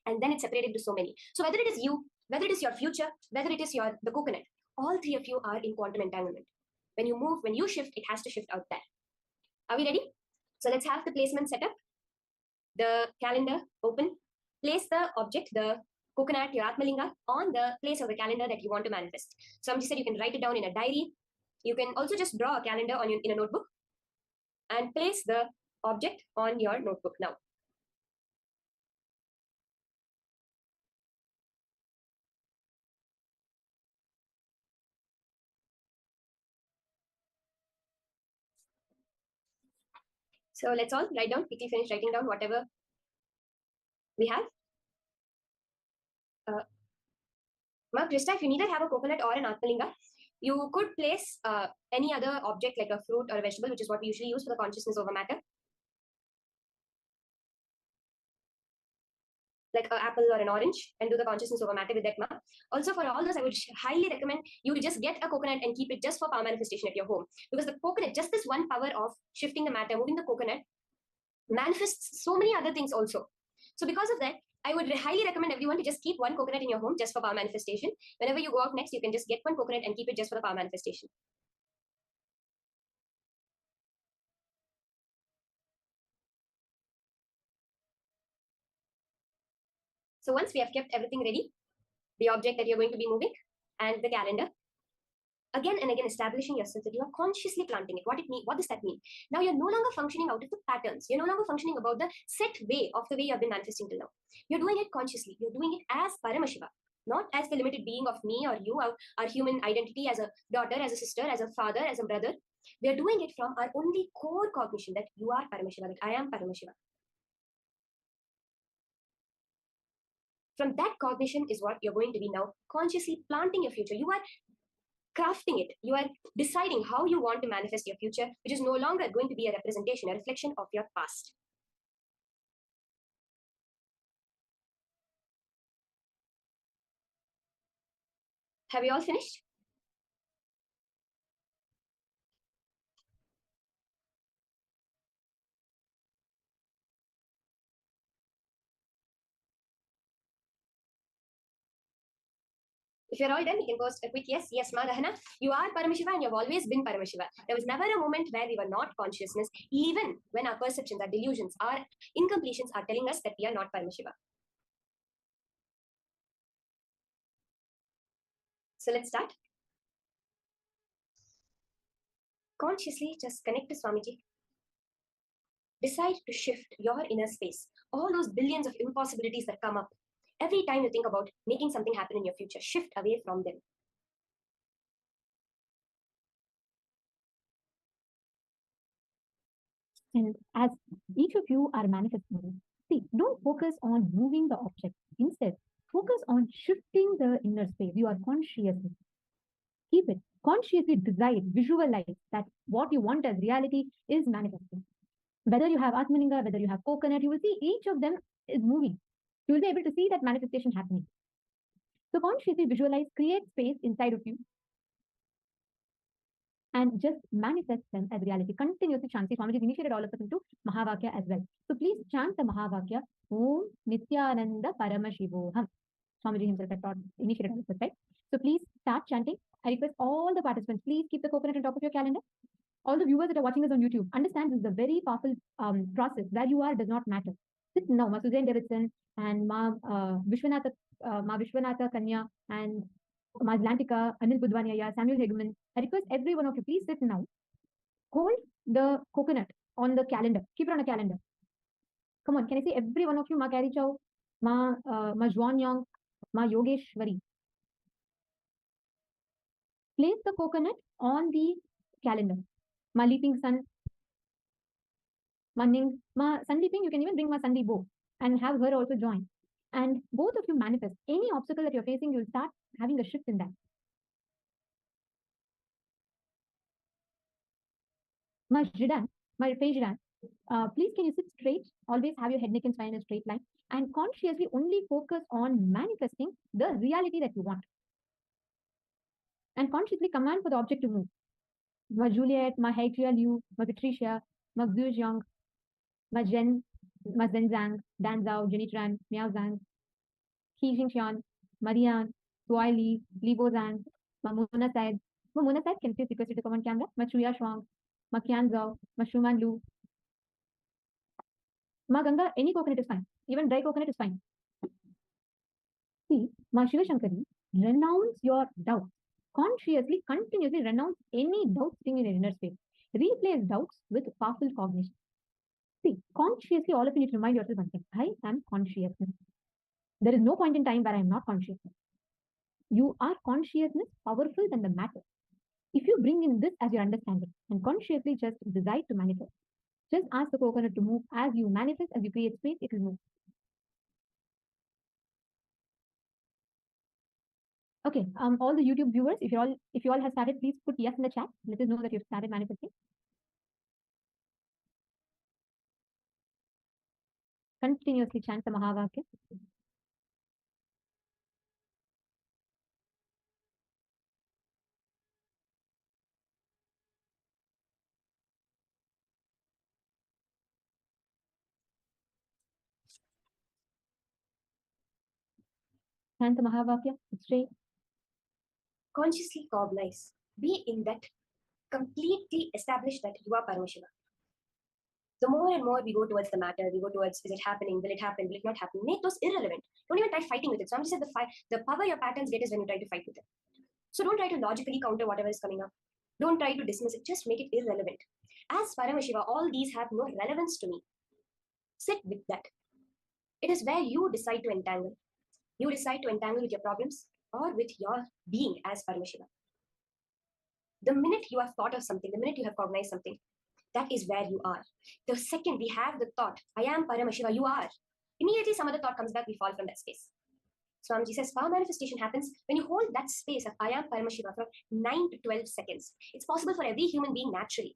And then it separated into so many. So whether it is you, whether it is your future, whether it is the coconut, all three of you are in quantum entanglement. When you move, when you shift, it has to shift out there. Are we ready? So let's have the placement set up. The calendar open. Place the object, the coconut, your Atmalinga, on the place of the calendar that you want to manifest. Swamiji said you can write it down in a diary. You can also just draw a calendar in a notebook and place the object on your notebook now. So let's all write down, quickly finish writing down whatever we have. Krista, if you neither have a coconut or an Atmalinga, you could place any other object like a fruit or a vegetable, which is what we usually use for the consciousness over matter, like an apple or an orange, and do the consciousness over matter with that. Also, for all those, I would highly recommend you to just get a coconut and keep it just for power manifestation at your home, because the coconut, just this one power of shifting the matter, moving the coconut, manifests so many other things also. So because of that, I would highly recommend everyone to just keep one coconut in your home just for power manifestation. Whenever you go out next, you can just get one coconut and keep it just for the power manifestation. So once we have kept everything ready, the object that you're going to be moving and the calendar, again and again establishing yourself that you are consciously planting it. What does that mean? Now you're no longer functioning out of the patterns. You're no longer functioning about the set way of the way you have been manifesting till now. You're doing it consciously. You're doing it as Paramashiva, not as the limited being of me or you, our human identity as a daughter, as a sister, as a father, as a brother. We are doing it from our only core cognition that you are Paramashiva, that I am Paramashiva. From that cognition is what you're going to be now consciously planting your future. You are crafting it. You are deciding how you want to manifest your future, which is no longer going to be a representation, a reflection of your past. Have you all finished? If you're all done, you can post a quick yes, yes, ma, Rahana. You are Paramashiva and you've always been Paramashiva. There was never a moment where we were not consciousness, even when our perceptions, our delusions, our incompletions are telling us that we are not Paramashiva. So let's start. Consciously just connect to Swamiji. Decide to shift your inner space. All those billions of impossibilities that come up, every time you think about making something happen in your future, shift away from them. And as each of you are manifesting, see, don't focus on moving the object. Instead, focus on shifting the inner space. You are consciously. Keep it. Consciously decide, visualize that what you want as reality is manifesting. Whether you have Atmalinga, whether you have coconut, you will see each of them is moving. You will be able to see that manifestation happening. So consciously visualize, create space inside of you, and just manifest them as reality. Continuously chant. Swamiji initiated all of us into Mahavakya as well. So please chant the Mahavakya, Om Nithyananda Paramashivoham. Swamiji himself had taught, initiated all of us, right? So please start chanting. I request all the participants, please keep the coconut on top of your calendar. All the viewers that are watching us on YouTube, understand this is a very powerful process. Where you are does not matter. Sit now, Ma Suzanne Davidson and Ma Vishwanatha Kanya and Ma Atlantica, Anil Budwania, Samuel Hegeman. I request every one of you, please sit now. Hold the coconut on the calendar. Keep it on a calendar. Come on, can I see every one of you? Ma Carrie Chow, Ma Juan Young, Ma Yogeshwari. Place the coconut on the calendar. Ma Leaping Sun, Ma Ning, Ma Sun Leaping, you can even bring Ma Sunday Bo and have her also join. And both of you manifest. Any obstacle that you're facing, you'll start having a shift in that. Ma Jidan, Ma Fejidan, please can you sit straight? Always have your head, neck and spine in a straight line and consciously only focus on manifesting the reality that you want. And consciously command for the object to move. Ma Juliet, Ma Haitria Liu, Ma Patricia, Ma Xu Jiang, Ma Jen, Ma Zenzang, Dan Zhao, Jenny Tran, Miao Zhang, Ki Xingxian, Marianne, Tuai Li, Li Bo Zhang, Ma Mona Said. Ma Mona Said, can you please request you to come on camera? Ma Chuya Shuang, Ma Qian Zhao, Ma Shuman Lu. Ma Ganga, any coconut is fine. Even dry coconut is fine. See, Ma Shiva Shankari, renounce your doubts. Consciously, continuously renounce any doubt sitting in your inner space. Replace doubts with powerful cognition. See, consciously, all of you need to remind yourself one thing. I am consciousness. There is no point in time where I am not consciousness. You are consciousness powerful than the matter. If you bring in this as your understanding and consciously just decide to manifest, just ask the coconut to move. As you manifest, as you create space, it will move. Okay, all the YouTube viewers, if you all have started, please put yes in the chat. Let us know that you've started manifesting. Continuously chant the Mahavakya. Chant the Mahavakya. Straight. Consciously cognize. Be in that completely established that you are Paramashiva. The more and more we go towards the matter, we go towards, is it happening, will it happen, will it not happen, make those irrelevant. Don't even try fighting with it. So I'm just saying the power your patterns get is when you try to fight with it. So don't try to logically counter whatever is coming up. Don't try to dismiss it, just make it irrelevant. As Paramashiva, all these have no relevance to me. Sit with that. It is where you decide to entangle. You decide to entangle with your problems or with your being as Paramashiva. The minute you have thought of something, the minute you have cognized something, that is where you are. The second we have the thought, I am Paramashiva, you are. Immediately some other thought comes back, we fall from that space. Swamiji says, power manifestation happens when you hold that space of I am Paramashiva for 9 to 12 seconds. It's possible for every human being naturally.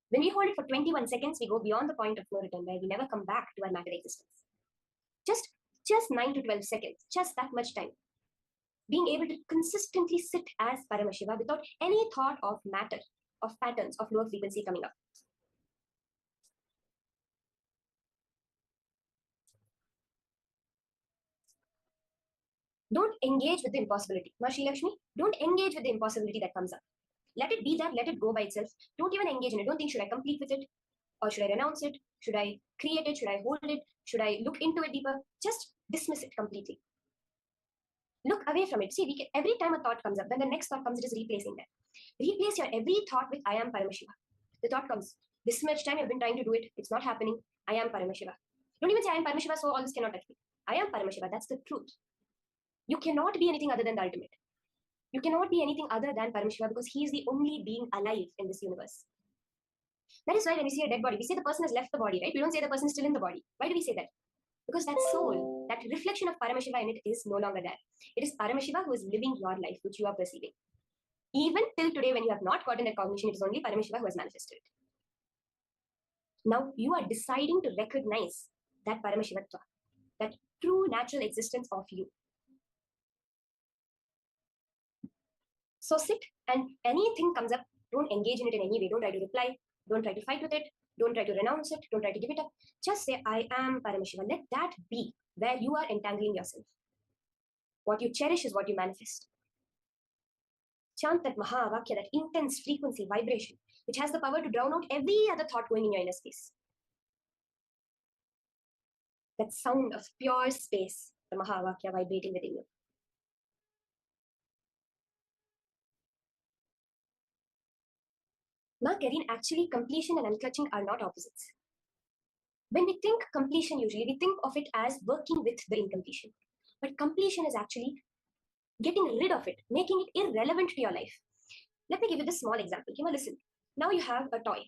When we hold it for 21 seconds, we go beyond the point of no return, where we never come back to our matter existence. Just 9 to 12 seconds, just that much time. Being able to consistently sit as Paramashiva without any thought of matter, of patterns, of lower frequency coming up. Don't engage with the impossibility. Mashi Lakshmi, don't engage with the impossibility that comes up. Let it be there, let it go by itself. Don't even engage in it. Don't think, should I complete with it? Or should I renounce it? Should I create it? Should I hold it? Should I look into it deeper? Just dismiss it completely. Look away from it. See, every time a thought comes up, when the next thought comes, it is replacing that. Replace your every thought with I am Paramashiva. The thought comes, this much time you've been trying to do it, it's not happening. I am Paramashiva. Don't even say I am Paramashiva, so all this cannot touch me. I am Paramashiva. That's the truth. You cannot be anything other than the ultimate. You cannot be anything other than Paramashiva because he is the only being alive in this universe. That is why when we see a dead body, we say the person has left the body, right? We don't say the person is still in the body. Why do we say that? Because that soul, that reflection of Paramashiva in it is no longer there. It is Paramashiva who is living your life, which you are perceiving. Even till today, when you have not gotten that cognition, it is only Paramashiva who has manifested it. Now you are deciding to recognize that Paramashivatva, that true natural existence of you. So sit, and anything comes up, don't engage in it in any way. Don't try to reply. Don't try to fight with it. Don't try to renounce it. Don't try to give it up. Just say, I am Paramashiva. Let that be where you are entangling yourself. What you cherish is what you manifest. Chant that Mahavakya, that intense frequency, vibration, which has the power to drown out every other thought going in your inner space. That sound of pure space, the Mahavakya vibrating within you. Now, Karin, actually, completion and unclutching are not opposites. When we think completion, usually we think of it as working with the incompletion. But completion is actually getting rid of it, making it irrelevant to your life. Let me give you this small example. Kima, listen. Now you have a toy.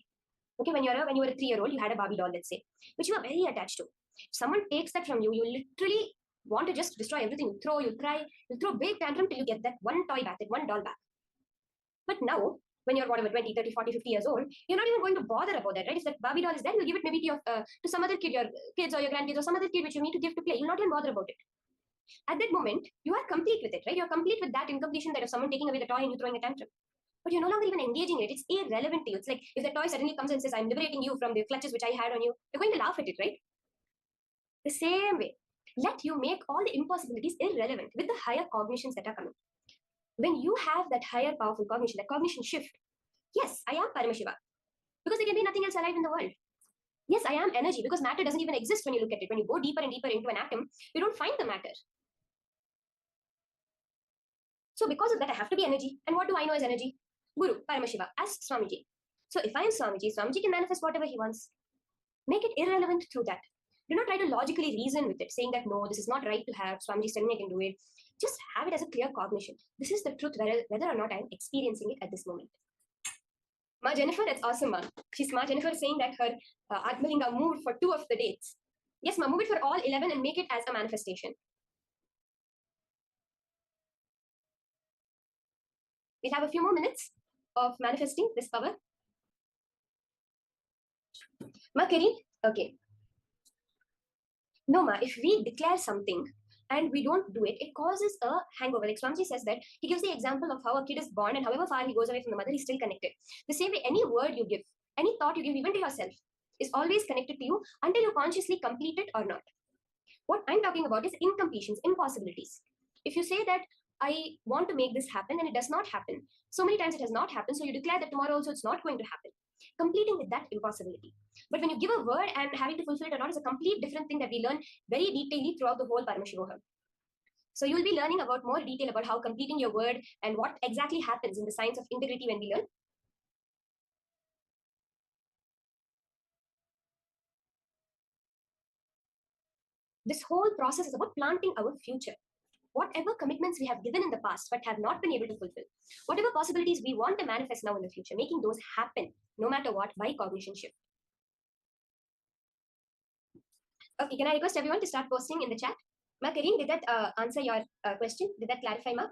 Okay, when you were a 3-year-old, you had a Barbie doll, let's say, which you are very attached to. If someone takes that from you, you literally want to just destroy everything. You throw, you cry, you throw big tantrum till you get that one toy back, that one doll back. But now, when you're whatever, 20, 30, 40, 50 years old, you're not even going to bother about that, right? If that Barbie doll is there, you'll give it maybe to some other kid, your kids or your grandkids or some other kid which you need to give to play. You'll not even bother about it. At that moment, you are complete with it, right? You're complete with that incompletion that of someone taking away the toy and you throwing a tantrum. But you're no longer even engaging in it. It's irrelevant to you. It's like if the toy suddenly comes and says, I'm liberating you from the clutches which I had on you, you're going to laugh at it, right? The same way, let you make all the impossibilities irrelevant with the higher cognitions that are coming. When you have that higher powerful cognition, that cognition shift, yes, I am Paramashiva, because there can be nothing else alive in the world. Yes, I am energy, because matter doesn't even exist when you look at it. When you go deeper and deeper into an atom, you don't find the matter. So because of that, I have to be energy. And what do I know as energy? Guru, Paramashiva, as Swamiji. So if I am Swamiji, Swamiji can manifest whatever he wants. Make it irrelevant through that. Do not try to logically reason with it, saying that no, this is not right to have. Swamiji is telling me I can do it. Just have it as a clear cognition. This is the truth, whether or not I am experiencing it at this moment. Ma Jennifer, that's awesome, ma. Ma Jennifer is saying that her Atmalinga moved for 2 of the dates. Yes, ma, move it for all 11 and make it as a manifestation. We'll have a few more minutes of manifesting this power. Ma Kirin, okay. No, ma, if we declare something and we don't do it, it causes a hangover. Like Swamiji says that, he gives the example of how a kid is born and however far he goes away from the mother, he's still connected. The same way, any word you give, any thought you give, even to yourself, is always connected to you until you consciously complete it or not. What I'm talking about is incompletions, impossibilities. If you say that, I want to make this happen and it does not happen, so many times it has not happened, so you declare that tomorrow also it's not going to happen. Completing with that impossibility. But when you give a word and having to fulfill it or not is a complete different thing that we learn very detailedly throughout the whole Paramashivoham. So you will be learning about more detail about how completing your word and what exactly happens in the science of integrity when we learn. This whole process is about planting our future. Whatever commitments we have given in the past but have not been able to fulfill, whatever possibilities we want to manifest now in the future, making those happen no matter what by cognition shift. Okay, can I request everyone to start posting in the chat? Ma Kareem, did that answer your question? Did that clarify, ma?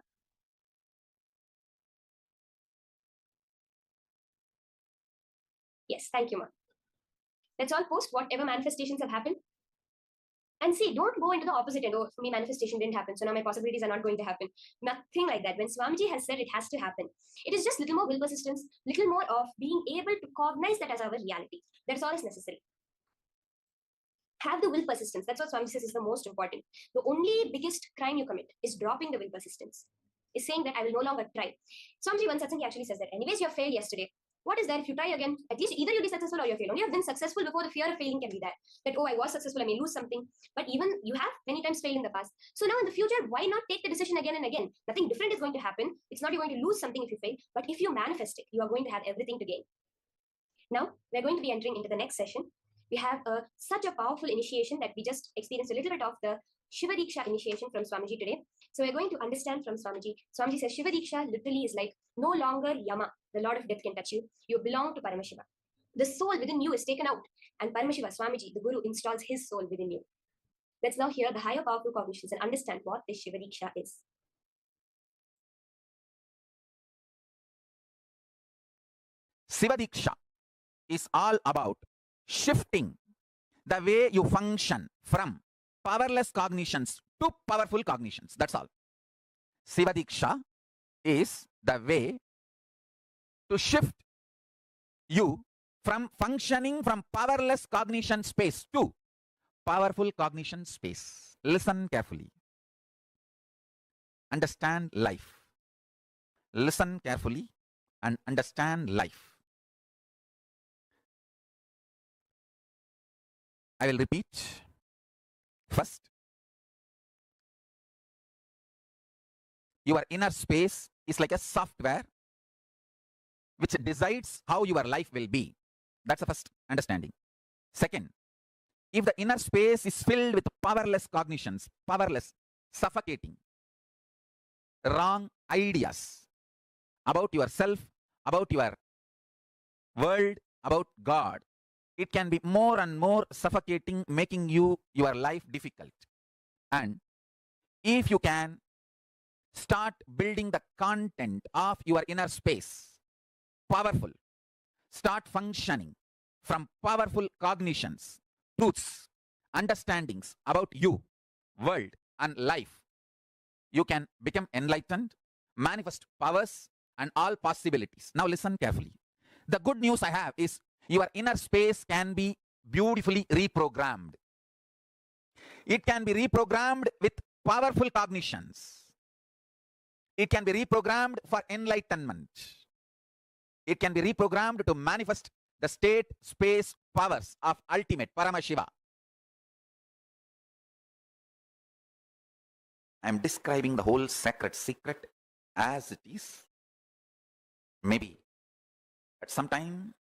Yes, thank you, ma. Let's all post whatever manifestations have happened. And see, don't go into the opposite end. Oh, for me, manifestation didn't happen, so now my possibilities are not going to happen. Nothing like that. When Swamiji has said it has to happen, it is just little more will persistence, little more of being able to cognize that as our reality. That's all is necessary. Have the will persistence. That's what Swamiji says is the most important. The only biggest crime you commit is dropping the will persistence. Is saying that I will no longer try. Swamiji once he actually says that, anyways, you have failed yesterday. What is that if you try again? At least either you'll be successful or you'll fail. Only you have been successful before the fear of failing can be there. That, oh, I was successful, I may lose something. But even you have many times failed in the past. So now in the future, why not take the decision again and again? Nothing different is going to happen. It's not you're going to lose something if you fail. But if you manifest it, you are going to have everything to gain. Now, we're going to be entering into the next session. We have such a powerful initiation that we just experienced a little bit of the Shiva Diksha initiation from Swamiji today. So we're going to understand from Swamiji. Swamiji says Shiva Diksha literally is like no longer Yama, the Lord of Death can touch you. You belong to Paramashiva. The soul within you is taken out and Paramashiva, Swamiji, the Guru, installs his soul within you. Let's now hear the higher powerful cognitions and understand what this Shiva Diksha is. Shiva Diksha is all about shifting the way you function from powerless cognitions to powerful cognitions. That's all. Shiva Diksha is the way to shift you from functioning from powerless cognition space to powerful cognition space. Listen carefully. Understand life. Listen carefully and understand life. I will repeat. First, your inner space is like a software which decides how your life will be. That's the first understanding. Second, if the inner space is filled with powerless cognitions, powerless, suffocating, wrong ideas about yourself, about your world, about God, it can be more and more suffocating, making your life difficult. And if you can start building the content of your inner space, powerful, start functioning from powerful cognitions, truths, understandings about you, world, and life, you can become enlightened, manifest powers, and all possibilities. Now listen carefully. The good news I have is your inner space can be beautifully reprogrammed. It can be reprogrammed with powerful cognitions. It can be reprogrammed for enlightenment. It can be reprogrammed to manifest the state, space, powers of ultimate Paramashiva. I am describing the whole sacred secret as it is. Maybe at some time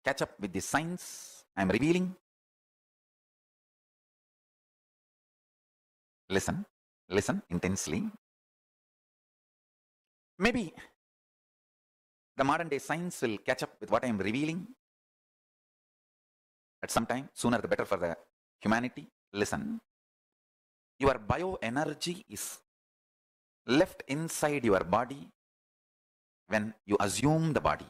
catch up with the signs I am revealing. Listen, listen intensely. Maybe the modern day science will catch up with what I am revealing at some time, sooner the better for the humanity. Listen, your bioenergy is left inside your body when you assume the body.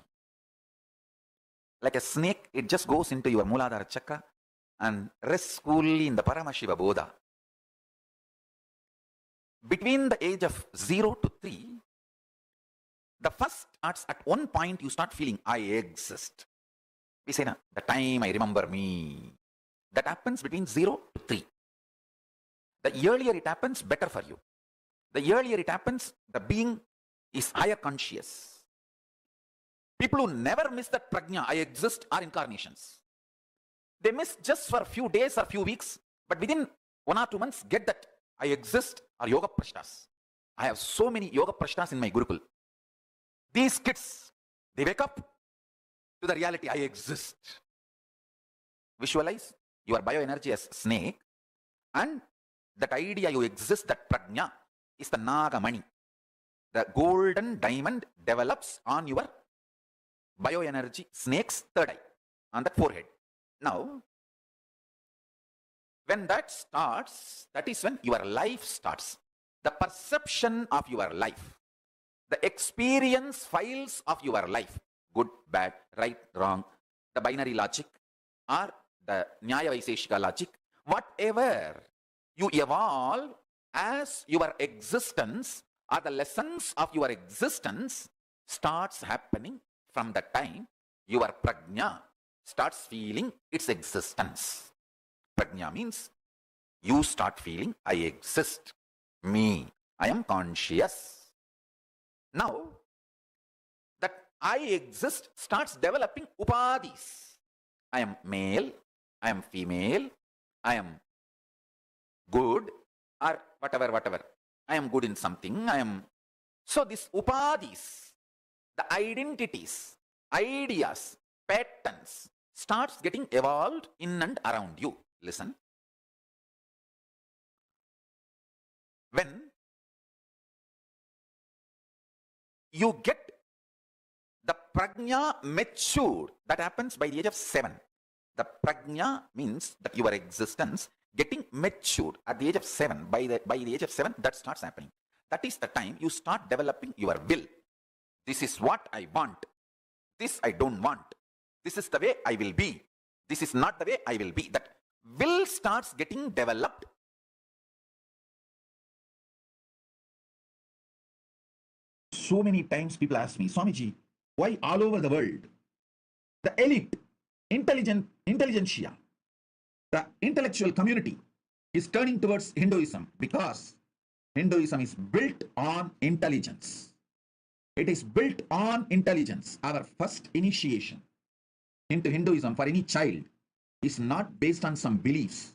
Like a snake, it just goes into your Mooladhara chakra and rests coolly in the Paramashivoham. Between the age of 0 to 3, the first starts at one point, you start feeling, I exist. We say, na, the time I remember me. That happens between 0 to 3. The earlier it happens, better for you. The earlier it happens, the being is higher conscious. People who never miss that prajna, I exist, are incarnations. They miss just for a few days or few weeks, but within 1 or 2 months, get that I exist are yoga prashtas. I have so many yoga prashtas in my Gurukul. These kids, they wake up to the reality, I exist. Visualize your bioenergy as snake, and that idea you exist, that prajna, is the Nagamani. The golden diamond develops on your bioenergy, snake's third eye, on that forehead. Now, when that starts, that is when your life starts. The perception of your life, the experience files of your life, good, bad, right, wrong, the binary logic, or the Nyaya Vaiseshika logic, whatever you evolve as your existence, or the lessons of your existence starts happening from the time your prajna starts feeling its existence. Prajna means you start feeling, I exist, me, I am conscious. Now, that I exist starts developing upadhis. I am male, I am female, I am good, or whatever. I am good in something, I am. So these upadhis, the identities, ideas, patterns, starts getting evolved in and around you. Listen. When you get the prajna matured, that happens by the age of 7. The prajna means that your existence getting matured at the age of 7. By the age of 7, that starts happening. That is the time you start developing your will. This is what I want. This I don't want. This is the way I will be. This is not the way I will be. That will starts getting developed. So many times people ask me, Swamiji, why all over the world, the elite, intelligentsia, the intellectual community is turning towards Hinduism? Because Hinduism is built on intelligence. It is built on intelligence. Our first initiation into Hinduism for any child is not based on some beliefs.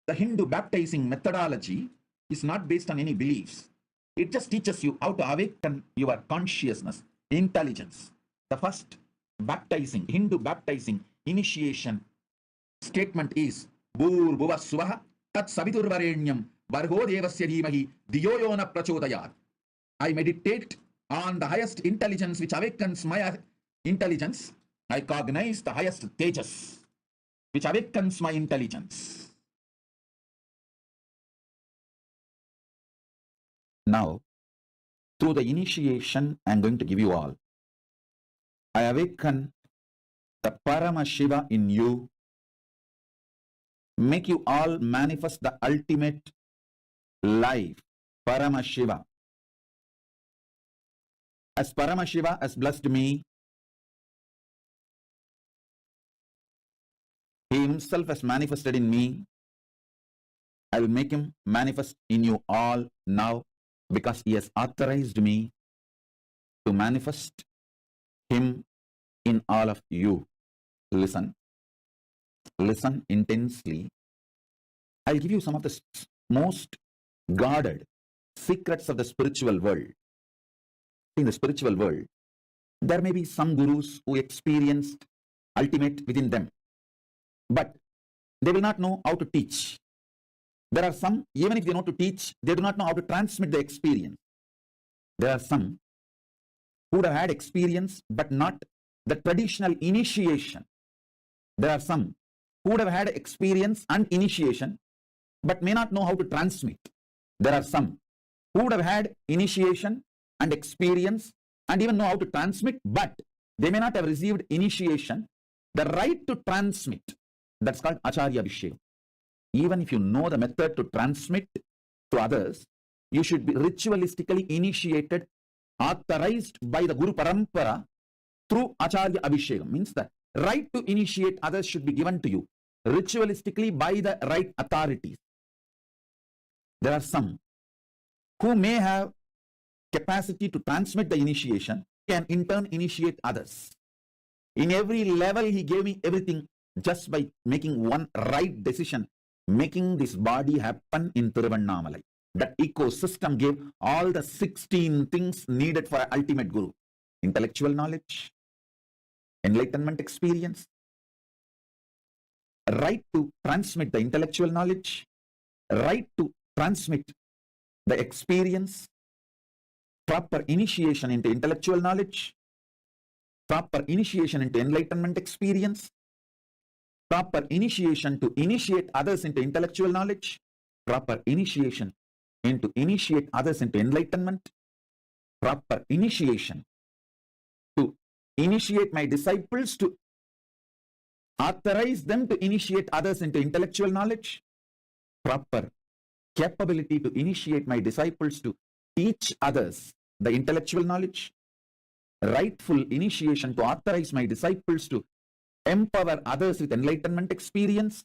The Hindu baptizing methodology is not based on any beliefs. It just teaches you how to awaken your consciousness, intelligence. The first baptizing, Hindu baptizing initiation statement is Bhur Bhuva Suvaha Tat Saviturvarenyam Vargo Devasya Dhimahi Diyo Yona Prachodayat. I meditate on the highest intelligence which awakens my intelligence. I cognize the highest tejas which awakens my intelligence. Now, through the initiation I am going to give you all, I awaken the Paramashiva in you, make you all manifest the ultimate life, Paramashiva. As Paramashiva has blessed me, he himself has manifested in me, I will make him manifest in you all now, because he has authorized me to manifest him in all of you. Listen. Listen intensely. I'll give you some of the most guarded, secrets of the spiritual world. In the spiritual world, there may be some gurus who experienced ultimate within them, but they will not know how to teach. There are some, even if they know to teach, they do not know how to transmit the experience. There are some who would have had experience, but not the traditional initiation. There are some who would have had experience and initiation, but may not know how to transmit. There are some who would have had initiation and experience and even know how to transmit, but they may not have received initiation, the right to transmit. That's called Acharya Vishaya. Even if you know the method to transmit to others, you should be ritualistically initiated, authorized by the Guru Parampara through Acharya Abhishekam. Means the right to initiate others should be given to you ritualistically by the right authorities. There are some who may have capacity to transmit the initiation and in turn initiate others. In every level, he gave me everything just by making one right decision, making this body happen in Thiruvannamalai. That ecosystem gave all the 16 things needed for an ultimate guru. Intellectual knowledge, enlightenment experience, right to transmit the intellectual knowledge, right to transmit the experience, proper initiation into intellectual knowledge, proper initiation into enlightenment experience, proper initiation to initiate others into intellectual knowledge, proper initiation into initiate others into enlightenment, proper initiation to initiate my disciples, to authorize them to initiate others into intellectual knowledge, proper capability to initiate my disciples to teach others the intellectual knowledge, rightful initiation to authorize my disciples to empower others with enlightenment experience,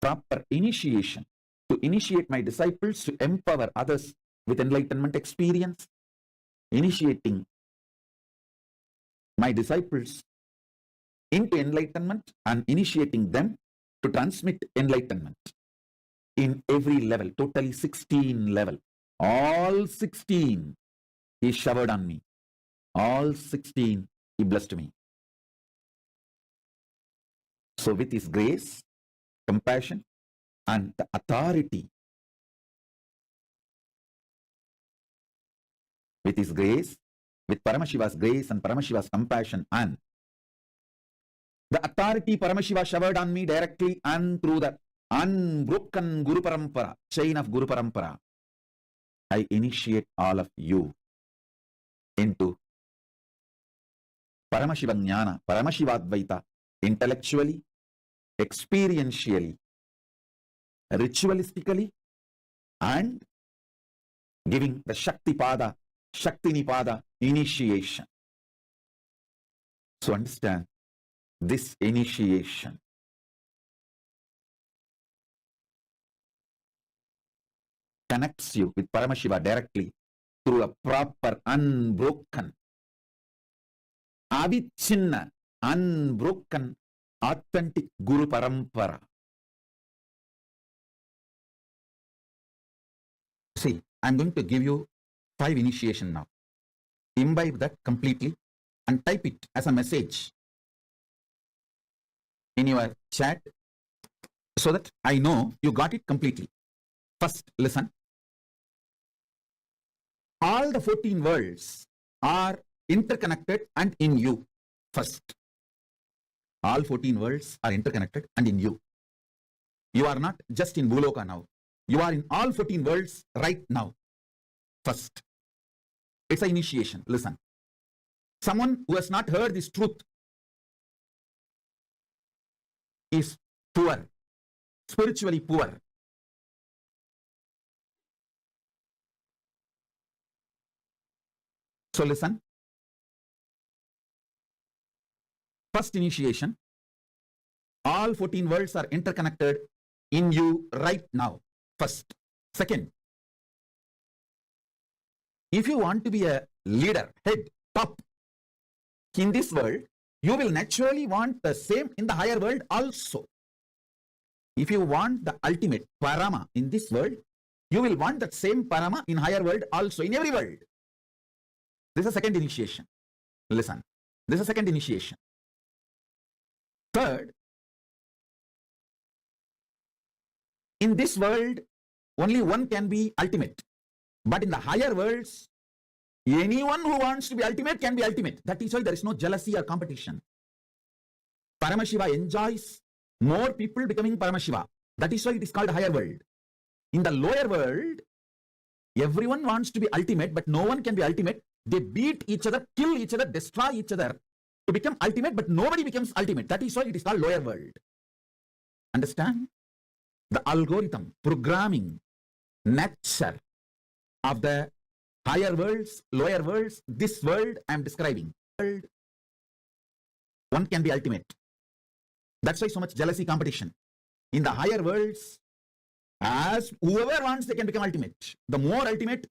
proper initiation to initiate my disciples to empower others with enlightenment experience, initiating my disciples into enlightenment and initiating them to transmit enlightenment in every level, totally 16 level. All 16 he showered on me. All 16 he blessed me. So with his grace, compassion, and the authority, with his grace, with Paramashiva's grace and Paramashiva's compassion and the authority Paramashiva showered on me directly and through the unbroken Guru Parampara, chain of Guru Parampara, I initiate all of you into Paramashiva Jnana, Paramashiva Advaita, intellectually, experientially, ritualistically, and giving the Shakti Pada, Shakti Nipada initiation. So understand, this initiation connects you with Paramashiva directly through a proper, unbroken, avichinna, unbroken, authentic Guru Parampara. See, I'm going to give you 5 initiation now. Imbibe that completely and type it as a message in your chat so that I know you got it completely. First, listen. All the 14 worlds are interconnected and in you. First, all 14 worlds are interconnected and in you. You are not just in Bhuloka now. You are in all 14 worlds right now. First, it's an initiation. Listen. Someone who has not heard this truth is poor, spiritually poor. So listen. First initiation. All 14 worlds are interconnected in you right now. First. Second. If you want to be a leader, head, top in this world, you will naturally want the same in the higher world also. If you want the ultimate Parama in this world, you will want that same Parama in higher world also, in every world. This is a second initiation. Listen, this is a second initiation. Third, in this world, only one can be ultimate. But in the higher worlds, anyone who wants to be ultimate can be ultimate. That is why there is no jealousy or competition. Paramashiva enjoys more people becoming Paramashiva. That is why it is called higher world. In the lower world, everyone wants to be ultimate, but no one can be ultimate. They beat each other, kill each other, destroy each other to become ultimate, but nobody becomes ultimate. That is why it is called lower world. Understand? The algorithm, programming, nature of the higher worlds, lower worlds, this world I am describing. One can be ultimate. That's why so much jealousy, competition. In the higher worlds, as whoever wants, they can become ultimate. The more ultimate,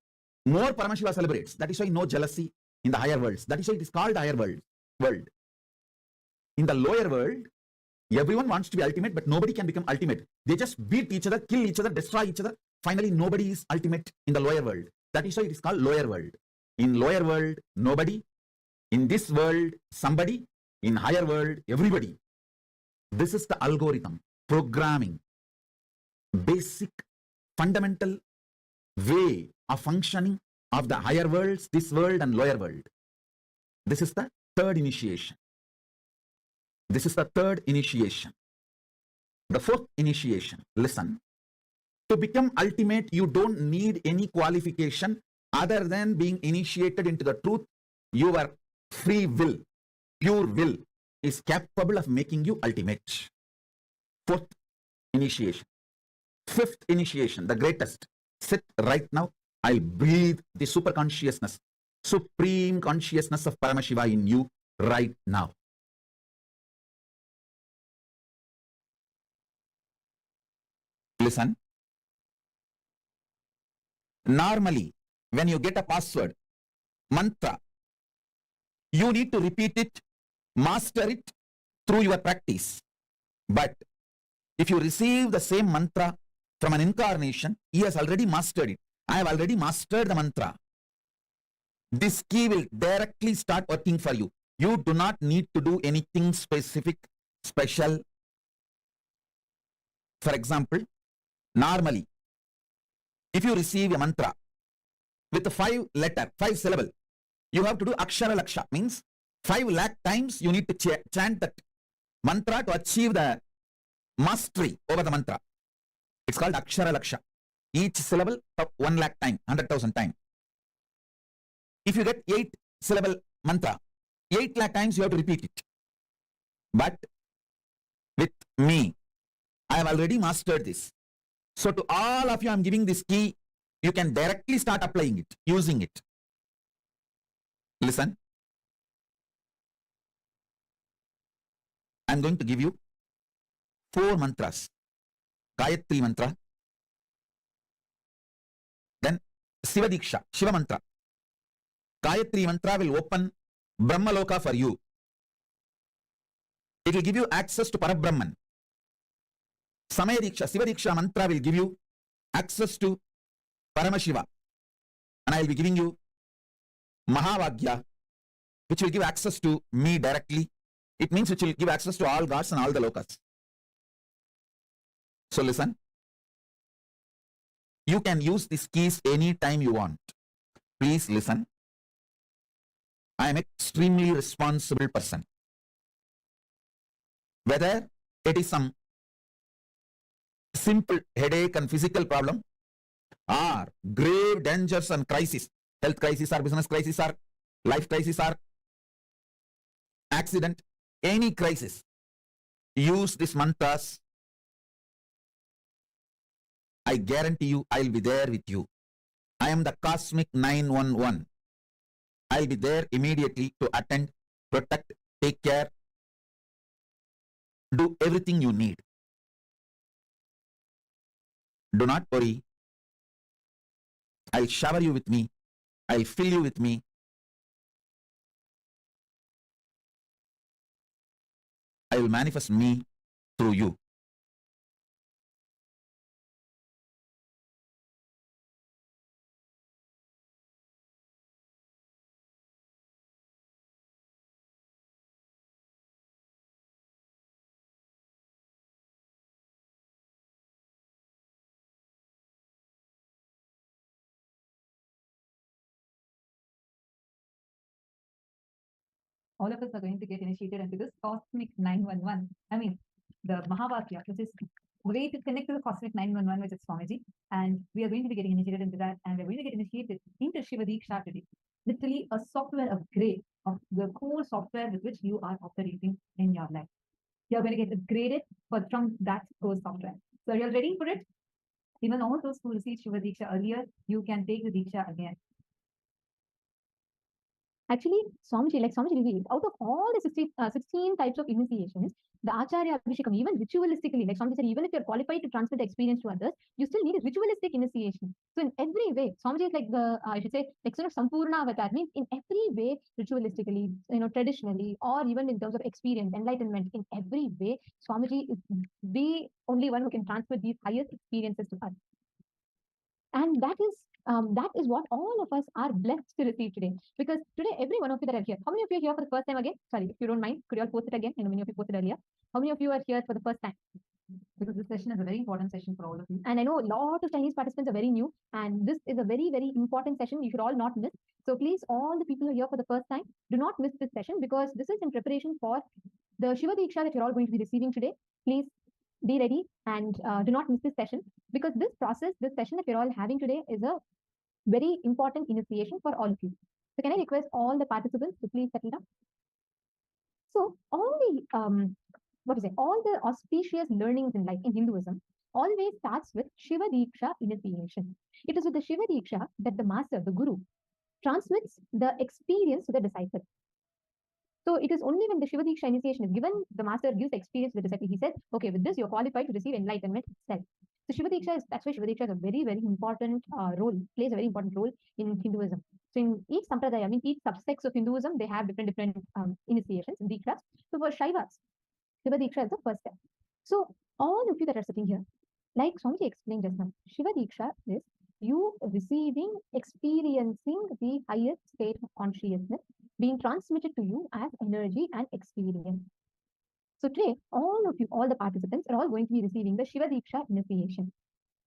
more Paramashiva celebrates. That is why no jealousy in the higher worlds. That is why it is called higher world. In the lower world, everyone wants to be ultimate, but nobody can become ultimate. They just beat each other, kill each other, destroy each other. Finally, nobody is ultimate in the lower world. That is why it is called lower world. In lower world, nobody. In this world, somebody. In higher world, everybody. This is the algorithm, programming, basic, fundamental way of functioning of the higher worlds, this world and lower world. This is the third initiation. This is the third initiation. The fourth initiation, listen. To become ultimate, you don't need any qualification other than being initiated into the truth. Your free will, pure will, is capable of making you ultimate. Fourth initiation. Fifth initiation, the greatest. Sit right now. I'll breathe the super consciousness, supreme consciousness of Paramashiva in you right now. Listen. Normally, when you get a password, mantra, you need to repeat it, master it through your practice. But if you receive the same mantra from an incarnation, he has already mastered it. I have already mastered the mantra. This key will directly start working for you. You do not need to do anything specific, special. For example, normally, if you receive a mantra with a 5 letter, 5 syllable, you have to do akshara laksha, means 5 lakh times you need to chant that mantra to achieve the mastery over the mantra. It's called akshara laksha. Each syllable 1 lakh time, 100,000 times. If you get 8 syllable mantra, 8 lakh times you have to repeat it. But with me, I have already mastered this. So to all of you, I am giving this key. You can directly start applying it, using it. Listen. I am going to give you 4 mantras. Gayatri mantra. Then Shiva Diksha, Shiva mantra. Gayatri mantra will open Brahmaloka for you. It will give you access to Parabrahman. Samaya Diksha, Shiva Diksha mantra will give you access to Paramashiva. And I will be giving you Mahavagya, which will give access to me directly. It means which will give access to all gods and all the lokas. So listen. You can use these keys anytime you want. Please listen. I am an extremely responsible person. Whether it is some simple headache and physical problem, or grave dangers and crisis, health crisis or business crisis or life crisis or accident, any crisis, use these mantras. I guarantee you, I'll be there with you. I am the cosmic 911. I'll be there immediately to attend, protect, take care, do everything you need. Do not worry. I'll shower you with me. I'll fill you with me. I will manifest me through you. all of us are going to get initiated into this cosmic 911. I mean, the Mahavakya, which is the way to connect to the cosmic 911, which is Swamiji. And we are going to be getting initiated into that. And we're going to get initiated into Shiva Diksha today. Literally a software upgrade of the core software with which you are operating in your life. You're going to get upgraded from that core software. So are you all ready for it? Even all those who received Shiva Diksha earlier, you can take the Diksha again. Actually, Swamiji, like Swamiji revealed, out of all the 16 types of initiations, the Acharya Abhishekam, even ritualistically, like Swamiji said, even if you're qualified to transmit the experience to others, you still need a ritualistic initiation. So in every way, Swamiji is like the, I should say, like sort of Sampurna Avatar, means in every way, ritualistically, traditionally, or even in terms of experience, enlightenment, in every way, Swamiji is the only one who can transmit these highest experiences to us. And that is what all of us are blessed to receive today. Because today, every one of you that are here, how many of you are here for the first time again? Sorry, if you don't mind, could you all post it again? Many of you posted earlier. How many of you are here for the first time? Because this session is a very important session for all of you. And I know a lot of Chinese participants are very new, and this is a very, very important session you should all not miss. So please, all the people who are here for the first time, do not miss this session, because this is in preparation for the Shiva Diksha that you're all going to be receiving today. Please be ready and do not miss this session, because this process, this session that you're all having today is a very important initiation for all of you. So can I request all the participants to please settle down? So all the all the auspicious learnings in life in Hinduism always starts with Shiva Diksha initiation. It is with the Shiva Diksha that the master, the guru, transmits the experience to the disciple. So it is only when the Shiva Diksha initiation is given, the master gives the experience to the disciple. He said, okay, with this you're qualified to receive enlightenment itself. So Shiva Diksha is, that's why Shiva Diksha is a very, very important role, plays a very important role in Hinduism. So in each Sampradaya, I mean each subsects of Hinduism, they have different initiations, Dikshas. So for Shaivas, Shiva Diksha is the first step. So all of you that are sitting here, like Swamiji explained just now, Shiva Diksha is you receiving, experiencing the highest state of consciousness being transmitted to you as energy and experience. So today, all of you, all the participants are all going to be receiving the Shiva Diksha initiation.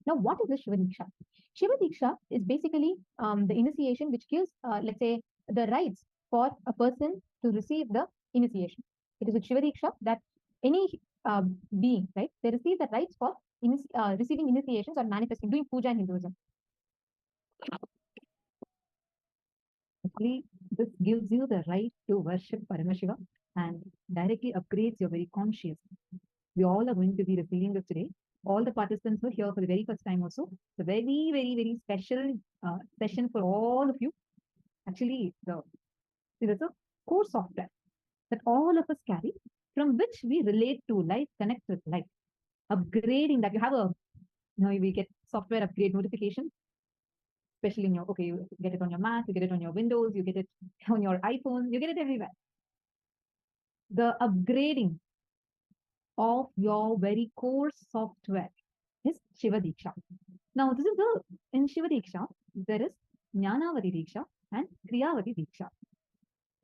Now, what is the Shiva Diksha? Shiva Diksha is basically the initiation which gives, let's say, the rights for a person to receive the initiation. It is with Shiva Diksha that any being, right, they receive the rights for receiving initiations or manifesting, doing puja in Hinduism. Actually, this gives you the right to worship Paramashiva and directly upgrades your very consciousness. We all are going to be receiving this today. All the participants who are here for the very first time also. The very, very, very special session for all of you. Actually, there's a core software that all of us carry, from which we relate to life, connect with life. Upgrading that, you have we get software upgrade notification, especially in your, you get it on your Mac, you get it on your Windows, you get it on your iPhone, you get it everywhere. The upgrading of your very core software is Shiva Diksha. Now, this is in Shiva Diksha, there is Jnanavati Diksha and Kriyavati Diksha.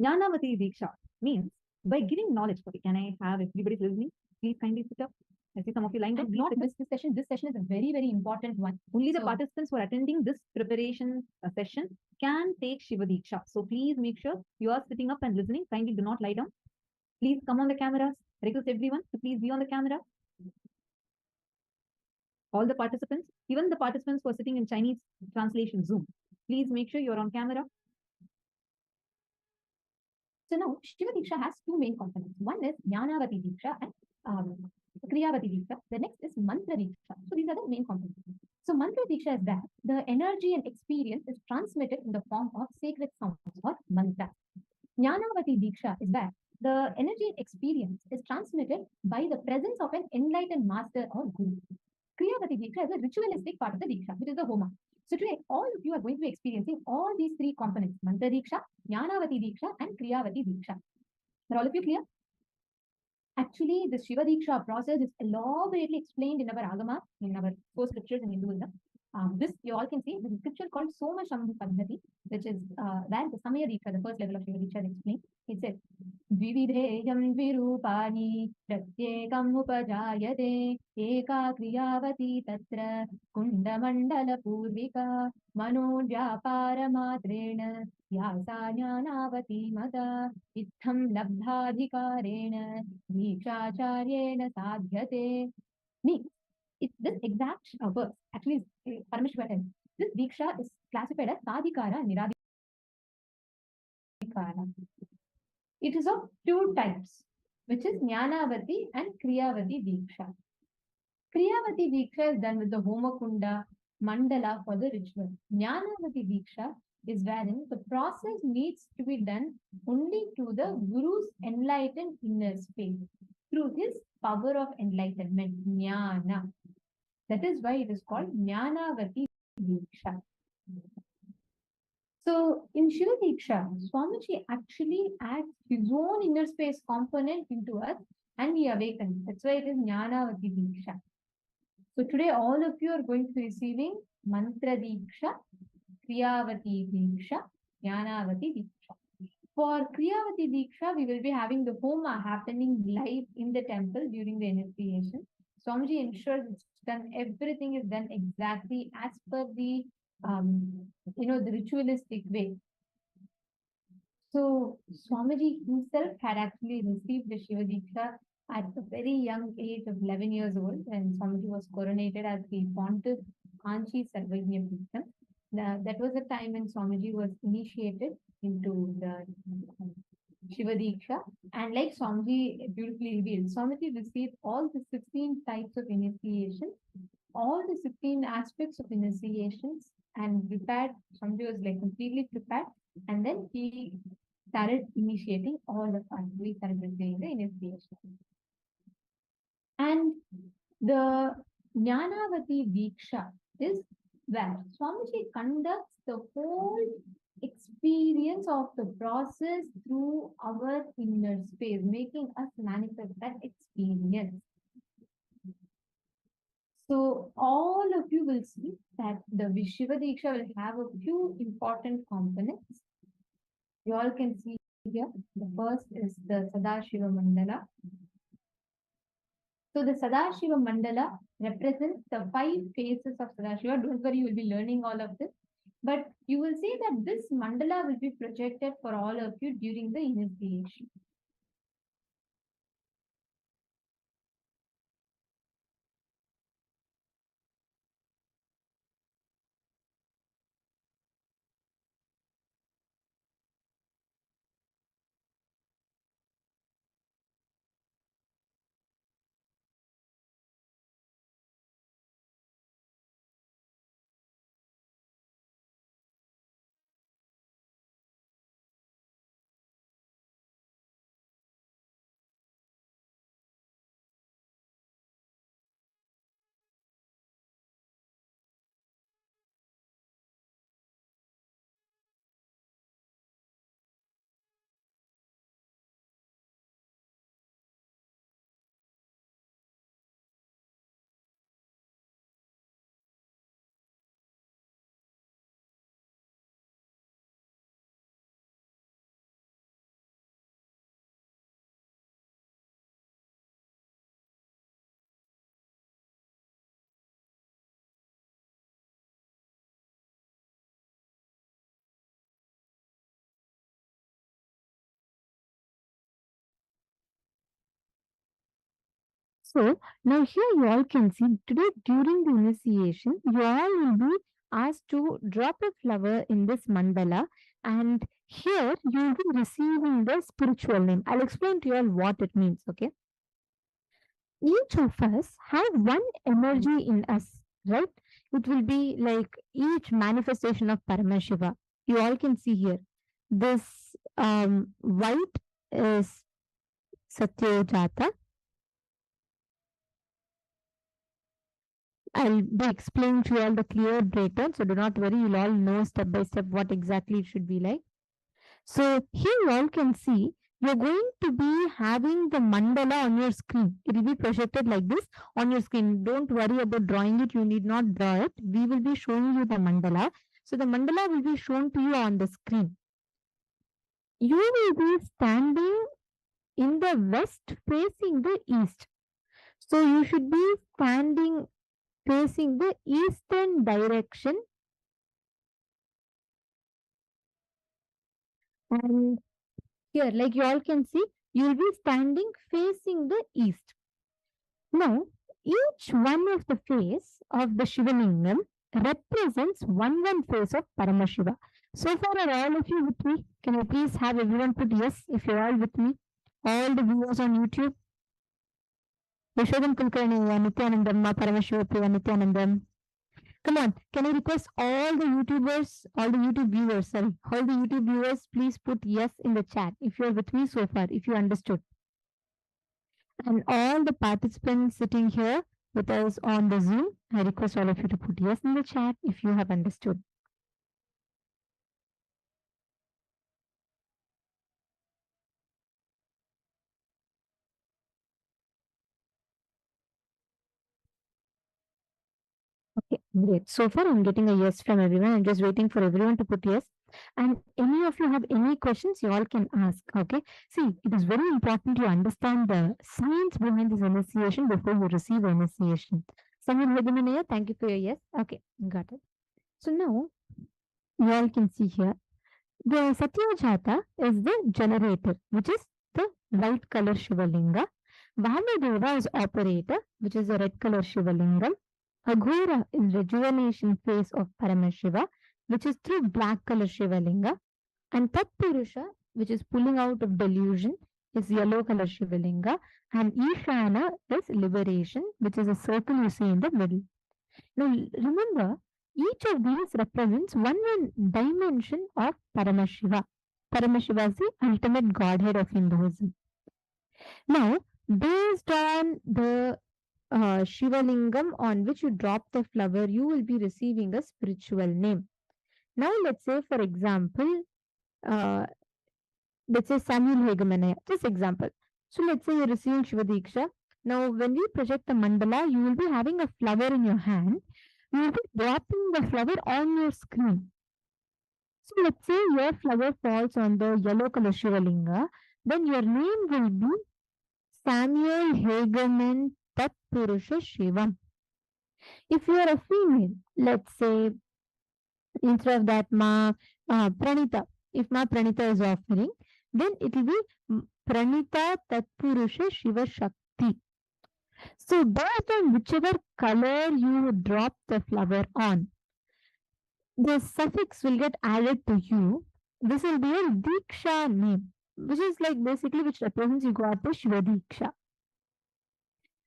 Jnanavati Diksha means by giving knowledge. Okay, can I have everybody listening? Please kindly sit up. I see some of you lined up. Not miss this session. This session is a very, very important one. Only the participants who are attending this preparation session can take Shiva Diksha. So please make sure you are sitting up and listening. Kindly do not lie down. Please come on the cameras. Request everyone to please be on the camera. All the participants, even the participants who are sitting in Chinese translation Zoom, please make sure you're on camera. So now Shiva Diksha has two main components. One is Jnanavati Diksha and Kriyavati Diksha. The next is Mantra Diksha. So these are the main components. So Mantra Diksha is that the energy and experience is transmitted in the form of sacred sounds or mantras. Jnanavati Diksha is that the energy and experience is transmitted by the presence of an enlightened master or guru. Kriyavati Diksha is a ritualistic part of the Diksha, which is the Homa. So today, all of you are going to be experiencing all these three components: Mantra Diksha, Jnanavati Diksha, and Kriyavati Diksha. Are all of you clear? Actually, the Shiva Diksha process is elaborately explained in our Agama, in our four scriptures in Hinduism. This you all can see the scripture called Soma Shambhu Padhati, which is where the Samaya Diksha, the first level of Shiva Diksha, is explained. It says, Vividheyam virupani pratyekam upajayate eka kriyavati tatra kundamandala purvika manojapara matrena yasa jnanavati mata itham labdhadhikarena dikshacharyena sadhyate. Means, this exact verse, actually, Paramashiva tells, this Diksha is classified as Sadhikara and Niradhikara. It is of two types, which is Jnanavati and Kriyavati Diksha. Kriyavati Diksha is done with the Homakunda Mandala for the ritual. Jnanavati Diksha is wherein the process needs to be done only to the Guru's enlightened inner space through his power of enlightenment, Jnana. That is why it is called Jnanavati Diksha. So in Shiva Diksha, Swamiji actually adds his own inner space component into us and we awaken. That's why it is Jnanavati Diksha. So today all of you are going to be receiving Mantra Diksha, Kriyavati Diksha, Jnanavati Diksha. For Kriyavati Diksha, we will be having the Homa happening live in the temple during the initiation. Swamiji ensures it's done, everything is done exactly as per the the ritualistic way. So Swamiji himself had actually received the Shiva Diksha at a very young age of 11 years old, when Swamiji was coronated as the Pontiff Anchi Sarvajna Pitham. That was the time when Swamiji was initiated into the Shiva Diksha. And like Swamiji beautifully revealed, Swamiji received all the 16 types of initiation, all the 16 aspects of initiations, and prepared. Swamiji was like completely prepared, and then he started initiating all of us. We started doing the initiation. And the Jnanavati Diksha is where Swamiji conducts the whole experience of the process through our inner space, making us manifest that experience. So all of you will see that the Shiva Diksha will have a few important components. You all can see here. The first is the Sadashiva Mandala. So the Sadashiva Mandala represents the 5 phases of Sadashiva. Don't worry, you will be learning all of this. But you will see that this mandala will be projected for all of you during the initiation. So now here you all can see today during the initiation, you all will be asked to drop a flower in this mandala, and here you will be receiving the spiritual name. I'll explain to you all what it means, okay? Each of us have one energy in us, right? It will be like each manifestation of Paramashiva. You all can see here. This white is Satyajata. I'll be explaining to you all the clear breakdown, so do not worry, you'll all know step by step what exactly it should be like. So here you all can see you're going to be having the mandala on your screen. It will be projected like this on your screen. Don't worry about drawing it. You need not draw it. We will be showing you the mandala. So the mandala will be shown to you on the screen. You will be standing in the west facing the east. So you should be standing facing the eastern direction, and here, like you all can see, you will be standing facing the east. Now, each one of the face of the Shivalingam represents one face of Paramashiva. So far, are all of you with me? Can you please have everyone put yes if you're all with me? All the viewers on YouTube. Yashodhan Kulkarni, Nithyanandam, Paramashiva Priya, Nithyanandam. Come on, can I request all the YouTubers, all the YouTube viewers, sorry, all the YouTube viewers, please put yes in the chat if you're with me so far, if you understood. And all the participants sitting here with us on the Zoom, I request all of you to put yes in the chat if you have understood. Okay, great. So far, I'm getting a yes from everyone. I'm just waiting for everyone to put yes. And any of you have any questions, you all can ask. Okay. See, it is very important to understand the science behind this initiation before you receive initiation. Someone with me, thank you for your yes. Okay, got it. So now, you all can see here. The Satyajata is the generator, which is the white color Shivalinga. Vamadeva is operator, which is a red color Shivalingam. Aghora is rejuvenation phase of Paramashiva, which is through black color Shivalinga. And Tatpurusha, which is pulling out of delusion, is yellow color Shivalinga. And Ishana is liberation, which is a circle you see in the middle. Now remember, each of these represents one dimension of Paramashiva. Paramashiva is the ultimate godhead of Hinduism. Now, based on the Shiva Lingam on which you drop the flower, you will be receiving a spiritual name. Now, let's say, for example, uh, let's say Samuel Hegemanaya, just example. So, let's say you're receiving Shiva Diksha. Now, when we project the mandala, you will be having a flower in your hand. You will be dropping the flower on your screen. So, let's say your flower falls on the yellow color Shiva Linga, then your name will be Samuel Hageman Tatpurusha Shivam. If you are a female, let's say instead of that Pranita, if Ma Pranita is offering, then it will be Pranita Tatpurusha Shiva Shakti. So based on whichever color you drop the flower on, the suffix will get added to you. This will be a Diksha name, which is like basically which represents you got the Shiva Diksha.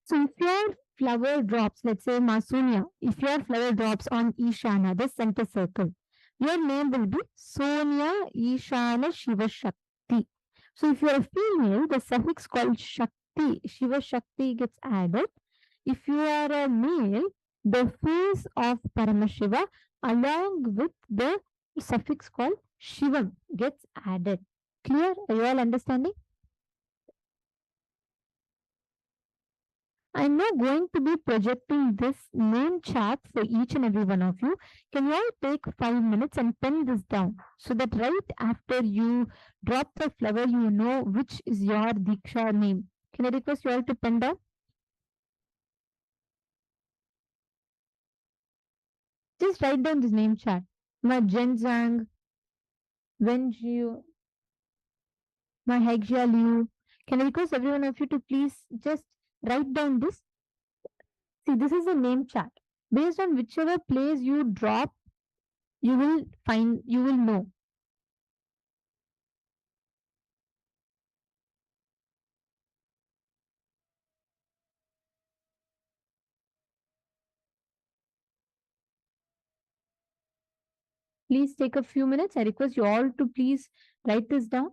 So if your flower drops, let's say Masunya, if your flower drops on Ishana, the center circle, your name will be Sonia Ishana Shiva Shakti. So if you're a female, the suffix called Shakti, Shiva Shakti gets added. If you are a male, the face of Paramashiva along with the suffix called Shivam gets added. Clear? Are you all understanding? I'm now going to be projecting this name chart for each and every one of you. Can you all take 5 minutes and pen this down so that right after you drop the flower, you know which is your Diksha name. Can I request you all to pen down? Just write down this name chart. My Jenzang, Wenjiu, my Hexia Liu. Can I request every one of you to please just write down this? See, this is a name chart. Based on whichever place you drop, you will know. Please take a few minutes. I request you all to please write this down.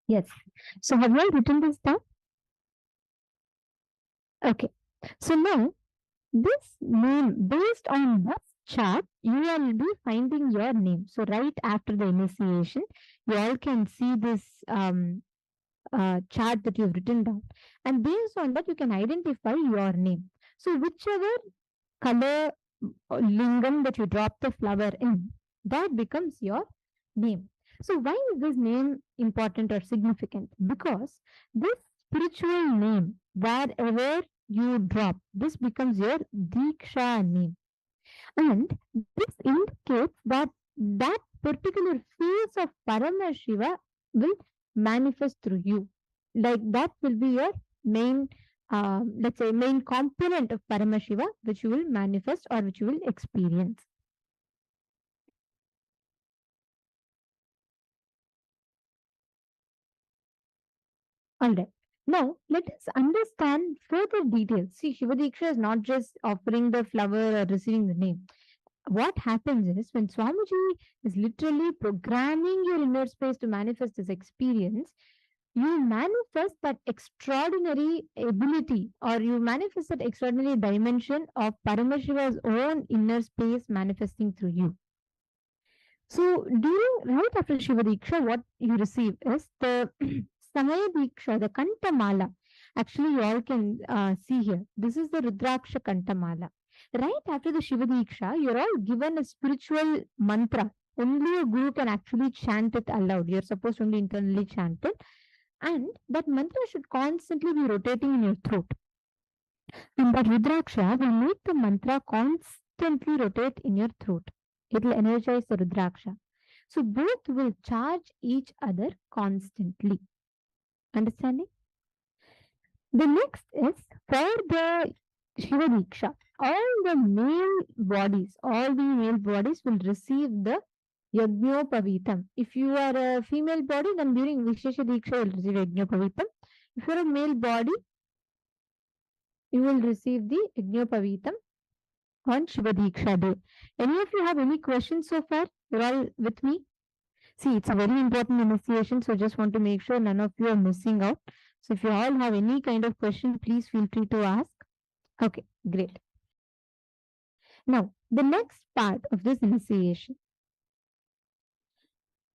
Yes. So have you written this down? Okay. So now this name, based on this chart, you will be finding your name. So right after the initiation, you all can see this chart that you've written down, and based on that, you can identify your name. So whichever color lingam that you drop the flower in, that becomes your name. So why is this name important or significant? Because this spiritual name, wherever you drop, this becomes your Diksha name. And this indicates that that particular phase of Paramashiva will manifest through you. Like that will be your main, let's say, main component of Paramashiva, which you will manifest or which you will experience. All right. Now, let us understand further details. See, Shiva Diksha is not just offering the flower or receiving the name. What happens is when Swamiji is literally programming your inner space to manifest this experience, you manifest that extraordinary ability or you manifest that extraordinary dimension of Paramashiva's own inner space manifesting through you. So, during right after Shiva Diksha, what you receive is the Samaya Diksha, the Kantamala. Actually, you all can see here. This is the Rudraksha Kantamala. Right after the Shiva Diksha, you're all given a spiritual mantra. Only a guru can actually chant it aloud. You're supposed to only internally chant it. And that mantra should constantly be rotating in your throat. And that Rudraksha will make the mantra constantly rotate in your throat. It will energize the Rudraksha. So both will charge each other constantly. Understanding? The next is for the Shiva Diksha. All the male bodies will receive the Yajnopavitam. If you are a female body, then during Vishesha Diksha, you will receive Yajnopavitam. If you are a male body, you will receive the Yajnopavitam on Shiva Diksha day. Any of you have any questions so far? You're all with me? See, it's a very important initiation, so just want to make sure none of you are missing out. So if you all have any kind of question, please feel free to ask. Okay, great. Now, the next part of this initiation.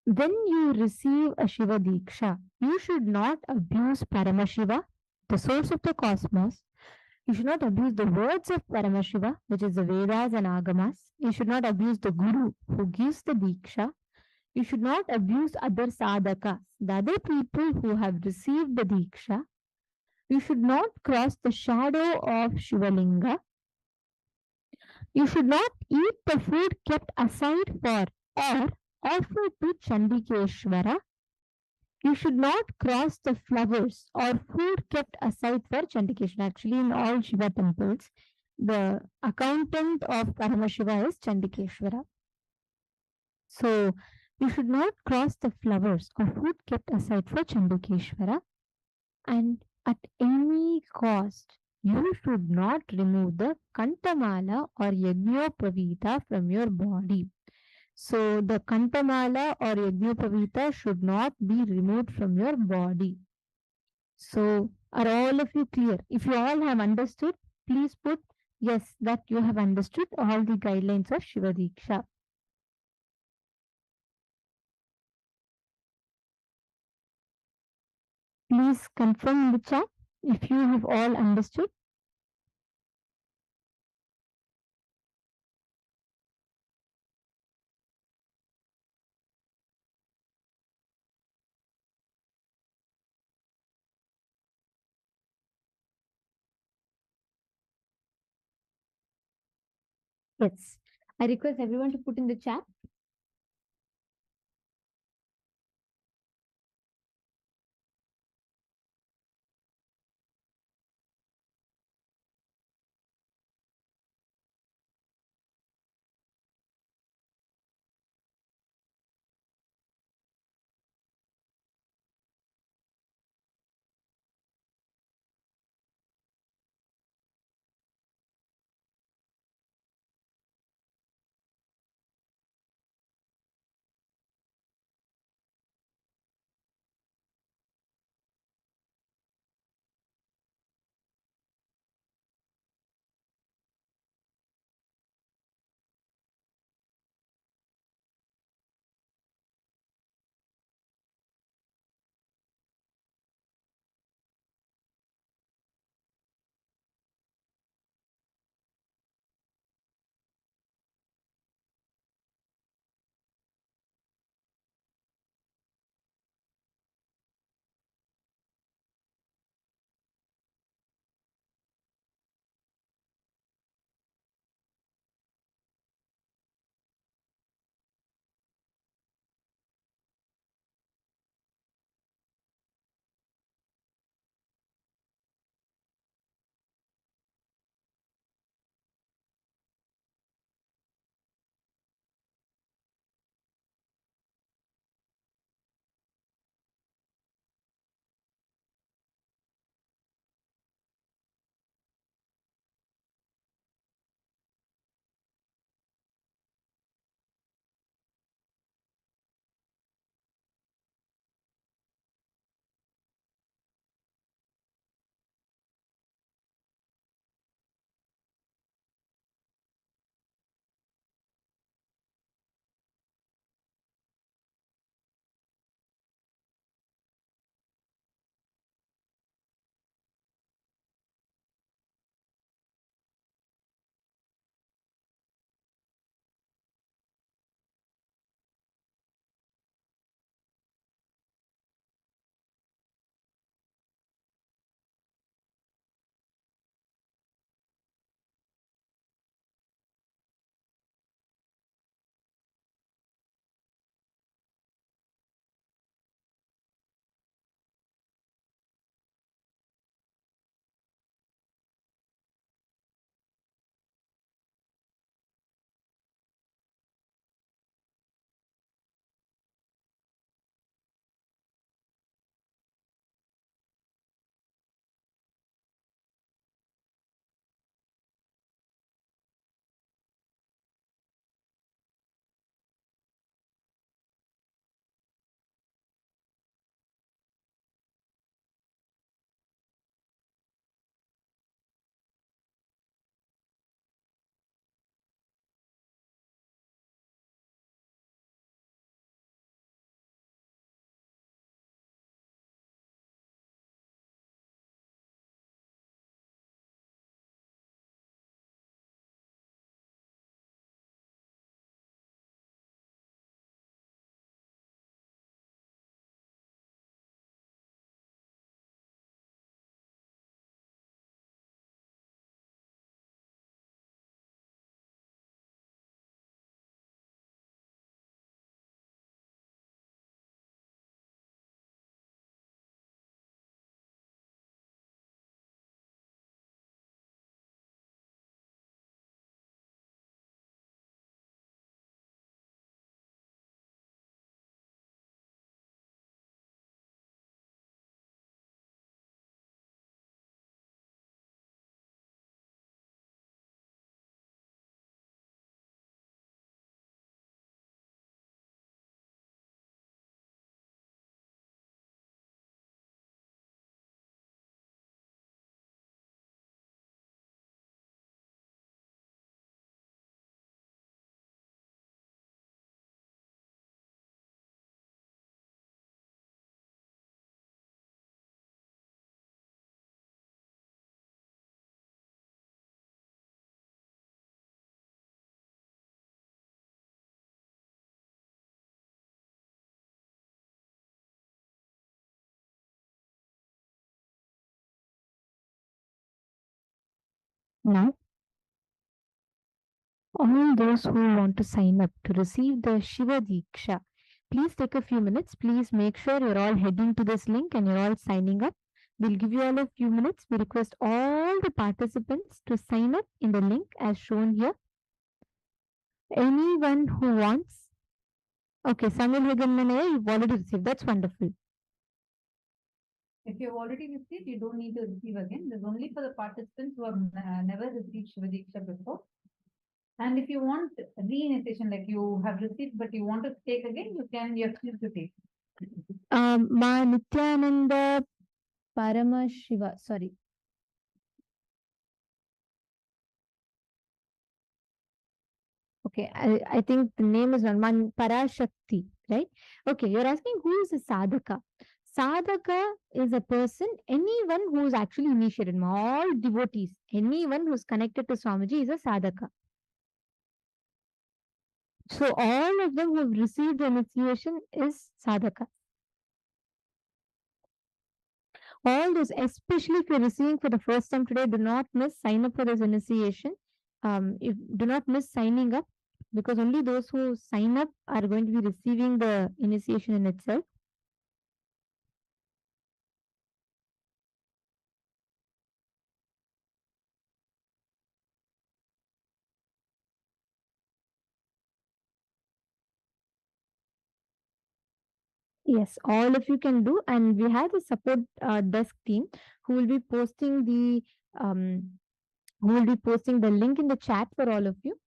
When you receive a Shiva Diksha, you should not abuse Paramashiva, the source of the cosmos. You should not abuse the words of Paramashiva, which is the Vedas and Agamas. You should not abuse the Guru who gives the Diksha. You should not abuse other sadhakas, the other people who have received the Diksha. You should not cross the shadow of Shivalinga. You should not eat the food kept aside for or offered to Chandikeshwara. You should not cross the flowers or food kept aside for Chandikeshwara. Actually, in all Shiva temples, the accountant of Paramashiva is Chandikeshwara. So, you should not cross the flowers or food kept aside for Chandikeshwara. And at any cost, you should not remove the Kantamala or Yagnopavita from your body. So the Kantamala or Yagnopavita should not be removed from your body. So are all of you clear? If you all have understood, please put yes that you have understood all the guidelines of Shiva Diksha. Please confirm in the chat if you have all understood. Yes. I request everyone to put in the chat. Now, all those who want to sign up to receive the Shiva Diksha, please take a few minutes. Please make sure you're all heading to this link and you're all signing up. We'll give you all a few minutes. We request all the participants to sign up in the link as shown here. Anyone who wants. Okay, Samuel Higanmanaya, you've already received. That's wonderful. If you've already received, you don't need to receive again. This is only for the participants who have never received Shiva Diksha before. And if you want reinitiation, like you have received but you want to take again, you can. You're free to take. Ma Nithyananda Paramashiva, sorry. Okay, I think the name is Man Parashakti, right? Okay, you're asking who is a sadhaka? Sadhaka is a person, anyone who is actually initiated, all devotees, anyone who's connected to Swamiji is a sadhaka. So all of them who have received the initiation is sadhaka. All those, especially if you're receiving for the first time today, do not miss sign up for this initiation. If do not miss signing up, because only those who sign up are going to be receiving the initiation in itself. Yes, all of you can do, and we have a support desk team who will be posting the link in the chat for all of you.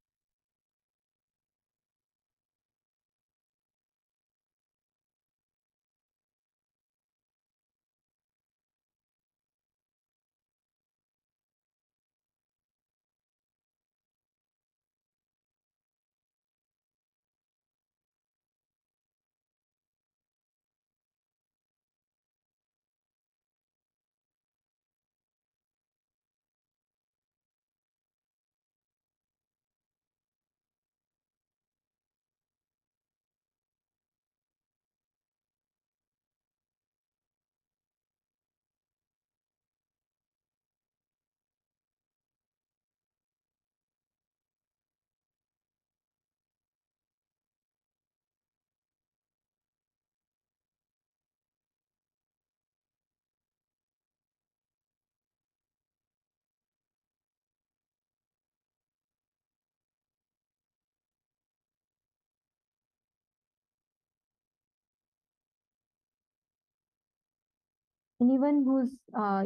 Anyone who's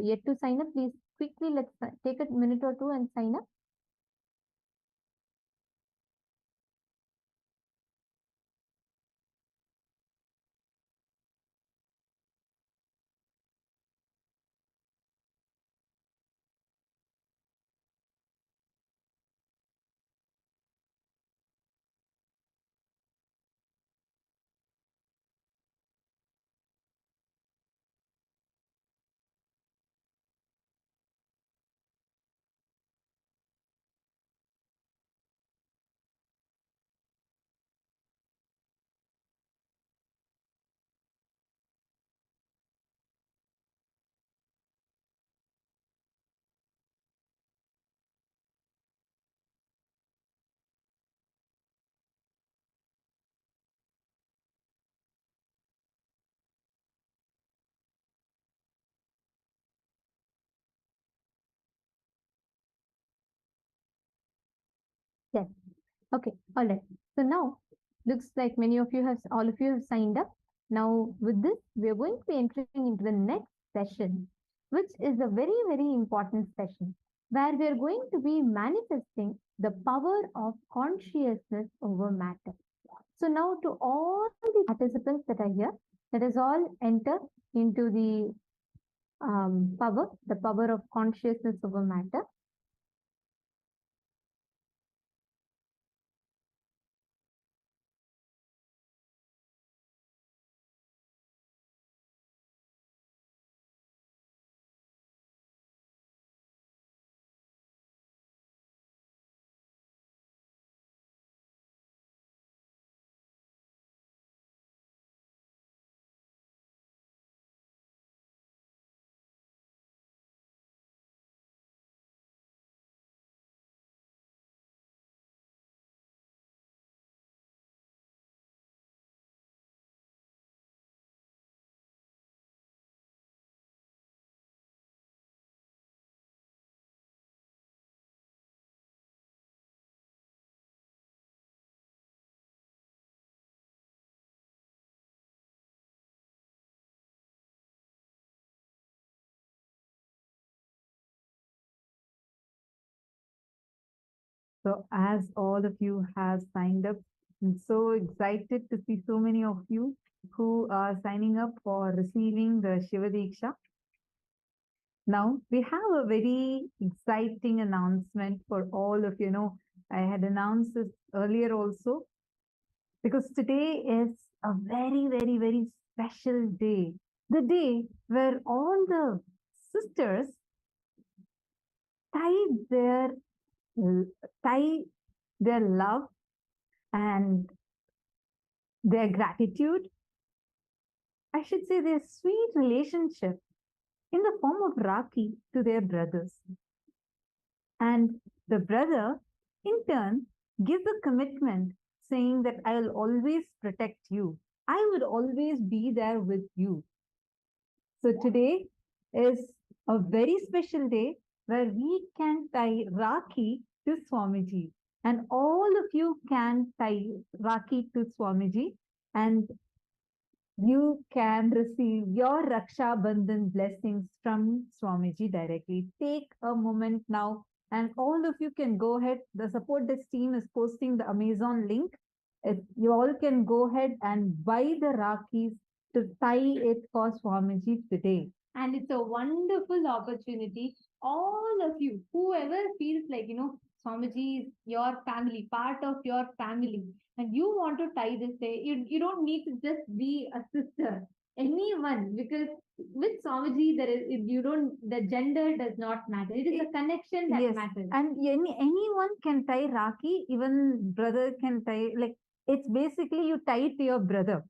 yet to sign up, please quickly let's take a minute or two and sign up. Yes. Okay. All right. So now looks like many of you have, all of you have signed up. Now with this, we are going to be entering into the next session, which is a very, very important session where we are going to be manifesting the power of consciousness over matter. So now to all the participants that are here, let us all enter into the power of consciousness over matter. So as all of you have signed up, I'm so excited to see so many of you who are signing up for receiving the Shiva Diksha. Now we have a very exciting announcement for all of you. Know, I had announced this earlier also because today is a very, very, very special day. The day where all the sisters tie their tie their love and their gratitude, I should say their sweet relationship in the form of Rakhi to their brothers. And the brother, in turn, gives a commitment saying that I will always protect you. I would always be there with you. So today is a very special day where we can tie Rakhi to Swamiji. And all of you can tie Rakhi to Swamiji, and you can receive your Raksha Bandhan blessings from Swamiji directly. Take a moment now, and all of you can go ahead. The support desk team is posting the Amazon link. You all can go ahead and buy the Rakhis to tie it for Swamiji today. And it's a wonderful opportunity. All of you, whoever feels like, Swamiji is your family, part of your family, and you want to tie this day, you don't need to just be a sister. Anyone, because with Swamiji, there is you don't the gender does not matter. It is a connection that matters. And anyone can tie Rakhi, even brother can tie, like it's basically you tie it to your brother.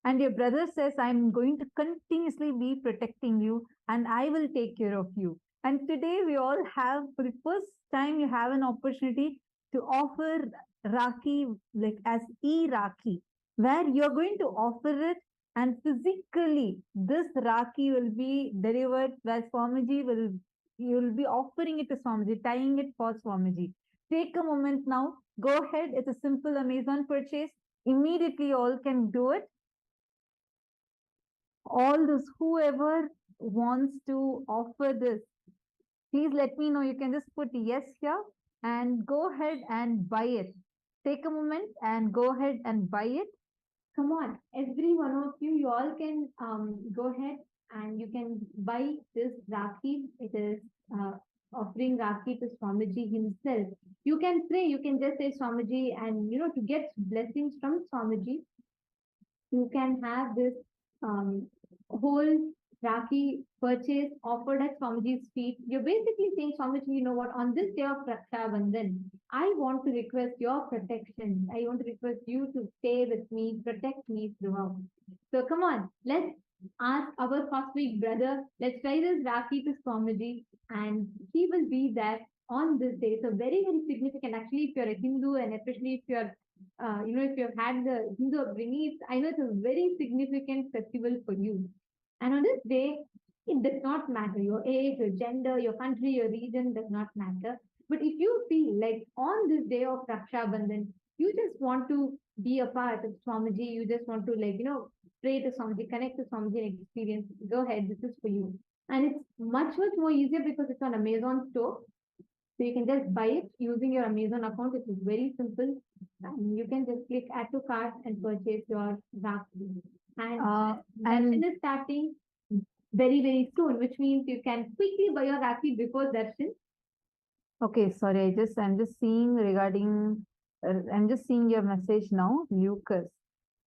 And your brother says, I'm going to continuously be protecting you and I will take care of you. And today we all have, for the first time, you have an opportunity to offer Rakhi like as e-Rakhi, where you're going to offer it and physically this Rakhi will be delivered where Swamiji will, you will be offering it to Swamiji, tying it for Swamiji. Take a moment now, go ahead, it's a simple Amazon purchase. Immediately all can do it. All those whoever wants to offer this, please let me know. You can just put yes here and go ahead and buy it. Take a moment and go ahead and buy it. Come on, every one of you, you all can go ahead and you can buy this Rakhi. It is offering Rakhi to Swamiji himself. You can pray, you can just say Swamiji, and to get blessings from Swamiji, you can have this whole Rakhi purchase offered at Swamiji's feet. You're basically saying, Swamiji, you know what, on this day of Raksha Bandhan, I want to request your protection. I want to request you to stay with me, protect me throughout. So come on, let's ask our cosmic brother, let's try this Rakhi to Swamiji, and he will be there on this day. So very, very significant. Actually, if you're a Hindu and especially if you're if you've had the Hindu upbringing, I know it's a very significant festival for you. And on this day, it does not matter your age, your gender, your country, your region does not matter. But if you feel like on this day of Raksha Bandhan, you just want to be a part of Swamiji, you just want to pray to Swamiji, connect to Swamiji and experience, go ahead, this is for you. And it's much, much more easier because it's on Amazon store. So you can just buy it using your Amazon account. It is very simple. And you can just click add to cart and purchase your Rakhi. And darshan is starting very, very soon, which means you can quickly buy your Rakhi before darshan. Okay, sorry, I'm just seeing regarding, I'm just seeing your message now, Lucas.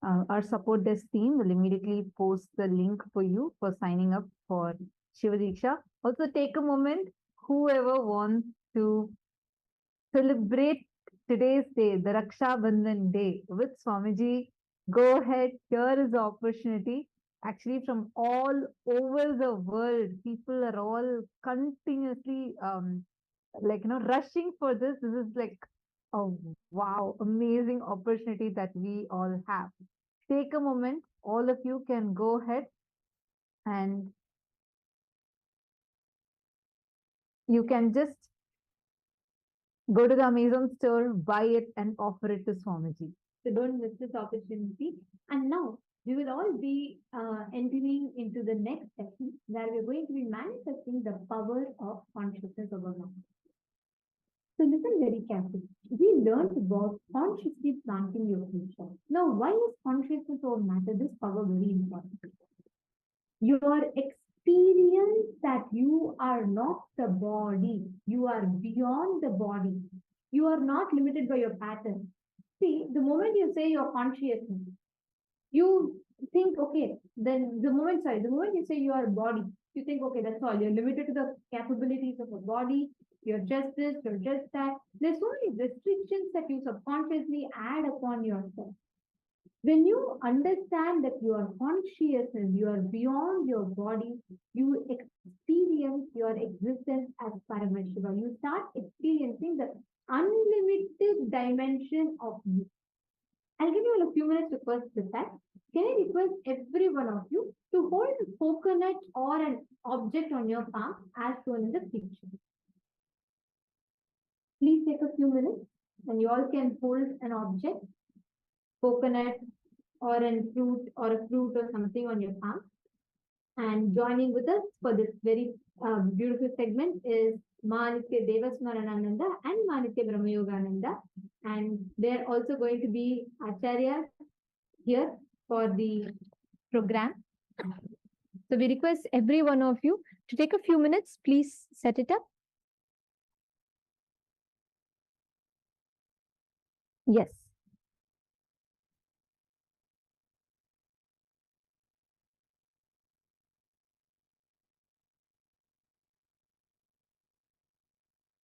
Our support desk team will immediately post the link for you for signing up for Shiva Diksha. Also take a moment, whoever wants to celebrate today's day, the Raksha Bandhan day with Swamiji, go ahead, here is the opportunity. Actually, from all over the world, people are all continuously rushing for this. This is like a wow, amazing opportunity that we all have. Take a moment, all of you can go ahead and you can just go to the Amazon store, buy it, and offer it to Swamiji. So don't miss this opportunity. And now we will all be entering into the next session where we're going to be manifesting the power of consciousness of our mind. So listen very carefully. We learned about consciously planting your future. Now, why is consciousness over matter, this power, very important? Your experience that you are not the body, you are beyond the body. You are not limited by your pattern. See, the moment you say your consciousness, you think, okay, then the moment you say you are a body, you think, okay, that's all. You're limited to the capabilities of a body. You're just this, you're just that. There's so many restrictions that you subconsciously add upon yourself. When you understand that you are conscious and you are beyond your body, you experience your existence as Paramashiva. You start experiencing the unlimited dimension of you. I'll give you a few minutes to first prepare. Can I request every one of you to hold a coconut or an object on your palm as shown in the picture? Please take a few minutes and you all can hold an object, coconut or a fruit or something on your palm. And joining with us for this very beautiful segment is Manitya Devasmaranananda and Manitya Brahmayogananda. And they're also going to be Acharyas here for the program. So we request every one of you to take a few minutes, please set it up. Yes.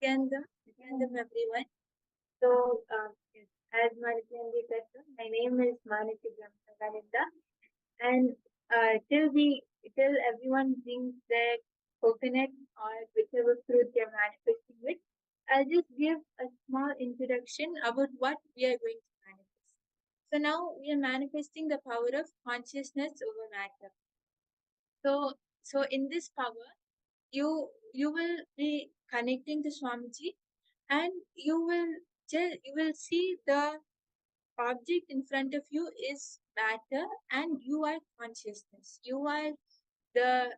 Nithyananda, everyone. So, yes, as Nithyananda said, my name is Manitya, and till everyone brings their coconut or whichever fruit they're manifesting with, I'll just give a small introduction about what we are going to manifest. So now we are manifesting the power of consciousness over matter. So in this power, you will be connecting to Swamiji, and you will see the object in front of you is matter, and you are consciousness. You are the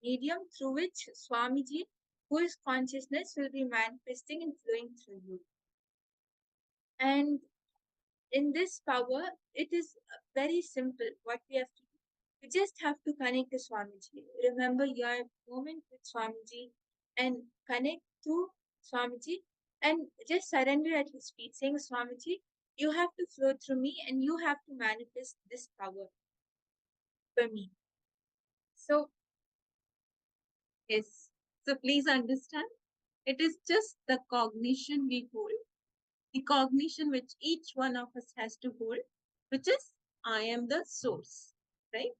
medium through which Swamiji, who is consciousness, will be manifesting and flowing through you. And in this power, it is very simple what we have to do. You just have to connect to Swamiji. Remember your moment with Swamiji and connect to Swamiji and just surrender at his feet, saying, Swamiji, you have to flow through me and you have to manifest this power for me. So, yes. So please understand, it is just the cognition we hold, the cognition which each one of us has to hold, which is I am the source, right?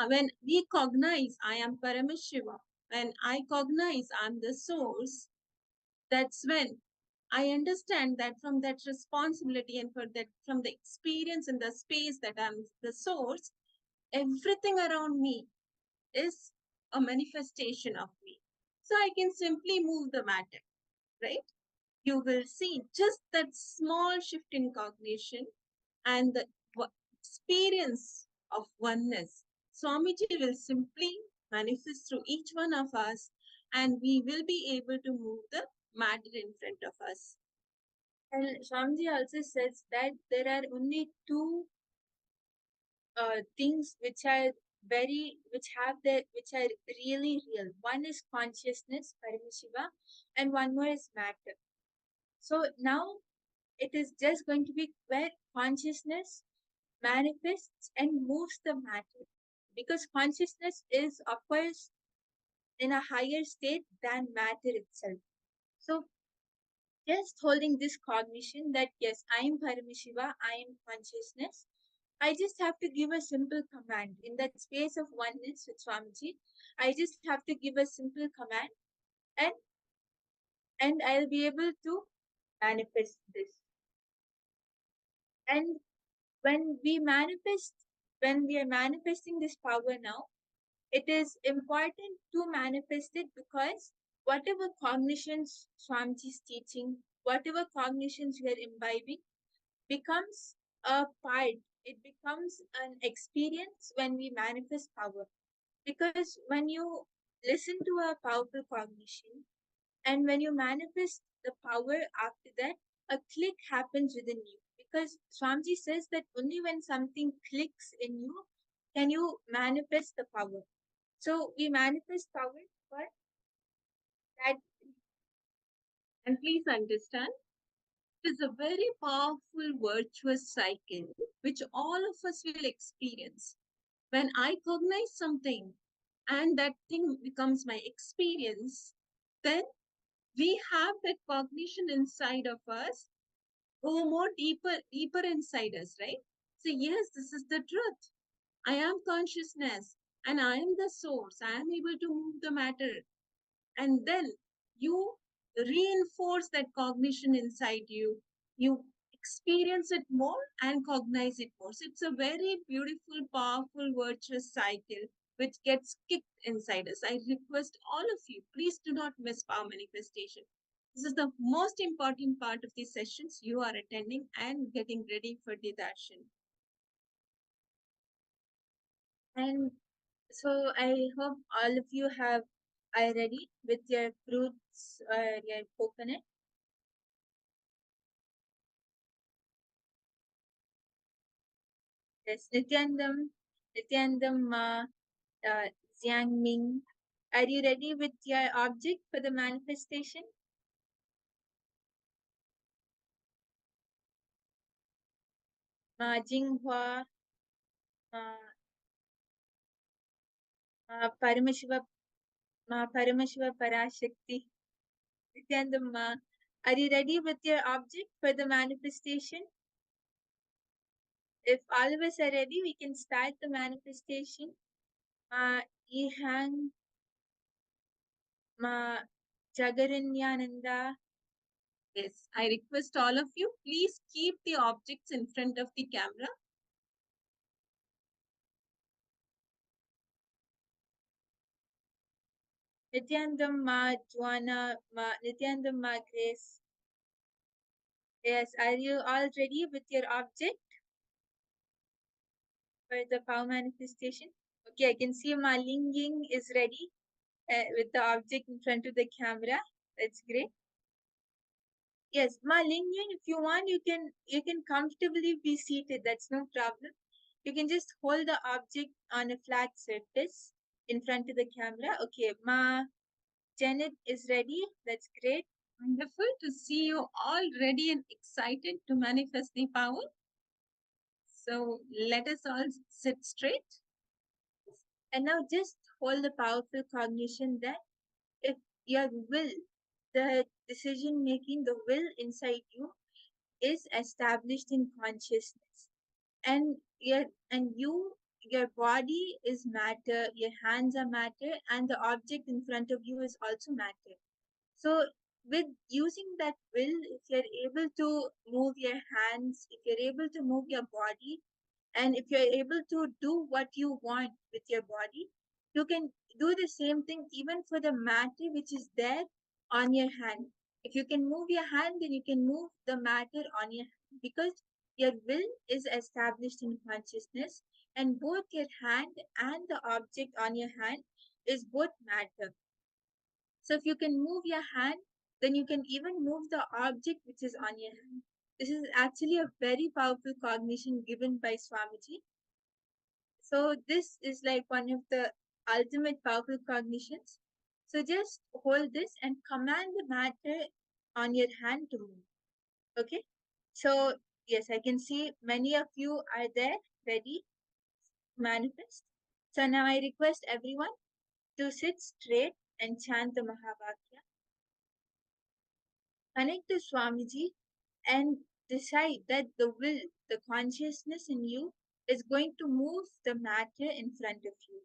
When we cognize I am Paramashiva, when I cognize I'm the source, that's when I understand that from that responsibility and from the experience in the space that I'm the source, everything around me is a manifestation of me. So I can simply move the matter, right? You will see just that small shift in cognition and the experience of oneness. Swamiji will simply manifest through each one of us, and we will be able to move the matter in front of us. And Swamiji also says that there are only two things which are really real. One is consciousness, Paramashiva, and one more is matter. So now it is just going to be where consciousness manifests and moves the matter, because consciousness is of course in a higher state than matter itself. So just holding this cognition that yes, I am Paramashiva, I am consciousness, I just have to give a simple command in that space of oneness with Swamiji. I just have to give a simple command, and I'll be able to manifest this. And when we are manifesting this power now, it is important to manifest it, because whatever cognitions Swamiji is teaching, whatever cognitions we are imbibing, becomes a part. It becomes an experience when we manifest power. Because when you listen to a powerful cognition and when you manifest the power after that, a click happens within you. Because Swamiji says that only when something clicks in you can you manifest the power. So we manifest power for that. And please understand, it is a very powerful virtuous cycle which all of us will experience. When I cognize something and that thing becomes my experience, then we have that cognition inside of us go more deeper inside us, right? So yes, this is the truth. I am consciousness and I am the source. I am able to move the matter. And then you reinforce that cognition inside you. You experience it more and cognize it more. So it's a very beautiful, powerful, virtuous cycle which gets kicked inside us. I request all of you, please do not miss power manifestation. This is the most important part of these sessions you are attending and getting ready for the darshan. And so I hope all of you are ready with your fruits or your coconut. Yes, Nithyanandam Jiangming. Are you ready with your object for the manifestation? Ma Jinghua, Paramashiva Parashakti. Nithyanandam, are you ready with your object for the manifestation? If all of us are ready, we can start the manifestation. Ma Ihan, Ma Jagaranyananda. Yes, I request all of you, please keep the objects in front of the camera. Nithyanandam Ma Juana, Nithyanandam Ma Grace. Yes, are you all ready with your object for the power manifestation? Okay, I can see Ma Lingying is ready with the object in front of the camera. That's great. Yes, Ma Lingying, if you want, you can comfortably be seated. That's no problem. You can just hold the object on a flat surface in front of the camera. Okay, Ma Janet is ready. That's great. Wonderful to see you all ready and excited to manifest the power. So let us all sit straight. And now just hold the powerful cognition that if your will, the decision making, the will inside you is established in consciousness. And your body is matter, your hands are matter, and the object in front of you is also matter. So with using that will, if you're able to move your hands, if you're able to move your body, and if you're able to do what you want with your body, you can do the same thing even for the matter which is there on your hand. If you can move your hand, then you can move the matter on your hand, because your will is established in consciousness, and both your hand and the object on your hand is both matter. So if you can move your hand, then you can even move the object which is on your hand. This is actually a very powerful cognition given by Swamiji. So this is like one of the ultimate powerful cognitions. So just hold this and command the matter on your hand to move. Okay. So yes, I can see many of you are there ready to manifest. So now I request everyone to sit straight and chant the Mahavakya. Connect to Swamiji and decide that the will, the consciousness in you is going to move the matter in front of you.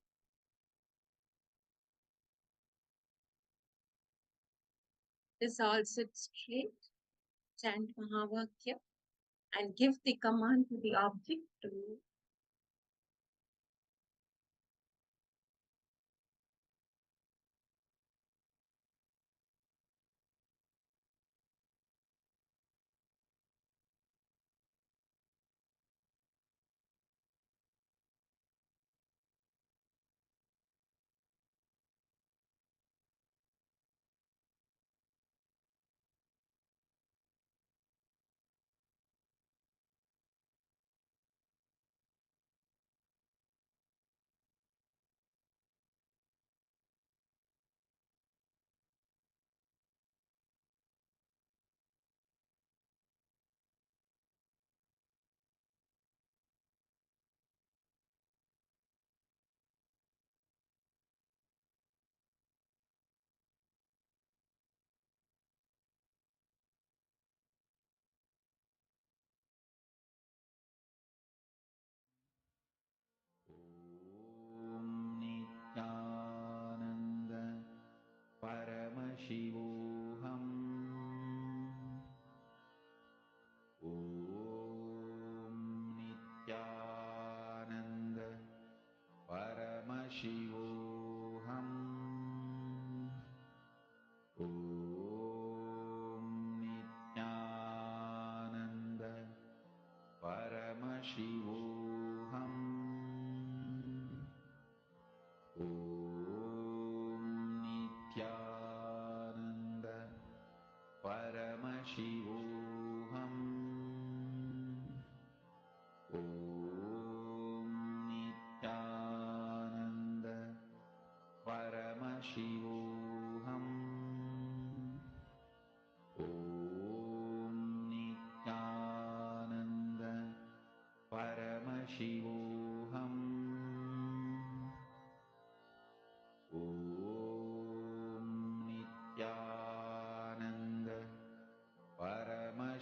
Just all sit straight, chant Mahavakya, and give the command to the object to move.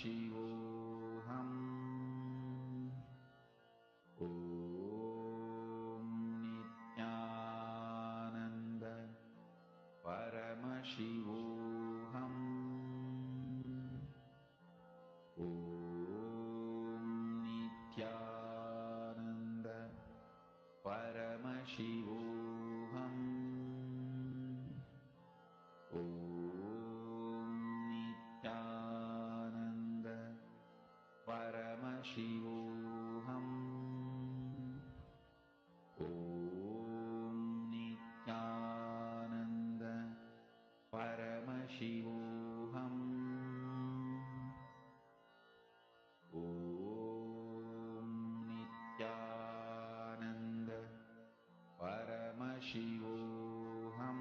Paramashivoham. Om Nithyananda Paramashivoham. Om Nithyananda Paramashivoham. Om Nithyananda Paramashivoham. Om Nithyananda Paramashivoham. Om Nithyananda Paramashivoham.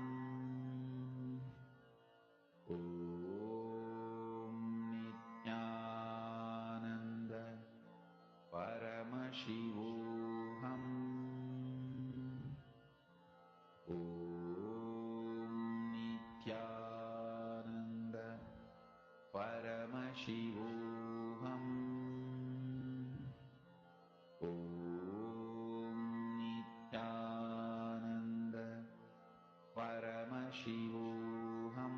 Om Nithyananda Paramashivoham. Om Nithyananda Paramashivoham. Om Nithyananda Paramashivoham.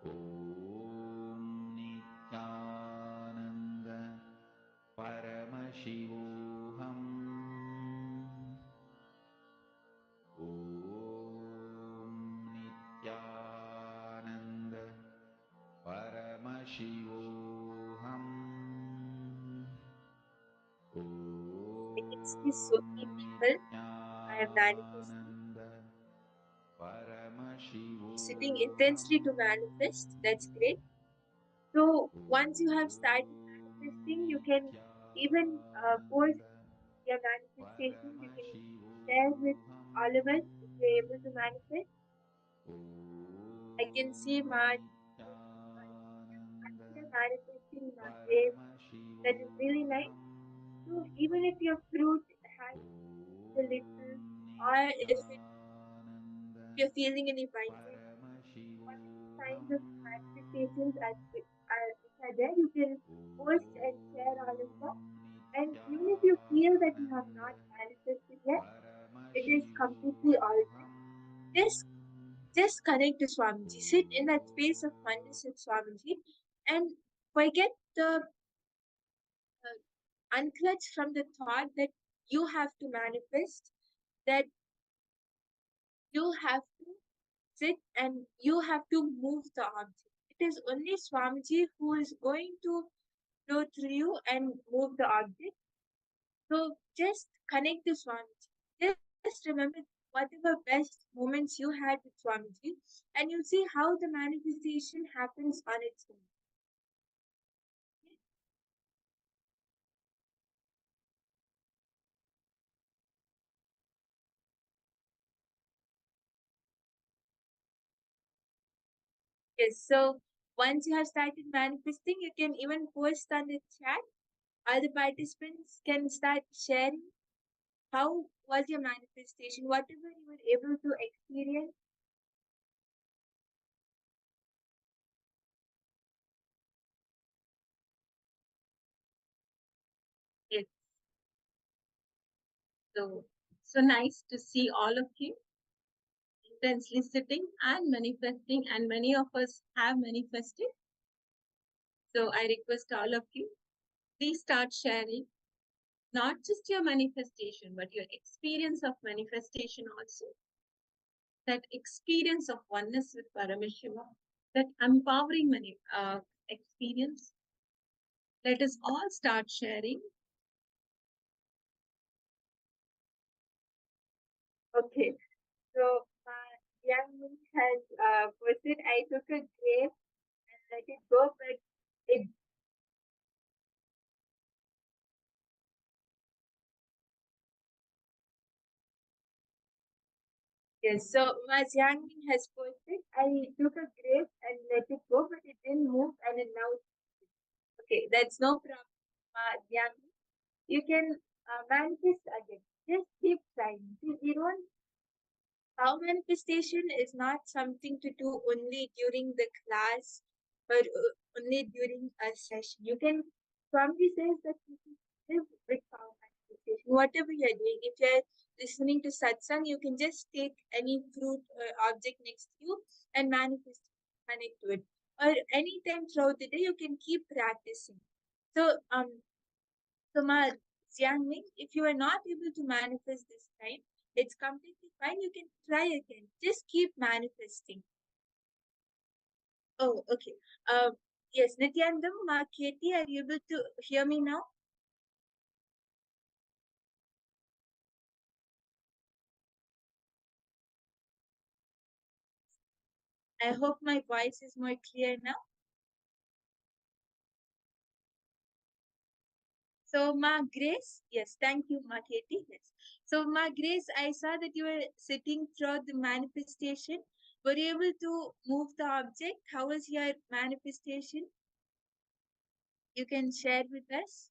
Om Nithyananda Paramashivoham. Om Nithyananda Paramashivoham. Against these so many people I am manifesting, sitting intensely to manifest. That's great. So once you have started manifesting, you can even post your manifestation. You can share with all of us if you're able to manifest. I can see my manifesting my way. That is really nice. So even if your fruit has a little, or if you're feeling any vibration, what kinds of manifestations which are there, you can post and share all of that. And even if you feel that you have not manifested yet, it is completely alright. Just connect to Swamiji. Sit in that space of oneness with Swamiji and forget the unclutch from the thought that you have to manifest, that you have to sit and you have to move the object. It is only Swamiji who is going to flow through you and move the object. So just connect to Swamiji. Just remember whatever best moments you had with Swamiji, and you'll see how the manifestation happens on its own. Yes, so once you have started manifesting, you can even post on the chat. Other participants can start sharing how was your manifestation, whatever you were able to experience. Yes. So nice to see all of you intensely sitting and manifesting, and many of us have manifested. So I request all of you, please start sharing not just your manifestation, but your experience of manifestation also. That experience of oneness with Paramashiva, that empowering experience. Let us all start sharing. Okay, so young man has posted, I took a grape and let it go, but it yes, so my young man has posted, I took a grape and let it go, but it didn't move and it now okay, that's no problem. Young, you can manifest again. Just keep trying. See, you don't how manifestation is not something to do only during the class or only during a session. You can, Swamiji says that you can live with power manifestation. Whatever you're doing, if you're listening to satsang, you can just take any fruit or object next to you and manifest, connect to it. Or anytime throughout the day, you can keep practicing. So, Ma Jiangming, if you are not able to manifest this time, it's completely fine. You can try again. Just keep manifesting. Oh, okay. Yes, Nithyananda, Ma Katie, are you able to hear me now? I hope my voice is more clear now. So, Ma Grace, yes, thank you, Ma Katie. Yes. So, Ma Grace, I saw that you were sitting throughout the manifestation. Were you able to move the object? How was your manifestation? You can share with us.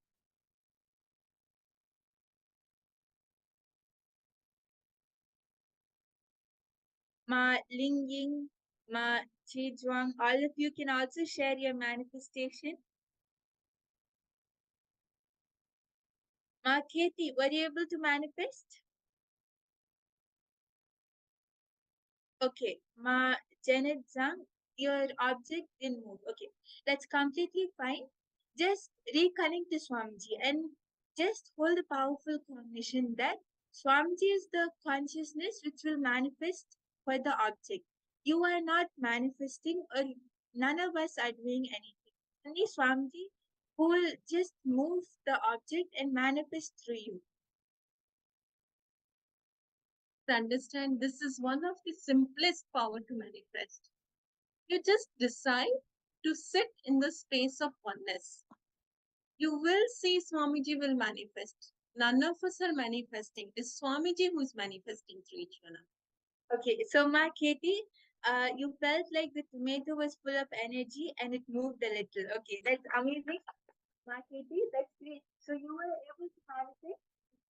Ma Lingying, Ma Chizhuang, all of you can also share your manifestation. Ma Katie, were you able to manifest? Okay, Ma Janet Zhang, your object didn't move. Okay, that's completely fine. Just reconnect to Swamiji and just hold a powerful cognition that Swamiji is the consciousness which will manifest for the object. You are not manifesting, or none of us are doing anything. Only Swamiji who will just move the object and manifest through you. Understand, this is one of the simplest power to manifest. You just decide to sit in the space of oneness. You will see Swamiji will manifest. None of us are manifesting. It's Swamiji who's manifesting through each one. Okay, so Ma Katie, you felt like the tomato was full of energy and it moved a little. Okay, that's amazing. Ma Katie, that's great. So you were able to manifest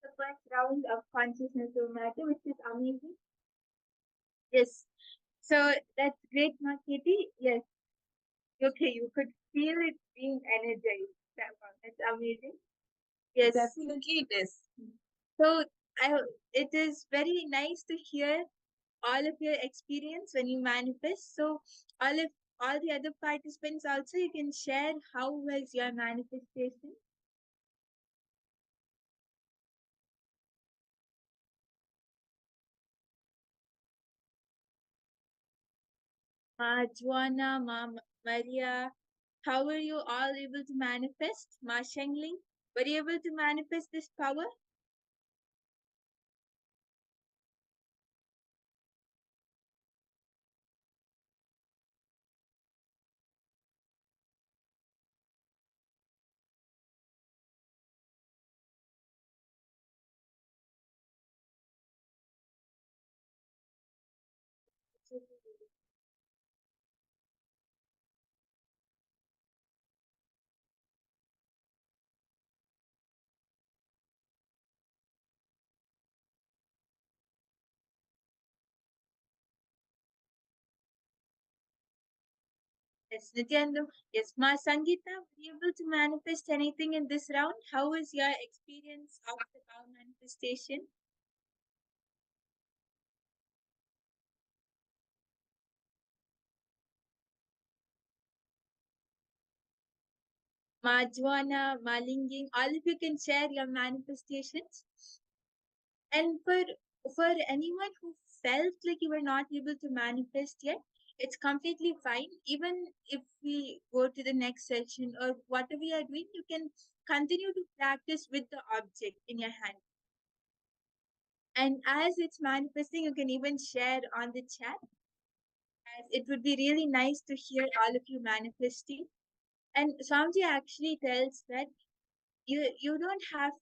the first round of consciousness of matter, which is amazing. Yes. So that's great, Ma Katie. Yes. Okay, you could feel it being energized. That's amazing. Yes. Definitely it is. So it is very nice to hear all of your experience when you manifest. So all the other participants also, you can share how was your manifestation. Ma Juana, Ma Maria, how were you all able to manifest? Ma Shengling, were you able to manifest this power? Yes, Nityananda. Yes, Ma Sangita, were you able to manifest anything in this round? How was your experience of the power manifestation? Ma Juana, Ma Linging, all of you can share your manifestations. And for anyone who felt like you were not able to manifest yet, it's completely fine. Even if we go to the next session or whatever you are doing, you can continue to practice with the object in your hand. And as it's manifesting, you can even share on the chat. As it would be really nice to hear all of you manifesting. And Swamiji actually tells that you don't have,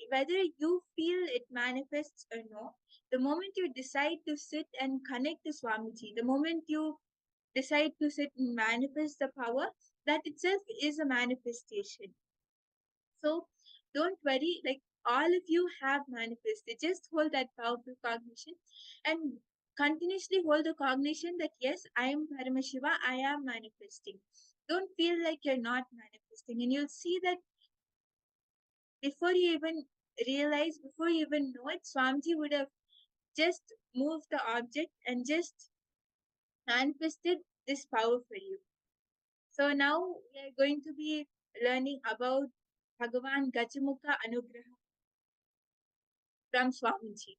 whether you feel it manifests or no, the moment you decide to sit and connect to Swamiji, the moment you decide to sit and manifest the power, that itself is a manifestation. So don't worry, like all of you have manifested. Just hold that powerful cognition. And continuously hold the cognition that yes, I am Paramashiva, I am manifesting. Don't feel like you're not manifesting, and you'll see that before you even realize, before you even know it, Swamiji would have just moved the object and just manifested this power for you. So now we are going to be learning about Bhagavan Gajamukha Anugraha from Swamiji.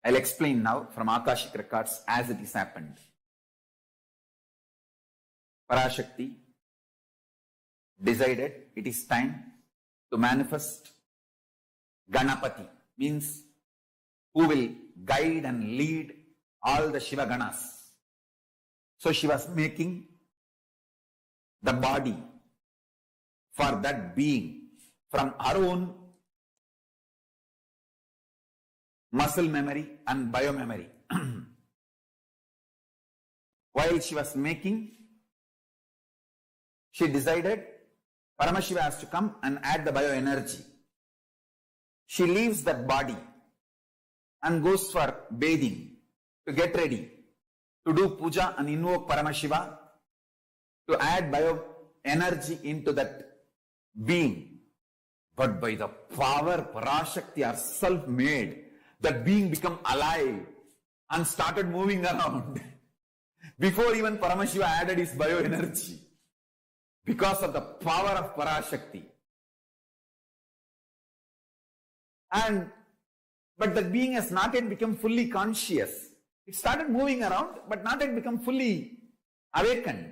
I'll explain now from Akashic records as it is happened. Parashakti decided it is time to manifest Ganapati, means who will guide and lead all the Shiva Ganas. So she was making the body for that being from her own muscle memory and biomemory. While she was making, she decided Paramashiva has to come and add the bioenergy. She leaves that body and goes for bathing to get ready to do puja and invoke Paramashiva to add bioenergy into that being. But by the power Parashakti herself made, that being become alive and started moving around before even Paramashiva added his bioenergy, because of the power of Parashakti. But the being has not yet become fully conscious. It started moving around, but not yet become fully awakened.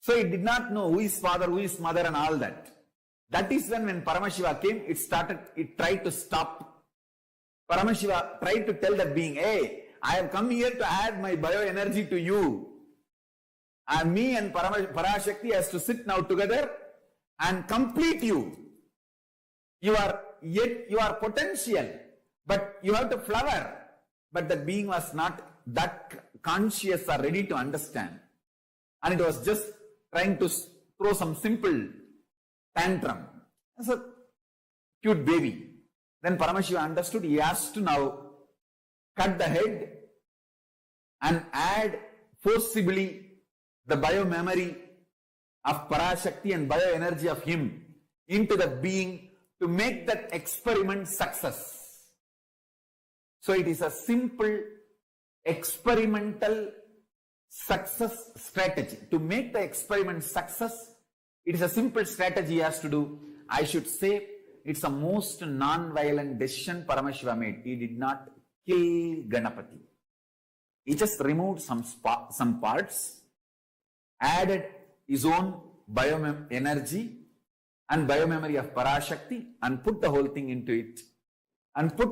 So it did not know who is father, who is mother, and all that. That is when Paramashiva came, it tried to stop. Paramashiva tried to tell that being, hey, I have come here to add my bioenergy to you. And me and Parashakti has to sit now together and complete you. You are potential, but you have to flower. But the being was not that conscious or ready to understand. And it was just trying to throw some simple tantrum. As a cute baby. Then Paramashiva understood he has to now cut the head and add forcibly the biomemory of Parashakti and bioenergy of him into the being to make that experiment success. So it is a simple experimental success strategy. To make the experiment success, it is a simple strategy he has to do. I should say it's a most non-violent decision Paramashiva made. He did not kill Ganapati. He just removed some parts, added his own bioenergy and biomemory of Parashakti and put the whole thing into it and put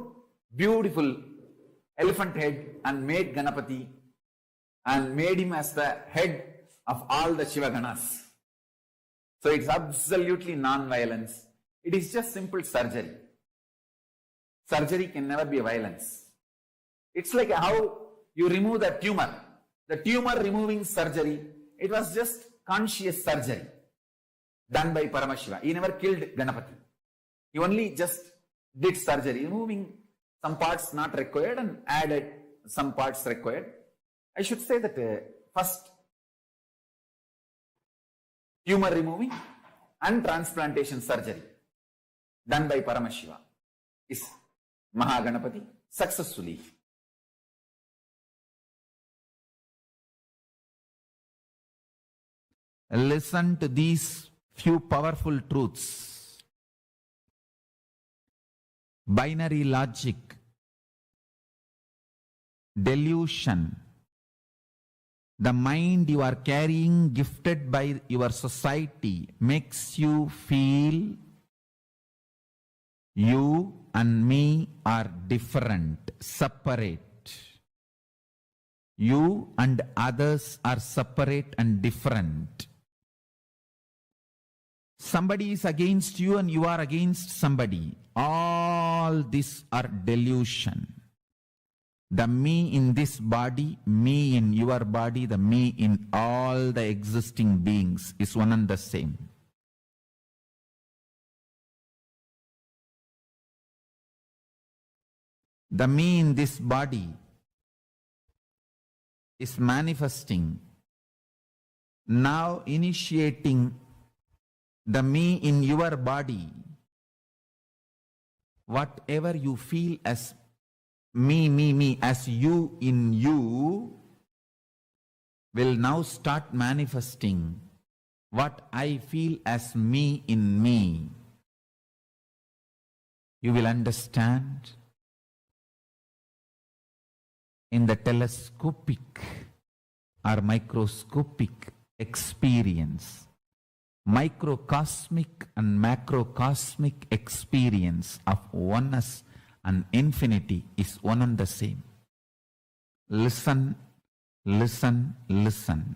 beautiful elephant head and made Ganapati and made him as the head of all the Shiva Ganas. So it's absolutely non-violence. It is just simple surgery. Surgery can never be a violence. It's like how you remove the tumor. The tumor removing surgery, it was just conscious surgery done by Paramashiva. He never killed Ganapati. He only just did surgery, removing some parts not required and added some parts required. I should say that first tumor removing and transplantation surgery done by Paramashiva is Mahaganapati successfully. Listen to these few powerful truths. Binary logic, delusion, the mind you are carrying gifted by your society makes you feel you and me are different, separate. You and others are separate and different. Somebody is against you and you are against somebody. All these are delusion. The me in this body, me in your body, the me in all the existing beings is one and the same. The me in this body is manifesting, now initiating the me in your body. Whatever you feel as me, as you in you, will now start manifesting what I feel as me in me. You will understand in the telescopic or microscopic experience, microcosmic and macrocosmic experience of oneness and infinity is one and the same. Listen, listen, listen.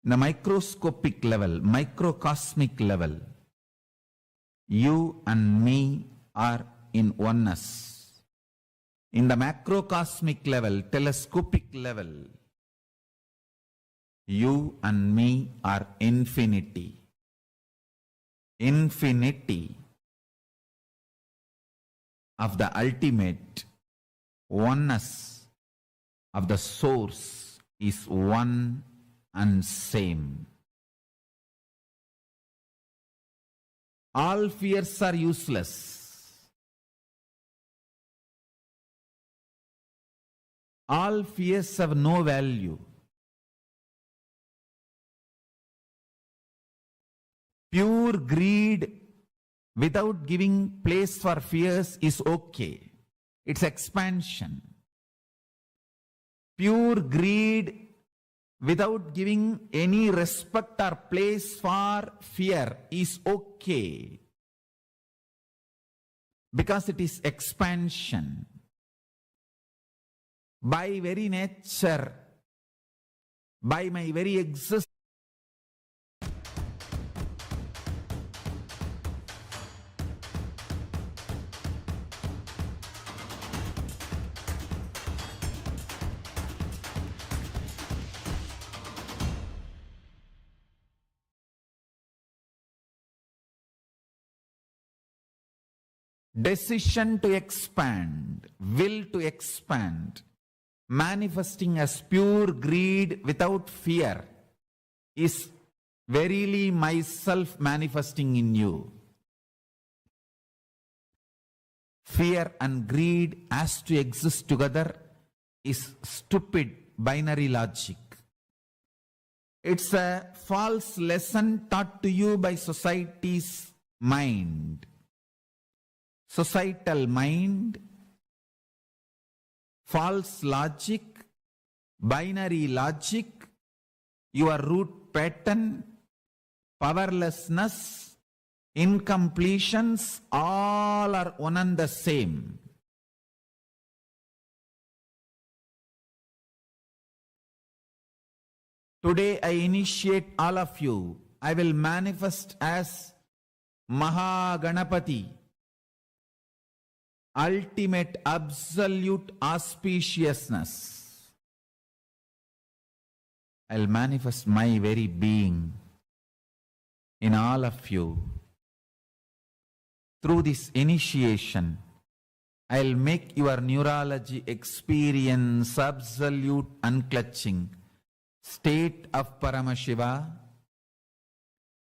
The microscopic level, microcosmic level, you and me are in oneness. In the macrocosmic level, telescopic level, you and me are infinity. Infinity of the ultimate oneness of the source is one and same. All fears are useless. All fears have no value. Pure greed without giving place for fears is okay. It's expansion. Pure greed without giving any respect or place for fear is okay. Because it is expansion. By very nature, by my very existence, decision to expand, will to expand, manifesting as pure greed without fear is verily myself manifesting in you. Fear and greed as to exist together is stupid binary logic. It's a false lesson taught to you by society's mind. Societal mind, false logic, binary logic, your root pattern, powerlessness, incompletions, all are one and the same. Today I initiate all of you. I will manifest as Mahaganapati, ultimate absolute auspiciousness. I'll manifest my very being in all of you. Through this initiation, I'll make your neurology experience absolute unclutching state of Paramashiva.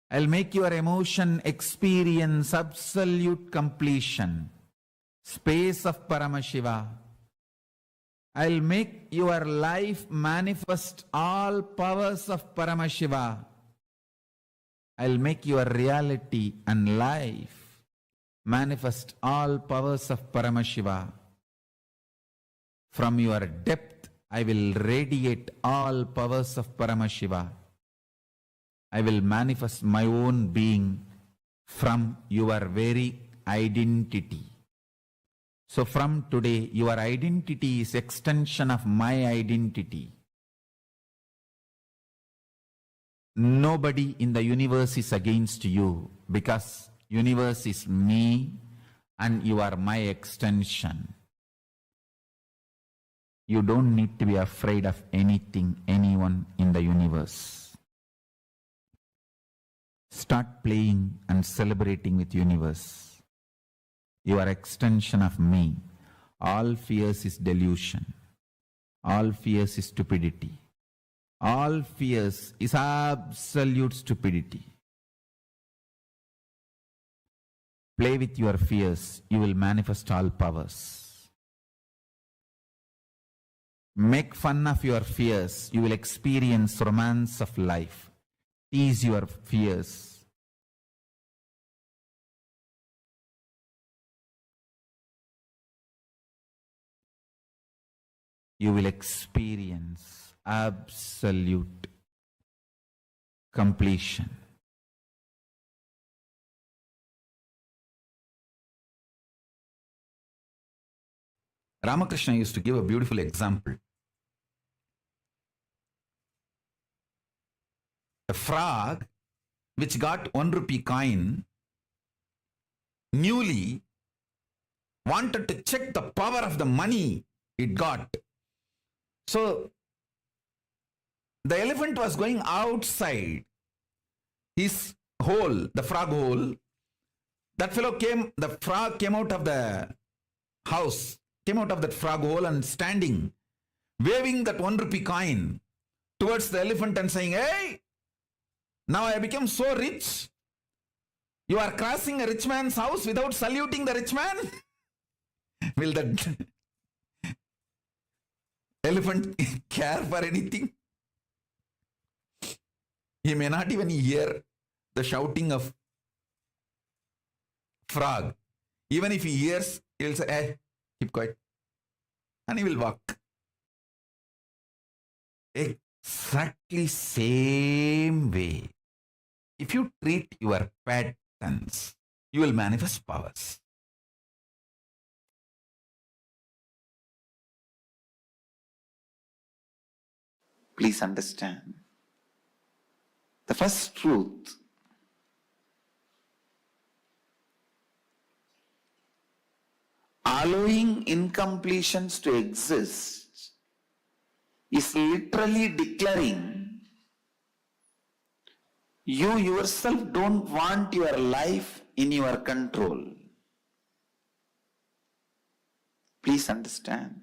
I'll make your emotion experience absolute completion, space of Paramashiva. I'll make your life manifest all powers of Paramashiva. I'll make your reality and life manifest all powers of Paramashiva. From your depth, I will radiate all powers of Paramashiva. I will manifest my own being from your very identity. So from today, your identity is extension of my identity. Nobody in the universe is against you, because universe is me and you are my extension. You don't need to be afraid of anything, anyone in the universe. Start playing and celebrating with universe. You are extension of me. All fears is delusion. All fears is stupidity. All fears is absolute stupidity. Play with your fears, you will manifest all powers. Make fun of your fears, you will experience romance of life. Tease your fears. You will experience absolute completion. Ramakrishna used to give a beautiful example. A frog which got 1 rupee coin newly wanted to check the power of the money it got. So the elephant was going outside his hole, the frog hole. That fellow the frog came out of the house, came out of that frog hole and standing, waving that 1 rupee coin towards the elephant and saying, "Hey, now I become so rich. You are crossing a rich man's house without saluting the rich man." Will that elephant care for anything? He may not even hear the shouting of frog. Even if he hears, he will say, "Hey, keep quiet." And he will walk. Exactly same way. If you treat your patterns, you will manifest powers. Please understand. The first truth, allowing incompletions to exist is literally declaring you yourself don't want your life in your control. Please understand.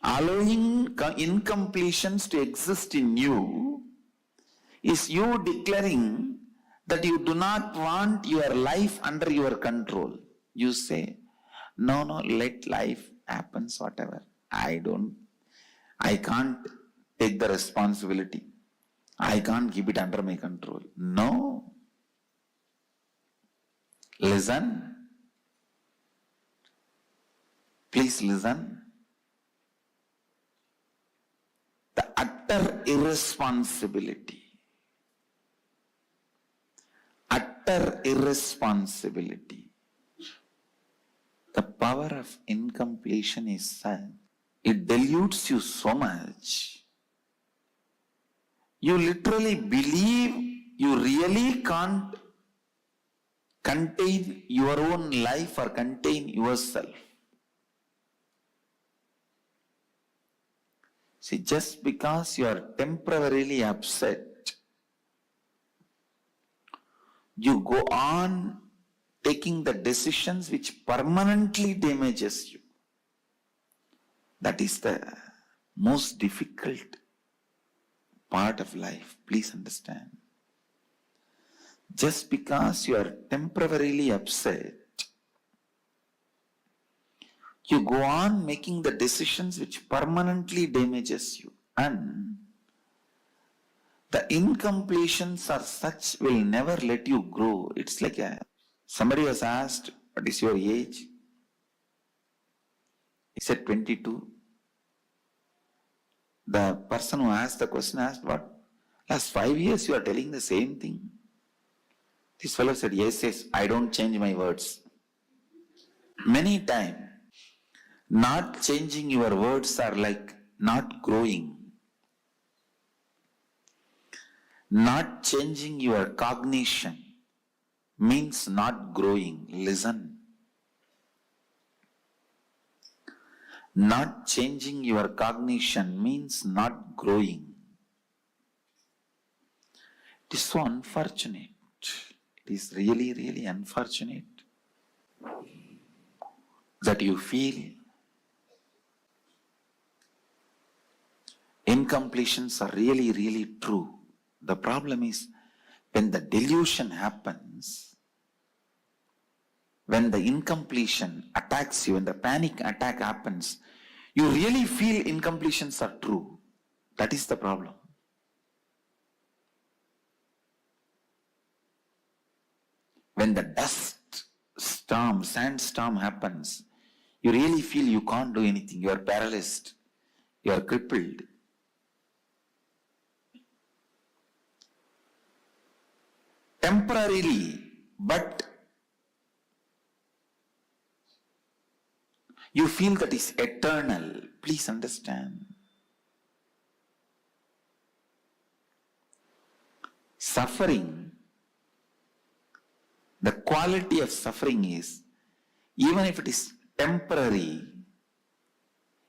Allowing incompletions to exist in you is you declaring that you do not want your life under your control. You say, no, let life happen, whatever. I can't take the responsibility. I can't keep it under my control. No. Listen. Please listen. The utter irresponsibility. Utter irresponsibility. The power of incompletion is such, it dilutes you so much. You literally believe you really can't contain your own life or contain yourself. See, just because you are temporarily upset, you go on taking the decisions which permanently damages you. That is the most difficult part of life. Please understand. Just because you are temporarily upset, you go on making the decisions which permanently damages you. And the incompletions are such will never let you grow. It's like somebody was asked, what is your age? He said 22. The person who asked the question asked, what? Last 5 years you are telling the same thing. This fellow said, yes, I don't change my words. Many times, not changing your words are like not growing. Not changing your cognition means not growing. Listen. Not changing your cognition means not growing. It is so unfortunate. It is really, really unfortunate that you feel incompletions are really, really true. The problem is when the delusion happens, when the incompletion attacks you, when the panic attack happens, you really feel incompletions are true. That is the problem. When the dust storm, sandstorm happens, you really feel you can't do anything. You are paralyzed. You are crippled. Temporarily, but you feel that is eternal. Please understand. Suffering, the quality of suffering is, even if it is temporary,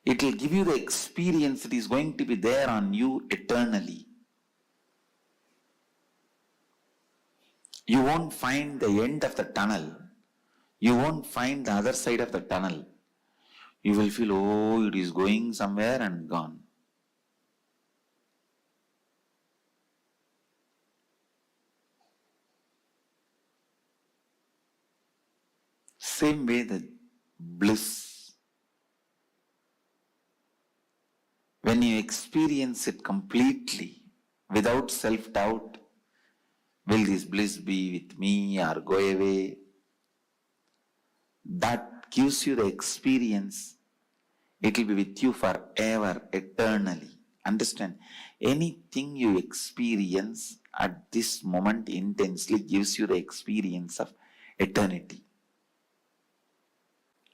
it will give you the experience that is going to be there on you eternally. You won't find the end of the tunnel. You won't find the other side of the tunnel. You will feel, oh, it is going somewhere and gone. Same way the bliss. When you experience it completely, without self-doubt, will this bliss be with me or go away? That gives you the experience. It will be with you forever, eternally. Understand? Anything you experience at this moment intensely gives you the experience of eternity.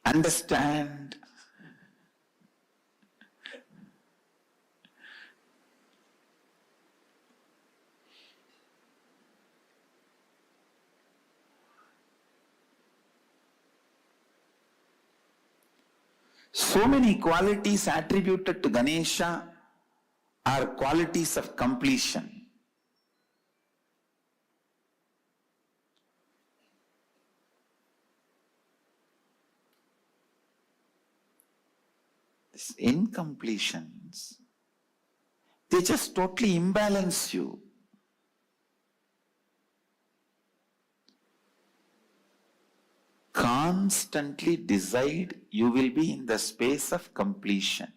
Understand? So many qualities attributed to Ganesha are qualities of completion. These incompletions, they just totally imbalance you. Constantly decide you will be in the space of completion.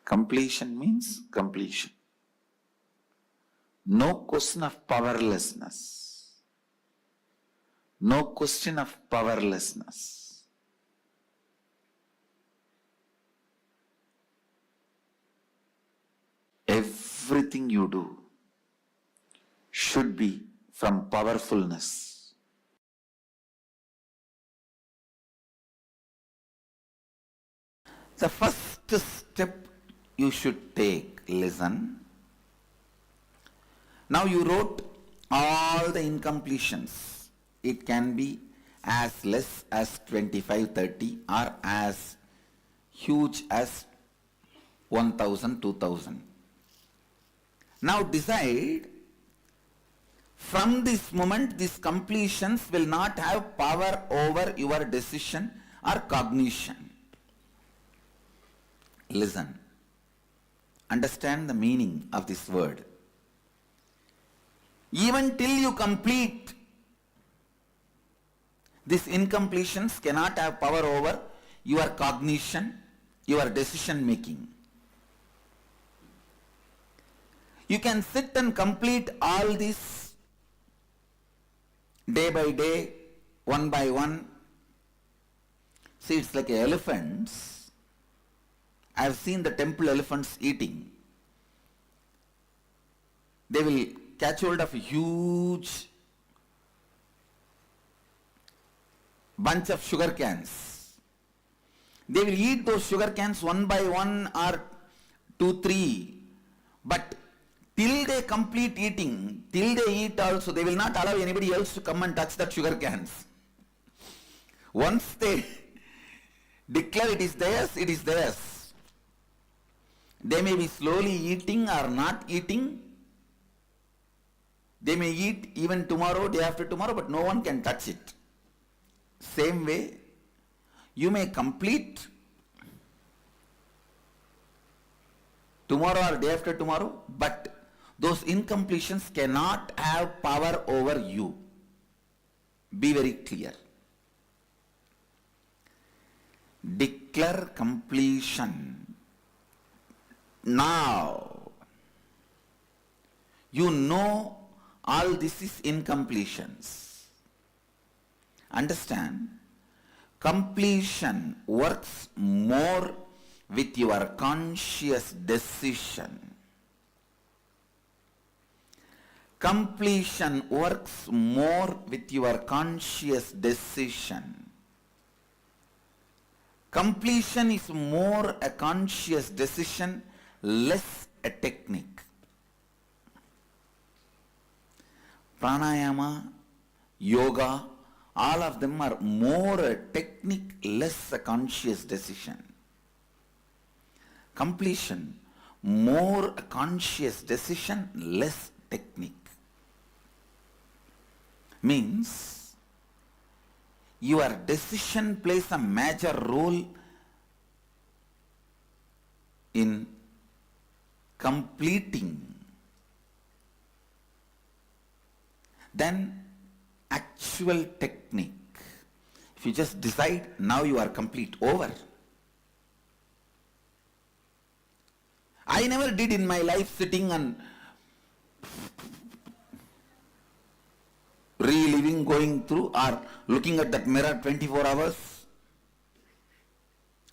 Completion means completion. No question of powerlessness. No question of powerlessness. Everything you do should be from powerfulness. The first step you should take, listen. Now you wrote all the incompletions. It can be as less as 25, 30 or as huge as 1000, 2000. Now decide, from this moment, these completions will not have power over your decision or cognition. Listen. Understand the meaning of this word. Even till you complete, these incompletions cannot have power over your cognition, your decision making. You can sit and complete all this day by day, one by one. See, it's like elephants. I have seen the temple elephants eating. They will catch hold of a huge bunch of sugar cans. They will eat those sugar cans one by one or 2, 3. But till they complete eating, till they eat also, they will not allow anybody else to come and touch that sugar cans. Once they declare it is theirs, it is theirs. They may be slowly eating or not eating. They may eat even tomorrow, day after tomorrow, but no one can touch it. Same way, you may complete tomorrow or day after tomorrow, but those incompletions cannot have power over you. Be very clear. Declare completion. Now, you know all this is incompletions. Understand, completion works more with your conscious decision. Completion works more with your conscious decision. Completion is more a conscious decision, less a technique. Pranayama, yoga, all of them are more a technique, less a conscious decision. Completion, more a conscious decision, less technique. Means your decision plays a major role in completing. Then actual technique. If you just decide, now you are complete, over. I never did in my life sitting and reliving, going through or looking at that mirror 24 hours.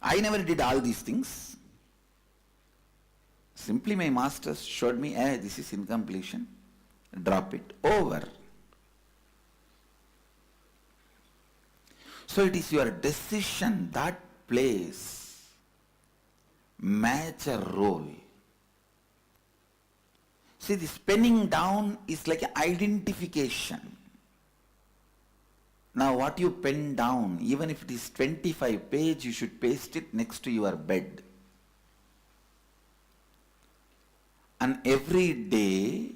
I never did all these things. Simply my masters showed me, hey, this is incompletion. Drop it, over. So it is your decision that plays major role. See, this penning down is like an identification. Now what you pen down, even if it is 25 pages, you should paste it next to your bed. And every day,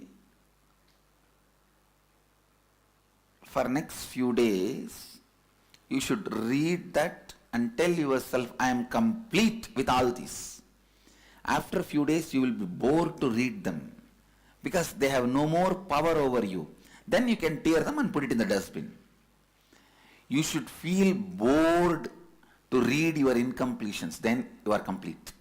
for next few days, you should read that and tell yourself, I am complete with all this. After a few days, you will be bored to read them because they have no more power over you. Then you can tear them and put it in the dustbin. You should feel bored to read your incompletions. Then you are complete.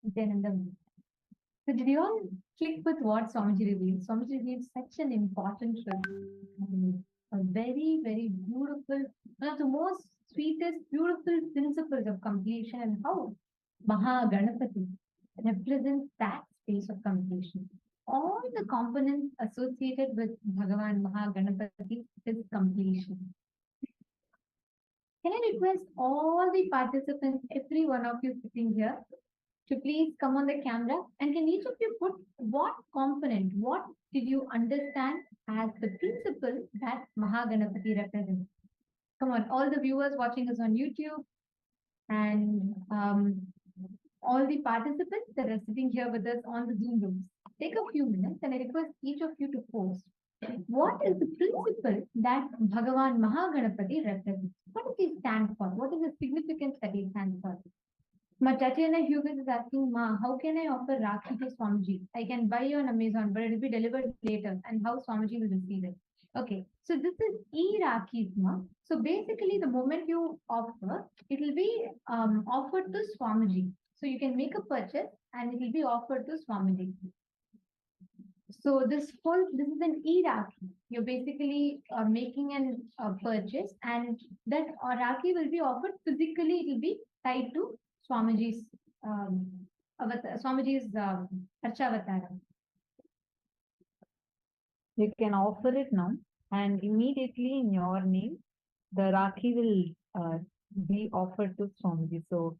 Nithyananda. So did you all click with what Swamiji revealed? Swamiji revealed such an important truth. A very, very beautiful, one of the most sweetest, beautiful principles of completion, and how Maha Ganapati represents that space of completion. all the components associated with Bhagavan Mahaganapati is completion. Can I request all the participants, every one of you sitting here, to please come on the camera, and can each of you put what component, what did you understand as the principle that Mahaganapati represents? Come on, all the viewers watching us on YouTube and all the participants that are sitting here with us on the Zoom rooms. Take a few minutes and I request each of you to post. What is the principle that Bhagavan Mahaganapati represents? What does he stand for? What is the significance that he stands for? My Tatiana Hughes is asking, Ma, how can I offer Rakhi to Swamiji? I can buy you on Amazon, but it will be delivered later, and how Swamiji will receive it. Okay, so this is e-Rakhis, Ma. So basically, the moment you offer, it will be offered to Swamiji. So you can make a purchase and it will be offered to Swamiji. So this is an e-Rakhi. You're basically making a purchase, and that Rakhi will be offered physically. It will be tied to Swamiji's Archavatara. You can offer it now, and immediately in your name, the Rakhi will be offered to Swamiji. So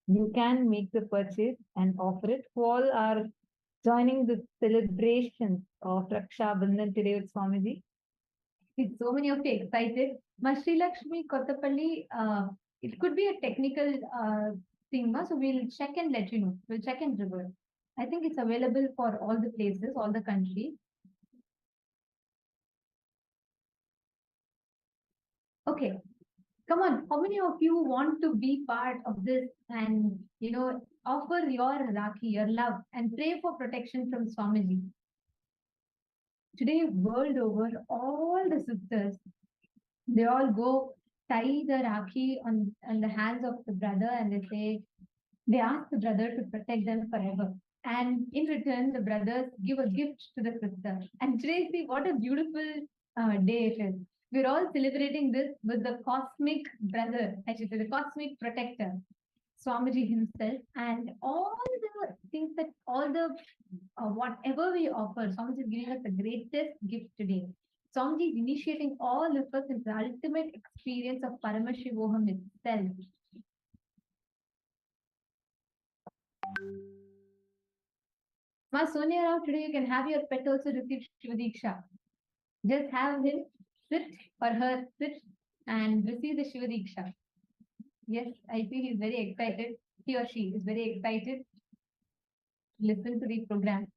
you can make the purchase and offer it. Who all are joining the celebrations of Raksha Bandhan today with Swamiji? It's so many of you excited. Ma Sri Lakshmi Kottapalli, it could be a technical thing, so we'll check and let you know. We'll check and revert. I think it's available for all the places, all the countries. Okay, come on. How many of you want to be part of this and, offer your Rakhi, your love, and pray for protection from Swamiji? Today, world over, all the sisters, they all go tie the Rakhi on the hands of the brother, and they ask the brother to protect them forever. And in return, the brothers give a gift to the sister. And today, see what a beautiful day it is. We're all celebrating this with the cosmic brother, I should say, the cosmic protector, Swamiji himself, and all the things that whatever we offer, Swamiji is giving us the greatest gift today. Swamiji is initiating all of us into the ultimate experience of Paramashivoham itself. Ma Sonia Rao, today you can have your pet also receive Shiva Diksha. Just have him sit or her sit and receive the Shiva Diksha. Yes, I feel he's very excited. He or she is very excited to listen to the program.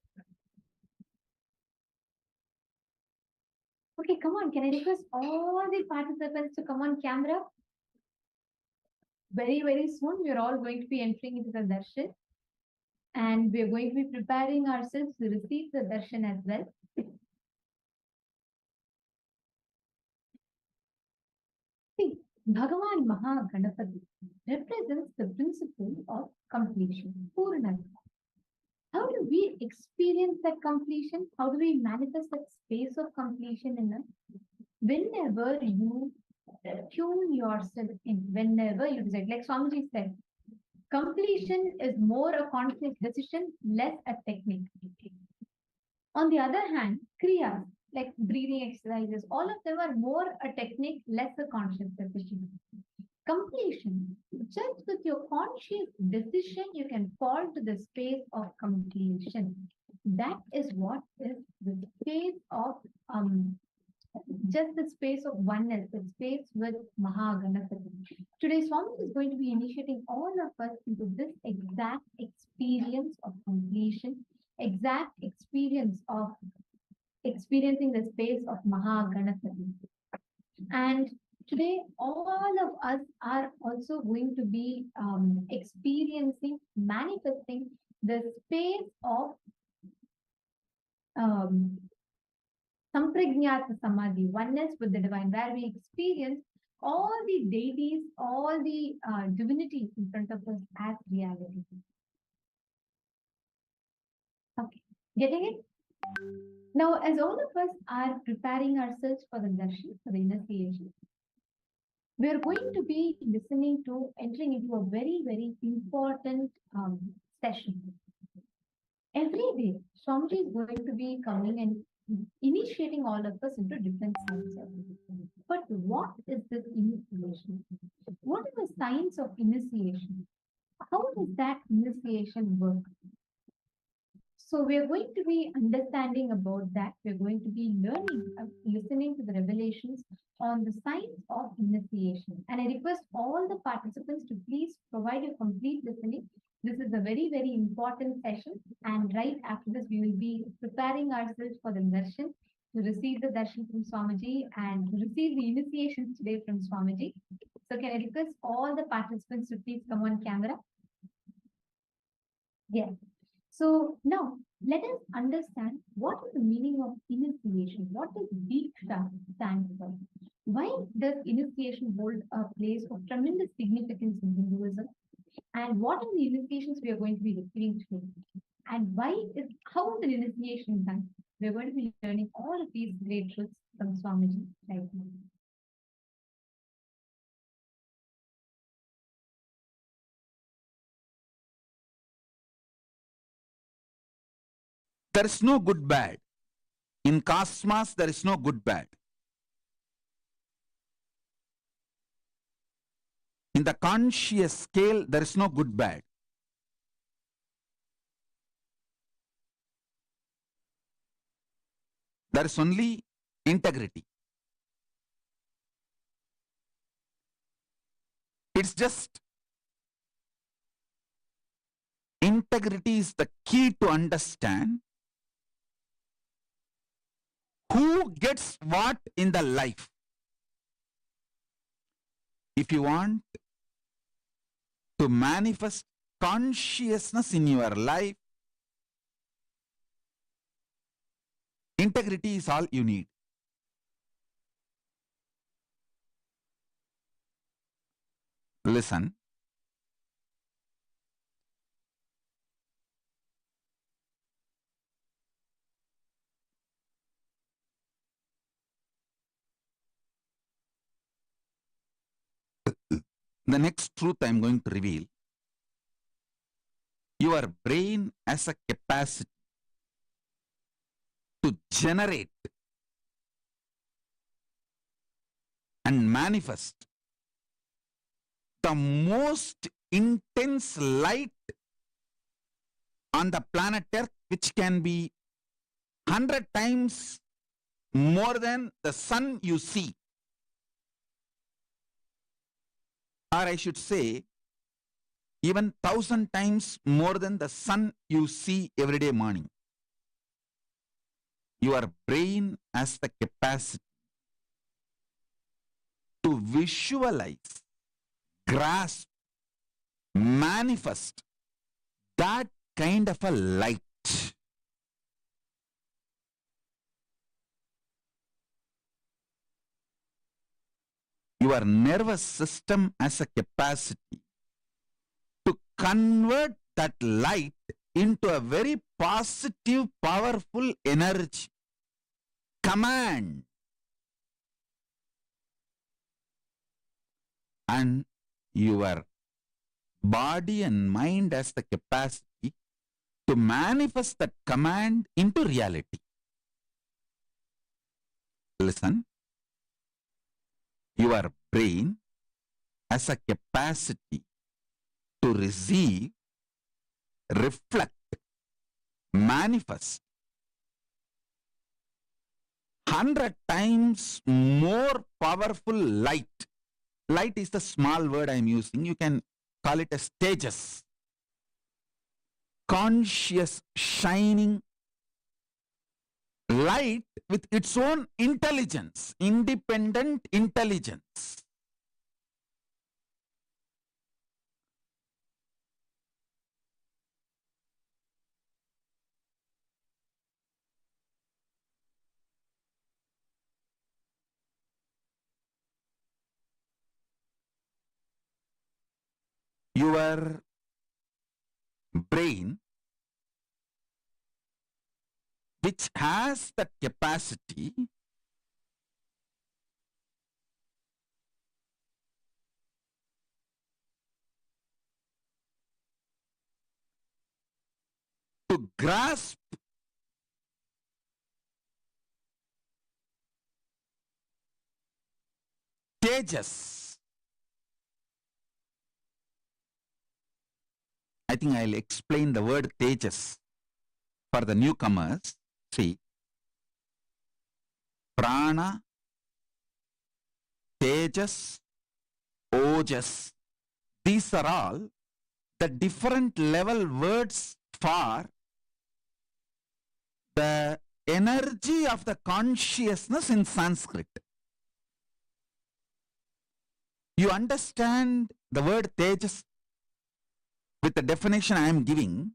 Okay, come on. Can I request all the participants to come on camera? Very, very soon, we're all going to be entering into the darshan. And we're going to be preparing ourselves to receive the darshan as well. See, Bhagavan Mahaganapati represents the principle of completion, Purna. How do we experience that completion? How do we manifest that space of completion in us? Whenever you tune yourself in, whenever you decide, like Swamiji said, completion is more a conscious decision, less a technique. On the other hand, kriyas, like breathing exercises, all of them are more a technique, less a conscious decision. Completion, just with your conscious decision, you can fall to the space of completion. That is what is the space of just the space of oneness, the space with Mahaganapati. Today, Swami is going to be initiating all of us into this exact experience of completion, exact experience of experiencing the space of Mahaganapati. And today, all of us are also going to be experiencing, manifesting the space of Sampragnata Samadhi, oneness with the divine, where we experience all the deities, all the divinities in front of us as reality. Okay, getting it? Now, as all of us are preparing ourselves for the darshan, for the initiation, we are going to be entering into a very, very important session. Every day, Swamiji is going to be coming and initiating all of us into different science. But what is this initiation? What is the science of initiation? How does that initiation work? So we are going to be understanding about that. We're going to be learning, listening to the revelations on the science of initiation. And I request all the participants to please provide a complete listening. This is a very, very important session. And right after this, we will be preparing ourselves for the darshan, to receive the darshan from Swamiji and to receive the initiation today from Swamiji. So can I request all the participants to please come on camera? Yes. So now let us understand what is the meaning of initiation. What does Diksha stand for? Why does initiation hold a place of tremendous significance in Hinduism? And what are the initiations we are going to be receiving today? And how is an initiation done? We are going to be learning all of these great truths from Swamiji right now. There is no good bad. In cosmos, there is no good bad. In the conscious scale, there is no good bad. There is only integrity. It's just integrity is the key to understand who gets what in the life. If you want to manifest consciousness in your life, integrity is all you need. Listen. The next truth I'm going to reveal, your brain has a capacity to generate and manifest the most intense light on the planet Earth, which can be 100 times more than the sun you see. Or I should say, even 1,000 times more than the sun you see every day morning. Your brain has the capacity to visualize, grasp, manifest that kind of a light. Your nervous system has a capacity to convert that light into a very positive, powerful energy. Command. And your body and mind has the capacity to manifest that command into reality. Listen. Your brain has a capacity to receive, reflect, manifest 100 times more powerful light. Light is the small word I'm using. You can call it as stages. Conscious, shining light with its own intelligence, independent intelligence. Your brain, which has the capacity to to grasp Tejas. I think I'll explain the word Tejas for the newcomers. See, Prana, Tejas, Ojas, these are all the different level words for the energy of the consciousness in Sanskrit. You understand the word Tejas with the definition I am giving?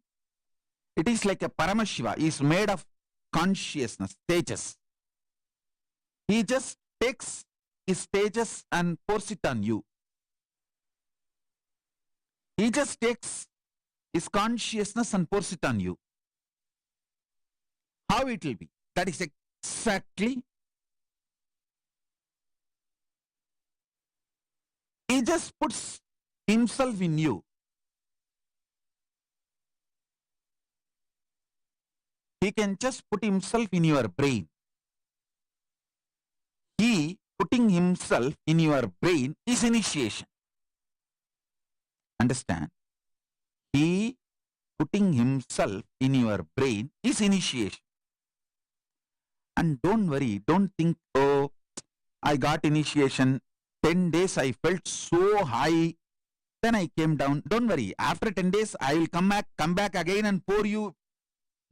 It is like a Paramashiva. He is made of consciousness, Tejas. He just takes his Tejas and pours it on you. He just takes his consciousness and pours it on you. How it will be? That is exactly. He just puts himself in you. He can just put himself in your brain. He putting himself in your brain is initiation. Understand? He putting himself in your brain is initiation. And don't worry, don't think, oh, I got initiation, 10 days I felt so high, then I came down. Don't worry, after 10 days I will come back again and pour you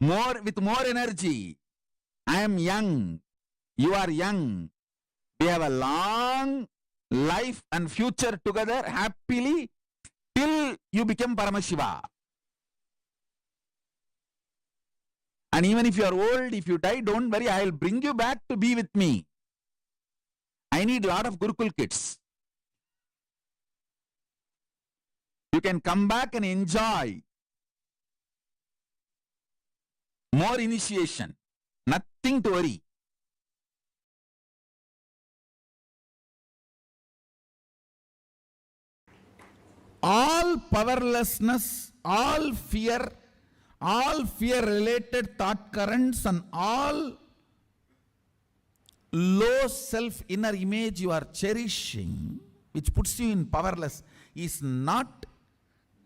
with more energy. I am young, you are young. We have a long life and future together happily till you become Paramashiva. And even if you are old, if you die, don't worry, I will bring you back to be with me. I need a lot of Gurukul kids. You can come back and enjoy more initiation. Nothing to worry. All powerlessness, all fear related thought currents and all low self inner image you are cherishing, which puts you in powerless, is not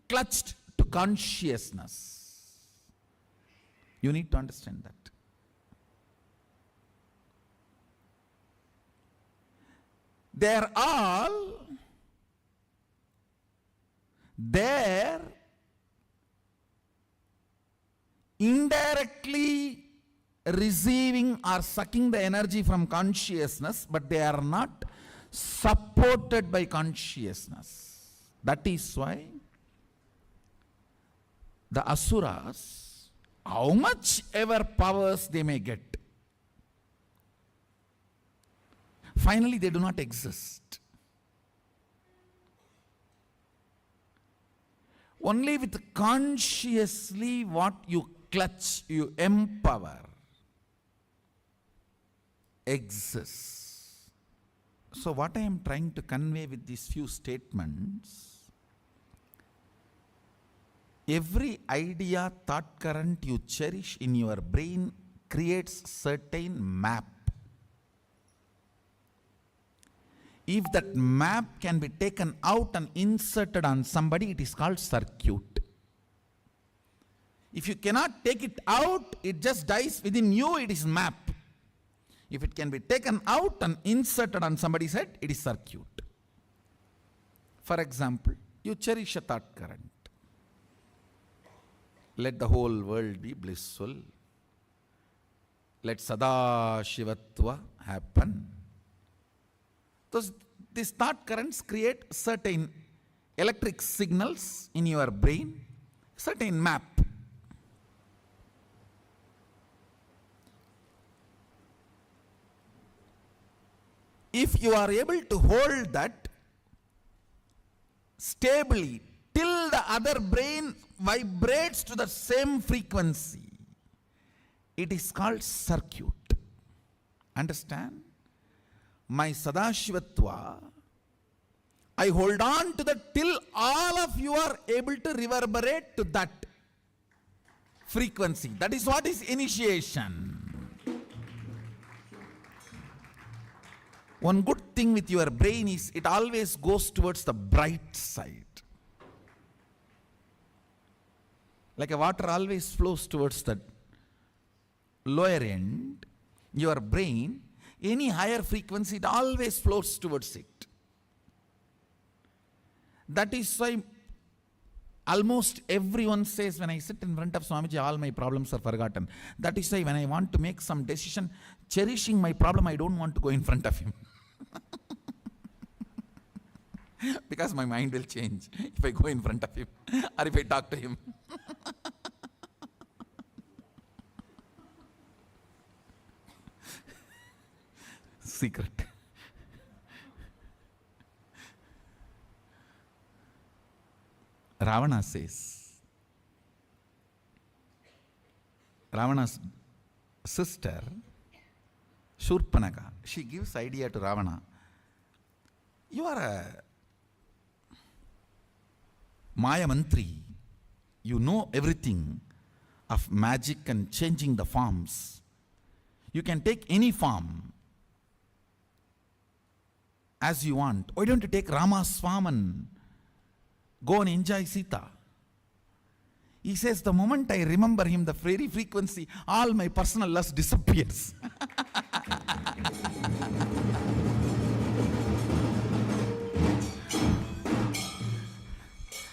clutched to consciousness. You need to understand that. They're all there indirectly receiving or sucking the energy from consciousness, but they are not supported by consciousness. That is why the asuras, how much ever powers they may get, finally they do not exist. Only with consciously what you clutch, you empower, exists. So what I am trying to convey with these few statements, every idea, thought current you cherish in your brain creates certain map. If that map can be taken out and inserted on somebody, it is called circuit. If you cannot take it out, it just dies within you, it is map. If it can be taken out and inserted on somebody's head, it is circuit. For example, you cherish a thought current. Let the whole world be blissful. Let Sadashivatva happen. These thought currents create certain electric signals in your brain, certain map. If you are able to hold that stably till the other brain vibrates to the same frequency, it is called circuit. Understand? My Sadashivatva, I hold on to that till all of you are able to reverberate to that frequency. That is what is initiation. One good thing with your brain is it always goes towards the bright side. Like a water always flows towards the lower end, your brain, any higher frequency, it always flows towards it. That is why almost everyone says, when I sit in front of Swamiji, all my problems are forgotten. That is why when I want to make some decision, cherishing my problem, I don't want to go in front of him. Because my mind will change if I go in front of him or if I talk to him. Secret. Ravana says, Ravana's sister, Shurpanaka, she gives idea to Ravana. You are a Maya Mantri. You know everything of magic and changing the forms. You can take any form as you want. Why don't you take Rama's form and go and enjoy Sita? He says, the moment I remember him, the very frequency, all my personal lust disappears.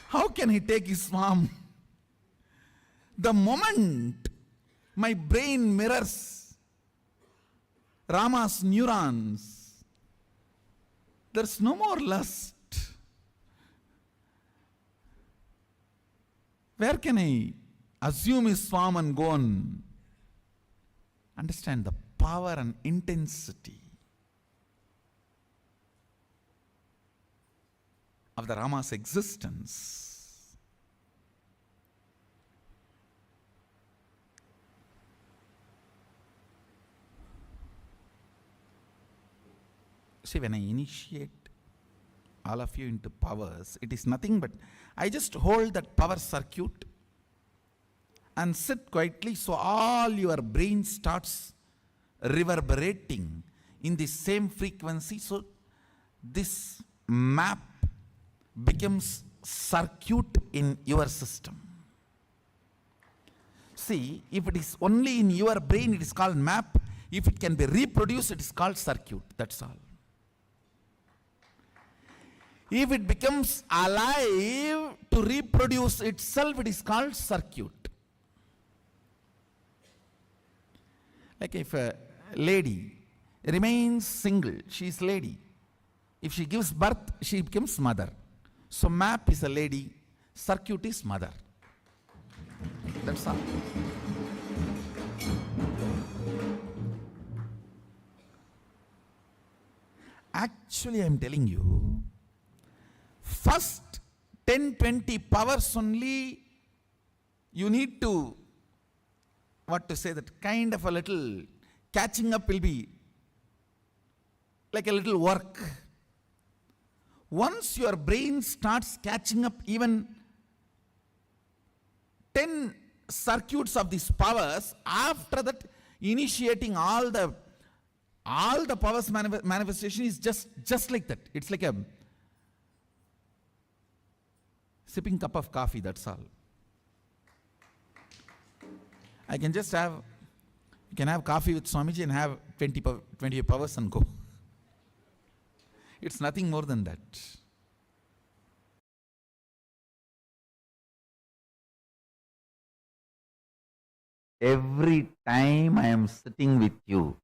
How can he take his form? The moment my brain mirrors Rama's neurons, there's no more lust. Where can I assume his form and go on? Understand the power and intensity of the Rama's existence. See, when I initiate all of you into powers, it is nothing but I just hold that power circuit and sit quietly, so all your brain starts reverberating in the same frequency. So this map becomes circuit in your system. See, if it is only in your brain, it is called map. If it can be reproduced, it is called circuit. That's all. If it becomes alive to reproduce itself, it is called circuit. Like if a lady remains single, she is lady. If she gives birth, she becomes mother. So map is a lady, circuit is mother. That's all. Actually, I am telling you, first 10-20 powers only, you need to, that kind of a little catching up will be like a little work. Once your brain starts catching up even 10 circuits of these powers, after that initiating all the powers manifestation is just like that. It's like a sipping cup of coffee, that's all. I can just have, you can have coffee with Swamiji and have 20 powers and go. It's nothing more than that. Every time I am sitting with you,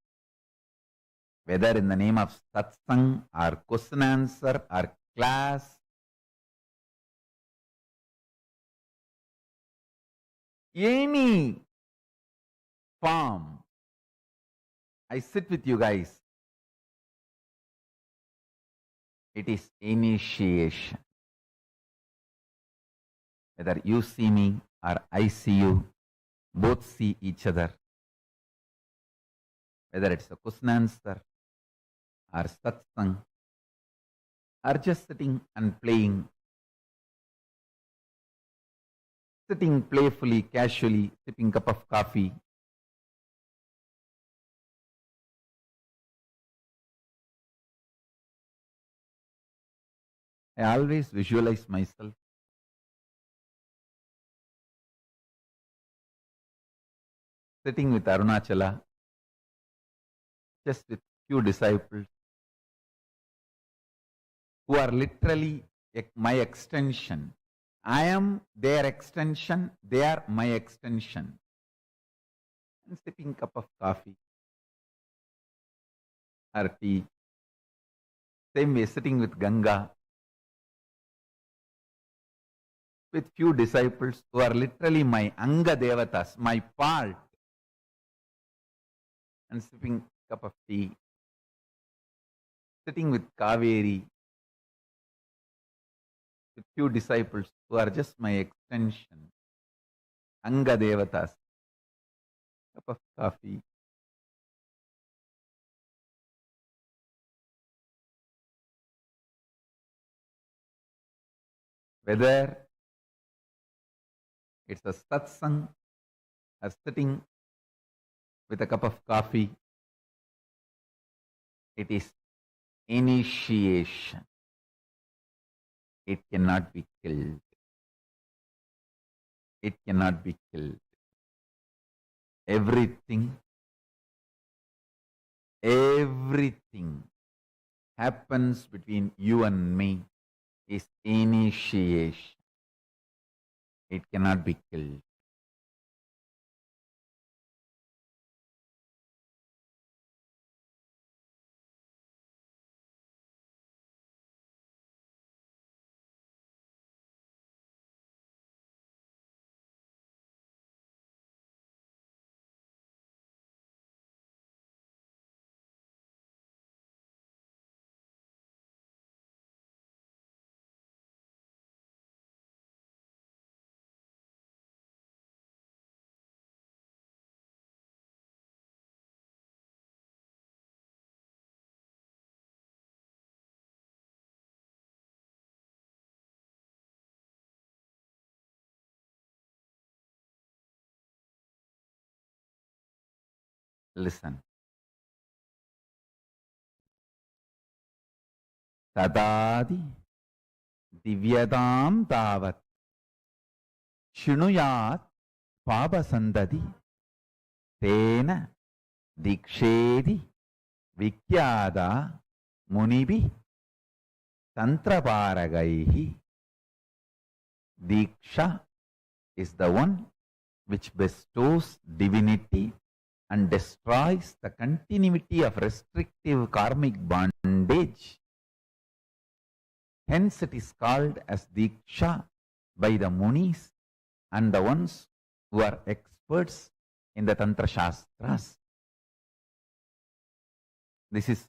whether in the name of satsang or question answer or class, any form, I sit with you guys. It is initiation. Whether you see me or I see you, both see each other. Whether it's a question answer or satsang or just sitting and playing, sitting playfully, casually, sipping cup of coffee. I always visualize myself sitting with Arunachala, just with few disciples who are literally my extension. I am their extension, they are my extension. And sipping cup of coffee or tea. Same way, sitting with Ganga, with few disciples who are literally my Anga Devatas, my part, and sipping cup of tea, sitting with Kaveri, with few disciples who are just my extension, Anga Devatas, cup of coffee. Whether it's a satsang or sitting with a cup of coffee, it is initiation. It cannot be killed. It cannot be killed. Everything happens between you and me is initiation. It cannot be killed. Listen. Tadadi divyadam tavat shinuyat pabasandadi tena dikshedi vikyada munibi tantraparagaihi. Diksha is the one which bestows divinity and destroys the continuity of restrictive karmic bondage. Hence it is called as Diksha by the Munis and the ones who are experts in the Tantra Shastras. This is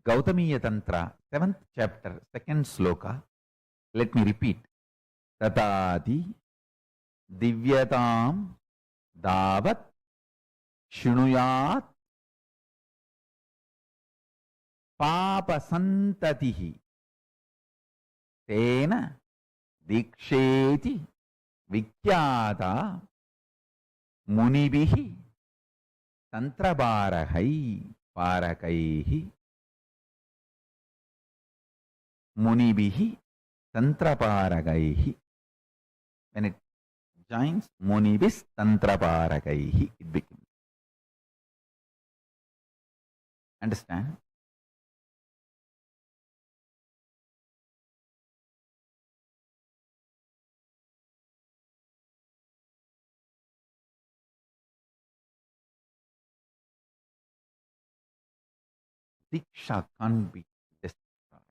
Gautamiya Tantra, 7th chapter, 2nd sloka. Let me repeat. Tatadi divyatam davat shinuyat papasantatihi tena diksheti vikyata munibihi tantrabarahai parakaihi. Munibihi tantraparagaihi. When it joins munibis tantraparagaihi, it becomes. Understand? Diksha can't be destroyed.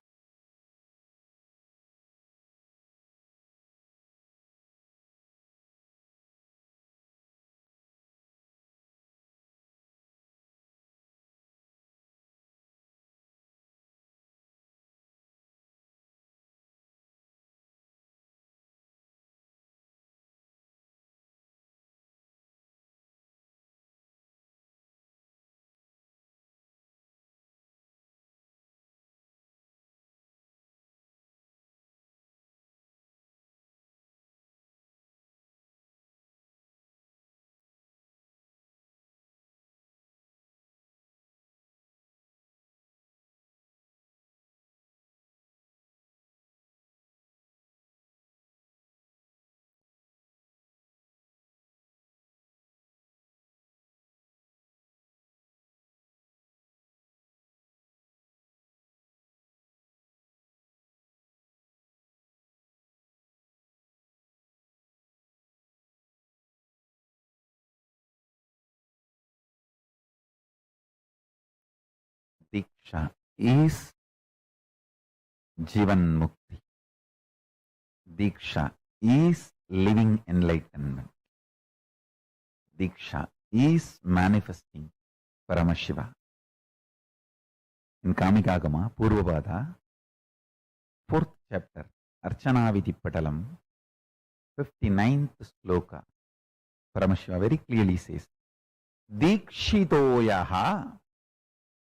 Diksha is Jivan Mukti. Diksha is living enlightenment. Diksha is manifesting Paramashiva. In Kamikagama, Purvapada, 4th chapter, Archana Vidipatalam, 59th sloka, Paramashiva very clearly says, Dikshitoyaha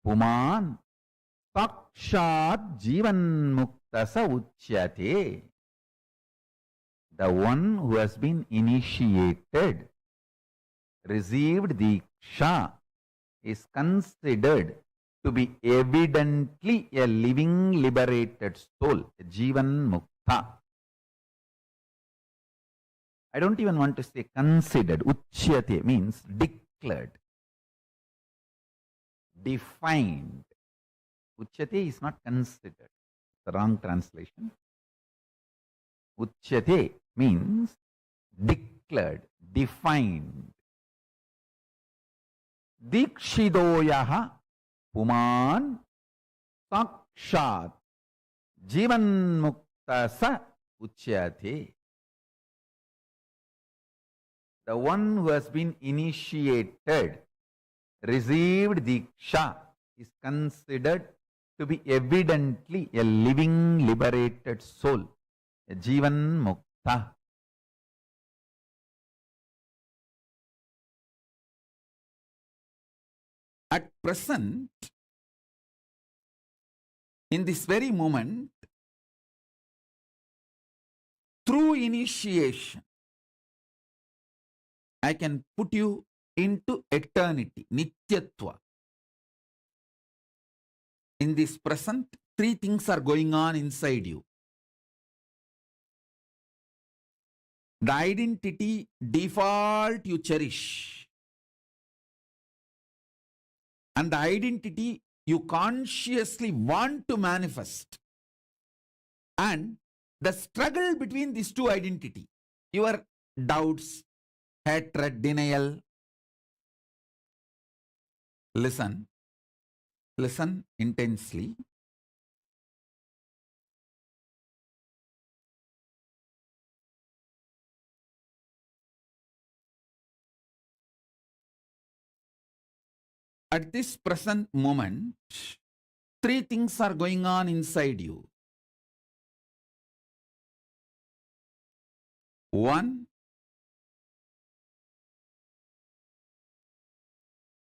Puman Sakshat Jivan Muktasa Uchyate. The one who has been initiated, received Diksha, is considered to be evidently a living liberated soul, a Jivan Mukta. I don't even want to say considered. Uchyate means declared, defined. Uchyate is not considered. It's the wrong translation. Uchyate means declared, defined. Dikshidoyaha Puman Sakshat Jivan Muktasa Uchyate. The one who has been initiated, received Diksha, is considered to be evidently a living liberated soul, a Jivan Mukta. At present, in this very moment, through initiation, I can put you into eternity, Nityatva. In this present, 3 things are going on inside you. The identity default you cherish, and the identity you consciously want to manifest, and the struggle between these two identities, your doubts, hatred, denial. Listen intensely. At this present moment, 3 things are going on inside you. 1,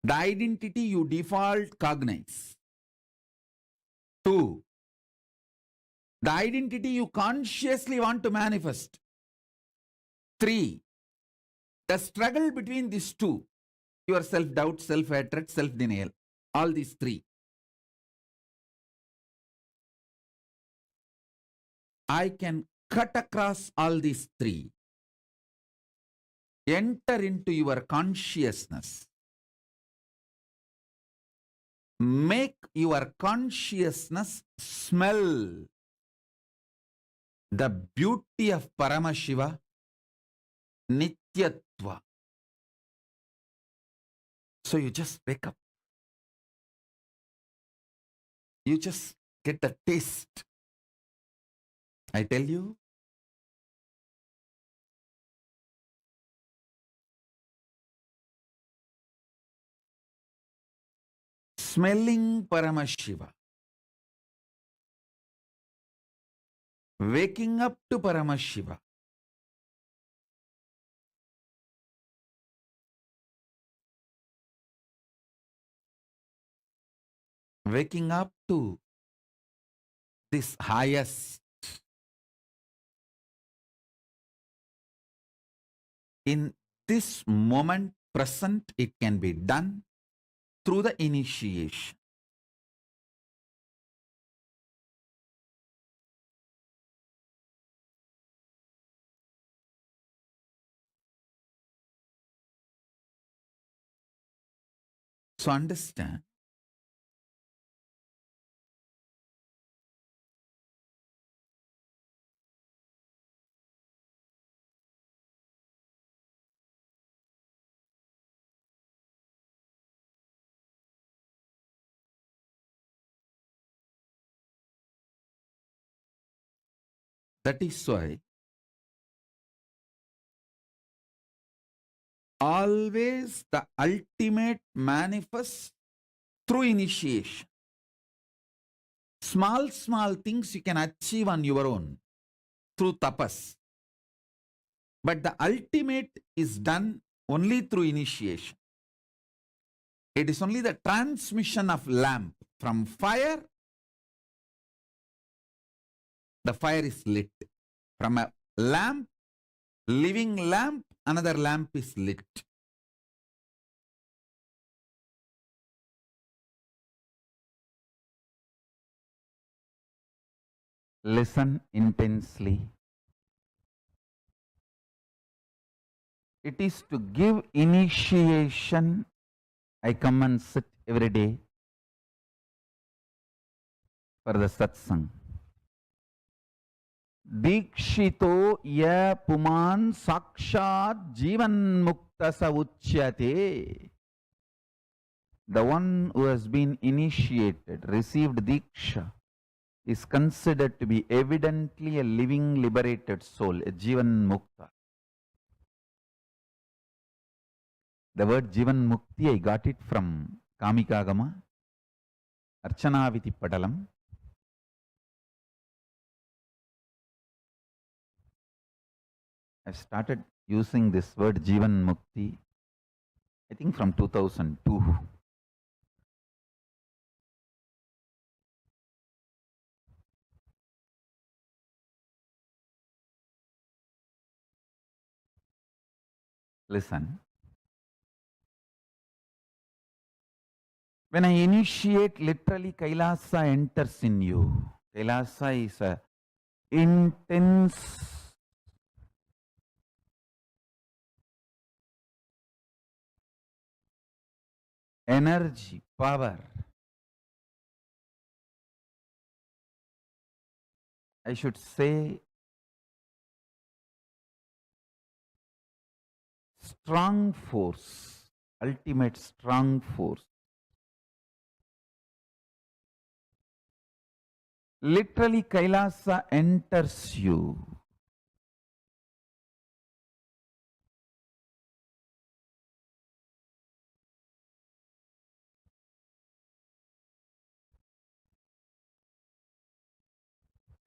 the identity you default cognize. 2, the identity you consciously want to manifest. 3, the struggle between these two, your self-doubt, self-hatred, self-denial, all these 3. I can cut across all these 3, enter into your consciousness, make your consciousness smell the beauty of Paramashiva, Nityatva. So you just wake up. You just get the taste. I tell you, smelling Paramashiva, waking up to Paramashiva, waking up to this highest, in this moment present, it can be done through the initiation. So understand, That is why always the ultimate manifests through initiation. Small things you can achieve on your own through tapas. But the ultimate is done only through initiation. It is only the transmission of lamp from fire. The fire is lit. From a lamp, living lamp, another lamp is lit. Listen intensely. It is to give initiation. I come and sit every day for the satsang. Dikshito ya puman sakshat jivan mukta sa uchyate. The one who has been initiated, received diksha, is considered to be evidently a living liberated soul, a jivan mukta. The word jivan mukti, I got it from Kamikagama, Archanaviti Padalam. I've started using this word jivan mukti, I think from 2002. Listen. When I initiate, literally Kailasa enters in you. Kailasa is a intense energy, power. I should say strong force, ultimate strong force. Literally Kailasa enters you.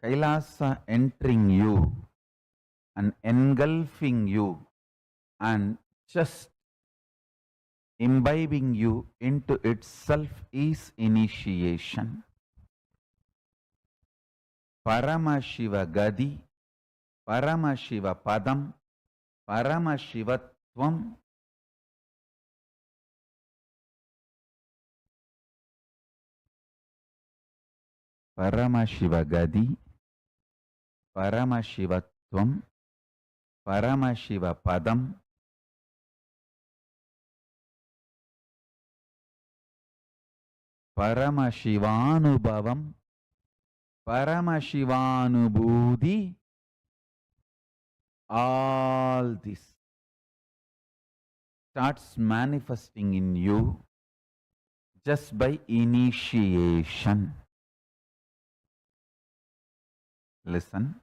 Kailasa entering you and engulfing you and just imbibing you into itself is initiation. Paramashiva Gadi, Paramashiva Padam, Paramashivatvam, Paramashiva Gadi, Paramashivatvam, Paramashiva Padam, Paramashivanubhavam, Paramashivanubhudi, all this starts manifesting in you just by initiation. Listen.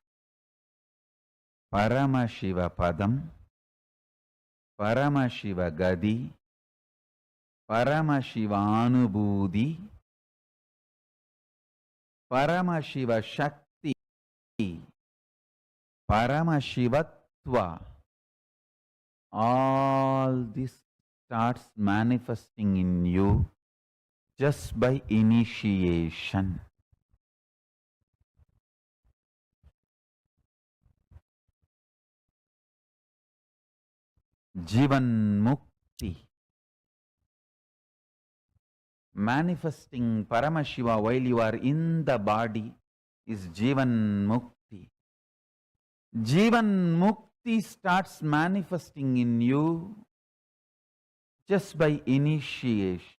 Paramashiva Padam, Paramashiva Gadi, Paramashivanubhudi, Paramashiva Shakti, Paramashivatva, all this starts manifesting in you just by initiation. Jivan Mukti. Manifesting Paramashiva while you are in the body is Jivan Mukti. Jivan Mukti starts manifesting in you just by initiation.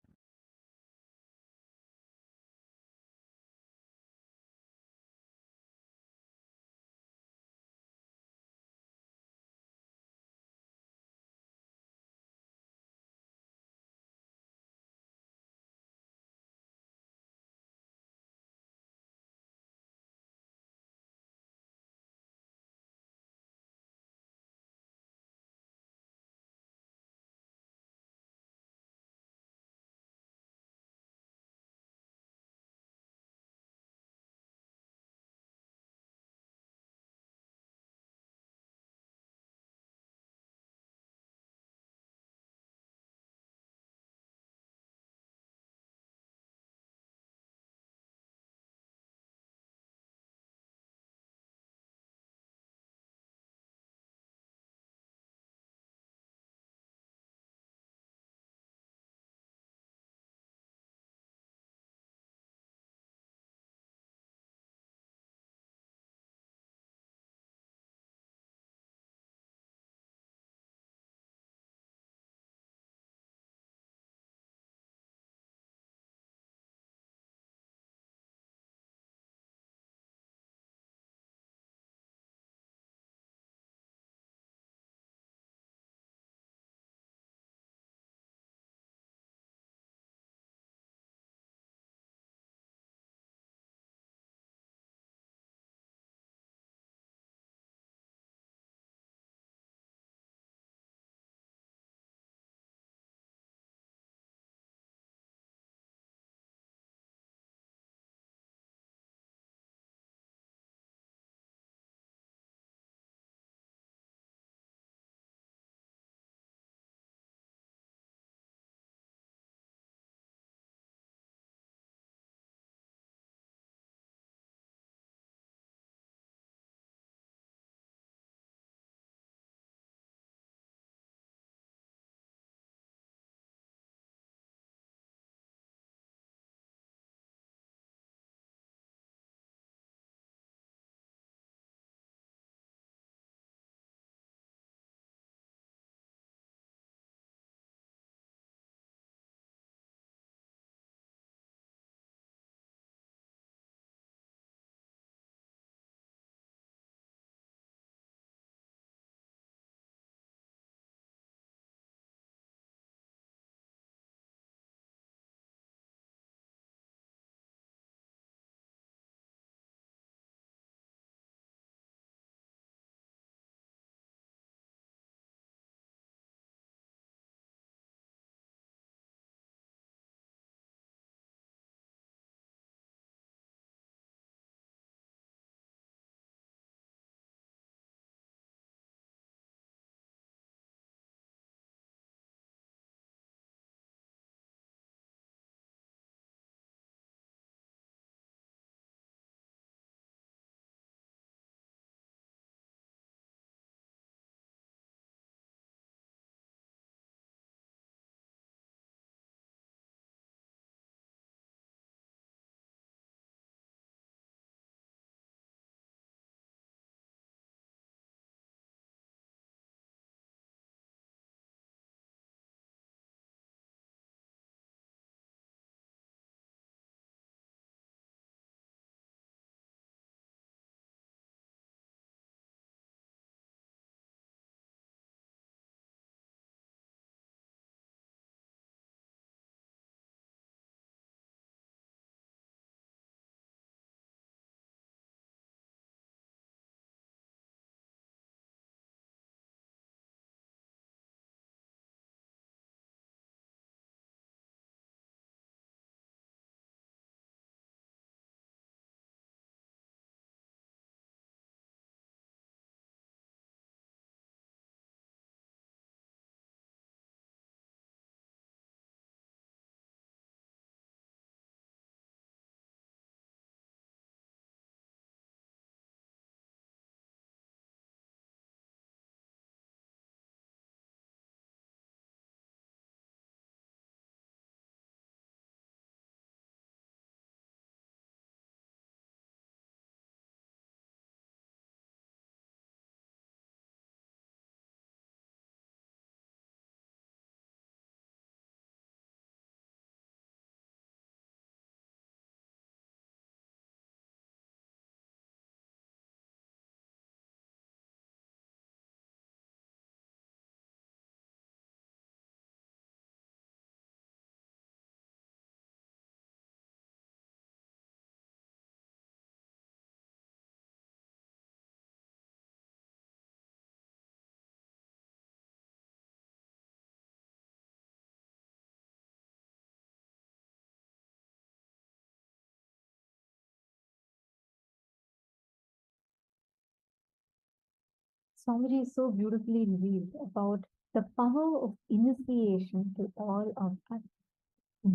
Swamiji so beautifully revealed about the power of initiation to all of us.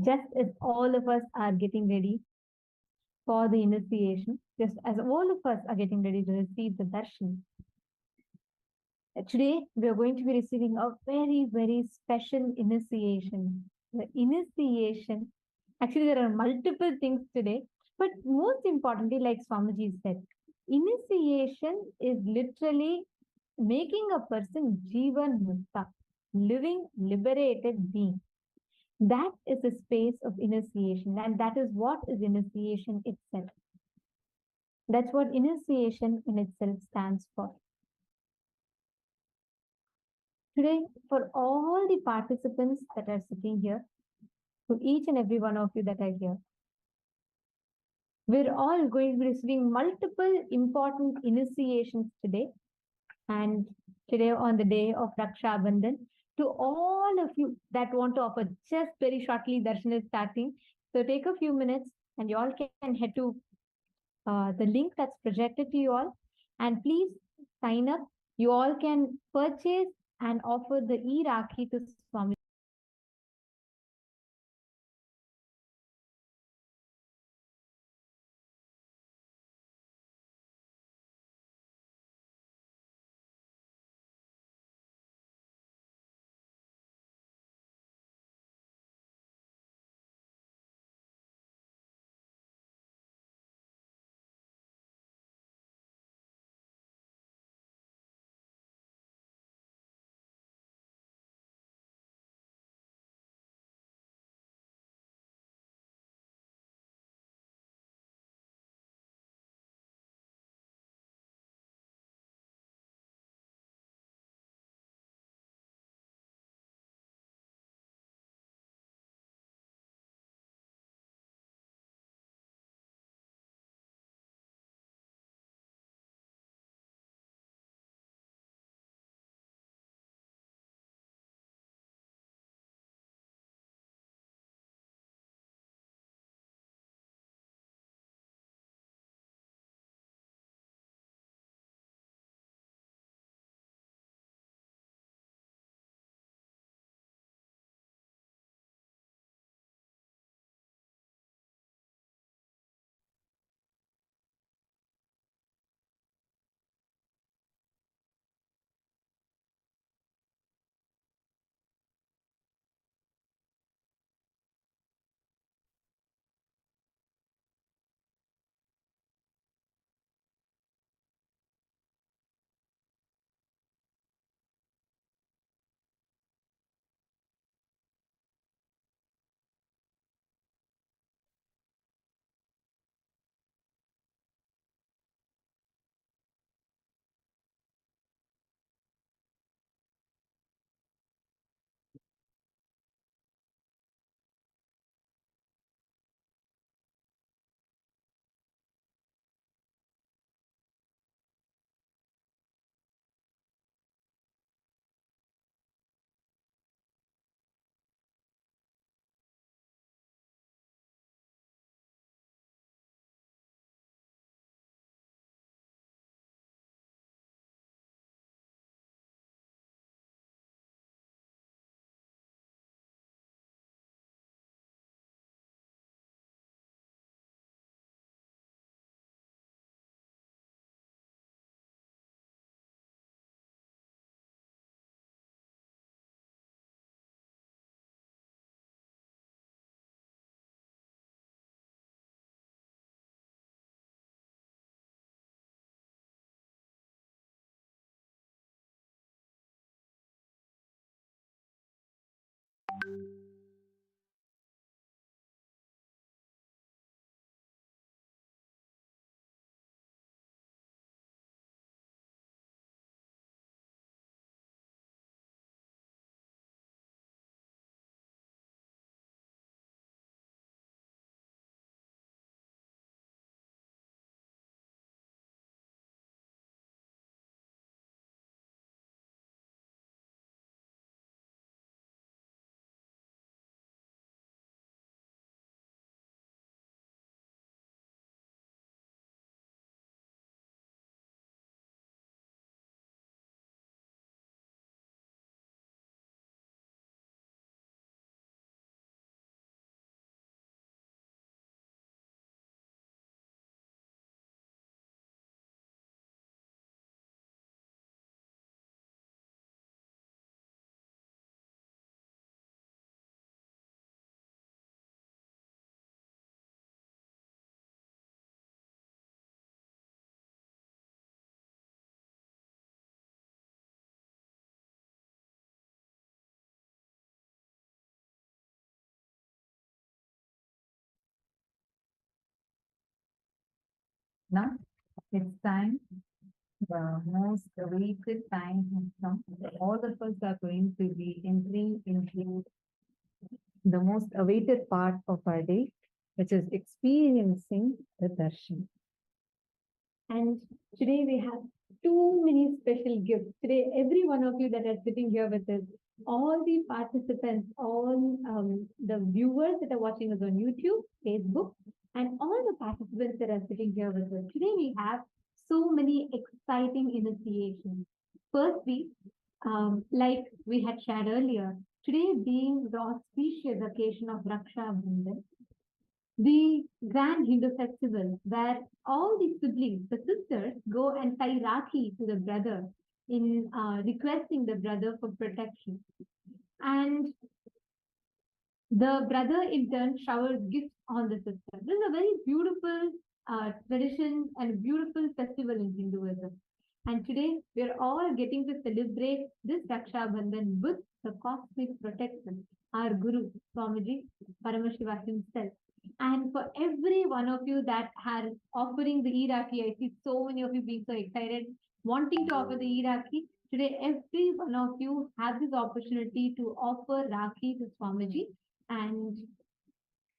Just as all of us are getting ready for the initiation, just as all of us are getting ready to receive the darshan, today we are going to be receiving a very, very special initiation. The initiation, actually, there are multiple things today, but most importantly, like Swamiji said, initiation is literally making a person Jivan Mukta, living liberated being. That is the space of initiation, and that is what is initiation itself. That's what initiation in itself stands for. Today, for all the participants that are sitting here, to each and every one of you that are here, we're all going to be receiving multiple important initiations today. And today, on the day of Raksha Bandhan, to all of you that want to offer, just very shortly, darshan is starting. So take a few minutes and you all can head to the link that's projected to you all. And please sign up. You all can purchase and offer the e-Rakhi to Swami Now it's time. The most awaited time has come. All of us are going to be entering into the most awaited part of our day, which is experiencing the darshan. And today we have too many special gifts. Today, every one of you that are sitting here with us, all the participants, all the viewers that are watching us on YouTube, Facebook, and all the participants that are sitting here with us. Today we have so many exciting initiations. Firstly, like we had shared earlier, today being the auspicious occasion of Raksha Bandhan, the grand Hindu festival where all the siblings, the sisters, go and tie Rakhi to the brother in requesting the brother for protection. And the brother in turn showers gifts on the sister. This is a very beautiful tradition and beautiful festival in Hinduism. And today we're all getting to celebrate this Raksha Bandhan with the cosmic protection, our Guru, Swamiji, Paramashiva himself. And for every one of you that are offering the Iraqi, I see so many of you being so excited, wanting to offer the Iraqi. Today, every one of you has this opportunity to offer Rakhi to Swamiji. And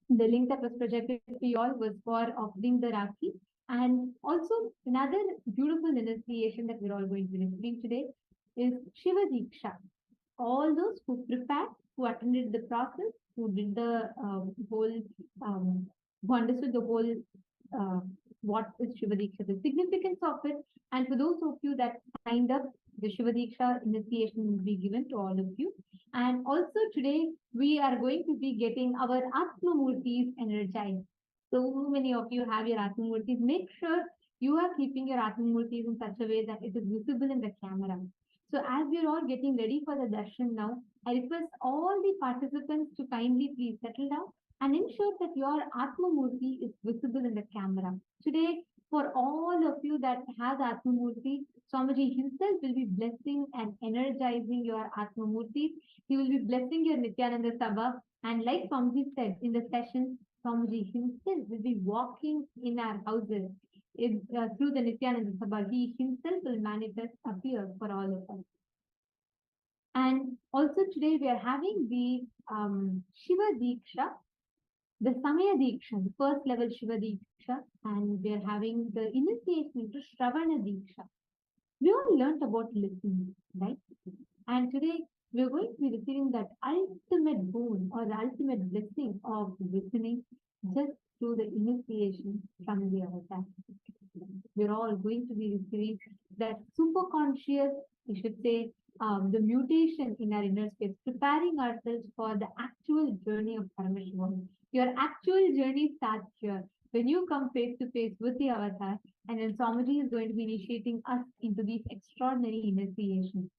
the link that was projected to you all was for offering the Rakhi. And also, another beautiful initiation that we're all going to be receiving today is Shiva Diksha. All those who prepared, who attended the process, who did the who understood the whole what is Shiva Diksha, the significance of it, and for those of you that signed up, the Shiva Diksha initiation will be given to all of you. And also today we are going to be getting our Atma Murtis energized. So many of you have your Atma Murtis. Make sure you are keeping your Atma Murtis in such a way that it is visible in the camera. So as we're all getting ready for the darshan now, I request all the participants to kindly please settle down and ensure that your Atma Murti is visible in the camera. Today, for all of you that has Atma Murti, Swamiji himself will be blessing and energizing your Atma Murti. He will be blessing your Nithyananda Sabha. And like Swamiji said in the session, Swamiji himself will be walking in our houses through the Nithyananda Sabha. He himself will manifest, appear for all of us. And also today we are having the Shiva Diksha, the Samaya Diksha, the first level Shiva Diksha, and we are having the initiation into Shravana Diksha. We all learned about listening, right? And today we are going to be receiving that ultimate boon or the ultimate blessing of listening just through the initiation from the Avatar. We're all going to be receiving that super conscious, we should say, the mutation in our inner space, preparing ourselves for the actual journey of Paramashivoham. Your actual journey starts here when you come face to face with the Avatar, and then Swamiji is going to be initiating us into these extraordinary initiations.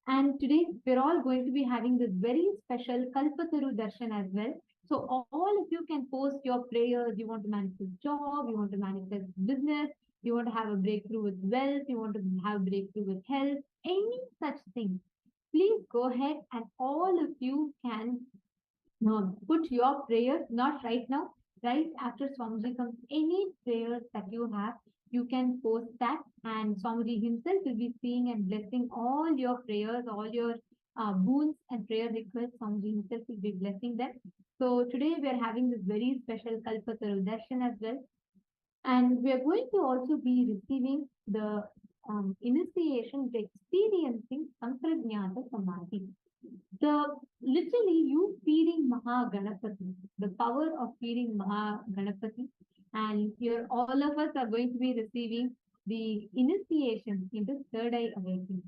And today we're all going to be having this very special Kalpataru darshan as well. So all of you can post your prayers. You want to manifest job, you want to manifest business, you want to have a breakthrough with wealth, you want to have a breakthrough with health, any such thing. Please go ahead and all of you can put your prayers, not right now, right after Swamiji comes, any prayers that you have, you can post that, and Swamiji himself will be seeing and blessing all your prayers, all your boons and prayer requests. Swamiji himself will be blessing them. So today we are having this very special Kalpataru darshan as well. And we are going to also be receiving the initiation to experiencing Sampragnata Samadhi. Literally you feeding Mahaganapati, the power of feeding Mahaganapati, and here all of us are going to be receiving the initiation into third eye awakening.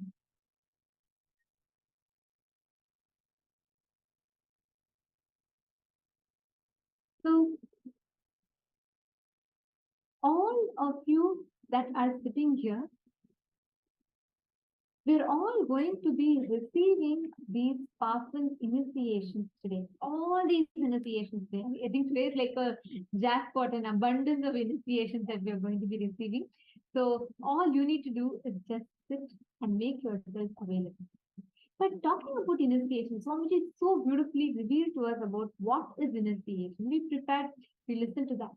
So all of you that are sitting here, we're all going to be receiving these powerful initiations today. All these initiations today. I think today is like a jackpot, an abundance of initiations that we are going to be receiving. So all you need to do is just sit and make yourself available. But talking about initiation, Swamiji so beautifully revealed to us about what is initiation. We prepared, we listened to that.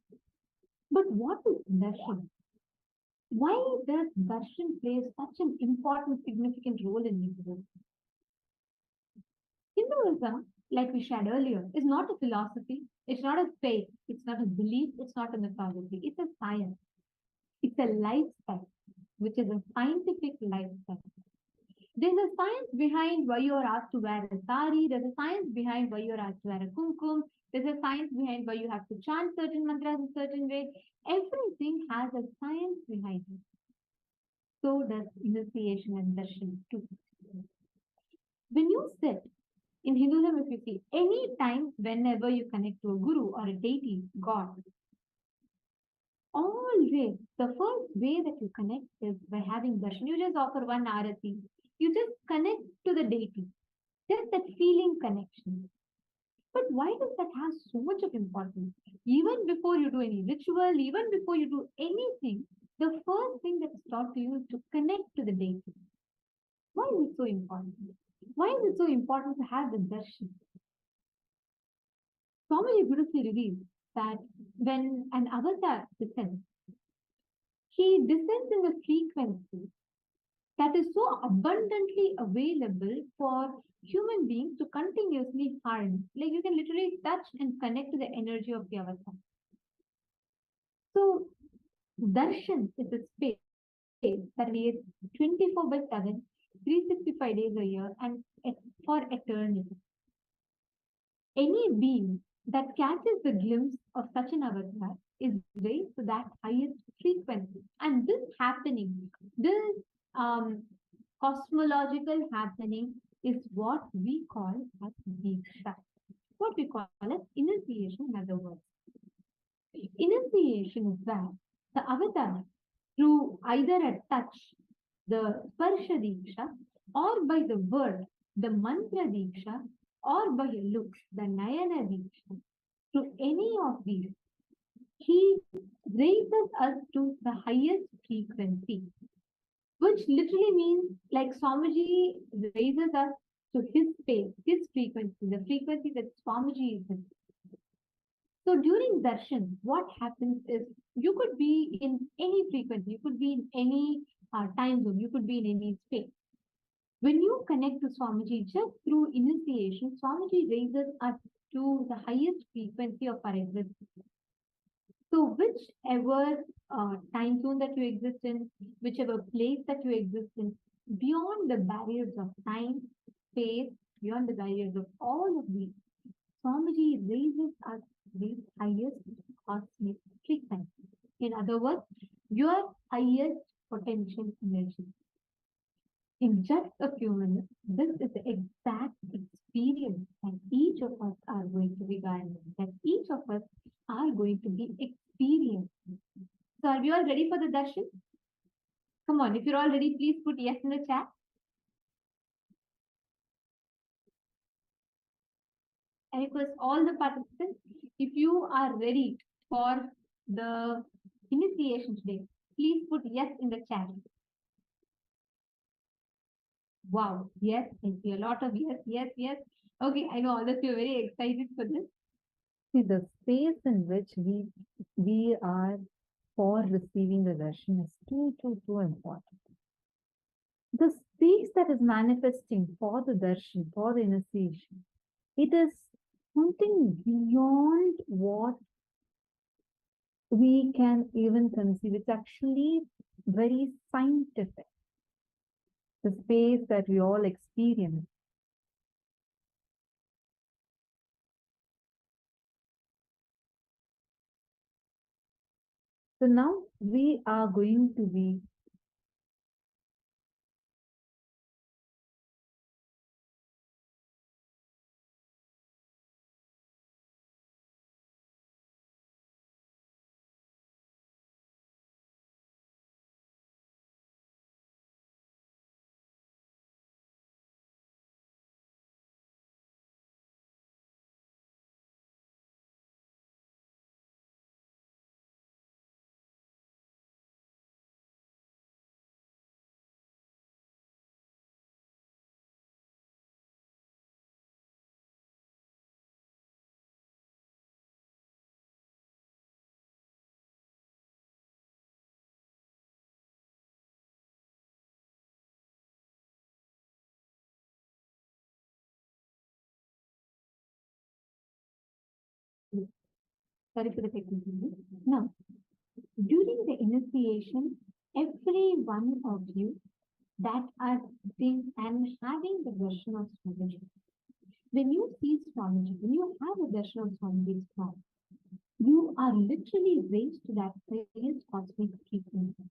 But what is darshan? Why does darshan play such an important, significant role in Hinduism? Hinduism, like we shared earlier, is not a philosophy, it's not a faith, it's not a belief, it's not a mythology, it's a science, it's a lifestyle, which is a scientific lifestyle. There's a science behind why you are asked to wear a sari, there's a science behind why you're asked to wear a kumkum, there's a science behind why you have to chant certain mantras in certain way. Everything has a science behind it. So does initiation and darshan too. When you sit in Hinduism, if you see, any time whenever you connect to a guru or a deity, God, always the first way that you connect is by having darshan. You just offer one arati. You just connect to the deity. Just that feeling connection. But why does that have so much of importance? Even before you do any ritual, even before you do anything, the first thing that is taught to you is to connect to the deity. Why is it so important? Why is it so important to have the darshan? Swami beautifully reveals that when an avatar descends, he descends in a frequency that is so abundantly available for human beings to continuously harness. Like you can literally touch and connect to the energy of the avatar. So, darshan is a space that is 24 by 7, 365 days a year, and for eternity. Any being that catches the glimpse of such an avatar is raised to that highest frequency. And this happening, this cosmological happening is what we call as Diksha, what we call as initiation in other words. Initiation is that the avatar, through either a touch, the Sparsha Diksha, or by the word, the Mantra Diksha, or by a look, the Nayana Diksha, through any of these, he raises us to the highest frequency, which literally means like Swamiji raises us to his space, his frequency, the frequency that Swamiji is in. So during darshan, what happens is you could be in any frequency, you could be in any time zone, you could be in any space. When you connect to Swamiji just through initiation, Swamiji raises us to the highest frequency of our existence. So whichever time zone that you exist in, whichever place that you exist in, beyond the barriers of time, space, beyond the barriers of all of these, Swamiji raises us to the highest cosmic frequency. In other words, your highest potential energy. In just a few minutes, this is the exact experience that each of us are going to be garnering, that each of us are going to be experiencing. So are we all ready for the darshan? Come on, if you're all ready, please put yes in the chat. I request all the participants, if you are ready for the initiation today, please put yes in the chat. Wow, yes, I see a lot of yes, yes, yes. Okay, I know all of you are very excited for this. See, the space in which we are for receiving the darshan is too important. The space that is manifesting for the darshan, for the initiation, it is something beyond what we can even conceive. It's actually very scientific. The space that we all experience. So now we are going to be Sorry for the technical. Now, during the initiation, every one of you that are sitting and having the version of Swamiji, when you see Swamiji, when you have a version of Swamiji's form, you are literally raised to that highest cosmic frequency,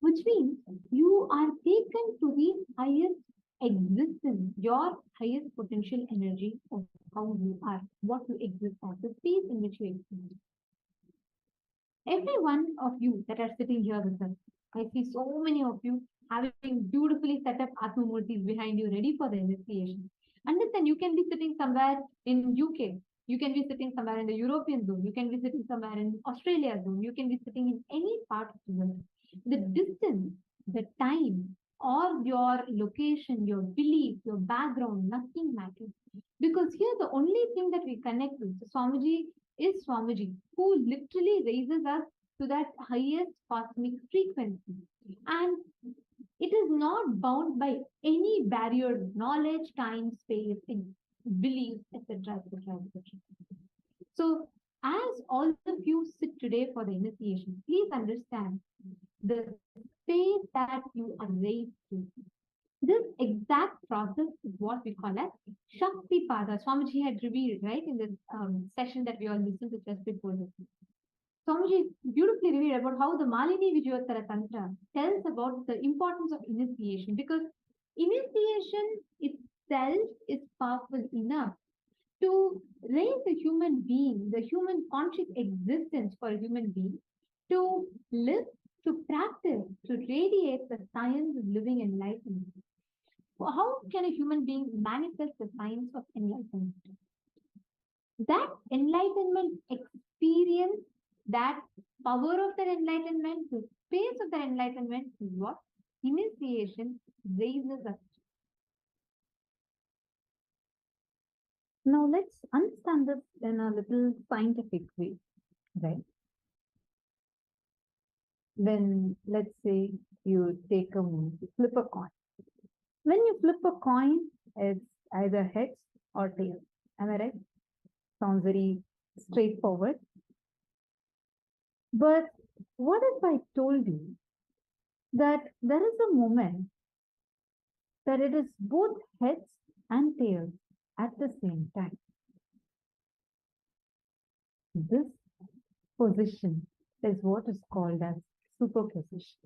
which means you are taken to the highest existence, your highest potential energy of how you are, what you exist as, the space in which you exist. Every one of you that are sitting here with us, I see so many of you having beautifully set up Atma Murtis behind you, ready for the initiation. Understand, you can be sitting somewhere in UK, you can be sitting somewhere in the European zone, you can be sitting somewhere in Australia zone, you can be sitting in any part of the world. The distance, the time, or your location, your belief, your background, nothing matters. Because here the only thing that we connect with, Swamiji is Swamiji, who literally raises us to that highest cosmic frequency. And it is not bound by any barrier, knowledge, time, space, belief, etc., etc., etc. So, as all of you sit today for the initiation, please understand the space that you are raised to. This exact process is what we call as Shakti Pada. Swamiji had revealed, right, in this session that we all listened to just before this. Swamiji beautifully revealed about how the Malini Vijayottara Tantra tells about the importance of initiation, because initiation itself is powerful enough to raise the human being, the human conscious existence for a human being, to live, to practice, to radiate the science of living enlightenment. How can a human being manifest the science of enlightenment? That enlightenment experience, that power of that enlightenment, the space of that enlightenment is what initiation raises us. Now let's understand this in a little scientific way, right? When, let's say, you take a move, flip a coin. When you flip a coin, it's either heads or tails. Am I right? Sounds very straightforward. But what if I told you that there is a moment that it is both heads and tails at the same time? This position is what is called as superposition.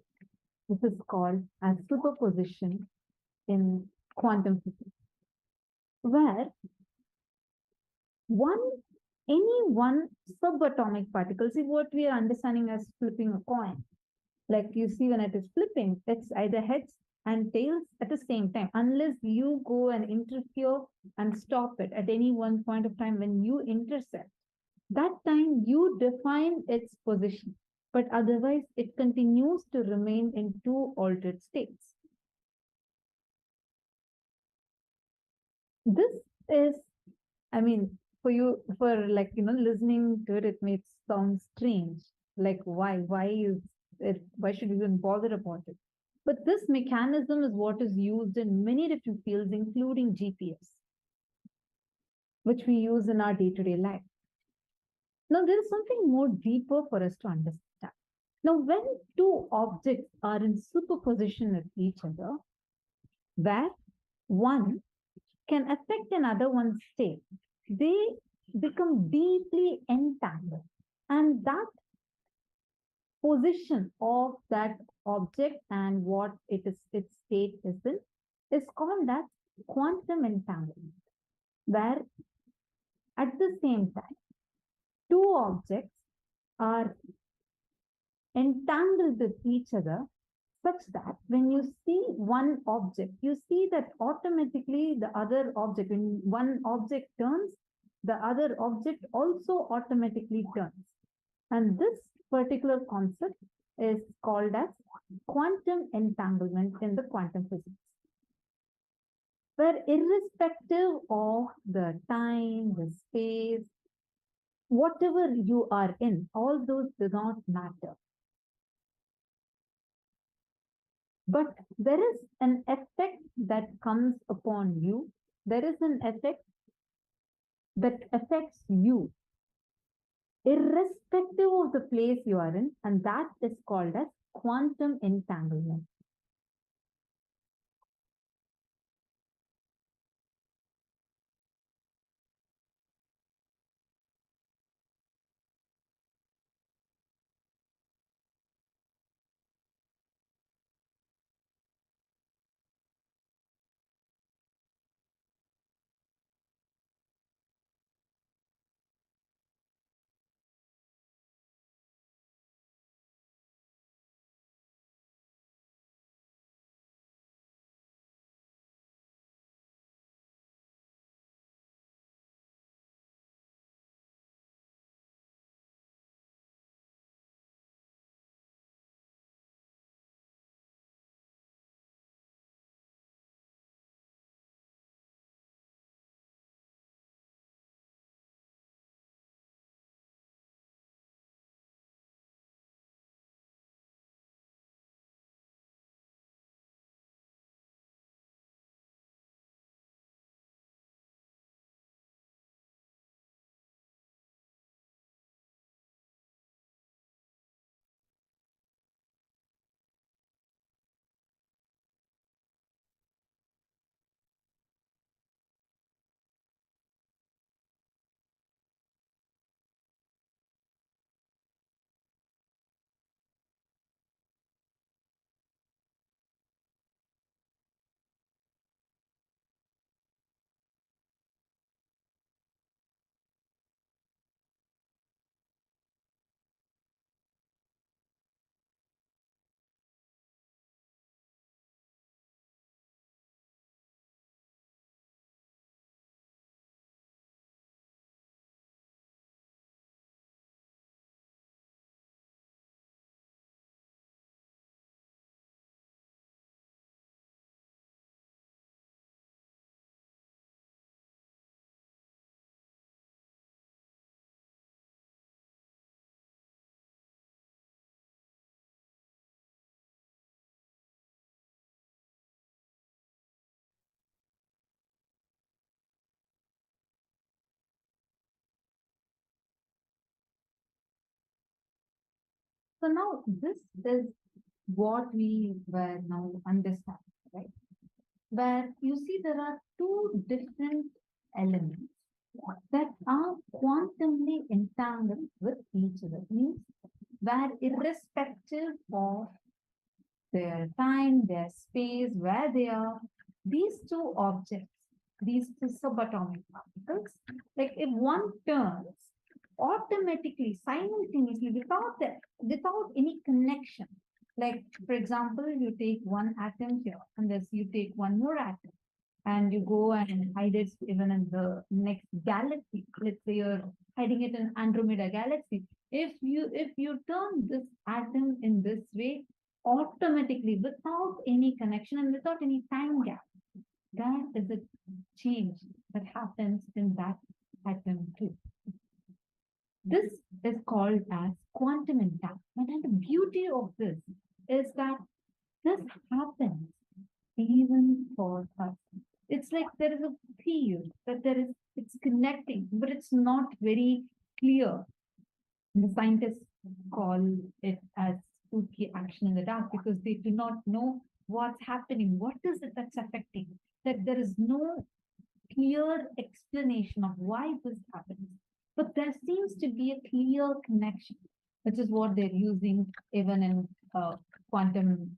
This is called as superposition in quantum physics, where any one subatomic particle, see what we are understanding as flipping a coin. Like you see when it is flipping, it's either heads and tails at the same time, unless you go and interfere and stop it at any one point of time. When you intercept, that time you define its position, but otherwise it continues to remain in two altered states. This is, I mean, for you, for like, listening to it, it may sound strange. Like, why is it, why should we even bother about it? But this mechanism is what is used in many different fields, including GPS, which we use in our day-to-day life. Now, there is something more deeper for us to understand. Now, when two objects are in superposition with each other, where one can affect another one's state, they become deeply entangled. And that position of that object and what its state is in is called as quantum entanglement, where at the same time, two objects are entangled with each other, such that when you see one object, you see that automatically the other object, when one object turns, the other object also automatically turns. And this particular concept is called as quantum entanglement in the quantum physics, where irrespective of the time, the space, whatever you are in, all those do not matter. But there is an effect that comes upon you. There is an effect that affects you irrespective of the place you are in, and that is called as quantum entanglement. So now this is what we were now understanding, right? Where you see there are two different elements that are quantumly entangled with each other. Means where irrespective of their time, their space, where they are, these two objects, these two subatomic particles, like if one turns automatically, simultaneously, without any connection. Like, for example, you take one atom here, and this you take one more atom, and you go and hide it even in the next galaxy. Let's say you're hiding it in Andromeda galaxy. If you turn this atom in this way, automatically, without any connection and without any time gap, that is a change that happens in that atom too. This is called as quantum entanglement, and the beauty of this is that this happens even for us. It's like there is a field that it's connecting, but it's not very clear. The scientists call it as spooky action in the dark because they do not know what's happening. What is it that's affecting? That there is no clear explanation of why this happens. But there seems to be a clear connection, which is what they're using even in quantum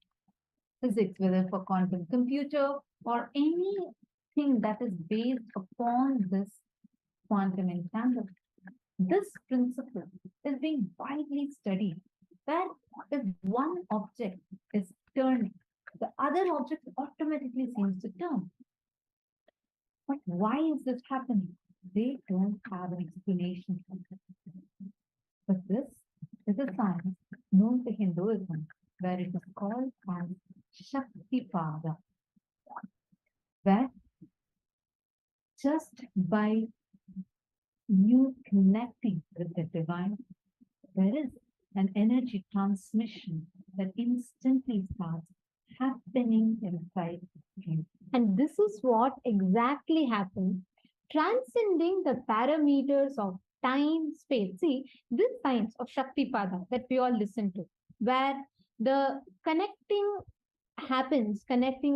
physics, whether for quantum computer or anything that is based upon this quantum entanglement. This principle is being widely studied, where if one object is turning, the other object automatically seems to turn. But why is this happening? They don't have an explanation for it. But this is a science known to Hinduism, where it is called as Shaktipada, where just by you connecting with the divine, there is an energy transmission that instantly starts happening inside you. And this is what exactly happens, transcending the parameters of time, space. See, this science of Shakti Pada that we all listen to, where the connecting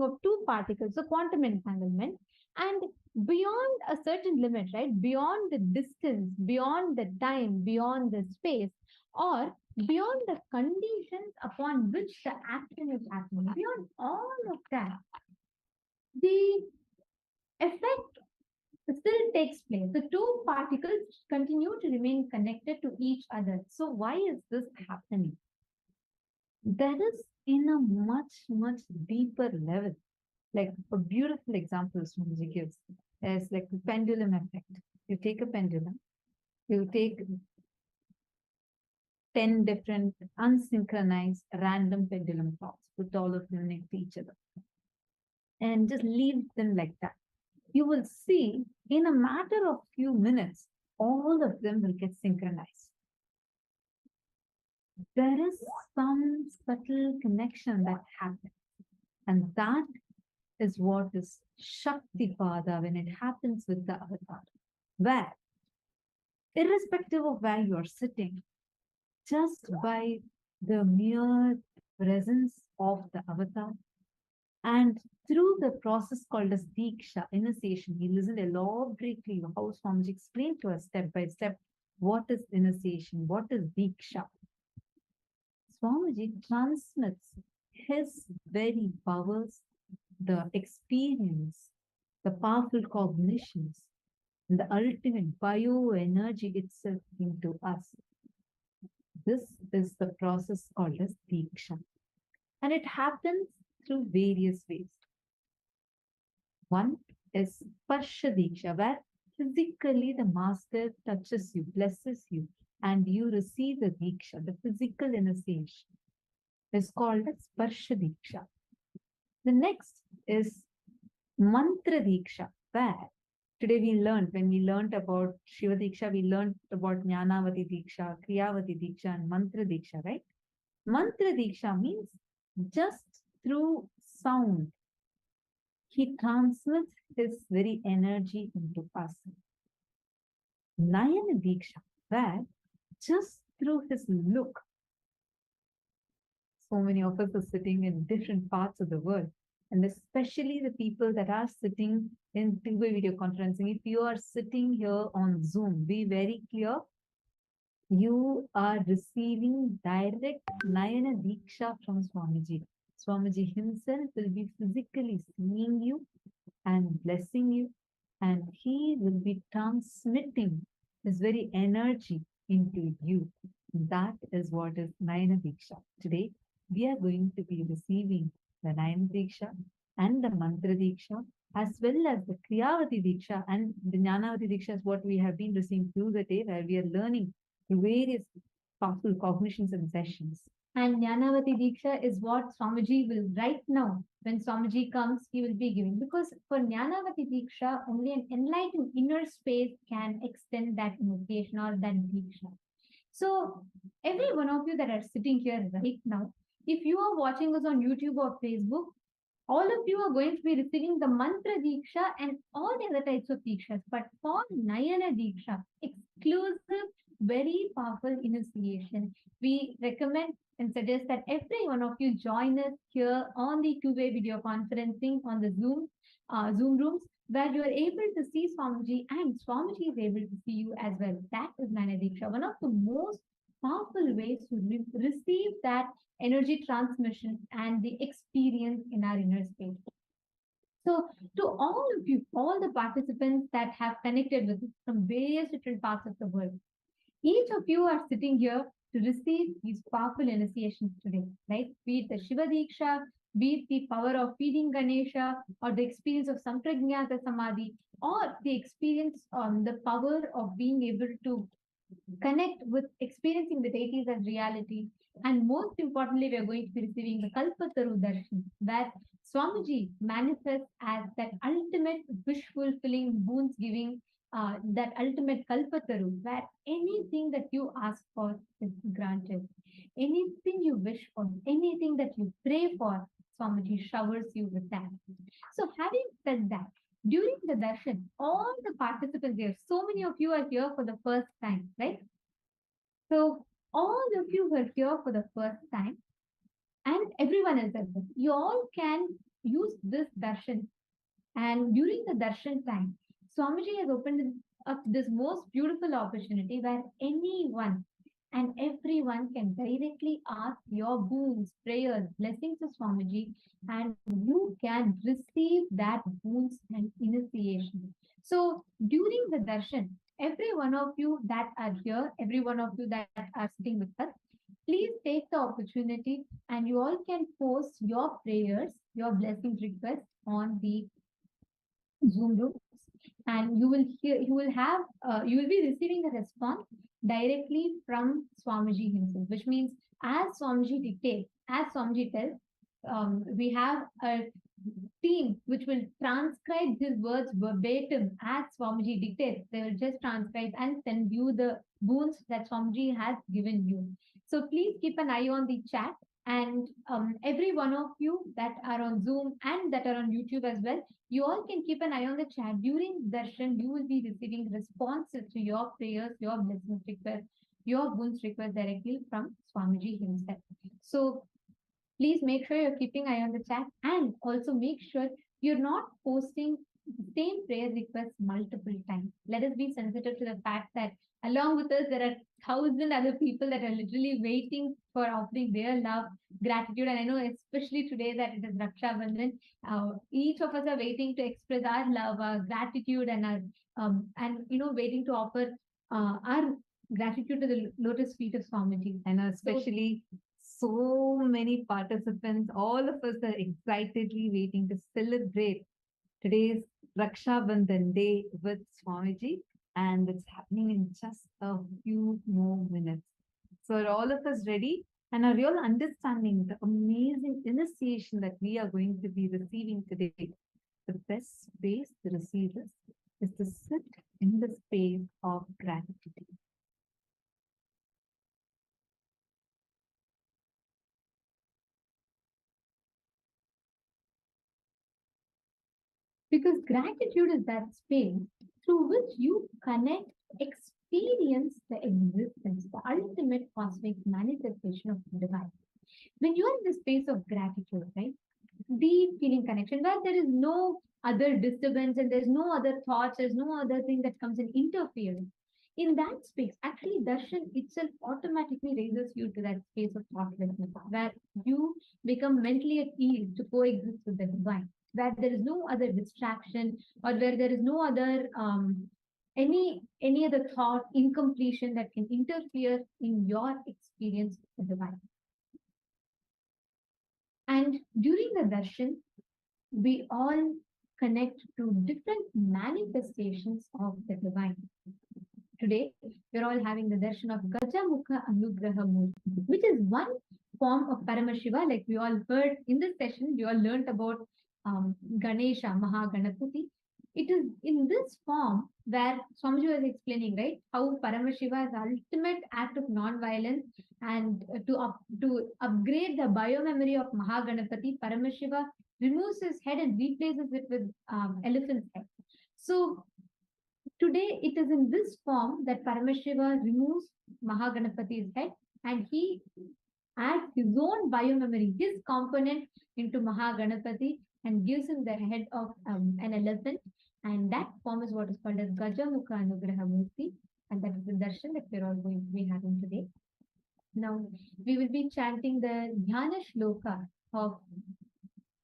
of two particles, the quantum entanglement, and beyond a certain limit, right? Beyond the distance, beyond the time, beyond the space, or beyond the conditions upon which the action is happening, beyond all of that, the effect still takes place. The two particles continue to remain connected to each other. So why is this happening? That is in a much deeper level. Like a beautiful example Swamiji gives is like the pendulum effect. You take a pendulum, you take 10 different unsynchronized random pendulum tops, put all of them next to each other, and just leave them like that. You will see in a matter of few minutes, all of them will get synchronized. There is some subtle connection that happens, and that is what is Shakti Pada when it happens with the avatar, where irrespective of where you are sitting, just by the mere presence of the avatar and through the process called as Diksha, initiation, we listened elaborately how Swamiji explained to us step by step what is initiation, what is Diksha. Swamiji transmits his very powers, the experience, the powerful cognitions, and the ultimate bioenergy itself into us. This is the process called as Diksha. And it happens through various ways. One is Sparsha Diksha, where physically the master touches you, blesses you, and you receive the Diksha, the physical initiation. Is called as Sparsha Diksha. The next is Mantra Diksha, where today when we learned about Shiva Diksha, we learned about Jnanavati Diksha, Kriyavati Diksha, and Mantra Diksha, right? Mantra Diksha means just through sound, he transmits his very energy into us. Nayana Diksha, where just through his look, so many of us are sitting in different parts of the world, and especially the people that are sitting in two-way video conferencing. If you are sitting here on Zoom, be very clear. You are receiving direct Nayana Diksha from Swamiji. Swamiji himself will be physically seeing you and blessing you, and he will be transmitting his very energy into you. That is what is Nayana Diksha. Today, we are going to be receiving the Nayana Diksha and the Mantra Diksha, as well as the Kriyavati Diksha and the Jnanavati Diksha is what we have been receiving through the day, where we are learning through various powerful cognitions and sessions. And Jnanavati Diksha is what Swamiji will right now, when Swamiji comes, he will be giving. Because for Jnanavati Diksha, only an enlightened inner space can extend that initiation or that Diksha. So every one of you that are sitting here right now, if you are watching us on YouTube or Facebook, all of you are going to be receiving the Mantra Diksha and all the other types of Dikshas. But for Nayana Diksha, exclusive, very powerful initiation, we recommend and suggest that every one of you join us here on the two-way video conferencing on the Zoom rooms, where you are able to see Swamiji and Swamiji is able to see you as well. That is Nayana Diksha, one of the most powerful ways to receive that energy transmission and the experience in our inner space. So to all of you, all the participants that have connected with us from various different parts of the world, each of you are sitting here to receive these powerful initiations today, right? Be it the Shiva Diksha, be it the power of feeding Ganesha, or the experience of Sampragnata Samadhi, or the experience on the power of being able to connect with experiencing the deities as reality. And most importantly, we are going to be receiving the Kalpataru Darshan, where Swamiji manifests as that ultimate wish fulfilling, boons giving, that ultimate Kalpataru, where anything that you ask for is granted. Anything you wish for, anything that you pray for, Swamiji showers you with that. So having said that, During the darshan, all the participants here, so many of you are here for the first time, right? So all of you were here for the first time, and everyone else as well. You all can use this darshan. And during the darshan time, Swamiji has opened up this most beautiful opportunity where anyone and everyone can directly ask your boons, prayers, blessings to Swamiji, and you can receive that boons and initiation. So during the darshan, every one of you that are here, every one of you that are sitting with us, please take the opportunity and you all can post your prayers, your blessing requests on the Zoom groups, and you will be receiving the response directly from Swamiji himself, which means as Swamiji dictates, as Swamiji tells, we have a team which will transcribe his words verbatim as Swamiji dictates. They will just transcribe and send you the boons that Swamiji has given you. So please keep an eye on the chat, and every one of you that are on Zoom and that are on YouTube as well, you all can keep an eye on the chat. During darshan, you will be receiving responses to your prayers, your blessings requests, your boons requests directly from Swamiji himself. So please make sure you're keeping eye on the chat, and also make sure you're not posting the same prayer request multiple times. Let us be sensitive to the fact that along with us, there are thousand other people that are literally waiting for offering their love, gratitude. And I know especially today that it is Raksha Bandhan, each of us are waiting to express our love, our gratitude, and our waiting to offer our gratitude to the lotus feet of Swamiji. And especially so many participants, all of us are excitedly waiting to celebrate today's Raksha Bandhan day with Swamiji, and it's happening in just a few more minutes. So are all of us ready? And a real understanding the amazing initiation that we are going to be receiving today. The best space to receive this is to sit in the space of gratitude. Because gratitude is that space through which you connect, experience the existence, the ultimate cosmic manifestation of the divine. When you are in the space of gratitude, right? Deep feeling connection, where there is no other disturbance and there's no other thoughts, there's no other thing that comes in interfering. In that space, actually, darshan itself automatically raises you to that space of thoughtlessness, where you become mentally at ease to coexist with the divine, where there is no other distraction or where there is no other any other thought, incompletion that can interfere in your experience with the divine. And during the darshan, we all connect to different manifestations of the divine. Today, we're all having the darshan of Gajamukha Anugraha Murti, which is one form of Paramashiva. Like we all heard in this session, we all learned about Ganesha, Mahaganapati. It is in this form where Swamiji was explaining, right, how Paramashiva is the ultimate act of non-violence, and to upgrade the biomemory of Mahaganapati, Paramashiva removes his head and replaces it with elephant's head. So today it is in this form that Paramashiva removes Mahaganapati's head and he adds his own biomemory, his component into Mahaganapati, and gives him the head of an elephant. And that form is what is called as Gajamukha Anugraha Murti. And that is the darshan that we're all going to be having today. Now, we will be chanting the Dhyana Shloka of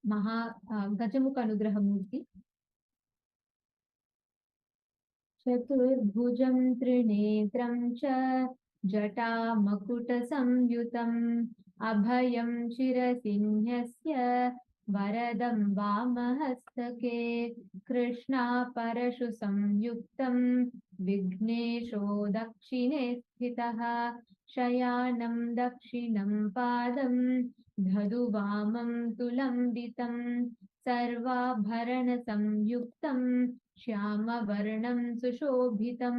Gajamukha Anugraha Murti. चतुर्भुजं त्रिनेत्रं च जटामकुटसंयुतम् अभयं शिरसिंहस्य वरदं वामहस्तके कृष्णापरशु संयुक्तं विघ्नेशो दक्षिणे स्थितः शयानं दक्षिणं पादं धदुवामं तुलम्बितं सर्वाभरणसंयुक्तं श्यामवर्णं सुशोभितं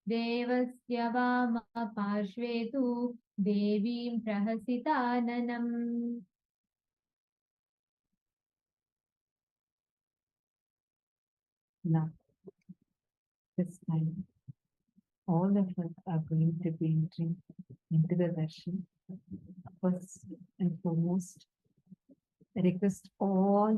देवस्य वामपार्श्वे तु देवीं प्रहसिताननम्. Now, this time, all of us are going to be entering into the session. First and foremost, I request all